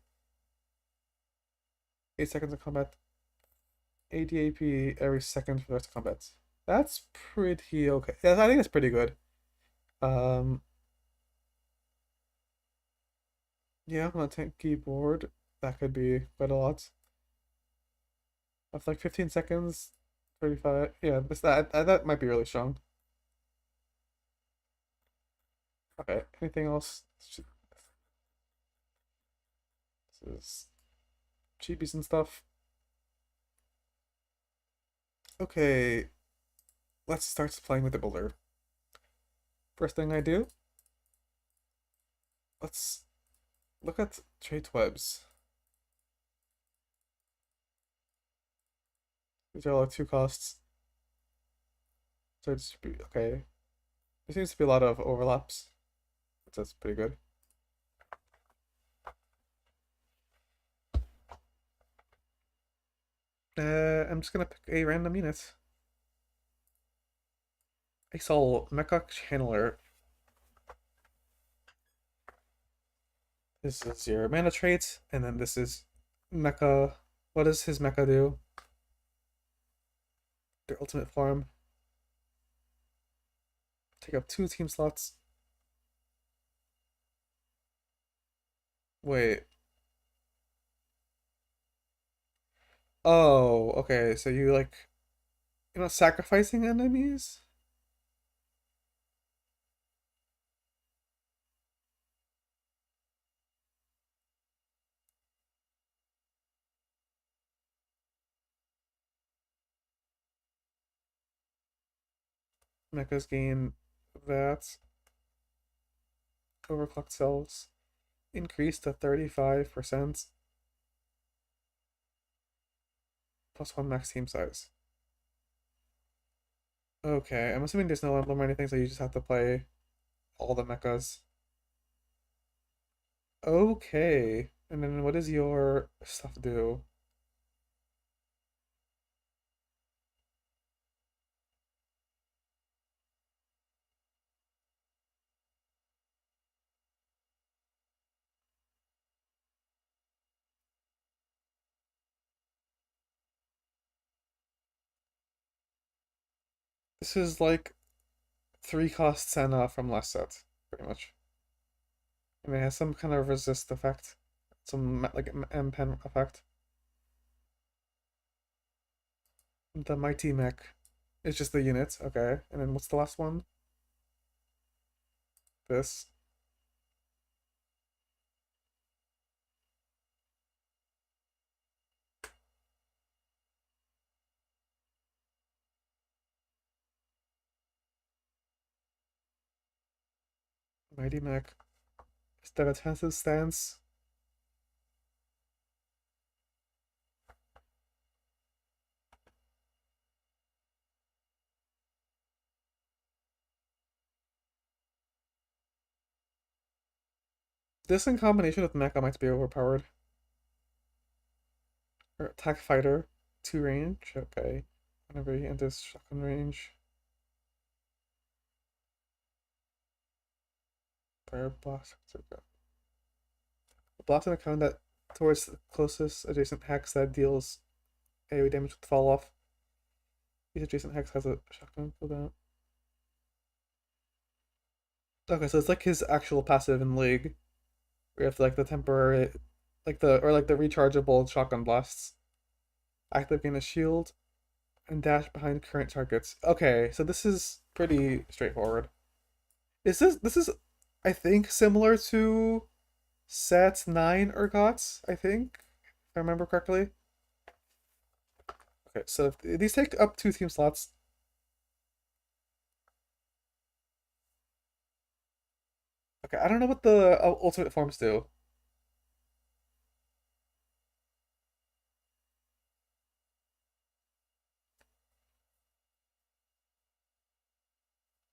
8 seconds of combat. ADAP every second for the rest of combat. That's pretty okay. Yeah, I think that's pretty good. Yeah, on a tank keyboard, that could be quite a lot. After like 15 seconds, 35. Yeah, that might be really strong. Okay, anything else? This is cheapies and stuff. Okay, let's start playing with the builder. First thing I do, let's look at trait webs. These are all 2 costs. So it's okay. There seems to be a lot of overlaps. That's pretty good. I'm just gonna pick a random unit. I saw Mecha Channeler. This is your mana trait, and then this is Mecha. What does his Mecha do? their ultimate form. Take up 2 team slots. Wait. Oh, okay. So you like, sacrificing enemies? Mechas gain that. Overclocked cells increase to 35%. +1 max team size. Okay, I'm assuming there's no emblem or anything, so you just have to play all the mechas. Okay, and then what does your stuff do? This is like 3-cost Senna from last set, pretty much. And it has some kind of resist effect. Some like M-pen effect. The Mighty Mech is just the unit, okay. And then what's the last one? This. Mighty Mech. Is that a defensive stance? This in combination with Mecha might be overpowered. Or attack fighter, 2 range, okay. Whenever he enters shotgun range. Fire blast. Blast on a count that towards the closest adjacent hex that deals AoE damage with fall off. Each adjacent hex has a shotgun cooldown. Okay, so it's like his actual passive in League. We have like the temporary, like the rechargeable shotgun blasts. Activating a shield and dash behind current targets. Okay, so this is pretty straightforward. This is I think similar to set 9 Urgots, I think, if I remember correctly. Okay, so these take up 2 team slots. Okay, I don't know what the ultimate forms do.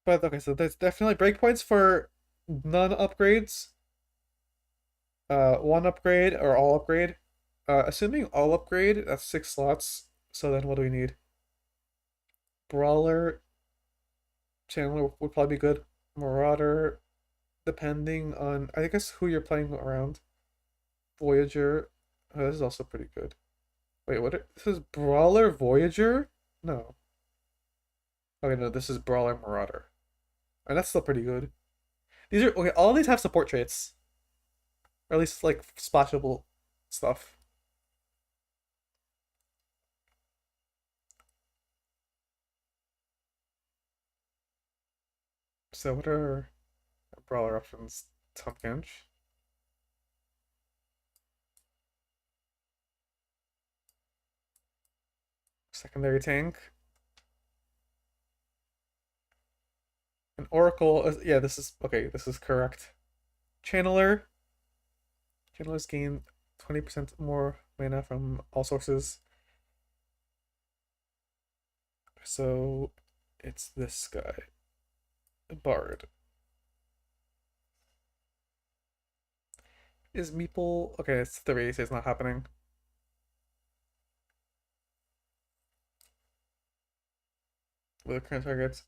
But okay, so there's definitely breakpoints for none upgrades. 1 upgrade or all upgrade. Assuming all upgrade, that's 6 slots. So then what do we need? Brawler, Chandler would probably be good. Marauder, depending on I guess who you're playing around. Voyager, oh, this is also pretty good. Wait, this is Brawler Voyager? No. Okay, no, this is Brawler Marauder. And that's still pretty good. These are okay, all these have support traits. Or at least like splashable stuff. So what are brawler options? Tumpkinch. Secondary tank. An Oracle yeah, this is okay, this is correct. Channeler. Channelers gain 20% more mana from all sources. So it's this guy. Bard. Is Meeple okay, it's the race, it's not happening. With the current targets.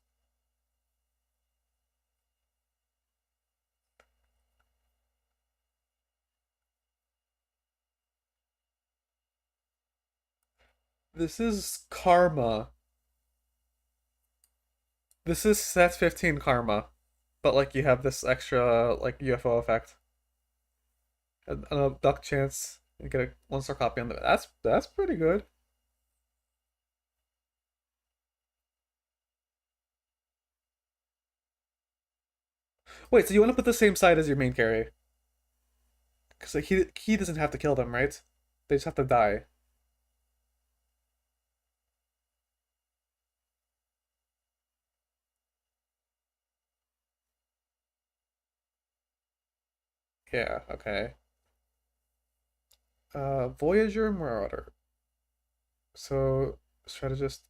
This is Karma. This is that's 15 karma, but like you have this extra like UFO effect, a duck chance, and get a 1-star copy on the. That's pretty good. Wait, so you want to put the same side as your main carry? Because like, he doesn't have to kill them, right? They just have to die. Yeah. Okay. Voyager Marauder. So strategist.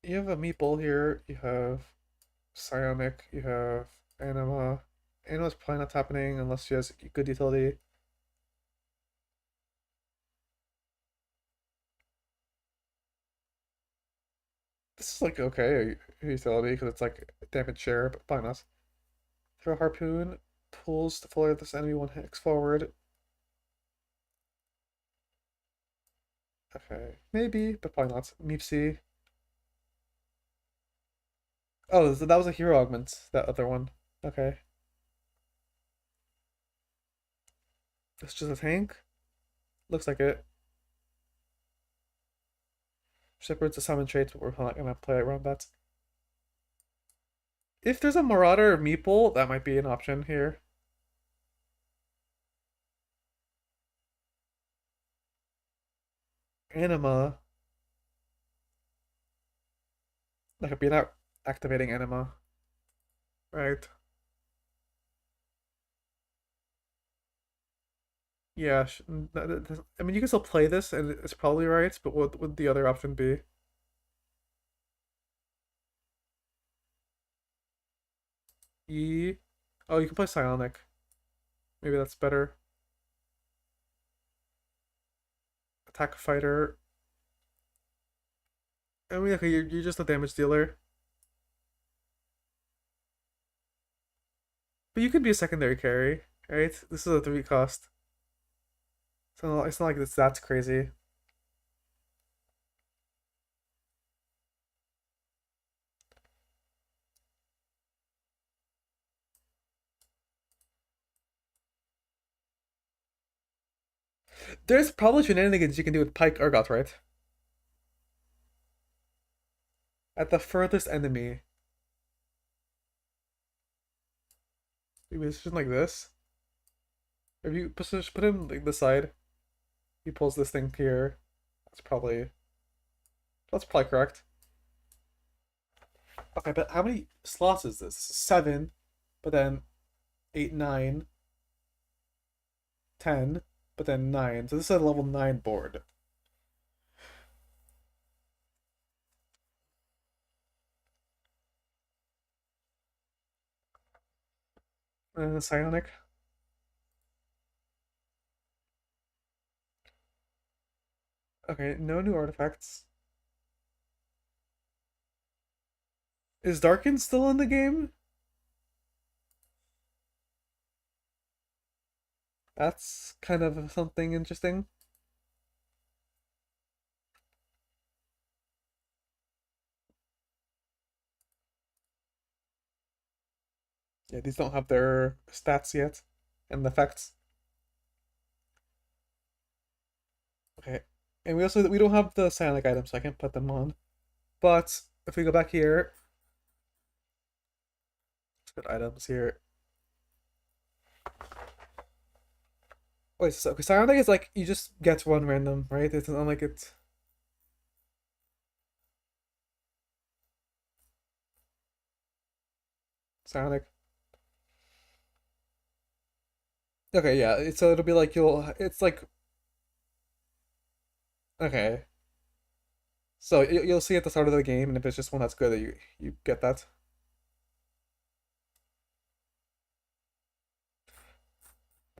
You have a meeple here. You have psionic. You have anima. Anima's probably not happening unless she has good utility. This is like okay utility because it's like damage share, but probably not. Throw harpoon, pulls to fully this enemy 1 hex forward. Okay, maybe, but probably not. Meepsy. Oh, so that was a hero augment, that other one. Okay. It's just a tank? Looks like it. Shepherd's a summon trait, but we're not gonna play around that. If there's a Marauder or Meeple, that might be an option here. Anima. Like, be not activating Anima. Right. Yeah, I mean, you can still play this, and it's probably right, but what would the other option be? E. Oh, you can play Psionic. Maybe that's better. Attack Fighter. I mean, okay, you're just a damage dealer. But you could be a secondary carry, right? This is a 3 cost. So it's not like that's crazy. There's probably shenanigans you can do with Pike Urgot, right? At the furthest enemy. Maybe it's just like this. If you put him like this side, he pulls this thing here. That's probably correct. Okay, but how many slots is this? 7, but then 8, 9, 10, but then 9. So this is a level 9 board. Psionic. Okay, no new artifacts. Is Darkin still in the game? That's kind of something interesting. Yeah, these don't have their stats yet and the effects. Okay, and we don't have the psionic items, so I can't put them on. But if we go back here, let's put items here. Wait, so okay, psionic is like you just get one random, right? It's not like it's psionic. Okay, yeah. So it'll be like It's like okay. So you'll see at the start of the game, and if it's just one that's good, that you get that.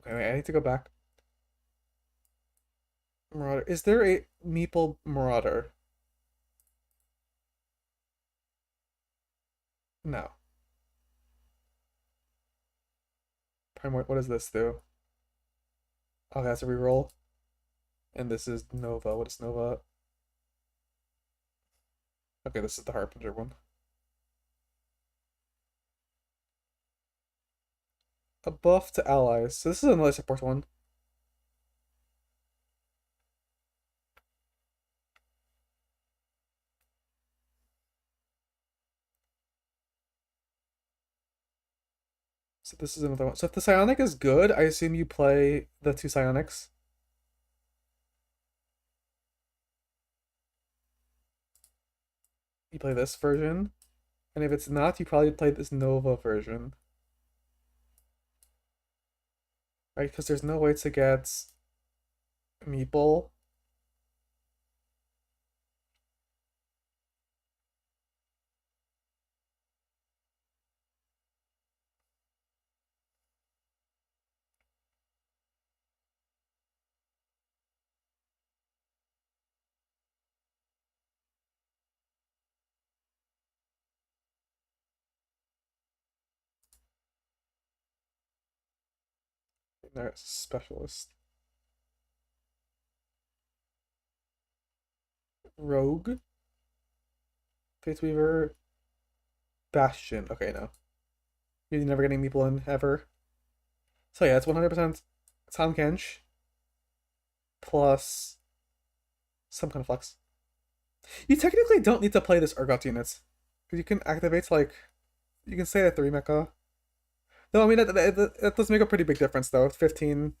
Okay, wait, I need to go back. Marauder. Is there a Meeple Marauder? No. Prime, what does this do? Oh, that's a reroll. And this is Nova. What is Nova? Okay, this is the Harbinger one. A buff to allies. So this is another support one. So this is another one. So if the Psionic is good, I assume you play the 2 Psionics. You play this version. And if it's not, you probably play this Nova version. Right? Because there's no way to get Meeple. There's Specialist. Rogue. Faith Weaver. Bastion. Okay, no. You're never getting Meeple in, ever. So yeah, it's 100% Tahm Kench. Plus some kind of flex. You technically don't need to play this Urgot unit. Because you can activate, like... You can stay at 3 mecha. No, I mean, that does make a pretty big difference, though. 15...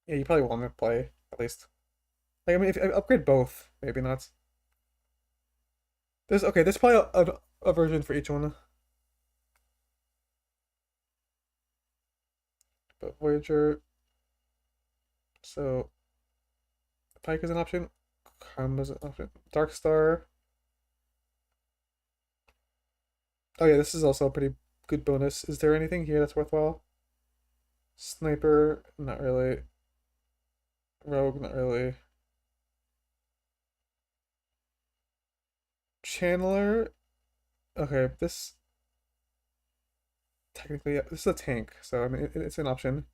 Yeah, you probably want to play, at least. Like, I mean, if you upgrade both, maybe not. There's probably a version for each one. But Voyager... So... Pike is an option. Karma is an option. Darkstar... Oh yeah, this is also a pretty good bonus. Is there anything here that's worthwhile? Sniper, not really. Rogue, not really. Channeler, okay, this... Technically, yeah, this is a tank, so I mean, it's an option.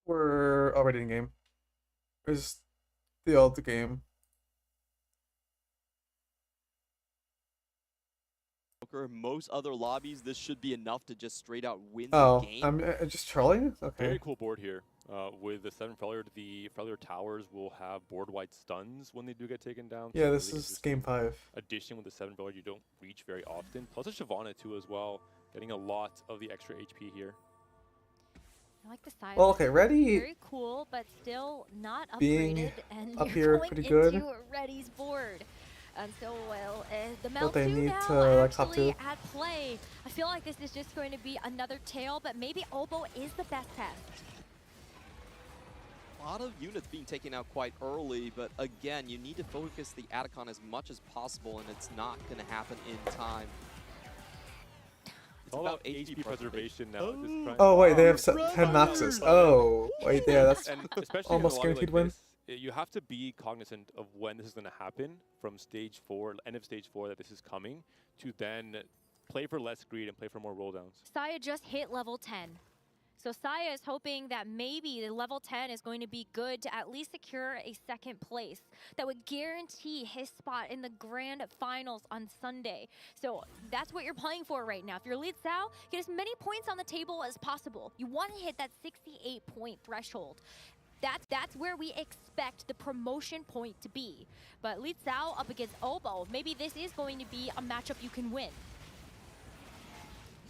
We're already in game. It's the old game. Most other lobbies, this should be enough to just straight out win Oh, the game. I'm just trolling? Okay. Very cool board here. With the 7 failure, the failure towers will have board-wide stuns when they do get taken down. Yeah, So this really is game 5. addition with the 7 failure you don't reach very often. Plus a Shyvana too as well, getting a lot of the extra HP here. I like the side. Well, okay, Ready Very cool, but still not being upgraded. And up you're here going pretty into good. Reddy's board. And so, well, the But they Mel 2 need now to, like, top actually 2. at play. I feel like this is just going to be another tail, but maybe Oboe is the best test. A lot of units being taken out quite early, but again, you need to focus the Atacon as much as possible, and it's not going to happen in time. It's all about HP preservation now. Oh wait, they have 10 maxes. Oh, wait, yeah, that's And especially almost in a lobby guaranteed like win. this, you have to be cognizant of when this is going to happen from stage 4, end of stage 4, that this is coming, to then play for less greed and play for more rolldowns. Saya just hit level 10. So Saya is hoping that maybe the level 10 is going to be good to at least secure a second place. That would guarantee his spot in the grand finals on Sunday. So that's what you're playing for right now. If you're Lead Sao, get as many points on the table as possible. You want to hit that 68-point threshold. That's where we expect the promotion point to be. But Lead Sao up against Oboe, maybe this is going to be a matchup you can win.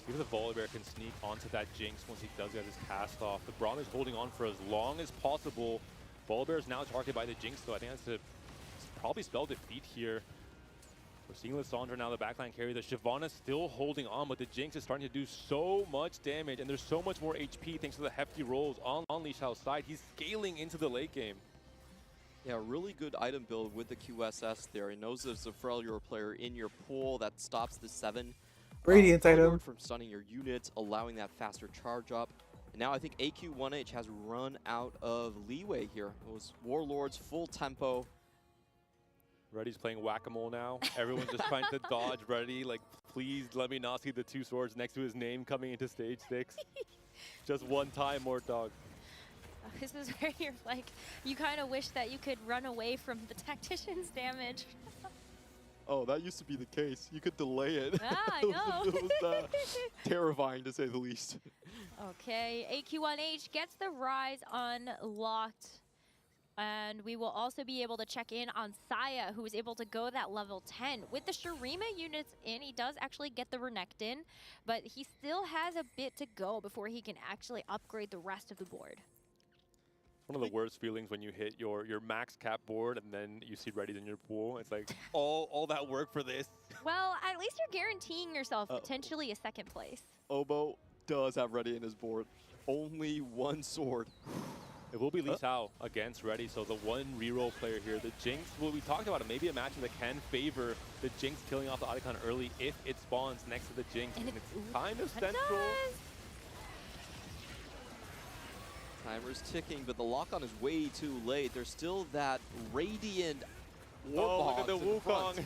See if the Volibear can sneak onto that Jinx once he does get his cast off. The Braum is holding on for as long as possible. Volibear is now targeted by the Jinx, so I think that's probably spell defeat here. We're seeing Lissandra now, the backline carry. The Shyvana still holding on, but the Jinx is starting to do so much damage, and there's so much more HP thanks to the hefty rolls on Lee Shao's side. He's scaling into the late game. Yeah, really good item build with the QSS there. He knows there's a failure player in your pool that stops the 7 Radiant item from stunning your units, allowing that faster charge up. And now I think AQ1H has run out of leeway here. It was Warlords full tempo. Ready's playing whack-a-mole now. Everyone's just trying to dodge Ready. Like, please let me not see the 2 swords next to his name coming into stage 6. Just one time, more dog. This is where you're like, you kind of wish that you could run away from the Tactician's damage. Oh, that used to be the case. You could delay it. Ah, I know. It was terrifying, to say the least. Okay, AQ1H gets the Rise unlocked. And we will also be able to check in on Saya, who is able to go that level 10. With the Shurima units in, he does actually get the Renekton, but he still has a bit to go before he can actually upgrade the rest of the board. It's one of the worst feelings when you hit your max cap board and then you see Ready in your pool. It's like, all that work for this. Well, at least you're guaranteeing yourself potentially a second place. Obo does have Ready in his board. Only 1 sword. It will be Lee Sao against Ready, so the one reroll player here. The Jinx, well, we talked about it, maybe a matchup that can favor the Jinx killing off the Otacon early if it spawns next to the Jinx. And it's kind of central. Timer's ticking, but the lock-on is way too late. There's still that Radiant Warboss. Oh, look at the Wukong.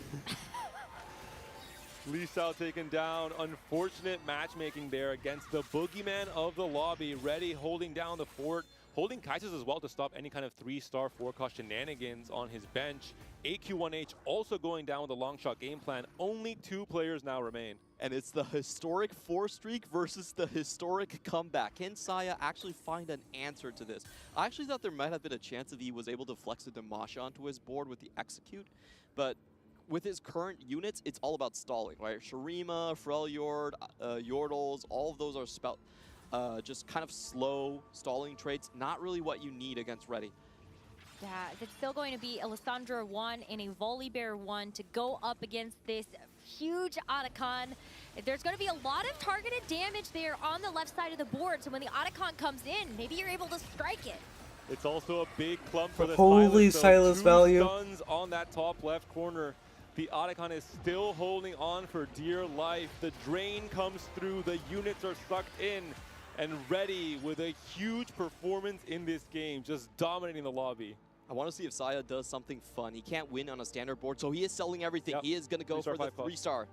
Lee Sao taken down. Unfortunate matchmaking there against the boogeyman of the lobby. Ready holding down the fort. Holding Kai'Sa's as well to stop any kind of 3-star 4-cost shenanigans on his bench. AQ1H also going down with a long shot game plan. Only 2 players now remain. And it's the historic 4 streak versus the historic comeback. Can Saya actually find an answer to this? I actually thought there might have been a chance that he was able to flex a Damasha onto his board with the execute, but with his current units, it's all about stalling, right? Shurima, Freljord, Yordles, all of those are just kind of slow stalling traits, not really what you need against Ready. Yeah, it's still going to be Alessandra 1 and a Volibear 1 to go up against this huge Otacon. There's going to be a lot of targeted damage there on the left side of the board, so when the Otacon comes in, maybe you're able to strike it. It's also a big clump for the Holy Silas. Silas value. 2 stuns on that top left corner. The Otacon is still holding on for dear life. The drain comes through, the units are sucked in. And Ready with a huge performance in this game, just dominating the lobby. I want to see if Saya does something fun. He can't win on a standard board, so he is selling everything. Yep. He is going to go for the 3-star.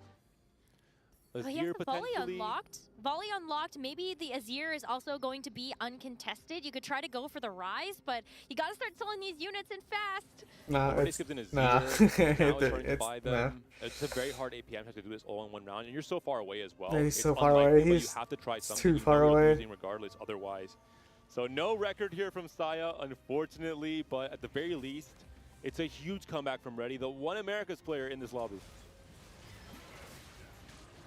Well, he has the volley unlocked. Volley unlocked. Maybe the Azir is also going to be uncontested. You could try to go for the Rise, but you got to start selling these units in fast. Nah, it's a very hard APM to do this all in one round, and you're so far away as well. Yeah, he's so far away. He's you have to try something. too far away. Losing regardless, otherwise. So no record here from Saya, unfortunately, but at the very least, it's a huge comeback from Ready, the one America's player in this lobby.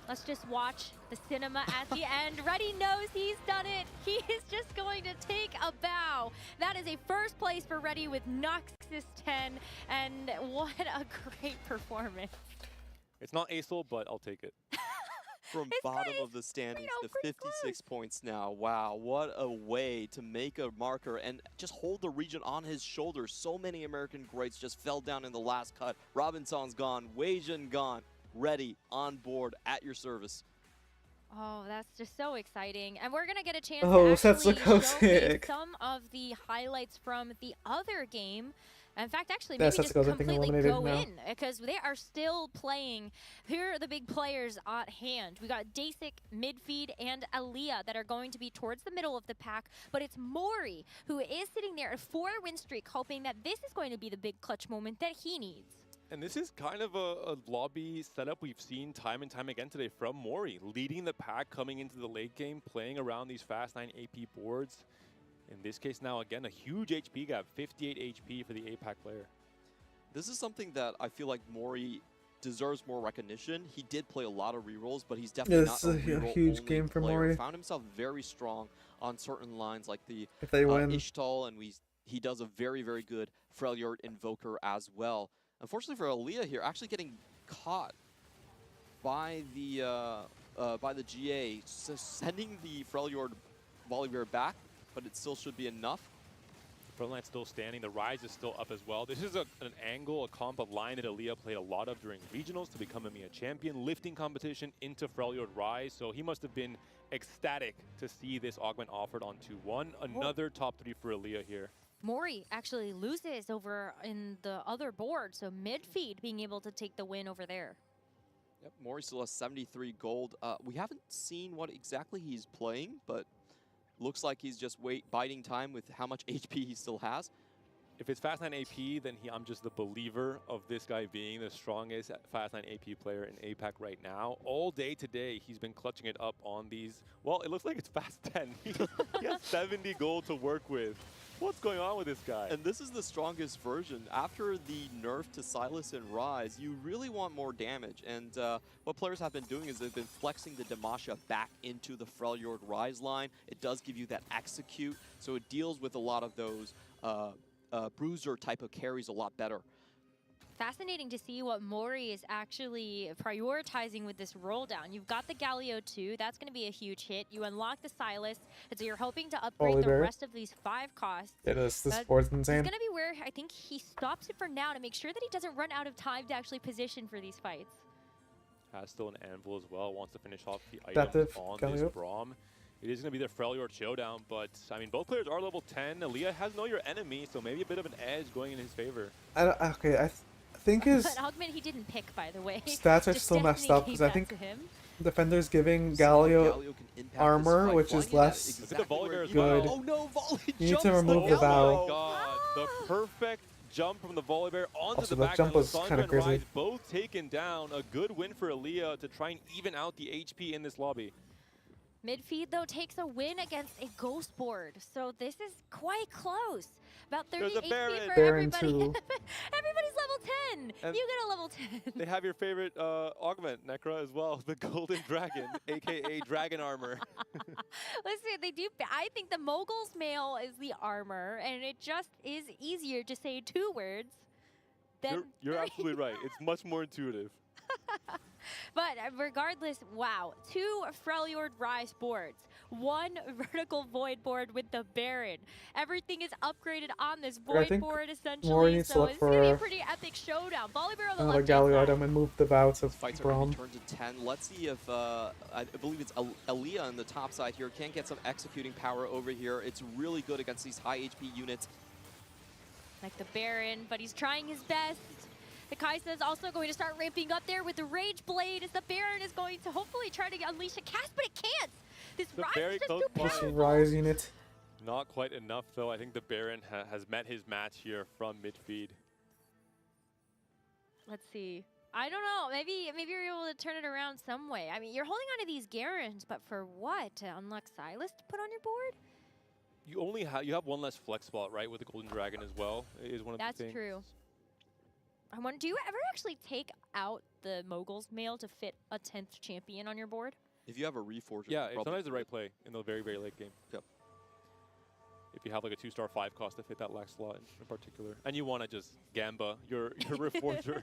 Let's just watch the cinema at the end. Ready knows he's done it. He is just going to take a bow. That is a first place for Ready with Noxus 10, and what a great performance. It's not Acel, but I'll take it. From bottom of the standings to 56 points now. Wow, what a way to make a marker and just hold the region on his shoulders. So many American greats just fell down in the last cut. Robinson's gone, Weijin gone. Ready, on board, at your service. Oh, that's just so exciting. And we're going to get a chance that's to actually showcase sick. some of the highlights from the other game. In fact, actually, Yeah, maybe just Setsuko's, I think, completely eliminated go now. in, because they are still playing. Here are the big players at hand. We got Dasik, Midfeed, and Aaliyah that are going to be towards the middle of the pack, but it's Mori who is sitting there at 4-win streak, hoping that this is going to be the big clutch moment that he needs. And this is kind of a lobby setup we've seen time and time again today from Mori, leading the pack coming into the late game, playing around these Fast 9 AP boards. In this case now, again, a huge HP gap, 58 HP for the APAC player. This is something that I feel like Mori deserves more recognition. He did play a lot of rerolls, but he's definitely not a reroll huge game for player. Mori. Found himself very strong on certain lines like the If they win. Ishtal, and he does a very, very good Freljord Invoker as well. Unfortunately for Aaliyah here, actually getting caught by the GA, so sending the Freljord Volibear back, but it still should be enough. Frontline's still standing. The Rise is still up as well. This is an angle, a comp, a line that Aaliyah played a lot of during regionals to become EMEA champion, lifting competition into Freljord Rise. So he must have been ecstatic to see this augment offered on 2-1. Another top 3 for Aaliyah here. Mori actually loses over in the other board, so midfeed being able to take the win over there. Yep, Mori still has 73 gold. We haven't seen what exactly he's playing, but looks like he's just biding time with how much HP he still has. If it's Fast 9 AP, then I'm just the believer of this guy being the strongest Fast 9 AP player in APAC right now. All day today, he's been clutching it up on these. Well, it looks like it's Fast 10. He has 70 gold to work with. What's going on with this guy? And this is the strongest version. After the nerf to Silas and Rise, you really want more damage. And what players have been doing is they've been flexing the Demacia back into the Freljord Rise line. It does give you that execute, so it deals with a lot of those bruiser type of carries a lot better. Fascinating to see what Mori is actually prioritizing with this roll down. You've got the Galio 2, that's going to be a huge hit. You unlock the Silas, and so you're hoping to upgrade the rest of these 5 costs. Yeah, this board's insane. It's going to be where I think he stops it for now to make sure that he doesn't run out of time to actually position for these fights. Has still an anvil as well, wants to finish off the items on this Braum. It is going to be their Freljord showdown, but I mean, both players are level 10. Aaliyah has Know Your Enemy, so maybe a bit of an edge going in his favor. I think his But augment he didn't pick, by the way. stats are still messed up because I think Defender's giving Galio armor, which is less good. Oh no, volley You need to remove the vow. vow. Oh my god, the perfect jump from the volley bear onto Also, the that back. jump was Lissandra kinda and crazy. Rise both taken down. A good win for Aaliyah to try and even out the HP in this lobby. Midfeed, though, takes a win against a ghost board, so this is quite close. About 30 There's a HP Baron. for Baron everybody. too. Everybody's level 10. And You get a level 10. They have your favorite augment, Necra, as well, the Golden Dragon, aka Dragon Armor. Listen, they do. I think the Mogul's mail is the armor, and it just is easier to say 2 words than You're absolutely right. It's much more intuitive. But regardless, wow, 2 Freljord Rise boards, 1 vertical void board with the Baron. Everything is upgraded on this void board essentially, so it's gonna be a pretty epic showdown. Volibear on the another left Galio item and move the vow to Fights are Braum. going to turn to 10. Let's see if, I believe it's Aaliyah on the top side here. Can get some executing power over here. It's really good against these high HP units. like the Baron, but he's trying his best. The Kaisa is also going to start ramping up there with the Rage Blade as the Baron is going to hopefully try to unleash a cast, but it can't. This Rise is just too This powerful. Rise unit. Not quite enough, though. I think the Baron has met his match here from midfeed. Let's see. I don't know. Maybe you're able to turn it around some way. I mean, you're holding on to these Garens, but for what? To unlock Silas to put on your board? You only have one less flex spot, right, with the Golden Dragon as well. Is one of the things. That's true. I wonder, do you ever actually take out the Mogul's mail to fit a 10th champion on your board? If you have a Reforger, yeah, it's sometimes the right play in the very, very late game. Yep. If you have like a 2-star 5 cost to fit that last slot in particular, and you want to just gamba your Reforger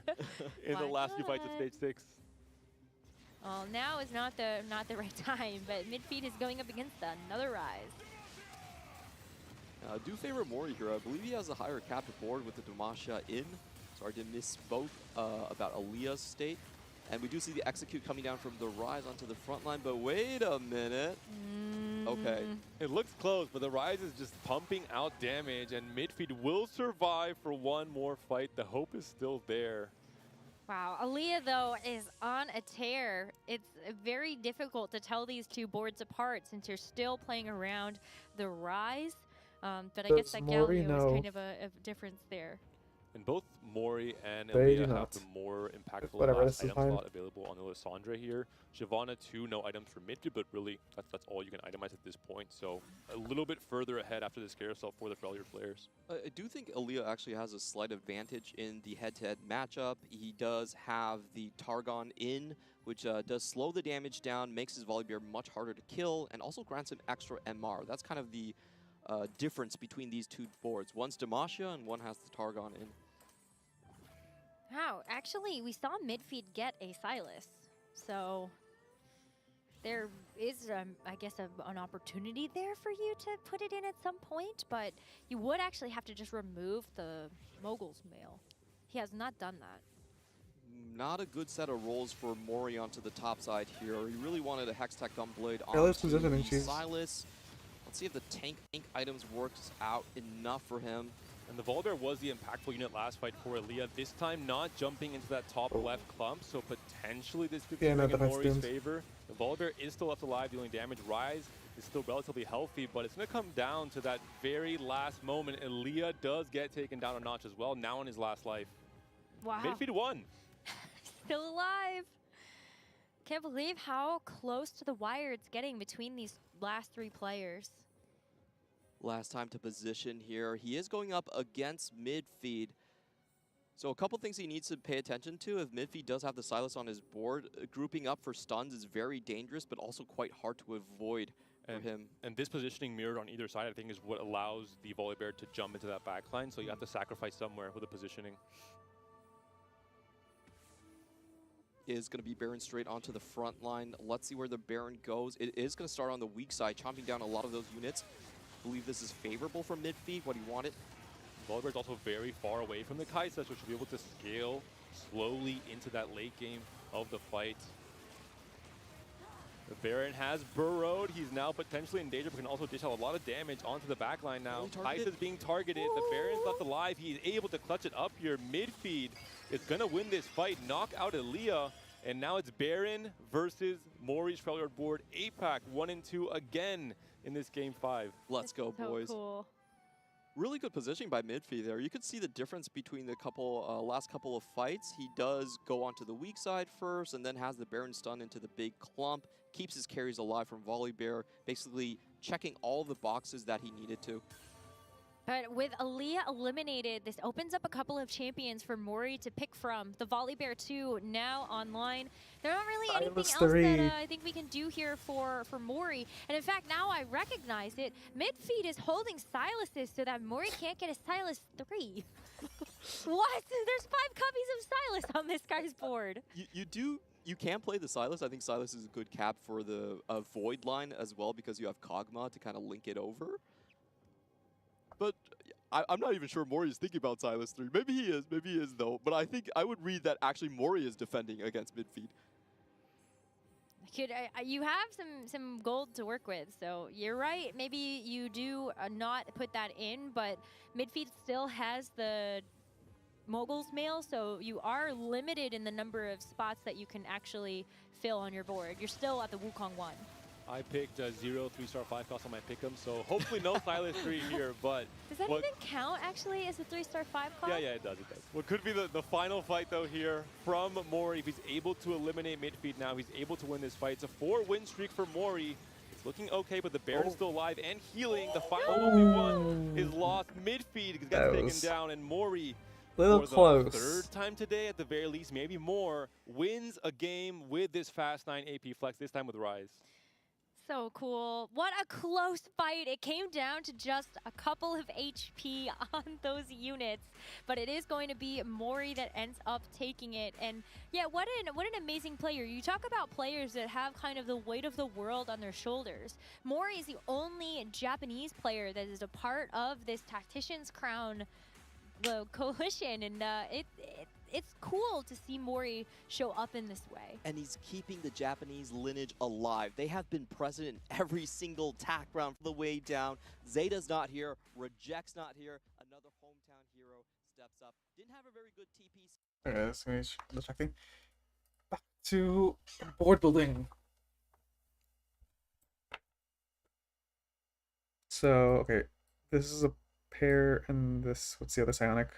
in the last few fights of stage 6. Well, now is not the right time, but midfeed is going up against another Rise. I do favor Mori here. I believe he has a higher captive board with the Demacia in. Sorry to misspoke about Aaliyah's state. And we do see the execute coming down from the Rise onto the front line, but wait a minute. Okay. It looks close, but the Rise is just pumping out damage, and midfeed will survive for one more fight. The hope is still there. Wow, Aaliyah, though, is on a tear. It's very difficult to tell these two boards apart since you're still playing around the Rise. But I guess that Galio is kind of a difference there. And both Mori and They do Aaliyah have not. the more impactful Whatever, last this is item fine. slot available on the Lissandra here. Shyvana, too, no items for midfeed, but really that's all you can itemize at this point. So a little bit further ahead after this carousel for the Freljord players. I do think Aaliyah actually has a slight advantage in the head-to-head matchup. He does have the Targon in, which does slow the damage down, makes his Volibear much harder to kill, and also grants him extra MR. That's kind of the difference between these two boards. One's Demacia and one has the Targon in. Wow, actually, we saw midfeed get a Silas. So there is, I guess, an opportunity there for you to put it in at some point, but you would actually have to just remove the Mogul's mail. He has not done that. Not a good set of rolls for Mori onto the top side here. He really wanted a Hex Tech Gunblade Careless onto positioning, the cheese. Silas. Let's see if the tank items works out enough for him. And the Volibear was the impactful unit last fight for Aaliyah. This time not jumping into that top left clump, so potentially this could swing in Mori's favor. The Volibear is still left alive, dealing damage. Rise is still relatively healthy, but it's going to come down to that very last moment. Aaliyah does get taken down a notch as well, now in his last life. Wow. Midfeed won. Still alive. Can't believe how close to the wire it's getting between these last three players. Last time to position here. He is going up against Midfeed. So a couple things he needs to pay attention to. If Midfeed does have the Silas on his board, grouping up for stuns is very dangerous, but also quite hard to avoid for him. And this positioning mirrored on either side, I think, is what allows the Volibear to jump into that backline. So you have to sacrifice somewhere with the positioning. Is going to be Baron straight onto the front line. Let's see where the Baron goes. It is going to start on the weak side, chomping down a lot of those units. I believe this is favorable for Midfeed, what he wanted. Volibear is also very far away from the Kaisa, so she'll be able to scale slowly into that late game of the fight. The Baron has burrowed. He's now potentially in danger, but can also dish out a lot of damage onto the backline now. Kaisa is being targeted. The Baron's left alive. He's able to clutch it up here. Midfeed is going to win this fight, knock out Aaliyah. And now it's Baron versus Mori's Freljord board. APAC 1 and 2 again in this game 5. Let's go, boys. Cool. Really good positioning by Midfeed there. You could see the difference between the last couple of fights. He does go onto the weak side first and then has the Baron stun into the big clump. Keeps his carries alive from Volibear, basically checking all the boxes that he needed to. But with Aaliyah eliminated, this opens up a couple of champions for Mori to pick from. The Volibear 2 now online. There's not really anything else that I think we can do here for Mori. And in fact, now I recognize it. Midfeed is holding Silas's so that Mori can't get a Silas 3. What? There's 5 copies of Silas on this guy's board. You can play the Silas. I think Silas is a good cap for the Void line as well because you have Kog'Maw to kind of link it over. But I'm not even sure Mori is thinking about Silas 3. Maybe he is though. But I think I would read that actually Mori is defending against Midfeed. You have some gold to work with, so you're right. Maybe you do not put that in, but Midfeed still has the Mogul's mail, so you are limited in the number of spots that you can actually fill on your board. You're still at the Wukong 1. I picked 0 3-star 5 cost on my pick'em, so hopefully no Silas 3 here, but... Does that even count, actually, as a 3-star 5 cost? Yeah, it does. What could be the final fight, though, here from Mori. If he's able to eliminate Midfeed now, he's able to win this fight. It's a 4-win streak for Mori. It's looking okay, but the Baron's still alive and healing. The final 1v1 is lost. Midfeed gets taken down, and Mori, little for the close. 3rd time today, at the very least, maybe more, wins a game with this Fast 9 AP Flex, this time with Rise. So cool. What a close fight. It came down to just a couple of HP on those units, but it is going to be Mori that ends up taking it. And yeah, what an amazing player. You talk about players that have kind of the weight of the world on their shoulders. Mori is the only Japanese player that is a part of this Tactician's Crown coalition, and it's cool to see Mori show up in this way. And he's keeping the Japanese lineage alive. They have been present in every single TAC round from the way down. Zeta's not here. Reject's not here. Another hometown hero steps up. Didn't have a very good TP. Okay, let's finish the checking. Back to board building. So, okay, this is a pair and this, what's the other psionic?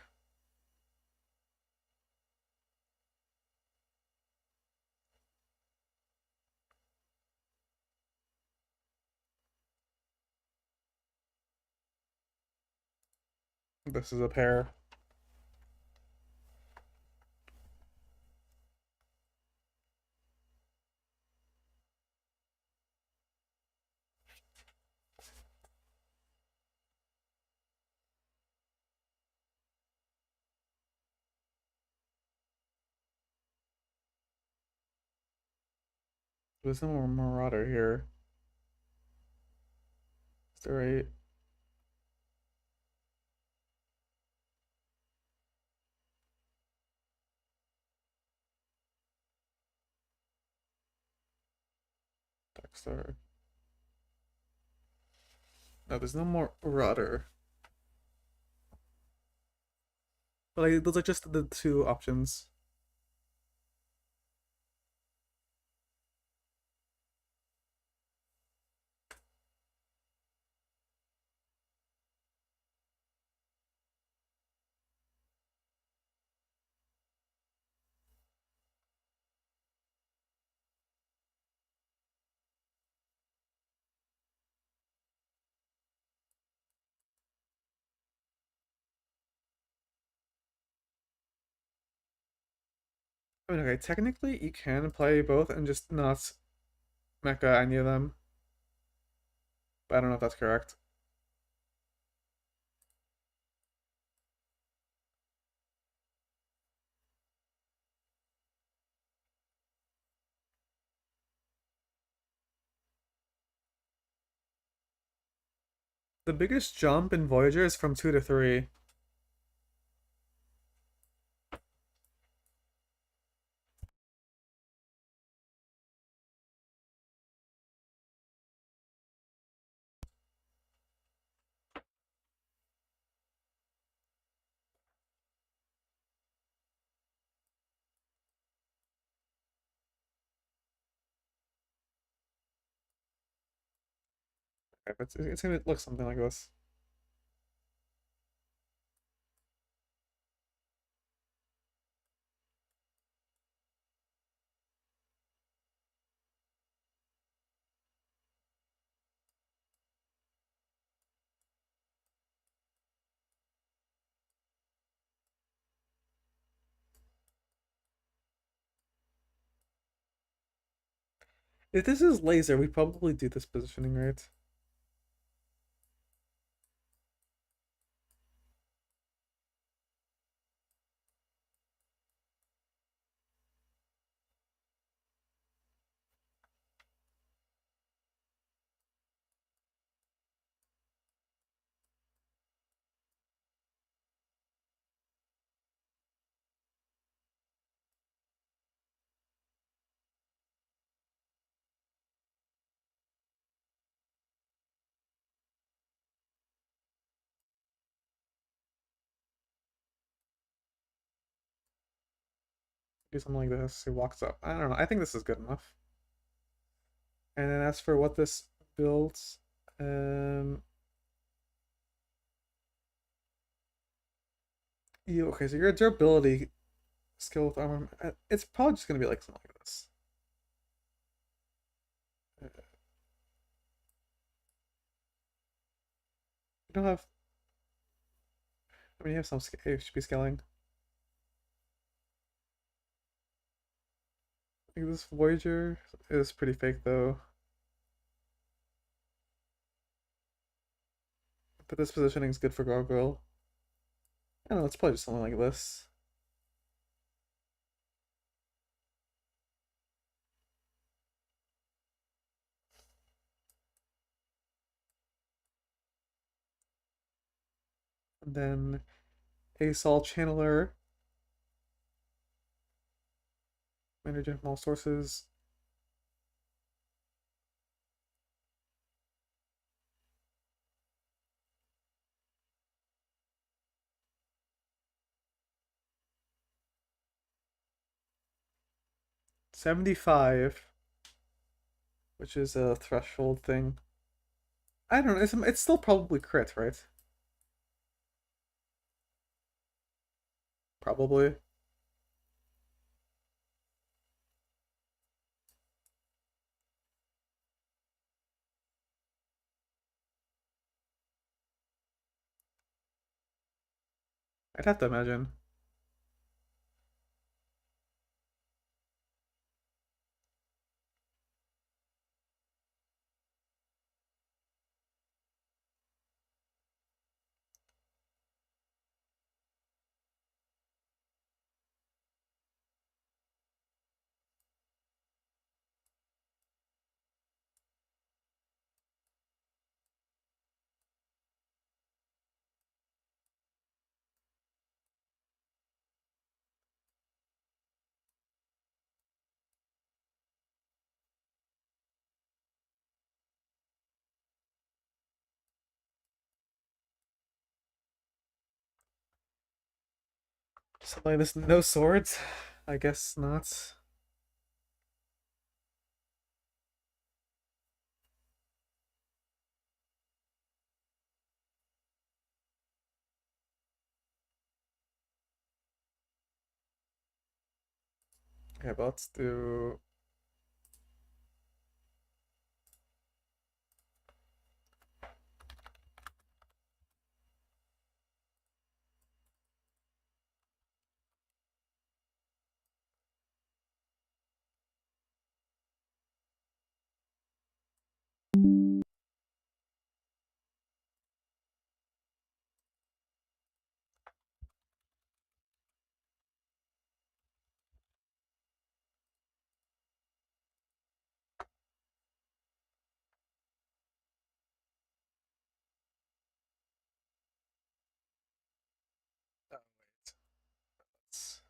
This is a pair. There's no more Marauder here. Is there a... Dexter. No, there's no more Marauder. But like, those are just the two options. I mean, okay, technically you can play both and just not mecha any of them. But I don't know if that's correct. The biggest jump in Voyager is from 2 to 3. Okay, but it's gonna look something like this. If this is laser, we probably do this positioning right. Do something like this. He walks up. I don't know. I think this is good enough. And then as for what this builds, okay, so your durability skill with armor, it's probably just gonna be like something like this. You don't have. I mean, you have some HP scaling. I think this Voyager is pretty fake though. But this positioning is good for Gargoyle. I don't know, it's probably just something like this. And then ASOL Channeler. Managing from all sources. $75, which is a threshold thing. I don't know, it's still probably crit, right? Probably. I'd have to imagine. Something like this, no swords? I guess not. Okay, but let's do... Oh, wait. Let's...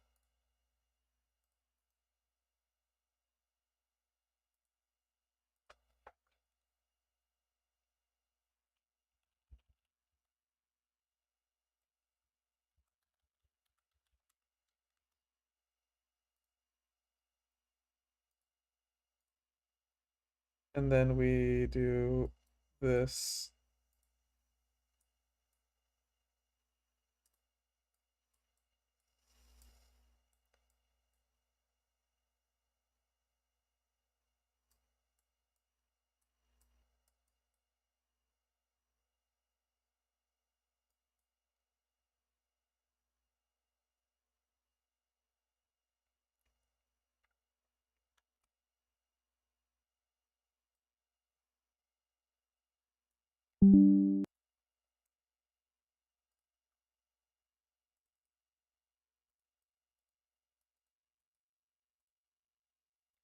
And then we do this.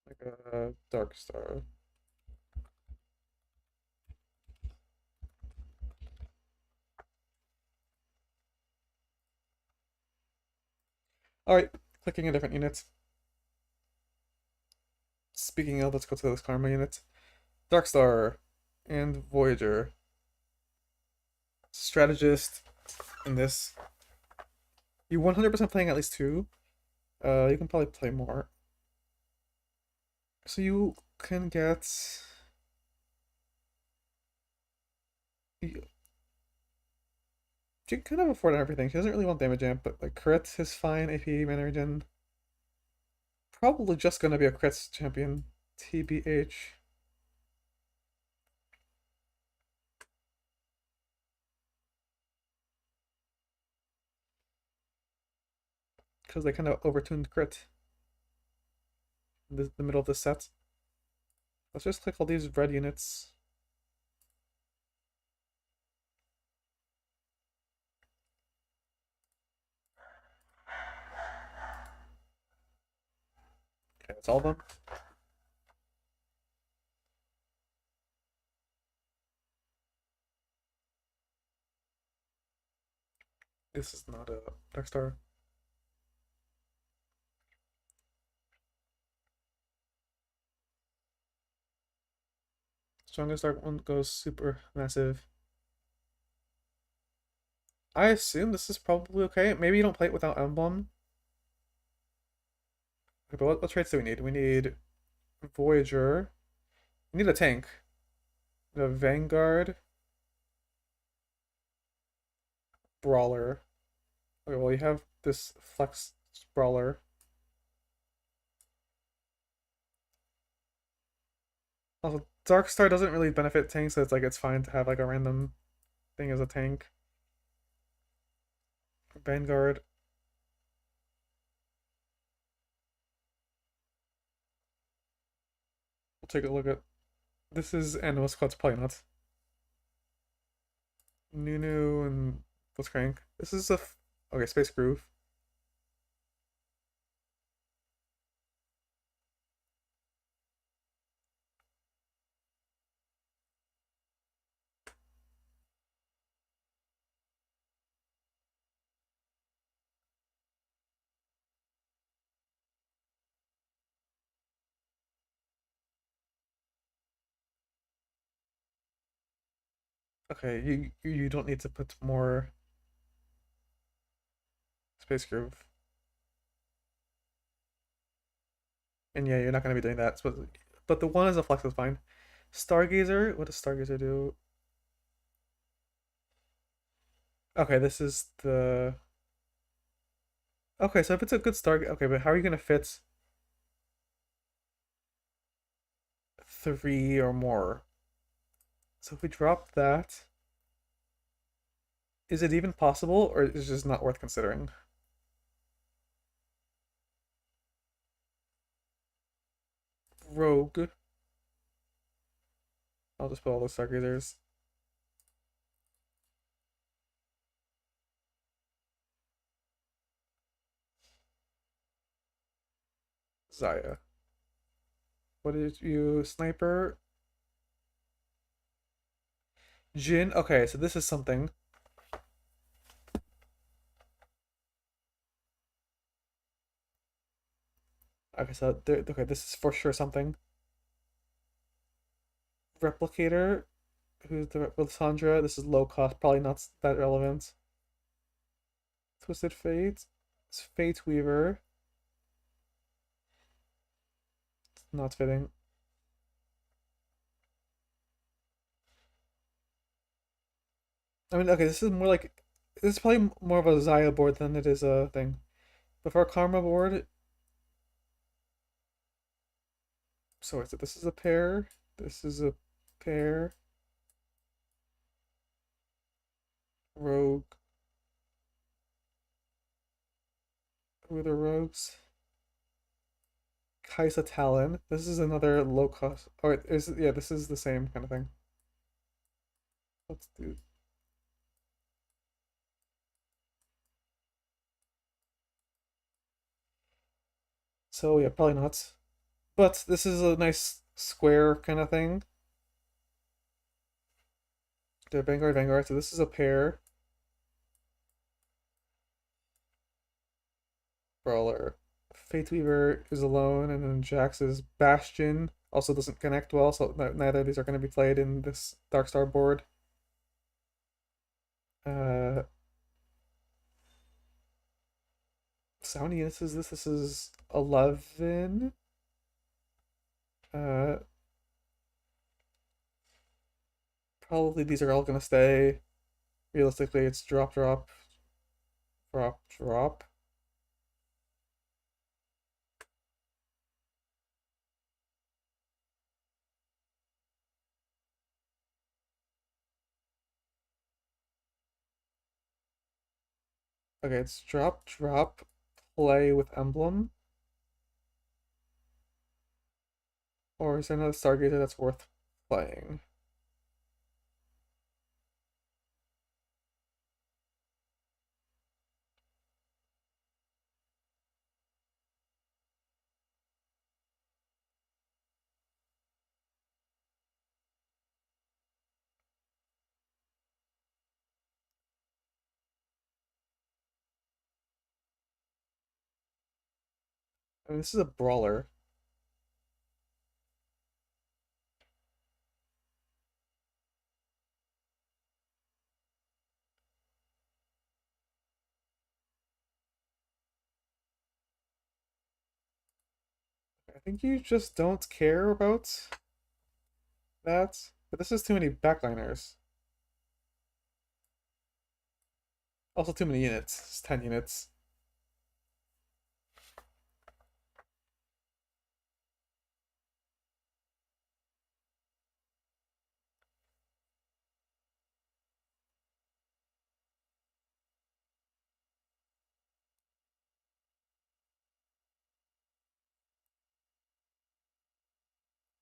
Like a dark star. Alright, clicking a different unit. Speaking of, let's go to this Karma unit. Darkstar and Voyager. Strategist in this. You 100% playing at least 2. You can probably play more. So you can get... You can kind of afford everything. She doesn't really want damage amp, but like crit is fine, AP, mana regen. Probably just gonna be a crits champion. TBH. Because they kind of overtuned crit in the middle of the set. Let's just click all these red units. Okay, that's all of them. This is not a Darkstar. Strongest Dark one goes super massive. I assume this is probably okay. Maybe you don't play it without Emblem. Okay, but what traits do we need? We need Voyager. We need a tank. The Vanguard. Brawler. Okay, well you have this Flex Brawler. Also, Darkstar doesn't really benefit tanks, so it's fine to have like a random thing as a tank. Vanguard. We'll take a look at... This is Animal Squad's probably not. Nunu and Blitzcrank. This is a... Okay, Space Groove. Okay, you don't need to put more Space Groove. And yeah, you're not going to be doing that. But the one as a flex is fine. Stargazer, what does Stargazer do? Okay, this is the... Okay, so if it's a good Stargazer... Okay, but how are you going to fit 3 or more? So if we drop that... Is it even possible, or is it just not worth considering? Rogue. I'll just put all those Stargazers. Zaya. What did you... Sniper? Jin? Okay, so this is something. Okay, so okay, this is for sure something. Replicator, who's the Lysandra? This is low cost, probably not that relevant. Twisted Fate, it's Fate Weaver. It's not fitting. I mean, okay, this is more like this is probably more of a Zaya board than it is a thing. But for a Karma board, so is it? This is a pair. This is a pair. Rogue. Who are the rogues? Kaisa Talon. This is another low cost. Oh, yeah, this is the same kind of thing. Let's do. So yeah, probably not. But this is a nice square kind of thing. The Vanguard, Vanguard. So this is a pair. Brawler. Fate Weaver is alone, and then Jax's Bastion also doesn't connect well, so neither of these are going to be played in this Dark Star board. So how many units is this? This is 11. Uh, Probably these are all going to stay. Realistically, it's drop, drop, drop, drop. Okay, it's drop, drop, play with emblem. Or is there another Stargazer that's worth playing? I mean, this is a brawler. I think you just don't care about that. But this is too many backliners. Also too many units. It's 10 units.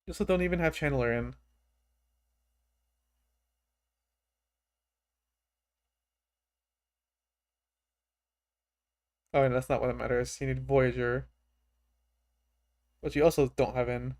You also don't even have Channeler in. Oh, and that's not what matters. You need Voyager, which you also don't have in.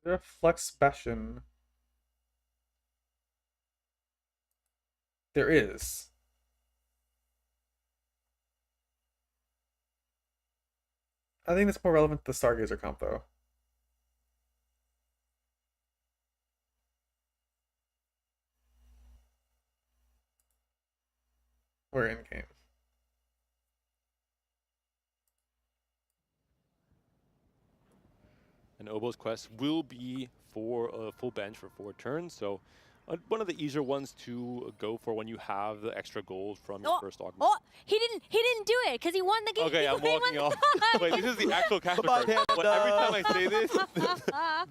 there a Flex Bastion? There is. I think that's more relevant to the Stargazer comp, though. We're in game. And Obo's quest will be for a full bench for 4 turns, so one of the easier ones to go for when you have the extra gold from your first augment. Oh, he didn't do it because he won the game. Okay, I'm walking off. Wait, this is the actual caster card. But every time I say this,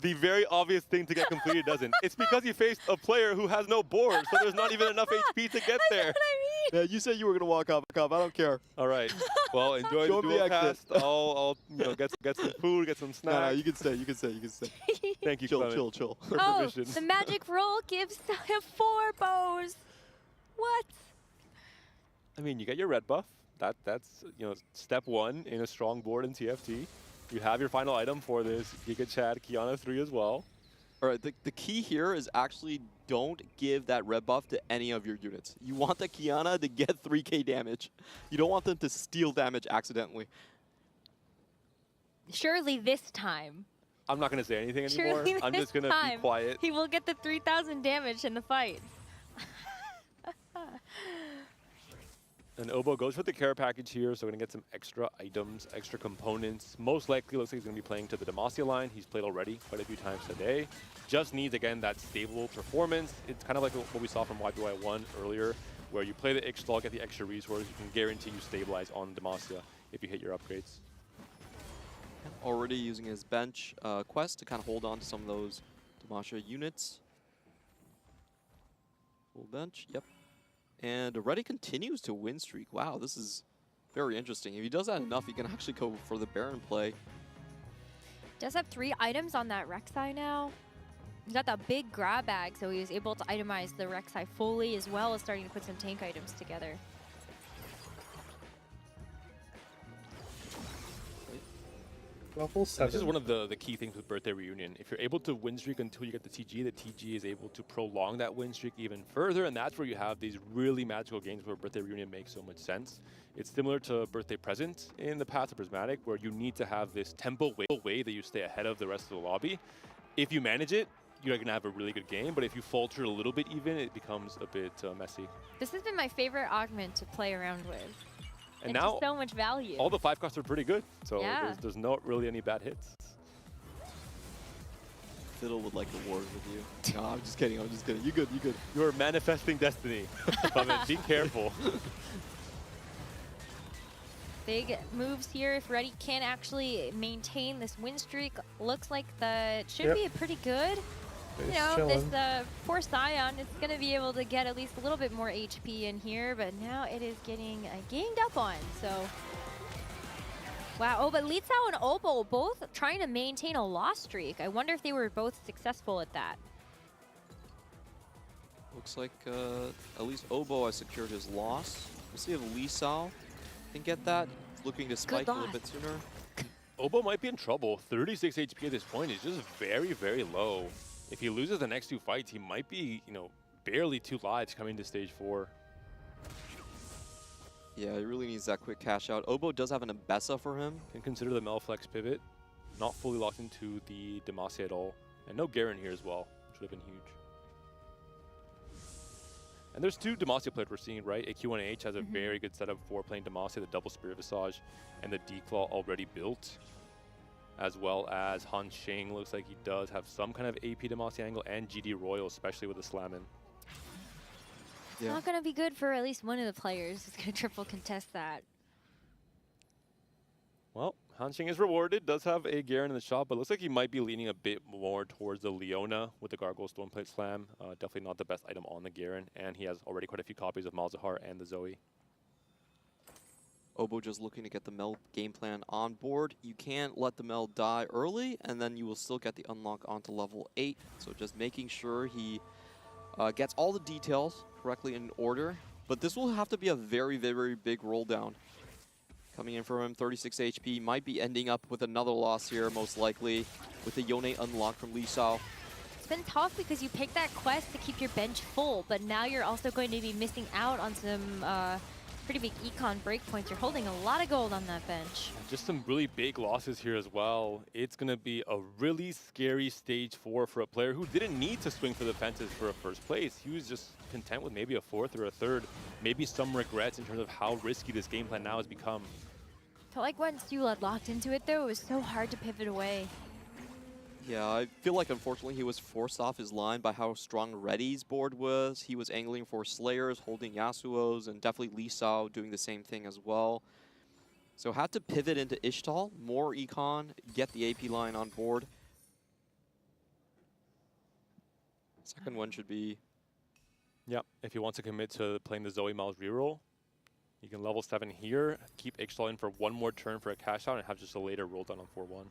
the very obvious thing to get completed doesn't. It's because you faced a player who has no board, so there's not even enough HP to get there. That's what I mean. Yeah, you said you were gonna walk off. I don't care. All right. Well, enjoy the dual cast. I'll get some food, get some snacks. No, you can stay. You can stay. Thank you. Chill. Oh, the magic roll gives him 4 bows. What? I mean, you get your red buff. That's step 1 in a strong board in TFT. You have your final item for this Giga Chad Kiana 3 as well. All right, the key here is actually don't give that red buff to any of your units. You want the Kiana to get 3k damage. You don't want them to steal damage accidentally. Surely this time. I'm not going to say anything anymore. Surely I'm just going to be quiet. He will get the 3,000 damage in the fight. And Obo goes for the care package here, so we're going to get some extra items, extra components. Most likely, looks like he's going to be playing to the Demacia line. He's played already quite a few times today. Just needs, again, that stable performance. It's kind of like what we saw from YBY1 earlier, where you play the Ixtal, get the extra resources, you can guarantee you stabilize on Demacia if you hit your upgrades. Already using his bench quest to kind of hold on to some of those Demacia units. Full bench, yep. And Reddy continues to win streak. Wow, this is very interesting. If he does that enough, he can actually go for the Baron play. Does have 3 items on that Rek'Sai now. He's got that big grab bag, so he was able to itemize the Rek'Sai fully, as well as starting to put some tank items together. Level 7. This is one of the key things with Birthday Reunion. If you're able to win streak until you get the TG is able to prolong that win streak even further, and that's where you have these really magical games where Birthday Reunion makes so much sense. It's similar to Birthday Present in the path of Prismatic, where you need to have this tempo way that you stay ahead of the rest of the lobby. If you manage it, you're going to have a really good game, but if you falter a little bit even, it becomes a bit messy. This has been my favorite augment to play around with. And it's now, just so much value. all the 5 costs are pretty good, so yeah. there's not really any bad hits. Fiddle would like to war with you. No, I'm just kidding. You good. You're manifesting destiny. Be careful. Big moves here if Reddy can actually maintain this win streak. Looks like the should be pretty good. You know, this poor Scion is going to be able to get at least a little bit more HP in here, but now it is getting ganged up on, so. Wow, oh, but Li Cao and Obo both trying to maintain a loss streak. I wonder if they were both successful at that. Looks like at least Obo has secured his loss. We'll see if Li Cao can get that. Looking to spike a little bit sooner. Obo might be in trouble. 36 HP at this point is just very, very low. If he loses the next 2 fights, he might be, barely 2 lives coming to stage 4. Yeah, he really needs that quick cash out. Obo does have an Abessa for him. Can consider the Melflex pivot. Not fully locked into the Demacia at all. And no Garen here as well, which would have been huge. And there's 2 Demacia players we're seeing, right? AQ1H has a very good setup for playing Demacia, the double Spirit Visage, and the D-Claw already built. As well as Han Sheng looks like he does have some kind of AP Demacia angle, and GD Royal, especially with the Slammin. It's not going to be good for at least one of the players. It's going to triple contest that. Well, Han Sheng is rewarded, does have a Garen in the shop, but looks like he might be leaning a bit more towards the Leona with the Gargoyle Stoneplate Slam. Definitely not the best item on the Garen, and he has already quite a few copies of Malzahar and the Zoe. Obo just looking to get the Mel game plan on board. You can't let the Mel die early, and then you will still get the unlock onto level 8. So just making sure he gets all the details correctly in order. But this will have to be a very, very big roll down. Coming in for him, 36 HP. Might be ending up with another loss here, most likely, with the Yone unlock from Lee Sao. It's been tough because you picked that quest to keep your bench full, but now you're also going to be missing out on some pretty big econ breakpoints. You're holding a lot of gold on that bench. Just some really big losses here as well. It's going to be a really scary stage 4 for a player who didn't need to swing for the fences for a first place. He was just content with maybe a 4th or a 3rd. Maybe some regrets in terms of how risky this game plan now has become. I felt like once you locked into it, though, it was so hard to pivot away. Yeah, I feel like unfortunately he was forced off his line by how strong Reddy's board was. He was angling for Slayers, holding Yasuo's, and definitely Lee Sao doing the same thing as well. So had to pivot into Ishtal, more econ, get the AP line on board. Second one should be... Yep, if he wants to commit to playing the Zoe Miles reroll, he can level 7 here, keep Ishtal in for one more turn for a cash out, and have just a later roll down on 4-1.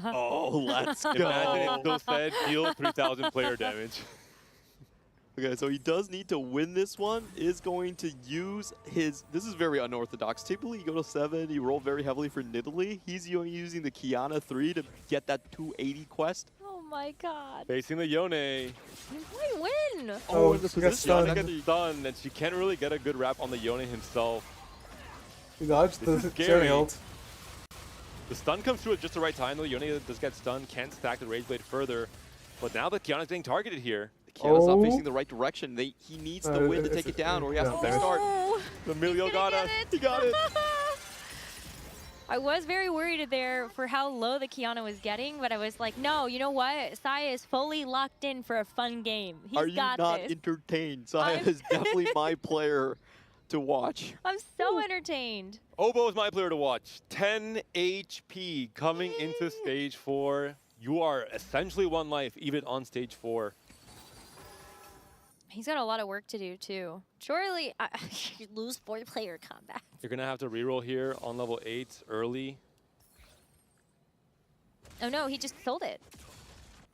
Oh, let's go. Imagine it still said deal 3,000 player damage. Okay, so he does need to win this one, is going to use his... This is very unorthodox. Typically, you go to 7, you roll very heavily for Nidalee. He's using the Kiana 3 to get that 280 quest. Oh my god. Facing the Yone. You might win. Oh, in this she got position, stunned. gets stunned, and she can't really get a good wrap on the Yone himself. He dodged This the is scary. Cherry ult. The stun comes through at just the right time, though. Yone does get stunned, can't stack the Rage Blade further. But now that Kiana's getting targeted here. Kiana's not facing the right direction. He needs to win to take it down, or he has to yeah. restart. The Emilio got us. He got it. I was very worried there for how low the Kiana was getting, but I was like, no, you know what? Saya is fully locked in for a fun game. He's Are you got not this. entertained? Saya is definitely my player to watch. I'm so entertained. Obo is my player to watch. 10 HP coming into stage 4. You are essentially 1 life, even on stage 4. He's got a lot of work to do, too. Surely, you lose 4-player combat. You're going to have to reroll here on level 8 early. Oh, no, he just sold it.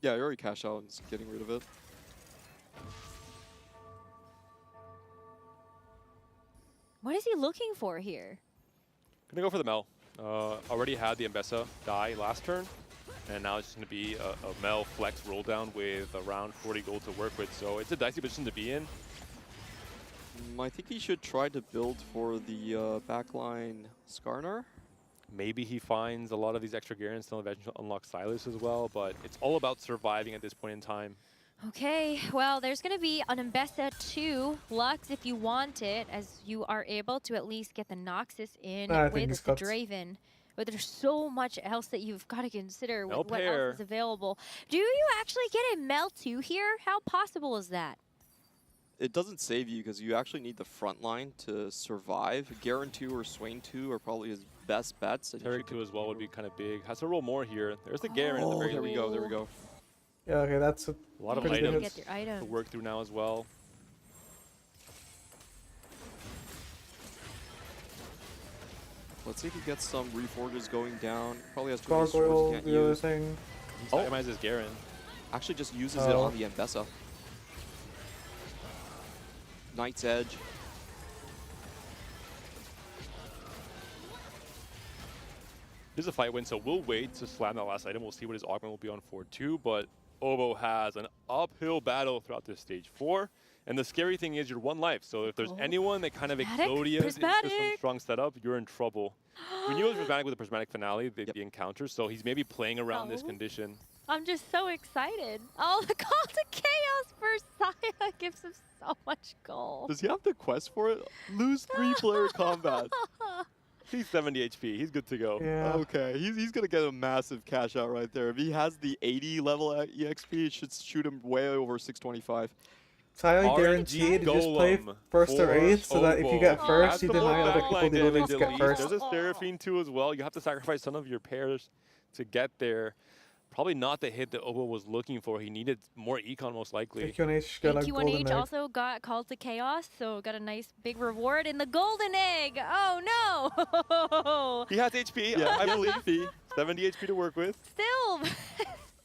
Yeah, he already cashed out and is getting rid of it. What is he looking for here? Going to go for the Mel. Already had the Mbessa die last turn. And now it's just going to be a Mel flex roll down with around 40 gold to work with. So it's a dicey position to be in. I think he should try to build for the backline Skarner. Maybe he finds a lot of these extra Garens to eventually unlock Silas as well. But it's all about surviving at this point in time. Okay, well, there's going to be an Mbessa 2 Lux if you want it, as you are able to at least get the Noxus in with the Draven. But there's so much else that you've got to consider with what else is available. Do you actually get a Mel 2 here? How possible is that? It doesn't save you because you actually need the front line to survive. Garen 2 or Swain 2 are probably his best bets. Taric 2 as well would be kind of big. Has to roll more here. There's the Garen at the very there we least. go, there we go. Yeah, okay, that's a lot of pretty items good hit. to work through now as well. Let's see if he gets some reforges going down. Probably has too many swords Gargoyle, he can't the other use. thing. He itemizes Garen. Actually just uses it on the Mbessa. Knight's Edge. This is a fight win, so we'll wait to slam that last item. We'll see what his augment will be on 4-2, but Obo has an uphill battle throughout this stage 4. And the scary thing is you're 1 life, so if there's anyone that kind of Exodias into some strong setup, you're in trouble. We knew it was Prismatic with the Prismatic Finale, the encounter, so he's maybe playing around this condition. I'm just so excited. Oh, the call to chaos for Saya gives him so much gold. Does he have the quest for it? Lose 3-player combat. He's 70 HP. He's good to go. Yeah. Okay, he's going to get a massive cash out right there. If he has the 80 level EXP, it should shoot him way over 625. Saya guaranteed to just play first or 8th, so that if you get first, you deny other people the ability to get first. There's a Seraphine too as well. You have to sacrifice some of your pairs to get there. Probably not the hit that Obo was looking for. He needed more econ most likely. QNH got a golden egg. also got called to chaos, so got a nice big reward in the golden egg. Oh no! He has HP, Yeah, I believe. 70 HP to work with. Still.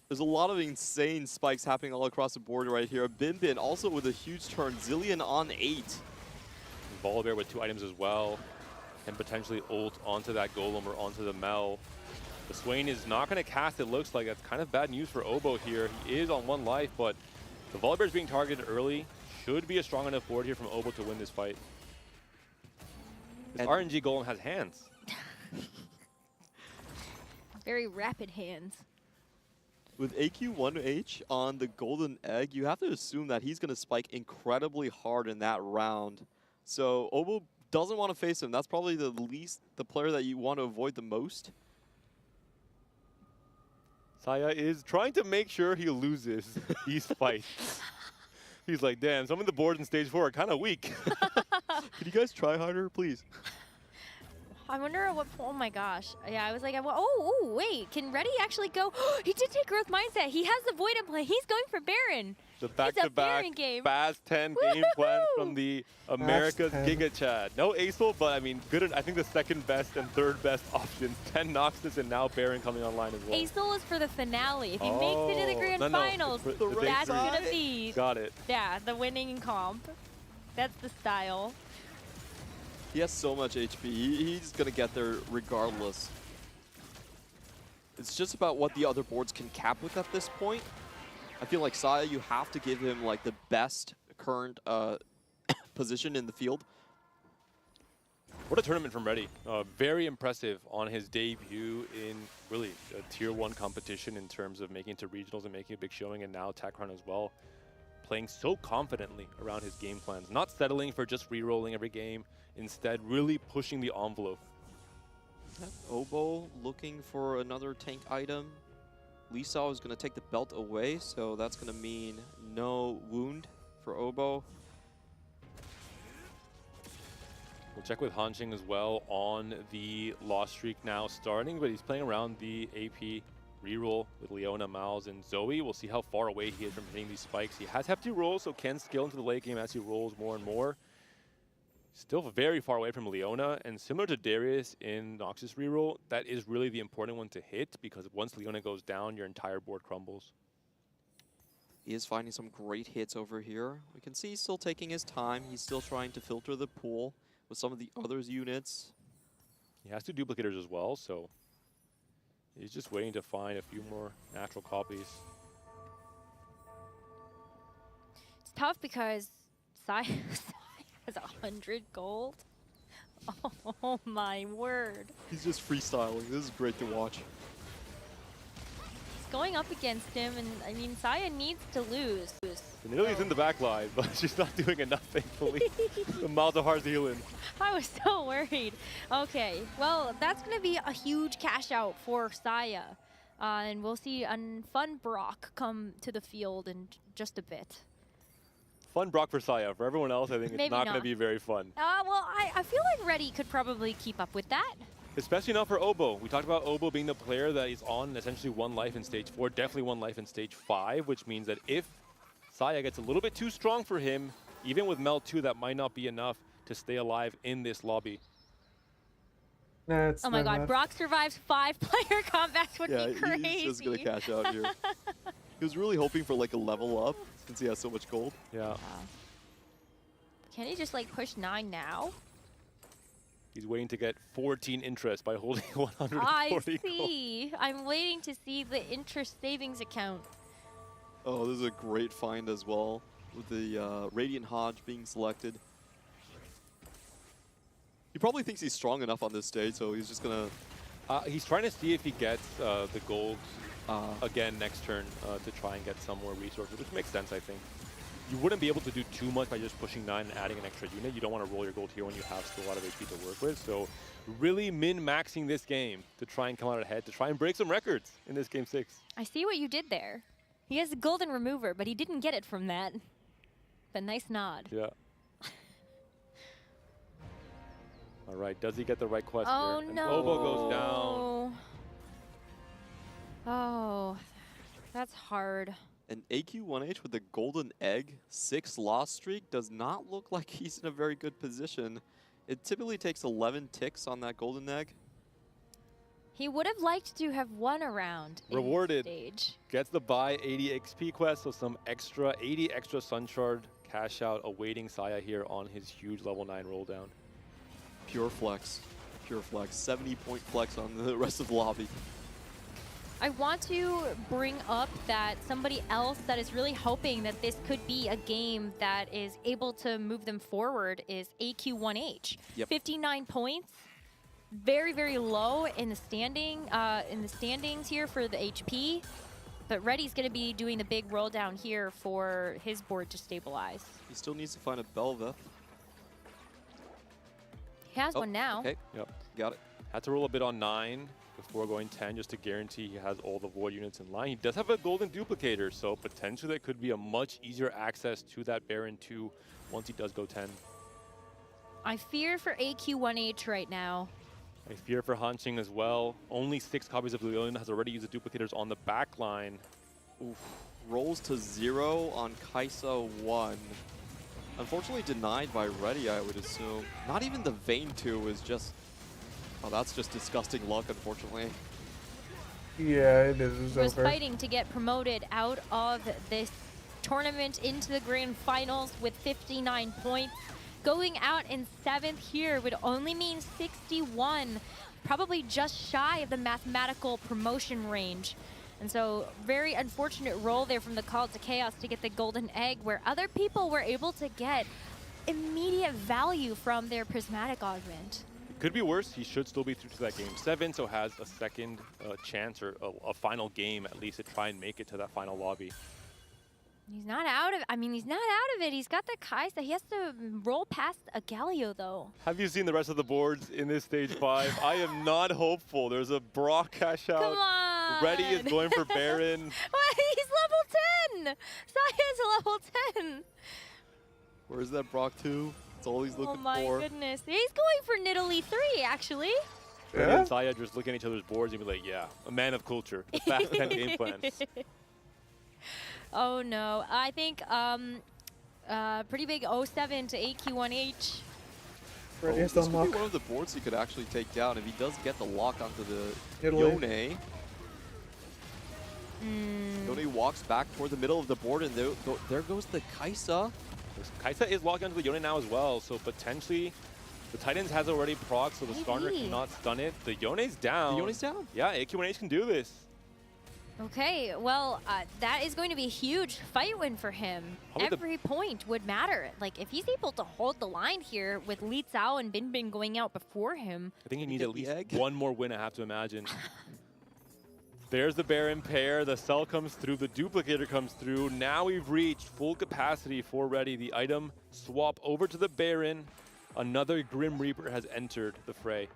There's a lot of insane spikes happening all across the board right here. Bin also with a huge turn. Zillion on 8. Volibear with 2 items as well, and potentially ult onto that Golem or onto the Mel. The Swain is not going to cast, it looks like. That's kind of bad news for Obo here. He is on 1 life, but the Volibear is being targeted early. Should be a strong enough board here from Obo to win this fight. This RNG Golem has hands. Very rapid hands. With AQ1H on the golden egg, you have to assume that he's going to spike incredibly hard in that round. So Obo doesn't want to face him. That's probably the player that you want to avoid the most. Saya is trying to make sure he loses these fights. He's like, damn, some of the boards in stage 4 are kind of weak. Can you guys try harder, please? I wonder at what point. Oh my gosh. Yeah, I was like, oh, wait. Can Reddy actually go? He did take Growth Mindset. He has the Void in play. He's going for Baron. The back-to-back Fast 10 game plan from the America's Giga Chad. No Acel, but I mean, good. I think the second best and third best options. 10 Noxus and now Baron coming online as well. Acel is for the finale. If he makes it to the grand finals, that's going to be. Got it. Yeah, the winning comp. That's the style. He has so much HP. He's going to get there regardless. It's just about what the other boards can cap with at this point. I feel like Saya, you have to give him like the best current position in the field. What a tournament from Reddy. Very impressive on his debut in really a tier 1 competition in terms of making it to regionals and making a big showing, and now TechCron as well. Playing so confidently around his game plans, not settling for just re-rolling every game, instead really pushing the envelope. Obo looking for another tank item. Lisa is going to take the belt away, so that's going to mean no wound for Obo. We'll check with Hanxing as well on the loss streak now starting, but he's playing around the AP reroll with Leona, Miles, and Zoe. We'll see how far away he is from hitting these spikes. He has hefty rolls, so can scale into the late game as he rolls more and more. Still very far away from Leona, and similar to Darius in Noxus reroll, that is really the important one to hit, because once Leona goes down, your entire board crumbles. He is finding some great hits over here. We can see he's still taking his time. He's still trying to filter the pool with some of the other units. He has 2 duplicators as well, so he's just waiting to find a few more natural copies. It's tough because Sai has 100 gold. Oh my word. He's just freestyling. This is great to watch. It's going up against him, and I mean, Saya needs to lose. Vanillia's in the back line, but she's not doing enough, thankfully. The Malzahar's healing. I was so worried. Okay, well, that's going to be a huge cash out for Saya. And we'll see a fun Brock come to the field in just a bit. Fun Brock for Saya. For everyone else, I think Maybe it's not going to be very fun. Well, I feel like Reddy could probably keep up with that. Especially not for Obo. We talked about Obo being the player that is on essentially 1 life in stage 4, definitely 1 life in stage 5, which means that if Saya gets a little bit too strong for him, even with Mel 2, that might not be enough to stay alive in this lobby. Nah, oh my god, enough. Brock survives 5-player combats would be crazy. He's just going to cash out here. He was really hoping for like a level up since he has so much gold. Yeah. Can he just like push 9 now? He's waiting to get 14 interest by holding 140 I see. Gold. I'm waiting to see the interest savings account. Oh, this is a great find as well, with the Radiant Hodge being selected. He probably thinks he's strong enough on this stage, so he's just gonna... he's trying to see if he gets the gold again next turn to try and get some more resources, which makes sense, I think. You wouldn't be able to do too much by just pushing 9 and adding an extra unit. You don't want to roll your gold here when you have still a lot of HP to work with. So really min-maxing this game to try and come out ahead, to try and break some records in this game 6. I see what you did there. He has a golden remover, but he didn't get it from that. But nice nod. Yeah. All right, does he get the right quest here? And no. Obo goes down. Oh, that's hard. An AQ1H with the golden egg, 6 loss streak, does not look like he's in a very good position. It typically takes 11 ticks on that golden egg. He would have liked to have won a round Rewarded. In stage. Gets the buy 80 XP quest, so some extra 80 extra Sun Shard cash out, awaiting Saya here on his huge level 9 roll down. Pure flex. Pure flex. 70-point flex on the rest of the lobby. I want to bring up that somebody else that is really hoping that this could be a game that is able to move them forward is AQ1H. Yep. 59 points, very, very low in the standings here for the HP. But Reddy's going to be doing the big roll down here for his board to stabilize. He still needs to find a Belva. He has one now. Okay, Yep. got it. Had to roll a bit on 9 before going 10 just to guarantee he has all the Void units in line. He does have a golden duplicator, so potentially that could be a much easier access to that Baron 2 once he does go 10. I fear for AQ1H right now. I fear for Hanqing as well. Only 6 copies of Leon has already used the duplicators on the back line. Oof. Rolls to 0 on Kaisa 1. Unfortunately denied by Reddy, I would assume. Not even the Vayne 2 is just... Oh, that's just disgusting luck, unfortunately. Yeah, it is. Was fighting to get promoted out of this tournament into the grand finals with 59 points. Going out in 7th here would only mean 61, probably just shy of the mathematical promotion range. And so very unfortunate roll there from the Call to Chaos to get the golden egg, where other people were able to get immediate value from their prismatic augment. Could be worse. He should still be through to that game 7, so has a second chance or a final game at least to try and make it to that final lobby. He's not out of he's not out of it. He's got the Kaisa. He has to roll past a Galio, though. Have you seen the rest of the boards in this stage 5? I am not hopeful. There's a Brock cash out. Come on. Reddy is going for Baron. He's level 10. Saya's level 10. Where's that Brock 2? That's all he's looking for. Oh my goodness. He's going for Nidalee 3, actually. Reddy and Saya just look at each other's boards and be like, yeah, a man of culture. The fast 10 game plans. Oh no, I think pretty big 07 to AQ1H. This could be one of the boards he could actually take down if he does get the lock onto the Yone. Yone walks back toward the middle of the board, and there goes the Kaisa. Kaisa is locked onto the Yone now as well, so potentially the Titans has already proc, so the Skarner cannot stun it. The Yone's down. The Yone's down? Yeah, AQ1H can do this. Okay, well, that is going to be a huge fight win for him. Probably Every point would matter. Like, if he's able to hold the line here with Li Zhao and Bin Bin going out before him. I think he needs at least one more win, I have to imagine. There's the Baron pair. The cell comes through. The duplicator comes through. Now we've reached full capacity for Reddy. The item swap over to the Baron. Another Grim Reaper has entered the fray.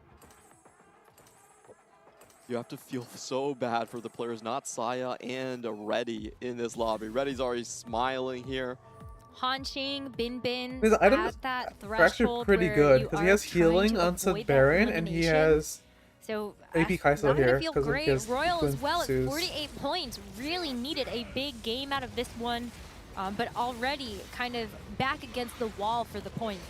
You have to feel so bad for the players, not Saya and Reddy in this lobby. Reddy's already smiling here. Hanqing, Bin Bin, His items at that are actually threshold pretty where good you because he are has trying healing to on said avoid that Baron and he elimination. has So AP Kai'Sa not here gonna feel because great. of his Royal as well at Zeus. 48 points. Really needed a big game out of this one, but already kind of back against the wall for the points.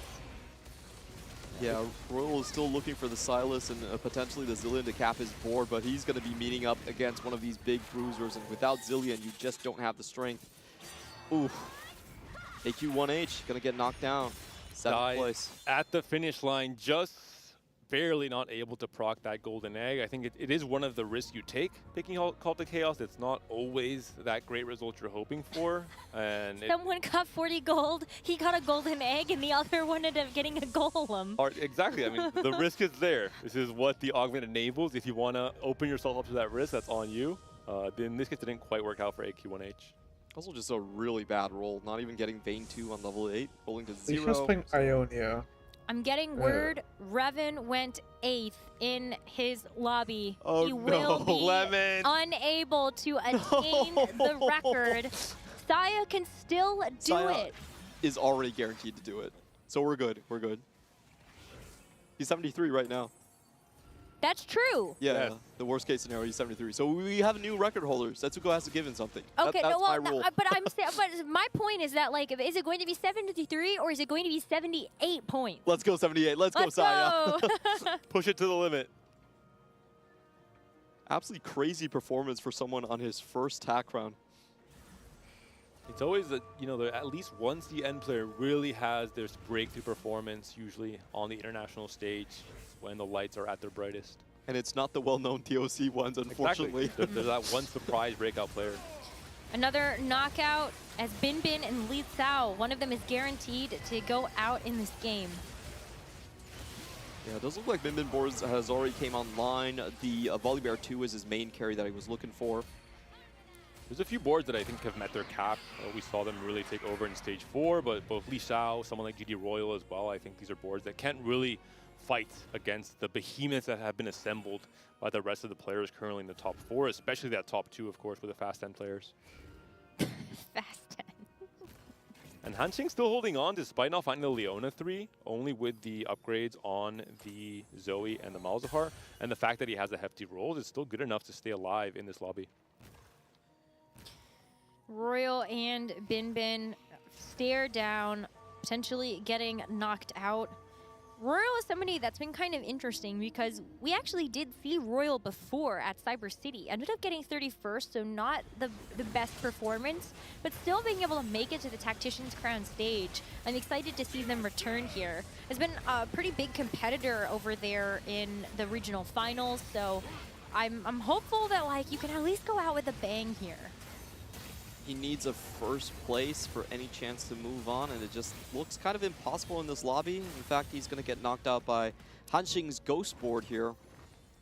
Yeah, Royal is still looking for the Silas and potentially the Zillion to cap his board, but he's going to be meeting up against one of these big bruisers, and without Zillion, you just don't have the strength. Oof. AQ1H going to get knocked down. 7th place. At the finish line, just barely not able to proc that golden egg. I think it is one of the risks you take picking Call to Chaos. It's not always that great result you're hoping for. And Someone got 40 gold, he got a golden egg, and the other one ended up getting a golem. Exactly. I mean, the risk is there. This is what the augment enables. If you want to open yourself up to that risk, that's on you. In this case, it didn't quite work out for AQ1H. Also just a really bad roll. Not even getting Vayne 2 on level 8. Rolling to He's 0. just playing Ionia. I'm getting word Revan went 8th in his lobby. Oh, he will no, be Lemon. unable to attain the record. Saya can still do Saya it. is already guaranteed to do it. So we're good. We're good. He's 73 right now. That's true. Yeah, the worst case scenario, he's 73. So we have a new record holder. Setsuko has to give him something. Okay, that's my no, rule. but I'm saying, but my point is that, like, is it going to be 73 or is it going to be 78 points? Let's go 78. Let's go, Saya. Push it to the limit. Absolutely crazy performance for someone on his first tack round. It's always, at least once the end player really has their breakthrough performance, usually on the international stage, when the lights are at their brightest. And it's not the well-known TOC ones, unfortunately. Exactly. There's that one surprise breakout player. Another knockout as Bin Bin and Li Cao. One of them is guaranteed to go out in this game. Yeah, it does look like Bin Bin boards has already came online. The Volibear 2 is his main carry that he was looking for. There's a few boards that I think have met their cap. We saw them really take over in stage 4, but both Li Xiao, someone like GD Royal as well, I think these are boards that can't really fight against the behemoths that have been assembled by the rest of the players currently in the top 4, especially that top 2, of course, with the Fast 10 players. Fast 10. And Hanxing still holding on despite not finding the Leona 3, only with the upgrades on the Zoe and the Malzahar. And the fact that he has the hefty rolls is still good enough to stay alive in this lobby. Royal and Bin Bin stare down, potentially getting knocked out. Royal is somebody that's been kind of interesting because we actually did see Royal before at Cyber City. Ended up getting 31st, so not the best performance, but still being able to make it to the Tactician's Crown stage. I'm excited to see them return here. Has been a pretty big competitor over there in the regional finals, so I'm hopeful that you can at least go out with a bang here. He needs a first place for any chance to move on, and it just looks kind of impossible in this lobby. In fact, he's going to get knocked out by Hanxing's Ghost board here.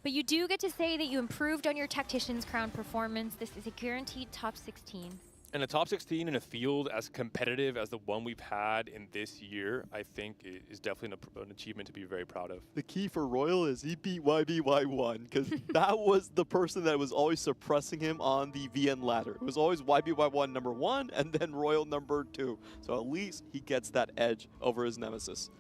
But you do get to say that you improved on your Tactician's Crown performance. This is a guaranteed top 16. And a top 16 in a field as competitive as the one we've had in this year, I think is definitely an achievement to be very proud of. The key for Royal is he beat YBY1, because that was the person that was always suppressing him on the VN ladder. It was always YBY1 number 1 and then Royal number 2. So at least he gets that edge over his nemesis.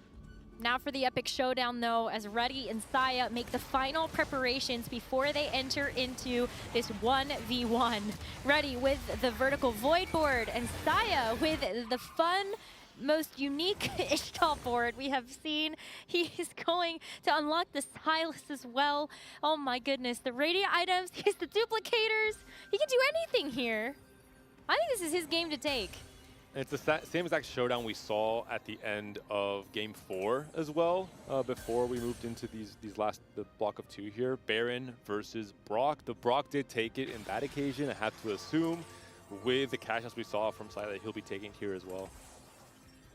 Now for the epic showdown, though, as Reddy and Saya make the final preparations before they enter into this 1v1. Reddy with the vertical void board, and Saya with the fun, most unique Ishtal board we have seen. He is going to unlock the Silas as well. Oh my goodness, the radiant items, he's the duplicators. He can do anything here. I think this is his game to take. And it's the same exact showdown we saw at the end of Game 4 as well, before we moved into the block of 2 here. Baron versus Brock. The Brock did take it in that occasion. I have to assume with the cash outs we saw from Sai that he'll be taking here as well.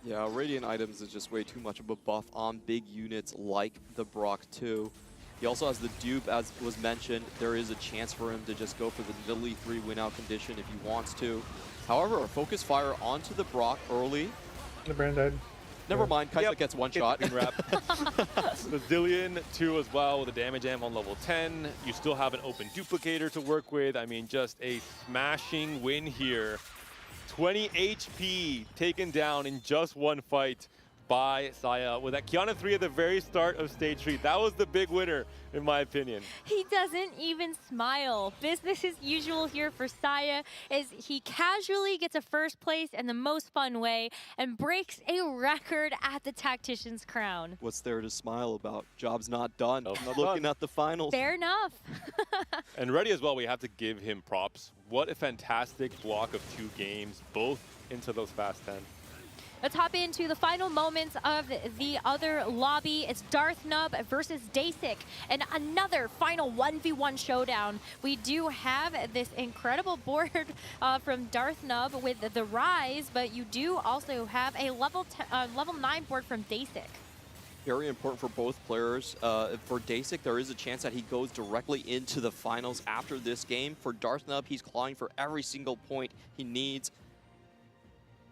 Yeah, Radiant items is just way too much of a buff on big units like the Brock 2. He also has the dupe, as was mentioned. There is a chance for him to just go for the Nidalee 3 win-out condition if he wants to. However, a focus fire onto the Brock early. The Baron died. Never mind, Kaisa gets one shot. The Zillion 2 as well with a damage amp on level 10. You still have an open duplicator to work with. I mean, just a smashing win here. 20 HP taken down in just one fight by Saya with that Kiana 3 at the very start of stage 3. That was the big winner, in my opinion. He doesn't even smile. Business as usual here for Saya as he casually gets a first place in the most fun way and breaks a record at the Tactician's Crown. What's there to smile about? Job's not done. Nope, not Looking done. at the finals. Fair enough. And Reddy as well, we have to give him props. What a fantastic block of 2 games, both into those Fast 10. Let's hop into the final moments of the other lobby. It's Darth Nub versus Dasik, and another final 1v1 showdown. We do have this incredible board from Darth Nub with the Rise, but you do also have a level 9 board from Dasik. Very important for both players. For Dasik, there is a chance that he goes directly into the finals after this game. For Darth Nub, he's clawing for every single point he needs.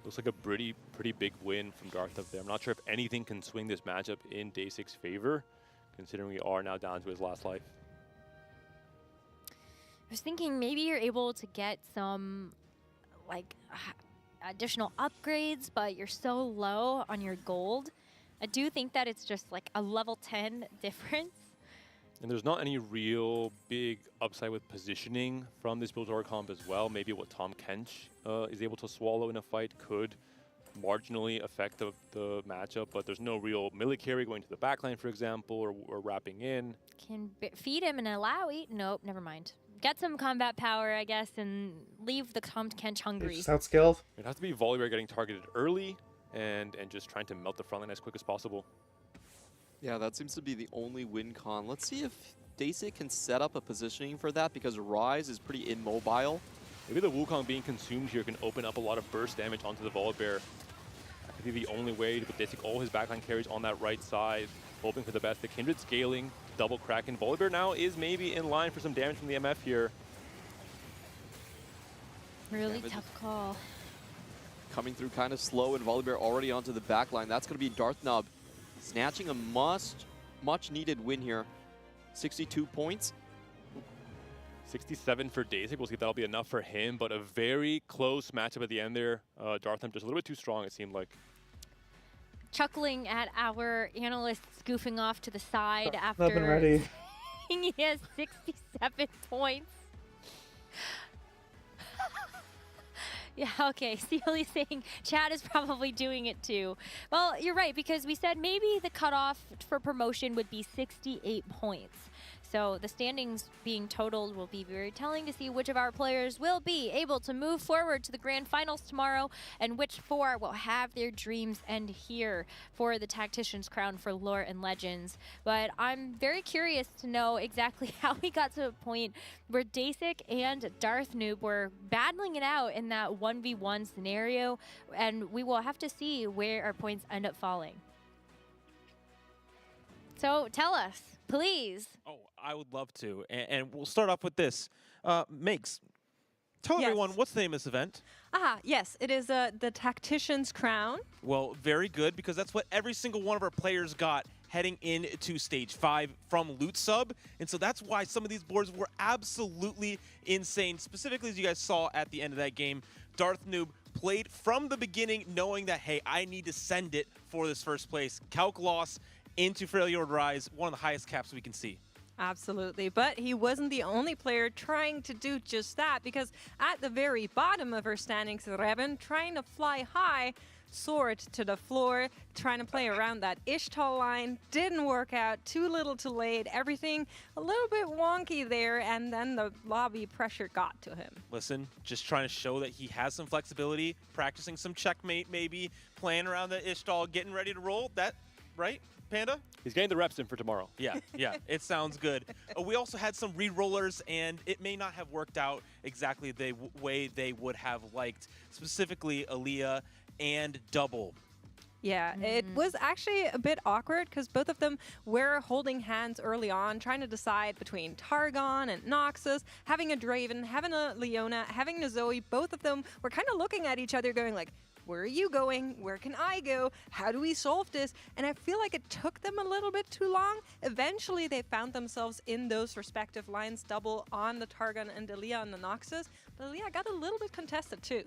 Looks like a pretty big win from Darth up there. I'm not sure if anything can swing this matchup in Dasik's favor, considering we are now down to his last life. I was thinking maybe you're able to get some additional upgrades, but you're so low on your gold. I do think that it's just like a level 10 difference. And there's not any real big upside with positioning from this build comp as well. Maybe what Tom Kench is able to swallow in a fight could marginally affect the matchup, but there's no real melee carry going to the backline, for example, or wrapping in. Can feed him and allow it. Nope, never mind. get some combat power, I guess, and leave the Comp Kench hungry. Just outskilled. It has to be Volibear getting targeted early and just trying to melt the front line as quick as possible. Yeah, that seems to be the only win con. Let's see if Daisy can set up a positioning for that, because Rise is pretty immobile. Maybe the Wukong being consumed here can open up a lot of burst damage onto the Volibear. That could be the only way to put Daisy all his backline carries on that right side, hoping for the best. The Kindred scaling, double Kraken. Volibear now is maybe in line for some damage from the MF here. Really tough call. Coming through kind of slow, and Volibear already onto the back line. That's going to be Darthnub snatching a much needed win here. 62 points. 67 for Daisy. We'll see if that'll be enough for him, but a very close matchup at the end there. Darthnub just a little bit too strong, it seemed like. Chuckling at our analysts goofing off to the side after Not been ready. he has 67 points. Yeah, okay. Steely's saying Chad is probably doing it too. Well, you're right, because we said maybe the cutoff for promotion would be 68 points. So the standings being totaled will be very telling to see which of our players will be able to move forward to the grand finals tomorrow, and which four will have their dreams end here for the Tactician's crown for Lore and Legends. But I'm very curious to know exactly how we got to a point where Dasik and Darthnub were battling it out in that 1v1 scenario, and we will have to see where our points end up falling. So tell us, please. Oh, I would love to. And we'll start off with this. Makes, tell Yes. everyone, what's the name of this event? Yes, it is the Tactician's crown. Well, very good, because that's what every single one of our players got heading into Stage 5 from Loot Sub. And so that's why some of these boards were absolutely insane. Specifically, as you guys saw at the end of that game, Darthnub played from the beginning knowing that, hey, I need to send it for this first place. Calc loss into Freljord Rise, one of the highest caps we can see. Absolutely, but he wasn't the only player trying to do just that, because at the very bottom of her standings, Revan, trying to fly high, soared to the floor, trying to play around that Ishtal line, didn't work out, too little too late, everything a little bit wonky there, and then the lobby pressure got to him. Listen, just trying to show that he has some flexibility, practicing some checkmate maybe, playing around the Ishtal, getting ready to roll, that, right? Panda? He's getting the reps in for tomorrow. Yeah, it sounds good. We also had some re-rollers, and it may not have worked out exactly the way they would have liked, specifically Aaliyah and Double. Yeah, it was actually a bit awkward because both of them were holding hands early on, trying to decide between Targon and Noxus, having a Draven, having a Leona, having a Zoe. Both of them were kind of looking at each other going like, where are you going? Where can I go? How do we solve this? And I feel like it took them a little bit too long. Eventually, they found themselves in those respective lines, Double on the Targon and Aaliyah on the Noxus. But Aaliyah got a little bit contested too.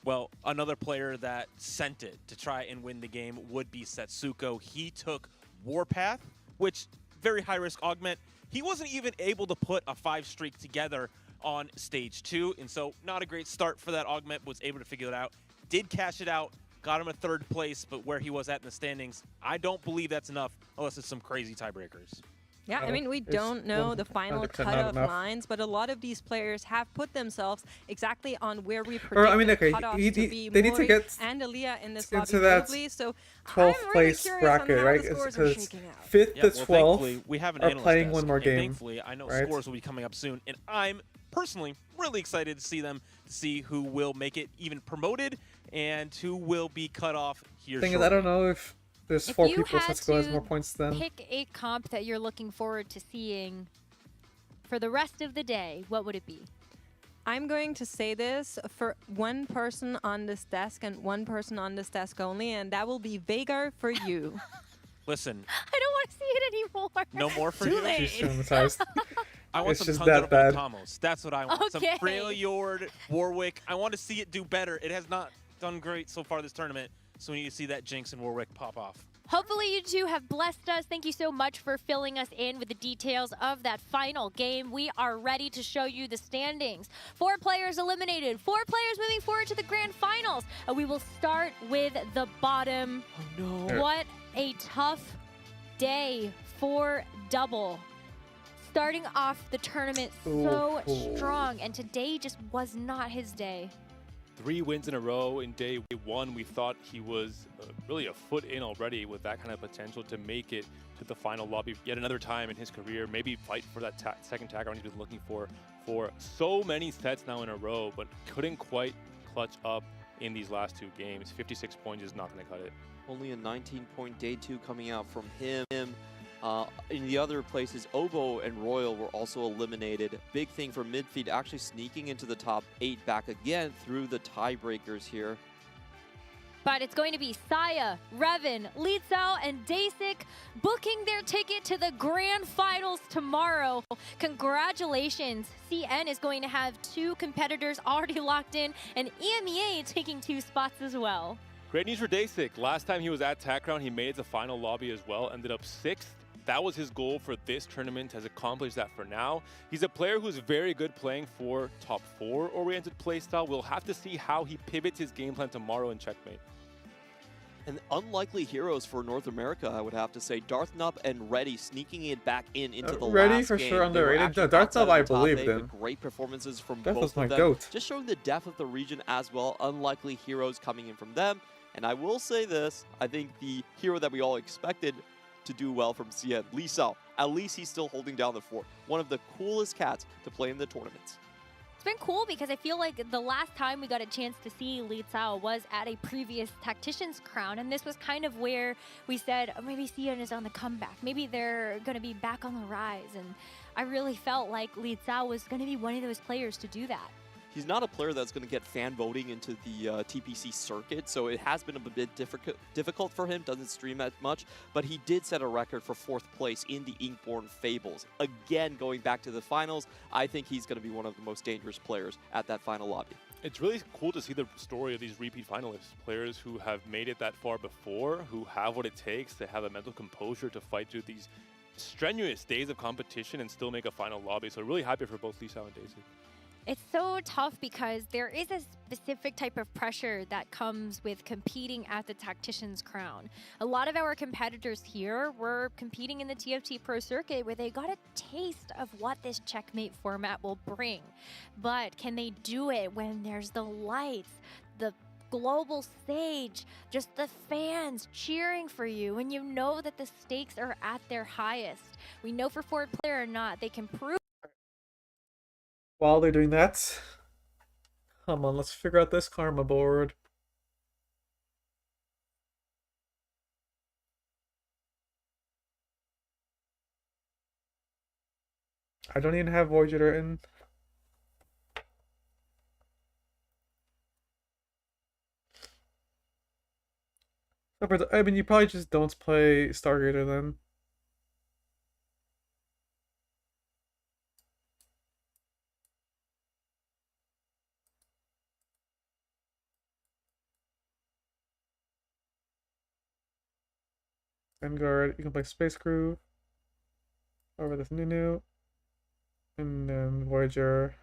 Well, another player that sent it to try and win the game would be Setsuko. He took Warpath, which very high-risk augment. He wasn't even able to put a 5 streak together on Stage 2, and so not a great start for that augment, was able to figure it out. Did cash it out, got him a 3rd place, but where he was at in the standings, I don't believe that's enough unless it's some crazy tiebreakers. Yeah, I mean, we don't know the final cutoff lines, but a lot of these players have put themselves exactly on where we predict the cutoffs to be. They need to get and Aaliyah in this into lobby that probably, so 12th I'm place really bracket, right? Because Because 5th to 12th we have an are analyst playing desk, one more and game. Thankfully, I know right? scores will be coming up soon, and I'm personally really excited to see them, to see who will make it even promoted and who will be cut off here Thing shortly. is, I don't know if there's If 4 you people, had Setsuko has to more points than. Pick a comp that you're looking forward to seeing for the rest of the day, what would it be? I'm going to say this for one person on this desk and one person on this desk only, and that will be Veigar for you. Listen, I don't want to see it anymore. no more for Too you. late. She's traumatized. I want It's some just tons that of bad. Tamos. That's what I want. Okay. Some Freljord, Warwick. I want to see it do better. It has not done great so far this tournament, so we need to see that Jinx and Warwick pop off. Hopefully you two have blessed us. Thank you so much for filling us in with the details of that final game. We are ready to show you the standings. 4 players eliminated, 4 players moving forward to the grand finals. We will start with the bottom. Oh no. What a tough day for Double. starting off the tournament so strong, and today just was not his day. 3 wins in a row in day 1. We thought he was really a foot in already with that kind of potential to make it to the final lobby yet another time in his career. Maybe fight for that second tag round he's been looking for so many sets now in a row, but couldn't quite clutch up in these last 2 games. 56 points is not going to cut it. Only a 19-point day 2 coming out from him. In the other places, Obo and Royal were also eliminated. Big thing for Midfeed actually sneaking into the top 8 back again through the tiebreakers here. But it's going to be Saya, Revan, Litzao, and Dasik booking their ticket to the grand finals tomorrow. Congratulations. CN is going to have 2 competitors already locked in, and EMEA taking 2 spots as well. Great news for Dasik. Last time he was at TACrown, he made it to final lobby as well, ended up 6th. That was his goal for this tournament, has accomplished that for now. He's a player who's very good playing for top 4 oriented playstyle. We'll have to see how he pivots his game plan tomorrow in Checkmate. And unlikely heroes for North America, I would have to say. Darthnub and Reddy sneaking it back into the Reddy last for game. sure underrated. No, Darthnub I believed in. Great performances from That both was my of them. goat. Just showing the depth of the region as well. Unlikely heroes coming in from them. And I will say this, I think the hero that we all expected to do well from CN, Lee Sao. At least he's still holding down the fort. One of the coolest cats to play in the tournaments. It's been cool because I feel like the last time we got a chance to see Li Cao was at a previous Tactician's crown, and this was kind of where we said, oh, maybe CN is on the comeback. Maybe they're going to be back on the rise, and I really felt like Li Cao was going to be one of those players to do that. He's not a player that's going to get fan voting into the TPC circuit, so it has been a bit difficult for him. Doesn't stream as much, but he did set a record for 4th place in the Inkborn Fables. Again, going back to the finals, I think he's going to be one of the most dangerous players at that final lobby. It's really cool to see the story of these repeat finalists, players who have made it that far before, who have what it takes to have a mental composure to fight through these strenuous days of competition and still make a final lobby. So really happy for both Li Sao and Daisy. It's so tough because there is a specific type of pressure that comes with competing at the Tactician's crown. A lot of our competitors here were competing in the TFT Pro Circuit where they got a taste of what this Checkmate format will bring. But can they do it when there's the lights, the global stage, just the fans cheering for you, and you know that the stakes are at their highest? We know for forward player or not, they can prove. While they're doing that, come on, let's figure out this karma board. I don't even have Voyager in. I mean, you probably just don't play Stargazer then. Vanguard, you can play Space Crew over this Nunu, and then Voyager.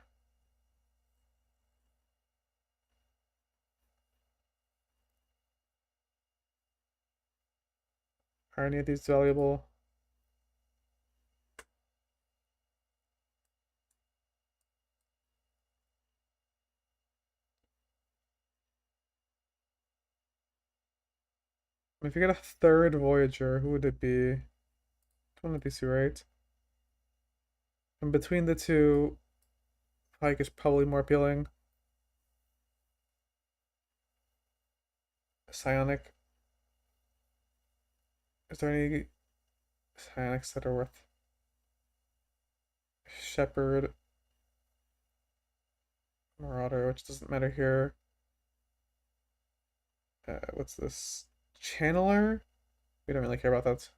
Are any of these valuable? If you get a 3rd Voyager, who would it be? One of these two, right? And between the two, Pike is probably more appealing. Psionic. Is there any Psionics that are worth? Shepherd. Marauder, which doesn't matter here. What's this? Channeler? We don't really care about that.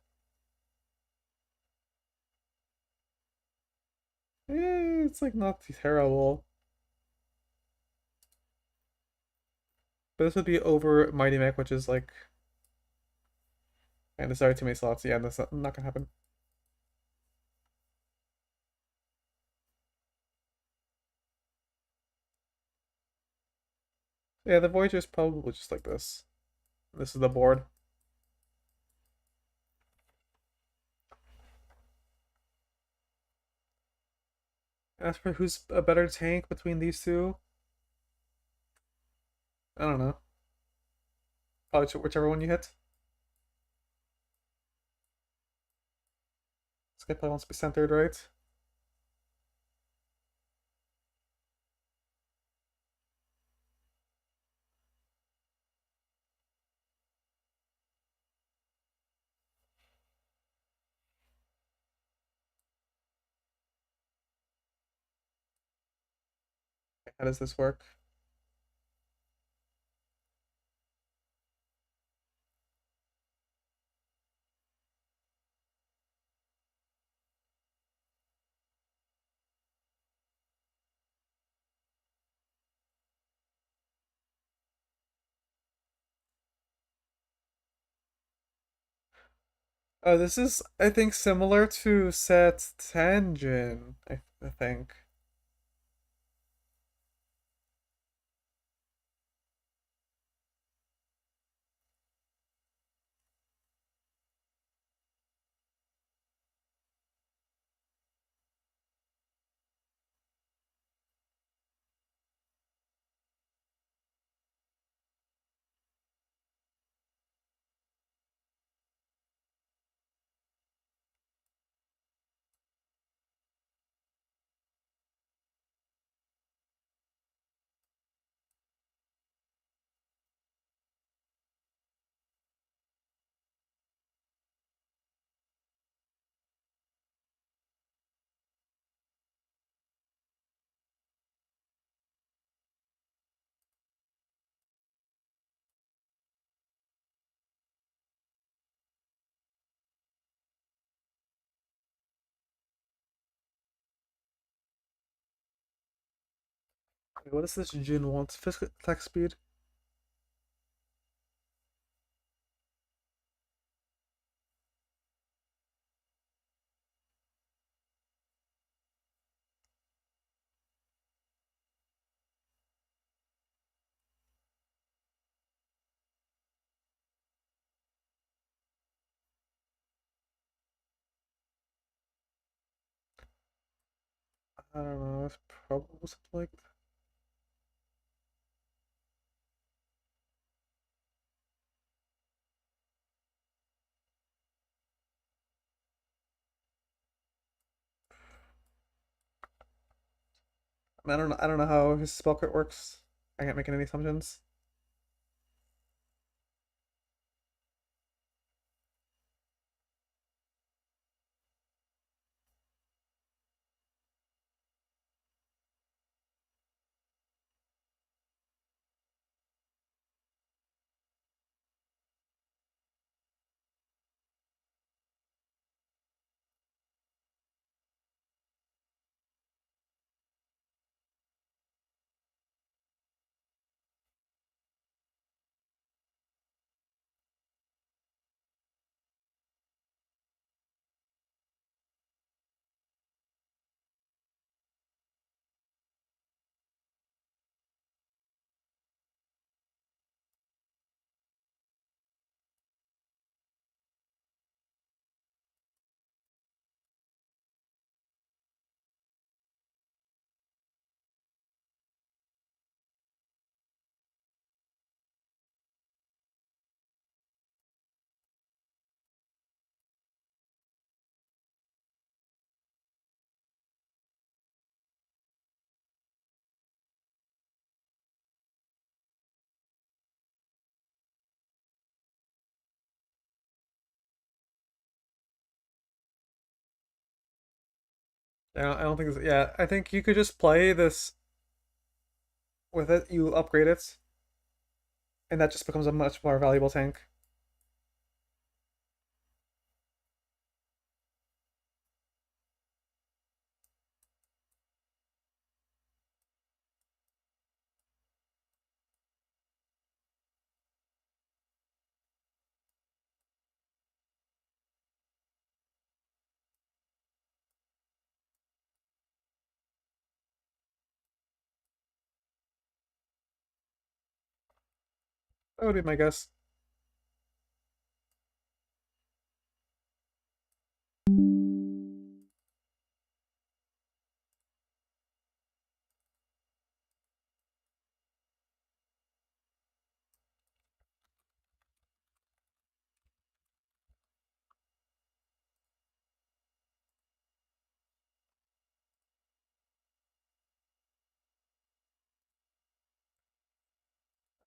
It's like not terrible. But this would be over Mighty Mech, which is like... And there's already too many slots. Yeah, that's not gonna happen. Yeah, the Voyager is probably just like this. This is the board. As for who's a better tank between these two, I don't know. Probably whichever one you hit. This guy probably wants to be centered, right? How does this work? This is, I think, similar to set Tangent, I think. What does this Jin want? Physical attack speed? I don't know, it's probably something like that. I don't know how his spell crit works. I can't make any assumptions. I don't think it's, yeah, I think you could just play this with it, you upgrade it, and that just becomes a much more valuable tank. That would be my guess.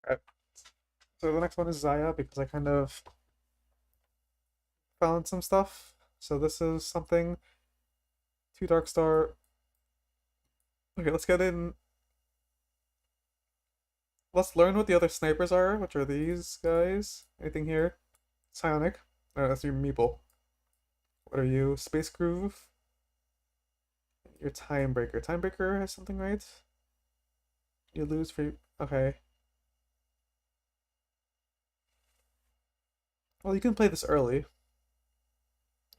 Alright. So the next one is Zaya because I kind of found some stuff. So this is something. 2 Dark Star. Okay, let's get in. Let's learn what the other snipers are, which are these guys. Anything here? Psionic. Oh, that's your Meeple. What are you? Space Groove. Your Timebreaker. Timebreaker has something right? You lose for... Okay. Well, you can play this early.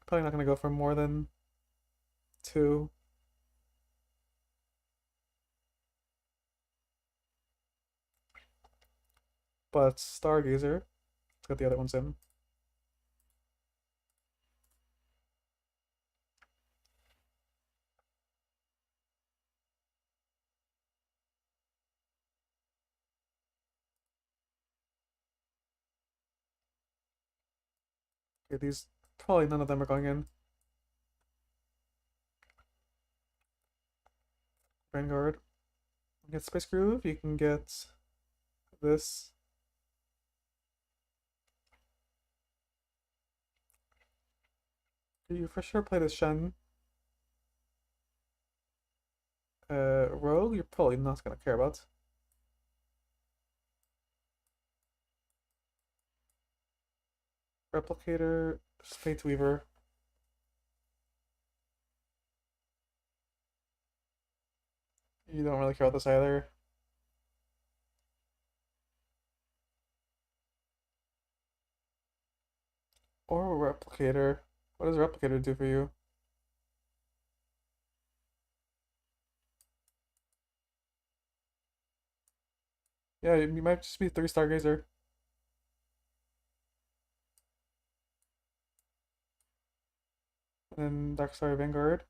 Probably not going to go for more than 2. But Stargazer. Let's get the other ones in. Okay, these... Probably none of them are going in. Vanguard. Get Space Groove. You can get this. You for sure play this Shen. Rogue, you're probably not gonna care about. Replicator, Fate Weaver. You don't really care about this either. Or Replicator. What does Replicator do for you? Yeah, you might just be 3 Stargazer. And then Dark Star Vanguard.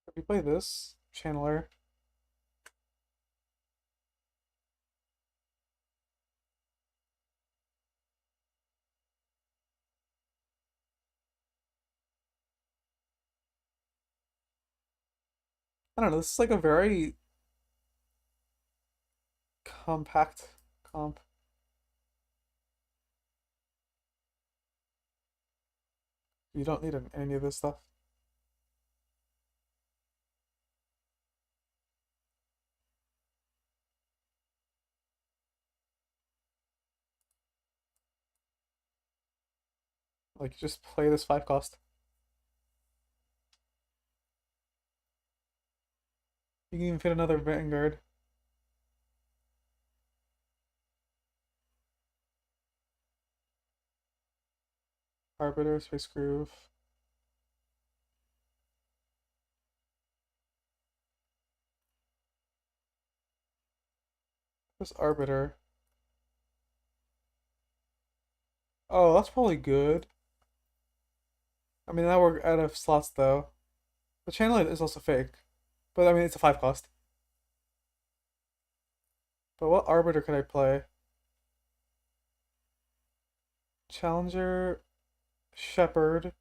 If you play this, Channeler. I don't know, this is like a very compact comp. You don't need any of this stuff. Like, just play this 5 cost. You can even fit another Vanguard. Arbiter, Space Groove. This Arbiter. Oh, that's probably good. I mean, now we're out of slots though. The Channeler is also fake. But I mean, it's a 5 cost. But what Arbiter could I play? Challenger, Shepherd.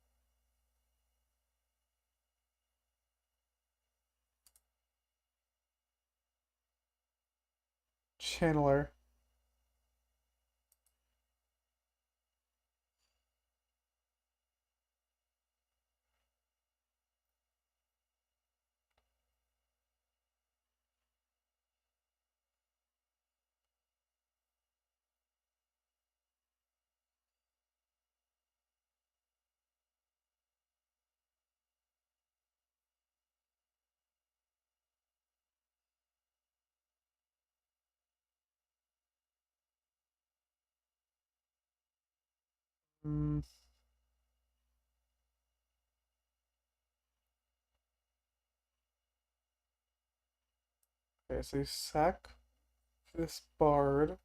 Channeler. Hmm. Okay, so you sack this Bard.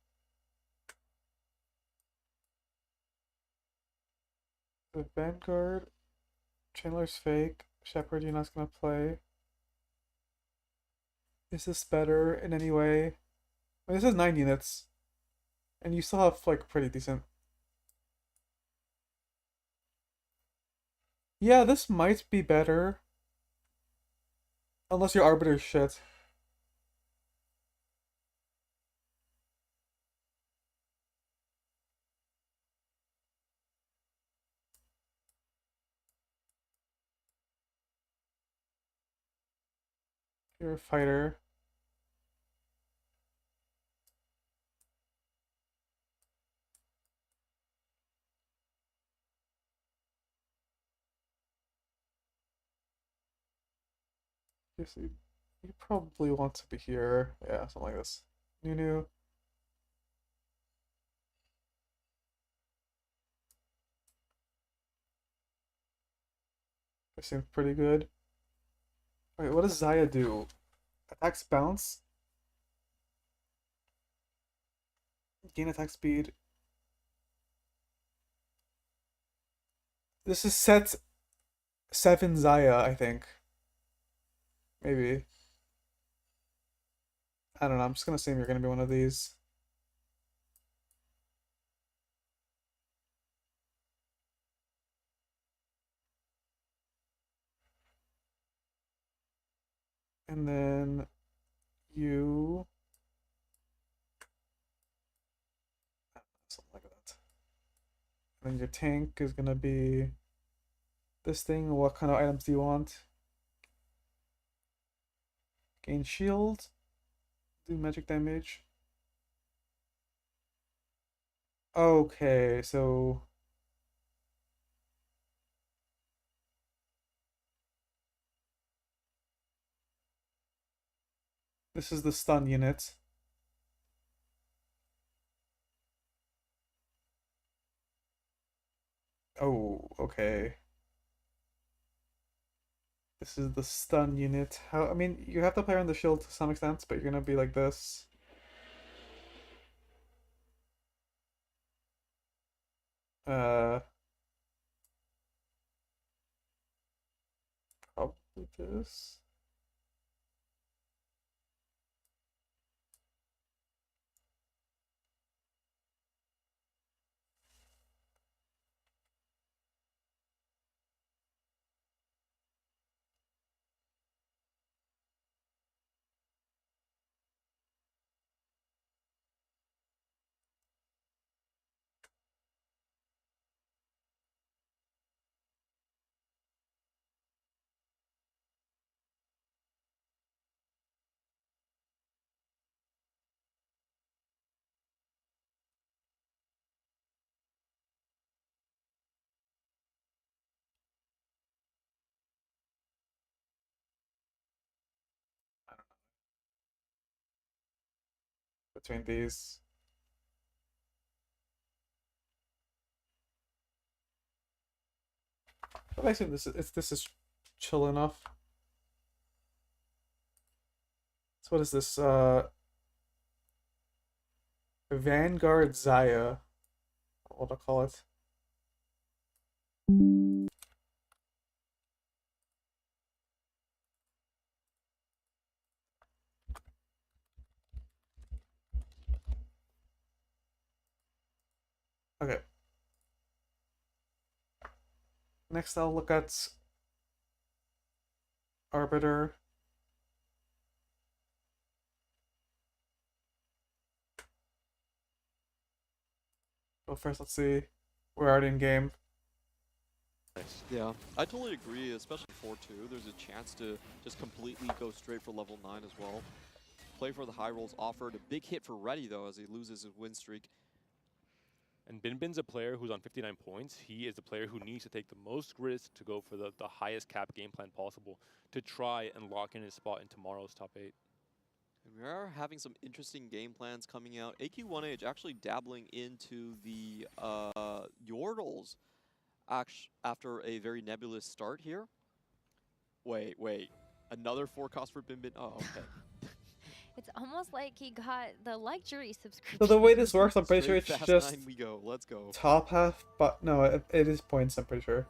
The Vanguard. Chandler's fake. Shepherd, you're not gonna play. Is this better in any way? I mean, this is 9 units. And you still have, like, pretty decent... Yeah, this might be better. Unless your Arbiter's shit. You're a fighter. You probably want to be here. Yeah, something like this. Nunu. That seems pretty good. Wait, what does Zaya do? Attacks bounce? Gain attack speed. This is set 7 Zaya, I think. Maybe. I don't know, I'm just gonna assume you're gonna be one of these. And then you... something like that. And then your tank is gonna be this thing. What kind of items do you want? Gain shield. Do magic damage. Okay, so... this is the stun unit. Oh, okay. This is the stun unit. How? I mean, you have to play around the shield to some extent, but you're gonna be like this. Uh, Probably this. Between these. But I think this is chill enough. So what is this? Vanguard Zaya. What do I call it? Okay. Next, I'll look at Arbiter. Well, first, let's see. We're already in game. Yeah, I totally agree, especially 4-2. There's a chance to just completely go straight for level 9 as well. Play for the high rolls offered. A big hit for Reddy, though, as he loses his win streak. And Binbin's a player who's on 59 points. He is the player who needs to take the most risk to go for the highest cap game plan possible to try and lock in his spot in tomorrow's top 8. And we are having some interesting game plans coming out. AQ1H actually dabbling into the Yordles after a very nebulous start here. Wait. Another 4 cost for Binbin? Oh, okay. It's almost like he got the luxury subscription. So the way this works, I'm pretty sure it's Fast just 9 we go. Let's go. top half, but no, it is points, I'm pretty sure.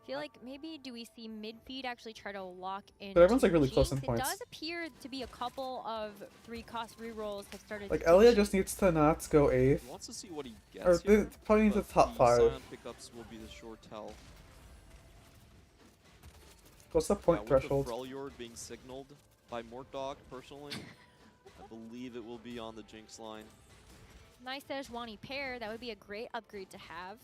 I feel like maybe do we see midfeed actually try to lock in? But everyone's like really close in Jinx? points. It does appear to be a couple of 3-cost rerolls have started. Like to Elia cheat. just needs to not go 8th. He wants to see what he gets Or they here, probably need but the top 5. Scion pickups will be the short tell. What's the point threshold? With the Freljord being signaled by Mortdog, personally, I believe it will be on the Jinx line. Nice Sejuani pair. That would be a great upgrade to have.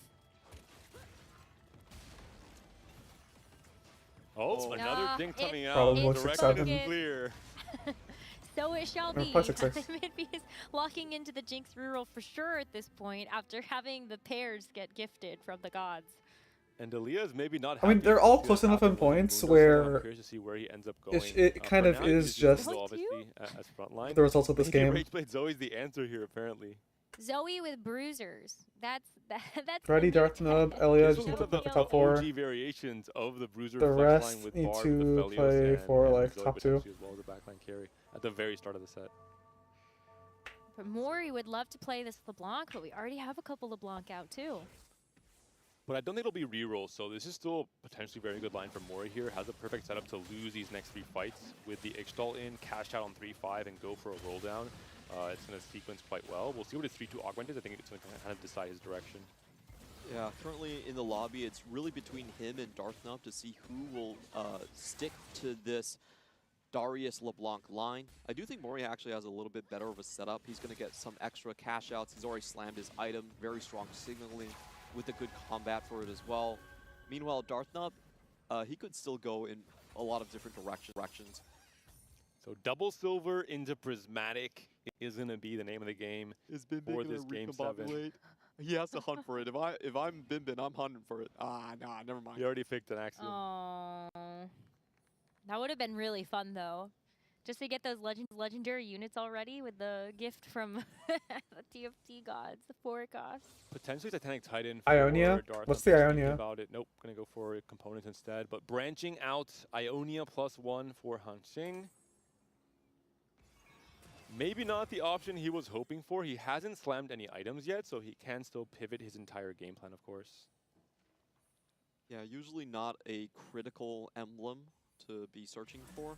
Oh, another Jinx coming out. Probably Direct 6-7. and clear. So it shall No, be. plus 6-6. Midfeed is locking into the Jinx reroll for sure at this point after having the pairs get gifted from the gods. And Aaliyah is maybe not. I mean, they're all close enough in points where I'm curious to see where he ends up going. it kind of is just obviously as frontline. the results of this game. Rageblade Zoe's the answer here apparently. Zoe with bruisers. That's Ready, Darth Nub, Elia just need to put the top 4. OG variations of the bruiser The flex rest line with need Barb, to the Felios, play and for like Zoe top 2. potentially as well as the backline carry at the very start of the set. But Mori would love to play this LeBlanc, but we already have a couple LeBlanc out too. But I don't think it'll be rerolls, so this is still a potentially very good line from Mori here. Has a perfect setup to lose these next 3 fights with the Ixtal in, cash out on 3-5, and go for a roll down. It's going to sequence quite well. We'll see what his 3-2 augment is. I think it's going to kind of decide his direction. Yeah, currently in the lobby, it's really between him and Darthnub to see who will stick to this Darius LeBlanc line. I do think Mori actually has a little bit better of a setup. He's going to get some extra cash outs. He's already slammed his item. Very strong signaling with a good combat for it as well. Meanwhile, Darthnub, he could still go in a lot of different directions. So double silver into prismatic is going to be the name of the game for this game 7. He has to hunt for it. If I'm Binbin, I'm hunting for it. Nah, never mind. You already picked an Axiom. Oh, that would have been really fun though, just to get those legendary units already with the gift from the TFT gods, the 4-cost. Potentially Titanic Titan for Ionia? Darth. What's I'm the thinking Ionia? About it. Nope, going to go for components instead. But branching out, Ionia +1 for Hanxing. Maybe not the option he was hoping for. He hasn't slammed any items yet, so he can still pivot his entire game plan, of course. Yeah, usually not a critical emblem to be searching for.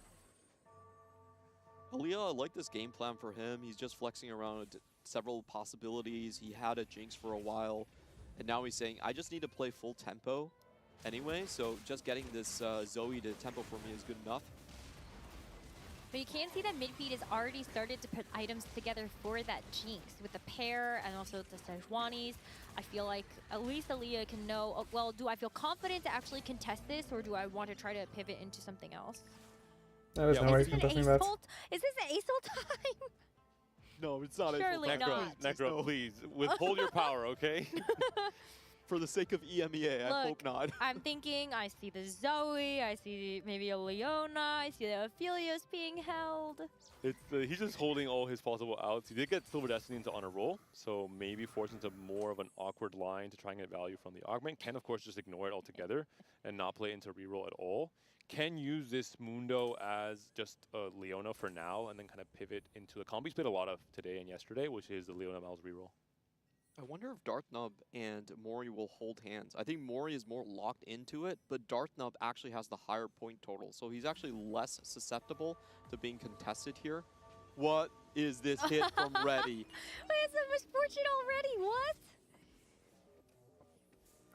Aaliyah, I like this game plan for him. He's just flexing around several possibilities. He had a Jinx for a while, and now he's saying, I just need to play full tempo anyway, so just getting this Zoe to tempo for me is good enough. But you can see that midfeed has already started to put items together for that Jinx with the pair and also the Sejuanis. I feel like at least Aaliyah can know, oh, well, do I feel confident to actually contest this, or do I want to try to pivot into something else? There's no way he's Is this contesting an that. Is this an ASOL time? No, it's not. Surely not. Necro, please, withhold your power, okay? For the sake of EMEA, I hope not. I'm thinking, I see the Zoe, I see maybe a Leona, I see the Aphelios being held. He's just holding all his possible outs. He did get Silver Destiny into on a roll, so maybe forced into more of an awkward line to try and get value from the augment. Can, of course, just ignore it altogether and not play into reroll at all. Can use this Mundo as just a Leona for now and then kind of pivot into the combo he's played a lot of today and yesterday, which is the Leona Mal's reroll. I wonder if Darthnub and Mori will hold hands. I think Mori is more locked into it, but Darthnub actually has the higher point total, so he's actually less susceptible to being contested here. What is this hit from Reddy? Wait, it's a misfortune already, what?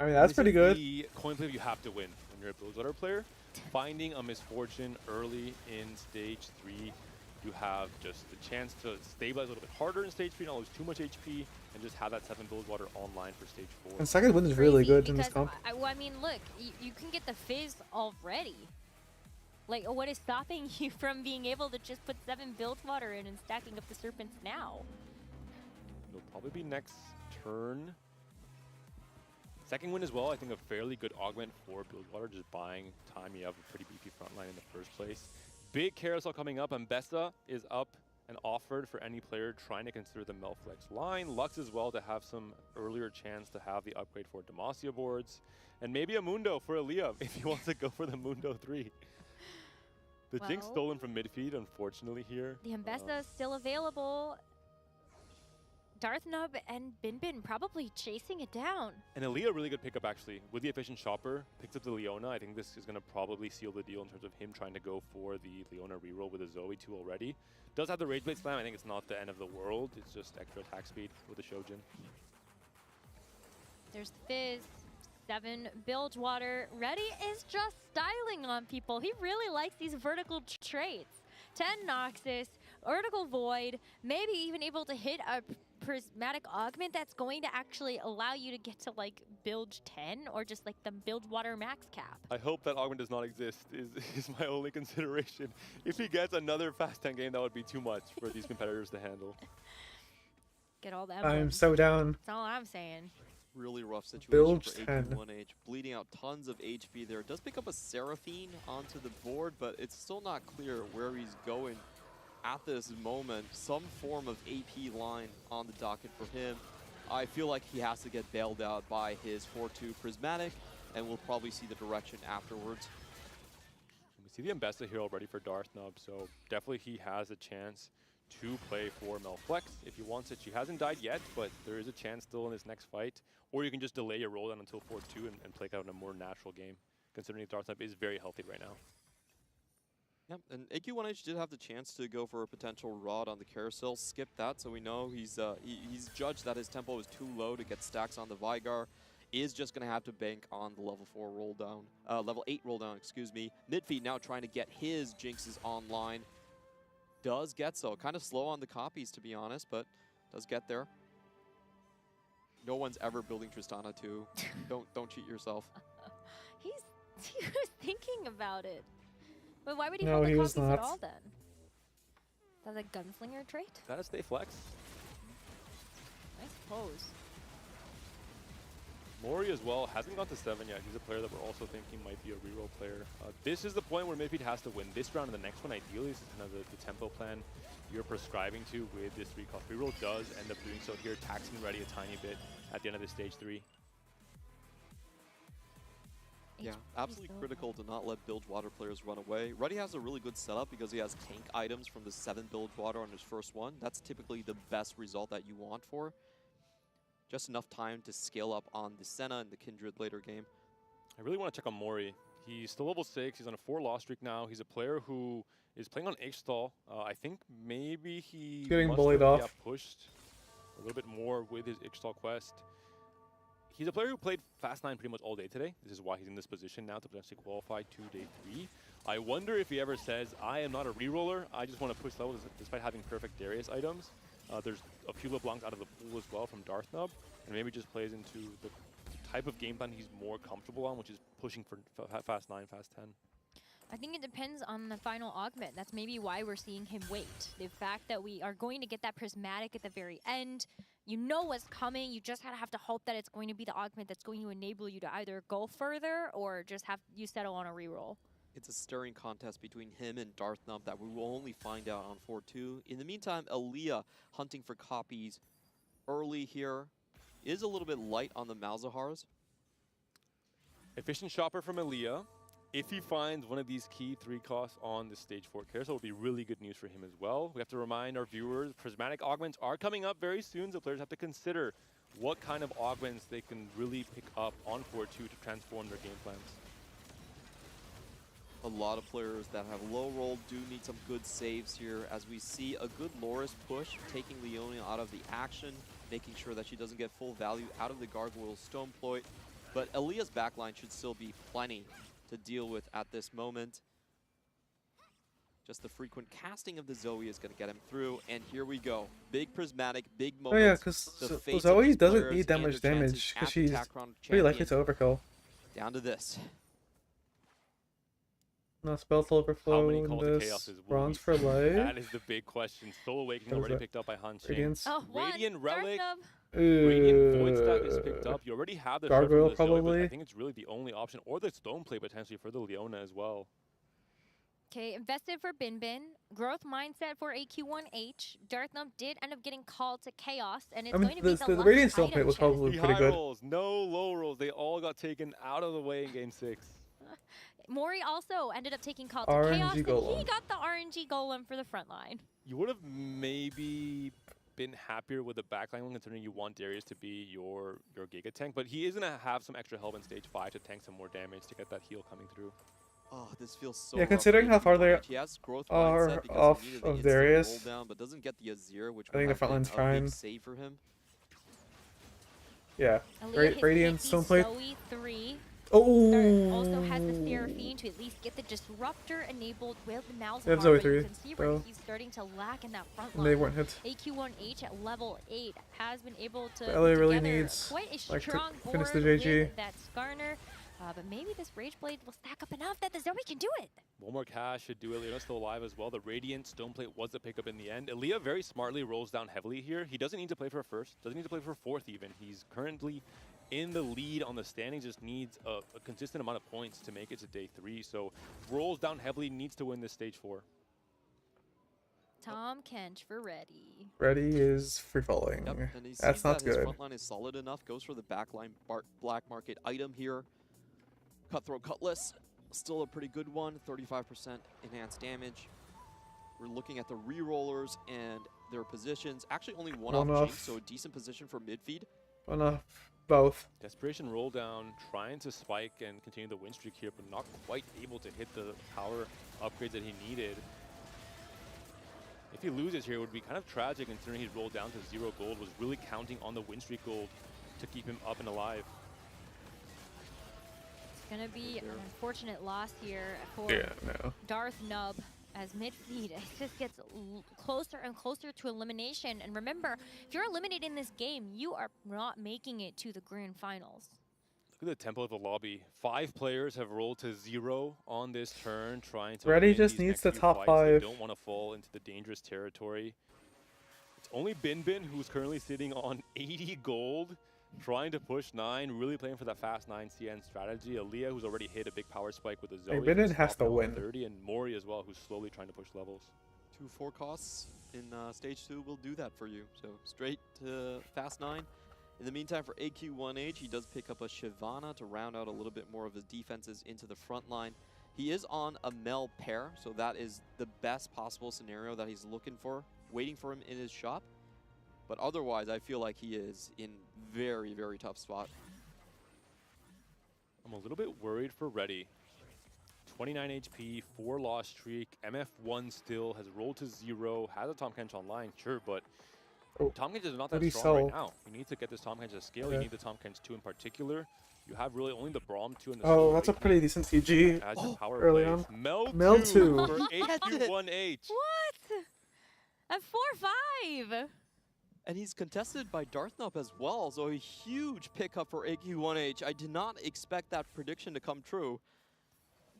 I mean, that's This pretty is good. the coin flip you have to win when you're a Blizzard player. Finding a misfortune early in stage 3, you have just the chance to stabilize a little bit harder in stage 3, not lose too much HP, and just have that 7 Blizzwater online for stage 4. And second win is really good in this Because, comp. I mean, look, you can get the Fizz already. Like, what is stopping you from being able to just put 7 Bilgewater in and stacking up the Serpents now? It'll probably be next turn. Second win as well, I think a fairly good augment for Bilgewater, just buying time. You have a pretty beefy front line in the first place. Big carousel coming up, and Besta is up and offered for any player trying to consider the Melflex line. Lux as well to have some earlier chance to have the upgrade for Demacia boards. And maybe a Mundo for Aaliyah if he wants to go for the Mundo 3. The Jinx stolen from midfeed, unfortunately, here. The Ambessa is still available. Darthnub and Bin probably chasing it down. And Aaliyah, really good pickup actually. With the efficient shopper, picks up the Leona. I think this is going to probably seal the deal in terms of him trying to go for the Leona reroll with a Zoe 2 already. Does have the Rage Blade Slam. I think it's not the end of the world. It's just extra attack speed with the Shojin. There's the Fizz. 7 Bilgewater. Ready is just styling on people. He really likes these vertical traits. 10 Noxus, Vertical Void, maybe even able to hit a Prismatic Augment that's going to actually allow you to get to like Bilge 10 or just like the Bilgewater max cap. I hope that augment does not exist is my only consideration. If he gets another Fast 10 game, that would be too much for these competitors to handle. Get all that. I'm so down. That's all I'm saying. Really rough situation Bilge for 10. AQ1H. Bleeding out tons of HP there. Does pick up a Seraphine onto the board, but it's still not clear where he's going at this moment. Some form of AP line on the docket for him. I feel like he has to get bailed out by his 4-2 Prismatic, and we'll probably see the direction afterwards. We see the Mbessa here already for Darthnub, so definitely he has a chance to play for Melflex if he wants it. She hasn't died yet, but there is a chance still in this next fight. Or you can just delay your roll down until 4-2 and play it out in a more natural game, considering Darthnub is very healthy right now. Yep, and AQ1H did have the chance to go for a potential Rod on the carousel, skip that, so we know he's judged that his tempo is too low to get stacks on the Vigar. Is just going to have to bank on the level 4 roll down, level 8 roll down, excuse me. Midfeed now trying to get his Jinxes online. Does get so. Kind of slow on the copies, to be honest, but does get there. No one's ever building Tristana too. Don't cheat yourself. He was thinking about it. But why would he No, hold the he was copies at not. all then? That's a gunslinger trait? That is stay flex. I suppose. Mori as well hasn't gone to 7 yet. He's a player that we're also thinking might be a reroll player. This is the point where Midfield has to win this round and the next one. Ideally, this is kind of the tempo plan you're prescribing to with this 3-cost reroll. Does end up doing so here. Taxing ready a tiny bit at the end of this stage 3. Yeah, absolutely critical to not let Bilgewater players run away. Ruddy has a really good setup because he has tank items from the 7 Bilgewater on his first one. That's typically the best result that you want for. Just enough time to scale up on the Senna and the Kindred later game. I really want to check on Mori. He's still level 6. He's on a 4-loss streak now. He's a player who is playing on H-stall. I think maybe he Getting must bullied have, off. yeah, pushed a little bit more with his H-stall quest. He's a player who played Fast 9 pretty much all day today. This is why he's in this position now to potentially qualify to day 3. I wonder if he ever says, I am not a reroller. I just want to push levels despite having perfect Darius items. There's a few LeBlancs out of the pool as well from Darthnub, and maybe just plays into the type of game plan he's more comfortable on, which is pushing for Fast 9, Fast 10. I think it depends on the final augment. That's maybe why we're seeing him wait. The fact that we are going to get that prismatic at the very end, you know what's coming. You just have to hope that it's going to be the augment that's going to enable you to either go further or just have you settle on a reroll. It's a stirring contest between him and Darthnub that we will only find out on 4-2. In the meantime, Aaliyah hunting for copies early here. Is a little bit light on the Malzahars. Efficient shopper from Aaliyah. If he finds one of these key 3 costs on the stage 4 carousel, it would be really good news for him as well. We have to remind our viewers, prismatic augments are coming up very soon, so players have to consider what kind of augments they can really pick up on 4-2 to transform their game plans. A lot of players that have low roll do need some good saves here as we see a good Loris push, taking Leonia out of the action, making sure that she doesn't get full value out of the Gargoyle Stoneploit. But Aaliyah's backline should still be plenty to deal with at this moment. Just the frequent casting of the Zoe is going to get him through, and here we go. Big prismatic, big Oh moments. yeah, because Zoe doesn't need that much damage because she's pretty likely to overkill. Down to this. No spell to overflow in this. Bronze for life. That is the big question. Soul Awakening already picked up by Hanqing. Radiance. Oh, Radiant Relic. Ooh. Radiant Void Stack is picked up. You already have the Gargoyle Shred from the Zoe, but probably. I think it's really the only option. Or the Stone Play potentially for the Leona as well. Okay, invested for Bin. Growth mindset for AQ1H. Darthnub did end up getting called to Chaos, and it's I mean, going to be the the Radiant lucky Stone Plate item was chest. probably The pretty high good. rolls, no low rolls. They all got taken out of the way in game 6. Mori also ended up taking call to RNG Chaos, and Golem. he got the RNG Golem for the front line. You would have maybe been happier with the backline considering you want Darius to be your Giga tank, but he is going to have some extra help in stage 5 to tank some more damage to get that heal coming through. Oh, this feels so Yeah, rough considering for how far they AQ1H. He has growth are mindset because off he needed the of instant Darius. roll down, but doesn't get the Azir, which I would think the have front been line's a fine. big save for him. Yeah. Aaliyah has Radiant's hit don't the play. Zoe 3. Oh. Also has the Seraphine to at least get the Disruptor enabled with They have Malzahar, Zoe but you 3, can see where though. he's starting to lack in that front And they line. weren't hit. AQ1H at level 8 has been able to But put LA really together needs, quite a like, to strong finish board the JG. with that Skarner. But maybe this Rage Blade will stack up enough that the Zoe can do it. One more cash should do it. Leona's still alive as well. The Radiant Stoneplate was the pickup in the end. Elia very smartly rolls down heavily here. He doesn't need to play for first, doesn't need to play for fourth even. He's currently in the lead on the standings, just needs a consistent amount of points to make it to day 3. So rolls down heavily, needs to win this stage 4. Tom Kench for ready. Ready is free falling. Yep, and he sees That's not that his good. front line is solid enough, goes for the backline black market item here. Cutthroat Cutlass, still a pretty good one, 35% enhanced damage. We're looking at the re-rollers and their positions. Actually only one off Jinx, so a decent position for mid-feed. One off both. Desperation roll down, trying to spike and continue the win streak here, but not quite able to hit the power upgrades that he needed. If he loses here, it would be kind of tragic considering he rolled down to 0 gold, was really counting on the win streak gold to keep him up and alive. It's going to be an unfortunate loss here for Darth Nub as midfeed just gets closer and closer to elimination. And remember, if you're eliminated in this game, you are not making it to the grand finals. Look at the tempo of the lobby. 5 players have rolled to 0 on this turn, trying to Ready win just these needs next the few top fights. 5. They don't want to fall into the dangerous territory. It's only Bin who's currently sitting on 80 gold, trying to push 9, really playing for that fast 9 CN strategy. Aaliyah, who's already hit a big power spike with the Zoe. Bin has to win. 30, and Mori as well, who's slowly trying to push levels. 2 forecasts in stage 2 will do that for you. So straight to fast 9. In the meantime, for AQ1H, he does pick up a Shyvana to round out a little bit more of his defenses into the front line. He is on a Mel pair, so that is the best possible scenario that he's looking for, waiting for him in his shop. But otherwise, I feel like he is in very, very tough spot. I'm a little bit worried for Ready. 29 HP, 4 loss streak, MF1 still, has rolled to 0, has a Tom Kench online, sure, but Tom Kench is not that strong right now. You need to get this Tom Kench to scale. You need the Tom Kench 2 in particular. You have really only the Braum 2 and the Soul that's a Awakening pretty decent CG as your power early plays. on. Mel 2 2. for AQ1H. What? At 4-5. And he's contested by Darthnub as well, so a huge pickup for AQ1H. I did not expect that prediction to come true.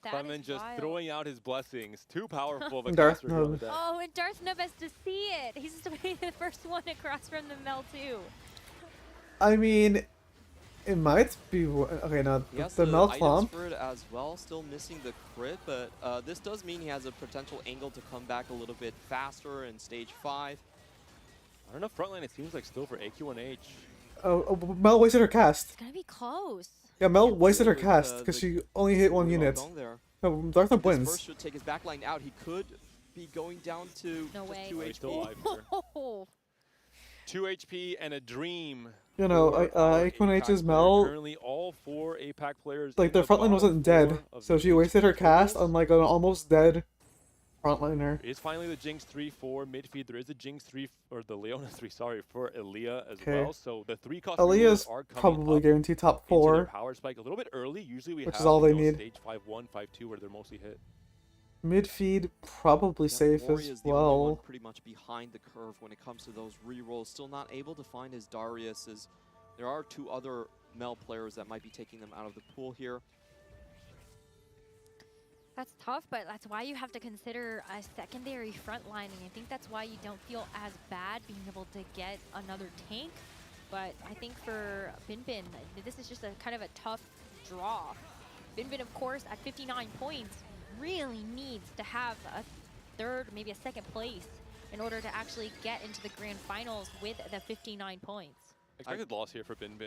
Clement just throwing out his blessings. Too powerful of a Darth caster here on the Nub. deck. Oh, and Darth Nub has to see it. He's the first one across from the Mel 2. I mean, it might be okay. Now He has the Mel items Clomp. for it as well, still missing the crit, but this does mean he has a potential angle to come back a little bit faster in stage 5. I don't know, frontline it seems like still for AQ1H. Mel wasted her cast. It's gonna be close. Yeah, Mel wasted her cast because she only hit 1 unit. No, Darth Nub This wins. burst should take his backline out. He could be going down to No just way. 2 He's still HP. alive here. Oh. 2 HP and a dream. You know, for our AQ1H's APAC Mel, player. Currently all 4 APAC players. like in their the front line bottom wasn't dead, 4 of so the she wasted her HG cast tables. on like an almost dead frontliner. It's finally the Jinx 3-4 midfeed. There is a Jinx 3 or the Leona 3, sorry, for Aaliyah as Okay. well. So the 3 cost Aaliyah's are coming probably up guaranteed top into their 4. power spike a little bit early. Usually we Which have is all they you know, need. stage 5-1, 5-2 where they're mostly hit. Midfeed probably safe Mori as is the only one well. pretty much behind the curve when it comes to those re-rolls. Still not able to find his Darius, as there are 2 other Mel players that might be taking them out of the pool here. That's tough, but that's why you have to consider a secondary front line, and I think that's why you don't feel as bad being able to get another tank. But I think for Bin, this is just a kind of a tough draw. Bin, of course, at 59 points, really needs to have a third, maybe a second place in order to actually get into the grand finals with the 59 points. Expected loss here for Bin.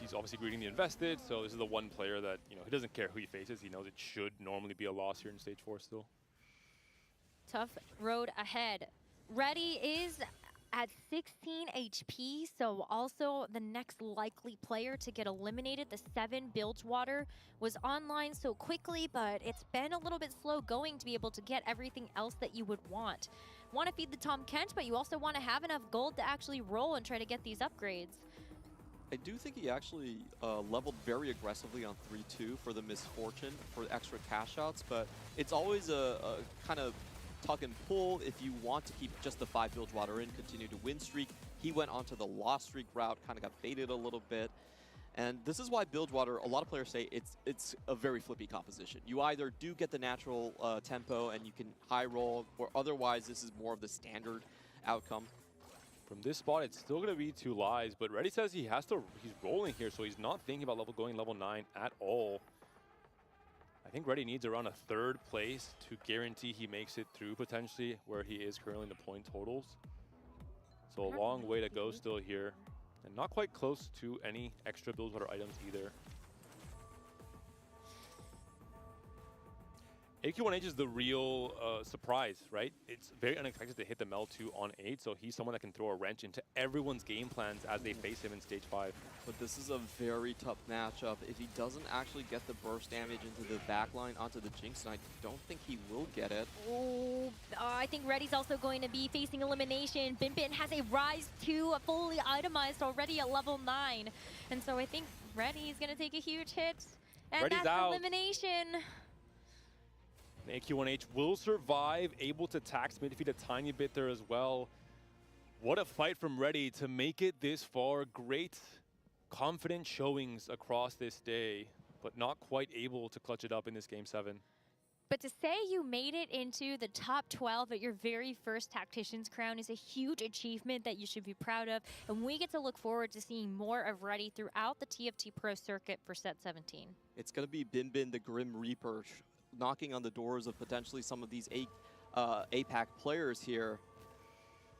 He's obviously greeting the invested, so this is the one player that, you know, he doesn't care who he faces. He knows it should normally be a loss here in stage 4 still. Tough road ahead. Ready is at 16 HP, so also the next likely player to get eliminated. The 7 Bilgewater was online so quickly, but it's been a little bit slow going to be able to get everything else that you would want. Want to feed the Tom Kent, but you also want to have enough gold to actually roll and try to get these upgrades. I do think he actually leveled very aggressively on 3-2 for the Misfortune for extra cash outs, but it's always a kind of tuck and pull if you want to keep just the 5 Bilgewater in, continue to win streak. He went onto the lost streak route, kind of got baited a little bit. And this is why Bilgewater, a lot of players say it's a very flippy composition. You either do get the natural tempo and you can high roll, or otherwise this is more of the standard outcome. From this spot, it's still going to be 2 lives, but Reddy says he's rolling here, so he's not thinking about going level 9 at all. I think Reddy needs around a 3rd place to guarantee he makes it through potentially where he is currently in the point totals. So a long way to go still here, and not quite close to any extra Bilgewater items either. AQ1H is the real surprise, right? It's very unexpected to hit the Mel2 on 8, so he's someone that can throw a wrench into everyone's game plans as they face him in stage 5. But this is a very tough matchup. If he doesn't actually get the burst damage into the backline onto the Jinx, and I don't think he will get it. Oh, I think Reddy's also going to be facing elimination. Bin has a Rise 2 fully itemized already at level 9. And so I think Reddy's going to take a huge hit. And Reddy's that's out. elimination. AQ1H will survive, able to tax midfield a tiny bit there as well. What a fight from Reddy to make it this far. Great, confident showings across this day, but not quite able to clutch it up in this Game 7. But to say you made it into the top 12 at your very first Tactician's crown is a huge achievement that you should be proud of. And we get to look forward to seeing more of Reddy throughout the TFT Pro circuit for set 17. It's going to be Bin the Grim Reaper knocking on the doors of potentially some of these APAC players here.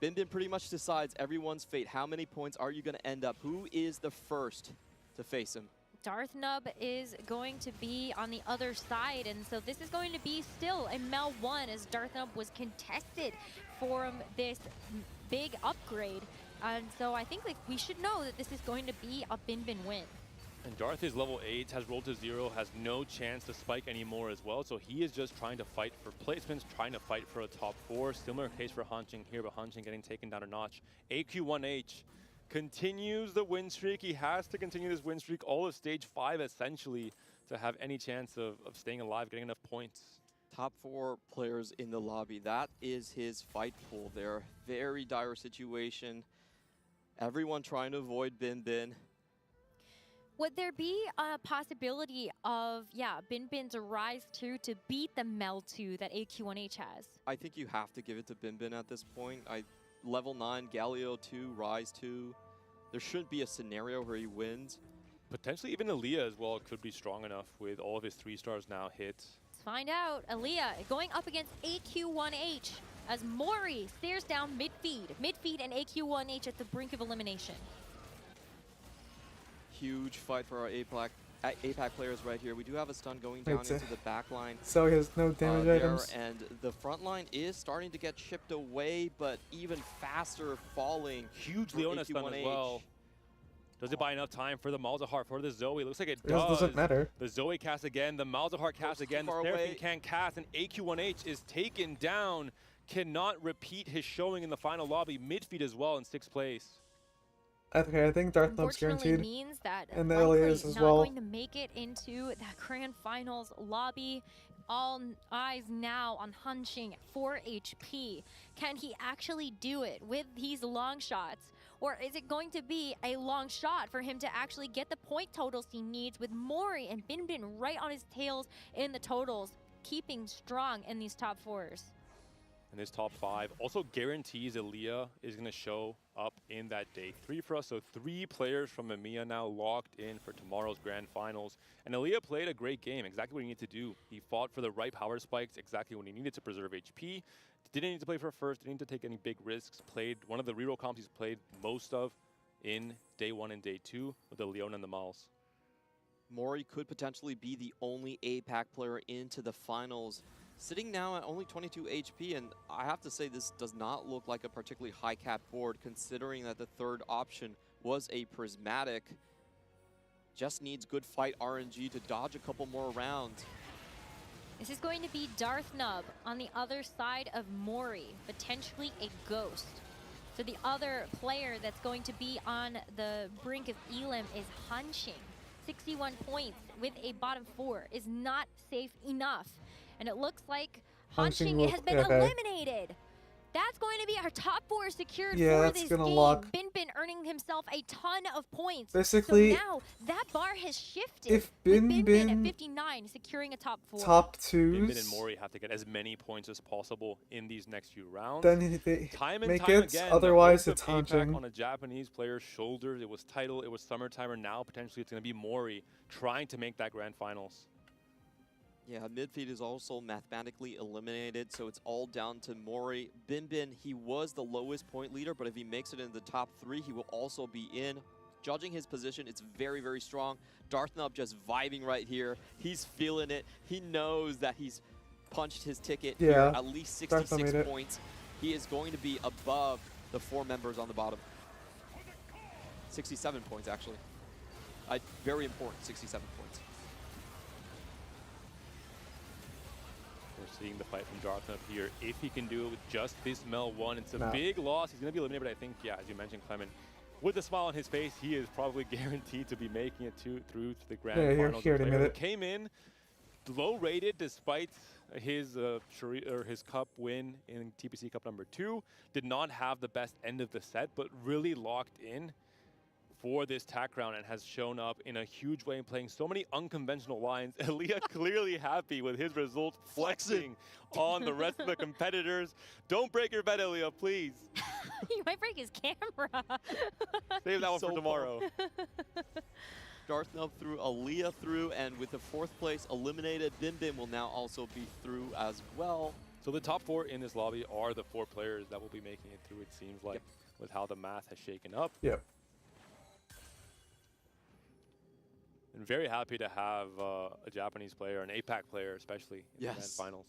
Bin pretty much decides everyone's fate. How many points are you going to end up? Who is the first to face him? Darthnub is going to be on the other side, and so this is going to be still a Mel 1 as Darthnub was contested for this big upgrade. And so I think we should know that this is going to be a Bin win. And Darth is level 8, has rolled to 0, has no chance to spike anymore as well. So he is just trying to fight for placements, trying to fight for a top 4. Similar case for Hanjing here, but Hanjing getting taken down a notch. AQ1H continues the win streak. He has to continue this win streak all of stage 5 essentially to have any chance of staying alive, getting enough points. Top 4 players in the lobby. That is his fight pool there. Very dire situation. Everyone trying to avoid Bin. Would there be a possibility of, Bin's Rise 2 to beat the Mel 2 that AQ1H has? I think you have to give it to Bin at this point. Level 9, Galio 2, Rise 2. There shouldn't be a scenario where he wins. Potentially even Aaliyah as well could be strong enough with all of his 3 stars now hit. Let's find out. Aaliyah going up against AQ1H as Mori stares down mid-feed. Mid-feed and AQ1H at the brink of elimination. Huge fight for our APAC players right here. We do have a stun going down into the back line. So he has no damage items. And the front line is starting to get chipped away, but even faster falling. Huge Leona stun as well. Does it buy enough time for the Malzahar, for the Zoe? Looks like it does. Doesn't matter. The Zoe cast again, the Malzahar cast again, the Seraphine can't cast, and AQ1H is taken down. Cannot repeat his showing in the final lobby. Midfeed as well in 6th place. Okay, I think Darthnub's guaranteed. Means that and the Ilias as well. Not going to make it into that grand finals lobby. All eyes now on Hanjing at 4 HP. Can he actually do it with these long shots? Or is it going to be a long shot for him to actually get the point totals he needs with Mori and Bin right on his tails in the totals, keeping strong in these top 4s? And this top 5 also guarantees Aaliyah is going to show up in that day 3 for us. So 3 players from EMEA now locked in for tomorrow's grand finals. And Aaliyah played a great game, exactly what he needed to do. He fought for the right power spikes, exactly when he needed to preserve HP. Didn't need to play for first, didn't need to take any big risks. Played one of the reroll comps he's played most of in day 1 and day 2 with the Leona and the Mals. Mori could potentially be the only APAC player into the finals Sitting now at only 22 HP, and I have to say this does not look like a particularly high cap board considering that the third option was a prismatic. Just needs good fight RNG to dodge a couple more rounds. This is going to be Darth Nub on the other side of Mori, potentially a ghost. So the other player that's going to be on the brink of Elim is Hunching. 61 points with a bottom 4 is not safe enough. And it looks like Hunching has been eliminated. That's going to be our top 4 secured for this game. Lock. Bin earning himself a ton of points. Basically, so now that bar has shifted. If Bin at 59 securing a top 4. Top 2s. Bin and Mori have to get as many points as possible in these next few rounds. Then they time and make time it. again, Otherwise, the it's focus of APAC Hunching. on a Japanese player's shoulders. It was Title, it was Summertimer. Now potentially it's going to be Mori trying to make that grand finals. Yeah, midfeed is also mathematically eliminated, so it's all down to Mori. Bin, he was the lowest point leader, but if he makes it in the top 3, he will also be in. Judging his position, it's very, very strong. Darth Nub just vibing right here. He's feeling it. He knows that he's punched his ticket here, at least 66 points. He is going to be above the 4 members on the bottom. 67 points, actually. Very important, 67 points. We're seeing the fight from Darth Nub here. If he can do it with just this Mel 1, it's a big loss. He's going to be eliminated, but I think, yeah, as you mentioned, Clement, with a smile on his face, he is probably guaranteed to be making it through to the grand finals. Here in a minute. Came in low rated despite his his cup win in TPC Cup number 2. Did not have the best end of the set, but really locked in for this tack round and has shown up in a huge way, playing so many unconventional lines. Elia clearly happy with his results, flexing on the rest of the competitors. Don't break your bet, Elia, please. You might break his camera. Save that one for tomorrow. Darth Nub through, Elia through, and with the 4th place eliminated, Bin will now also be through as well. So the top 4 in this lobby are the 4 players that will be making it through, it seems like, with how the math has shaken up. Yep. And very happy to have a Japanese player, an APAC player especially, in the grand finals.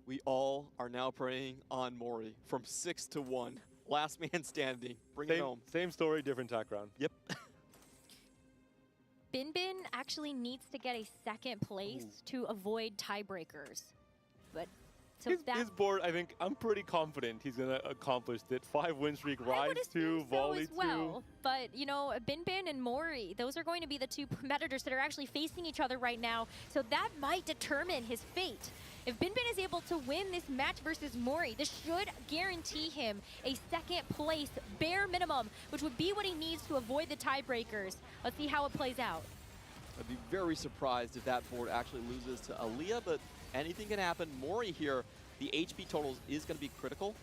We all are now praying on Mori from 6 to 1. Last man standing. Bring it home. Same story, different tack round. Yep. Bin actually needs to get a 2nd place to avoid tiebreakers. But so his board, I think, I'm pretty confident he's going to accomplish it. 5 win streak, rise 2, volley 2. But, you know, Bin and Mori, those are going to be the 2 competitors that are actually facing each other right now. So that might determine his fate. If Bin is able to win this match versus Mori, this should guarantee him a 2nd place, bare minimum, which would be what he needs to avoid the tiebreakers. Let's see how it plays out. I'd be very surprised if that board actually loses to Aaliyah, but anything can happen. Mori here, the HP totals is going to be critical.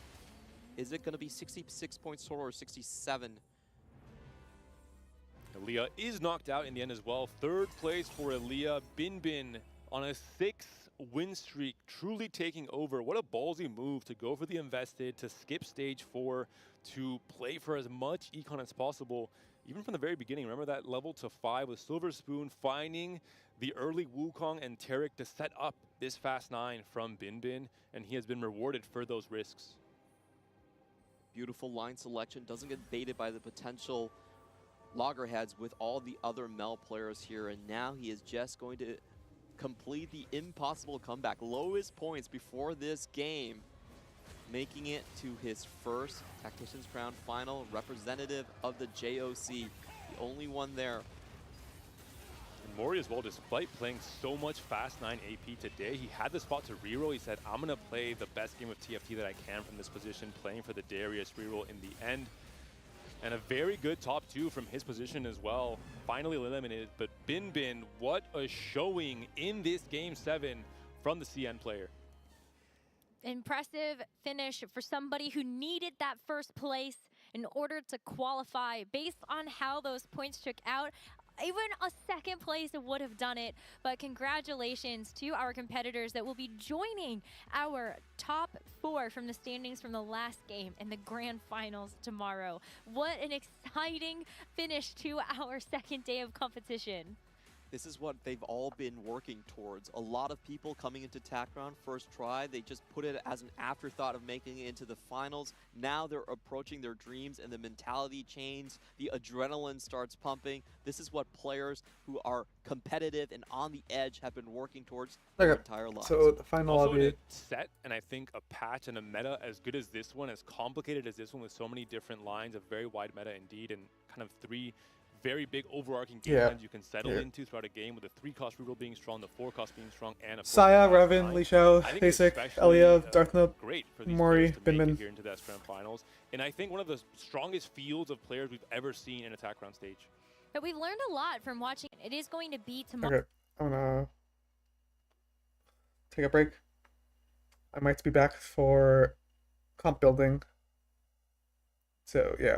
Is it going to be 66 points total or 67? Aaliyah is knocked out in the end as well. 3rd place for Aaliyah. Bin on a 6 win streak, truly taking over. What a ballsy move to go for the invested, to skip stage 4, to play for as much econ as possible. Even from the very beginning, remember that level to 5 with Silver Spoon finding the early Wukong and Tarek to set up this fast 9 from Bin, and he has been rewarded for those risks. Beautiful line selection, doesn't get baited by the potential loggerheads with all the other Mel players here, and now he is just going to complete the impossible comeback. Lowest points before this game, making it to his first Tactician's Crown final, representative of the JOC, the only one there. And Mori as well, despite playing so much fast 9 AP today, he had the spot to reroll. He said, I'm going to play the best game of TFT that I can from this position, playing for the Darius reroll in the end. And a very good top 2 from his position as well. Finally eliminated, but Bin, what a showing in this Game 7 from the CN player. Impressive finish for somebody who needed that 1st place in order to qualify. Based on how those points shook out, even a 2nd place would have done it. But congratulations to our competitors that will be joining our top 4 from the standings from the last game in the grand finals tomorrow. What an exciting finish to our 2nd day of competition. This is what they've all been working towards. A lot of people coming into TACRON first try, they just put it as an afterthought of making it into the finals. Now they're approaching their dreams and the mentality changes, the adrenaline starts pumping. This is what players who are competitive and on the edge have been working towards their entire lives. So the final Also in lobby. a set, and I think a patch and a meta as good as this one, as complicated as this one with so many different lines, a very wide meta indeed, and kind of 3 very big overarching game plans you can settle into throughout a game, with the 3-cost reroll being strong, the 4-cost being strong, and of course Saya, the fast Revan, line. Li Xiao, I think Basic, it's Elia, especially, Darthnub, great for these Mori, players to make it Binman. here into that Grand Finals. And I think one of the strongest fields of players we've ever seen in a attack round stage. But we've learned a lot from watching. It is going to be tomorrow. Okay, I'm gonna take a break. I might be back for comp building. So yeah.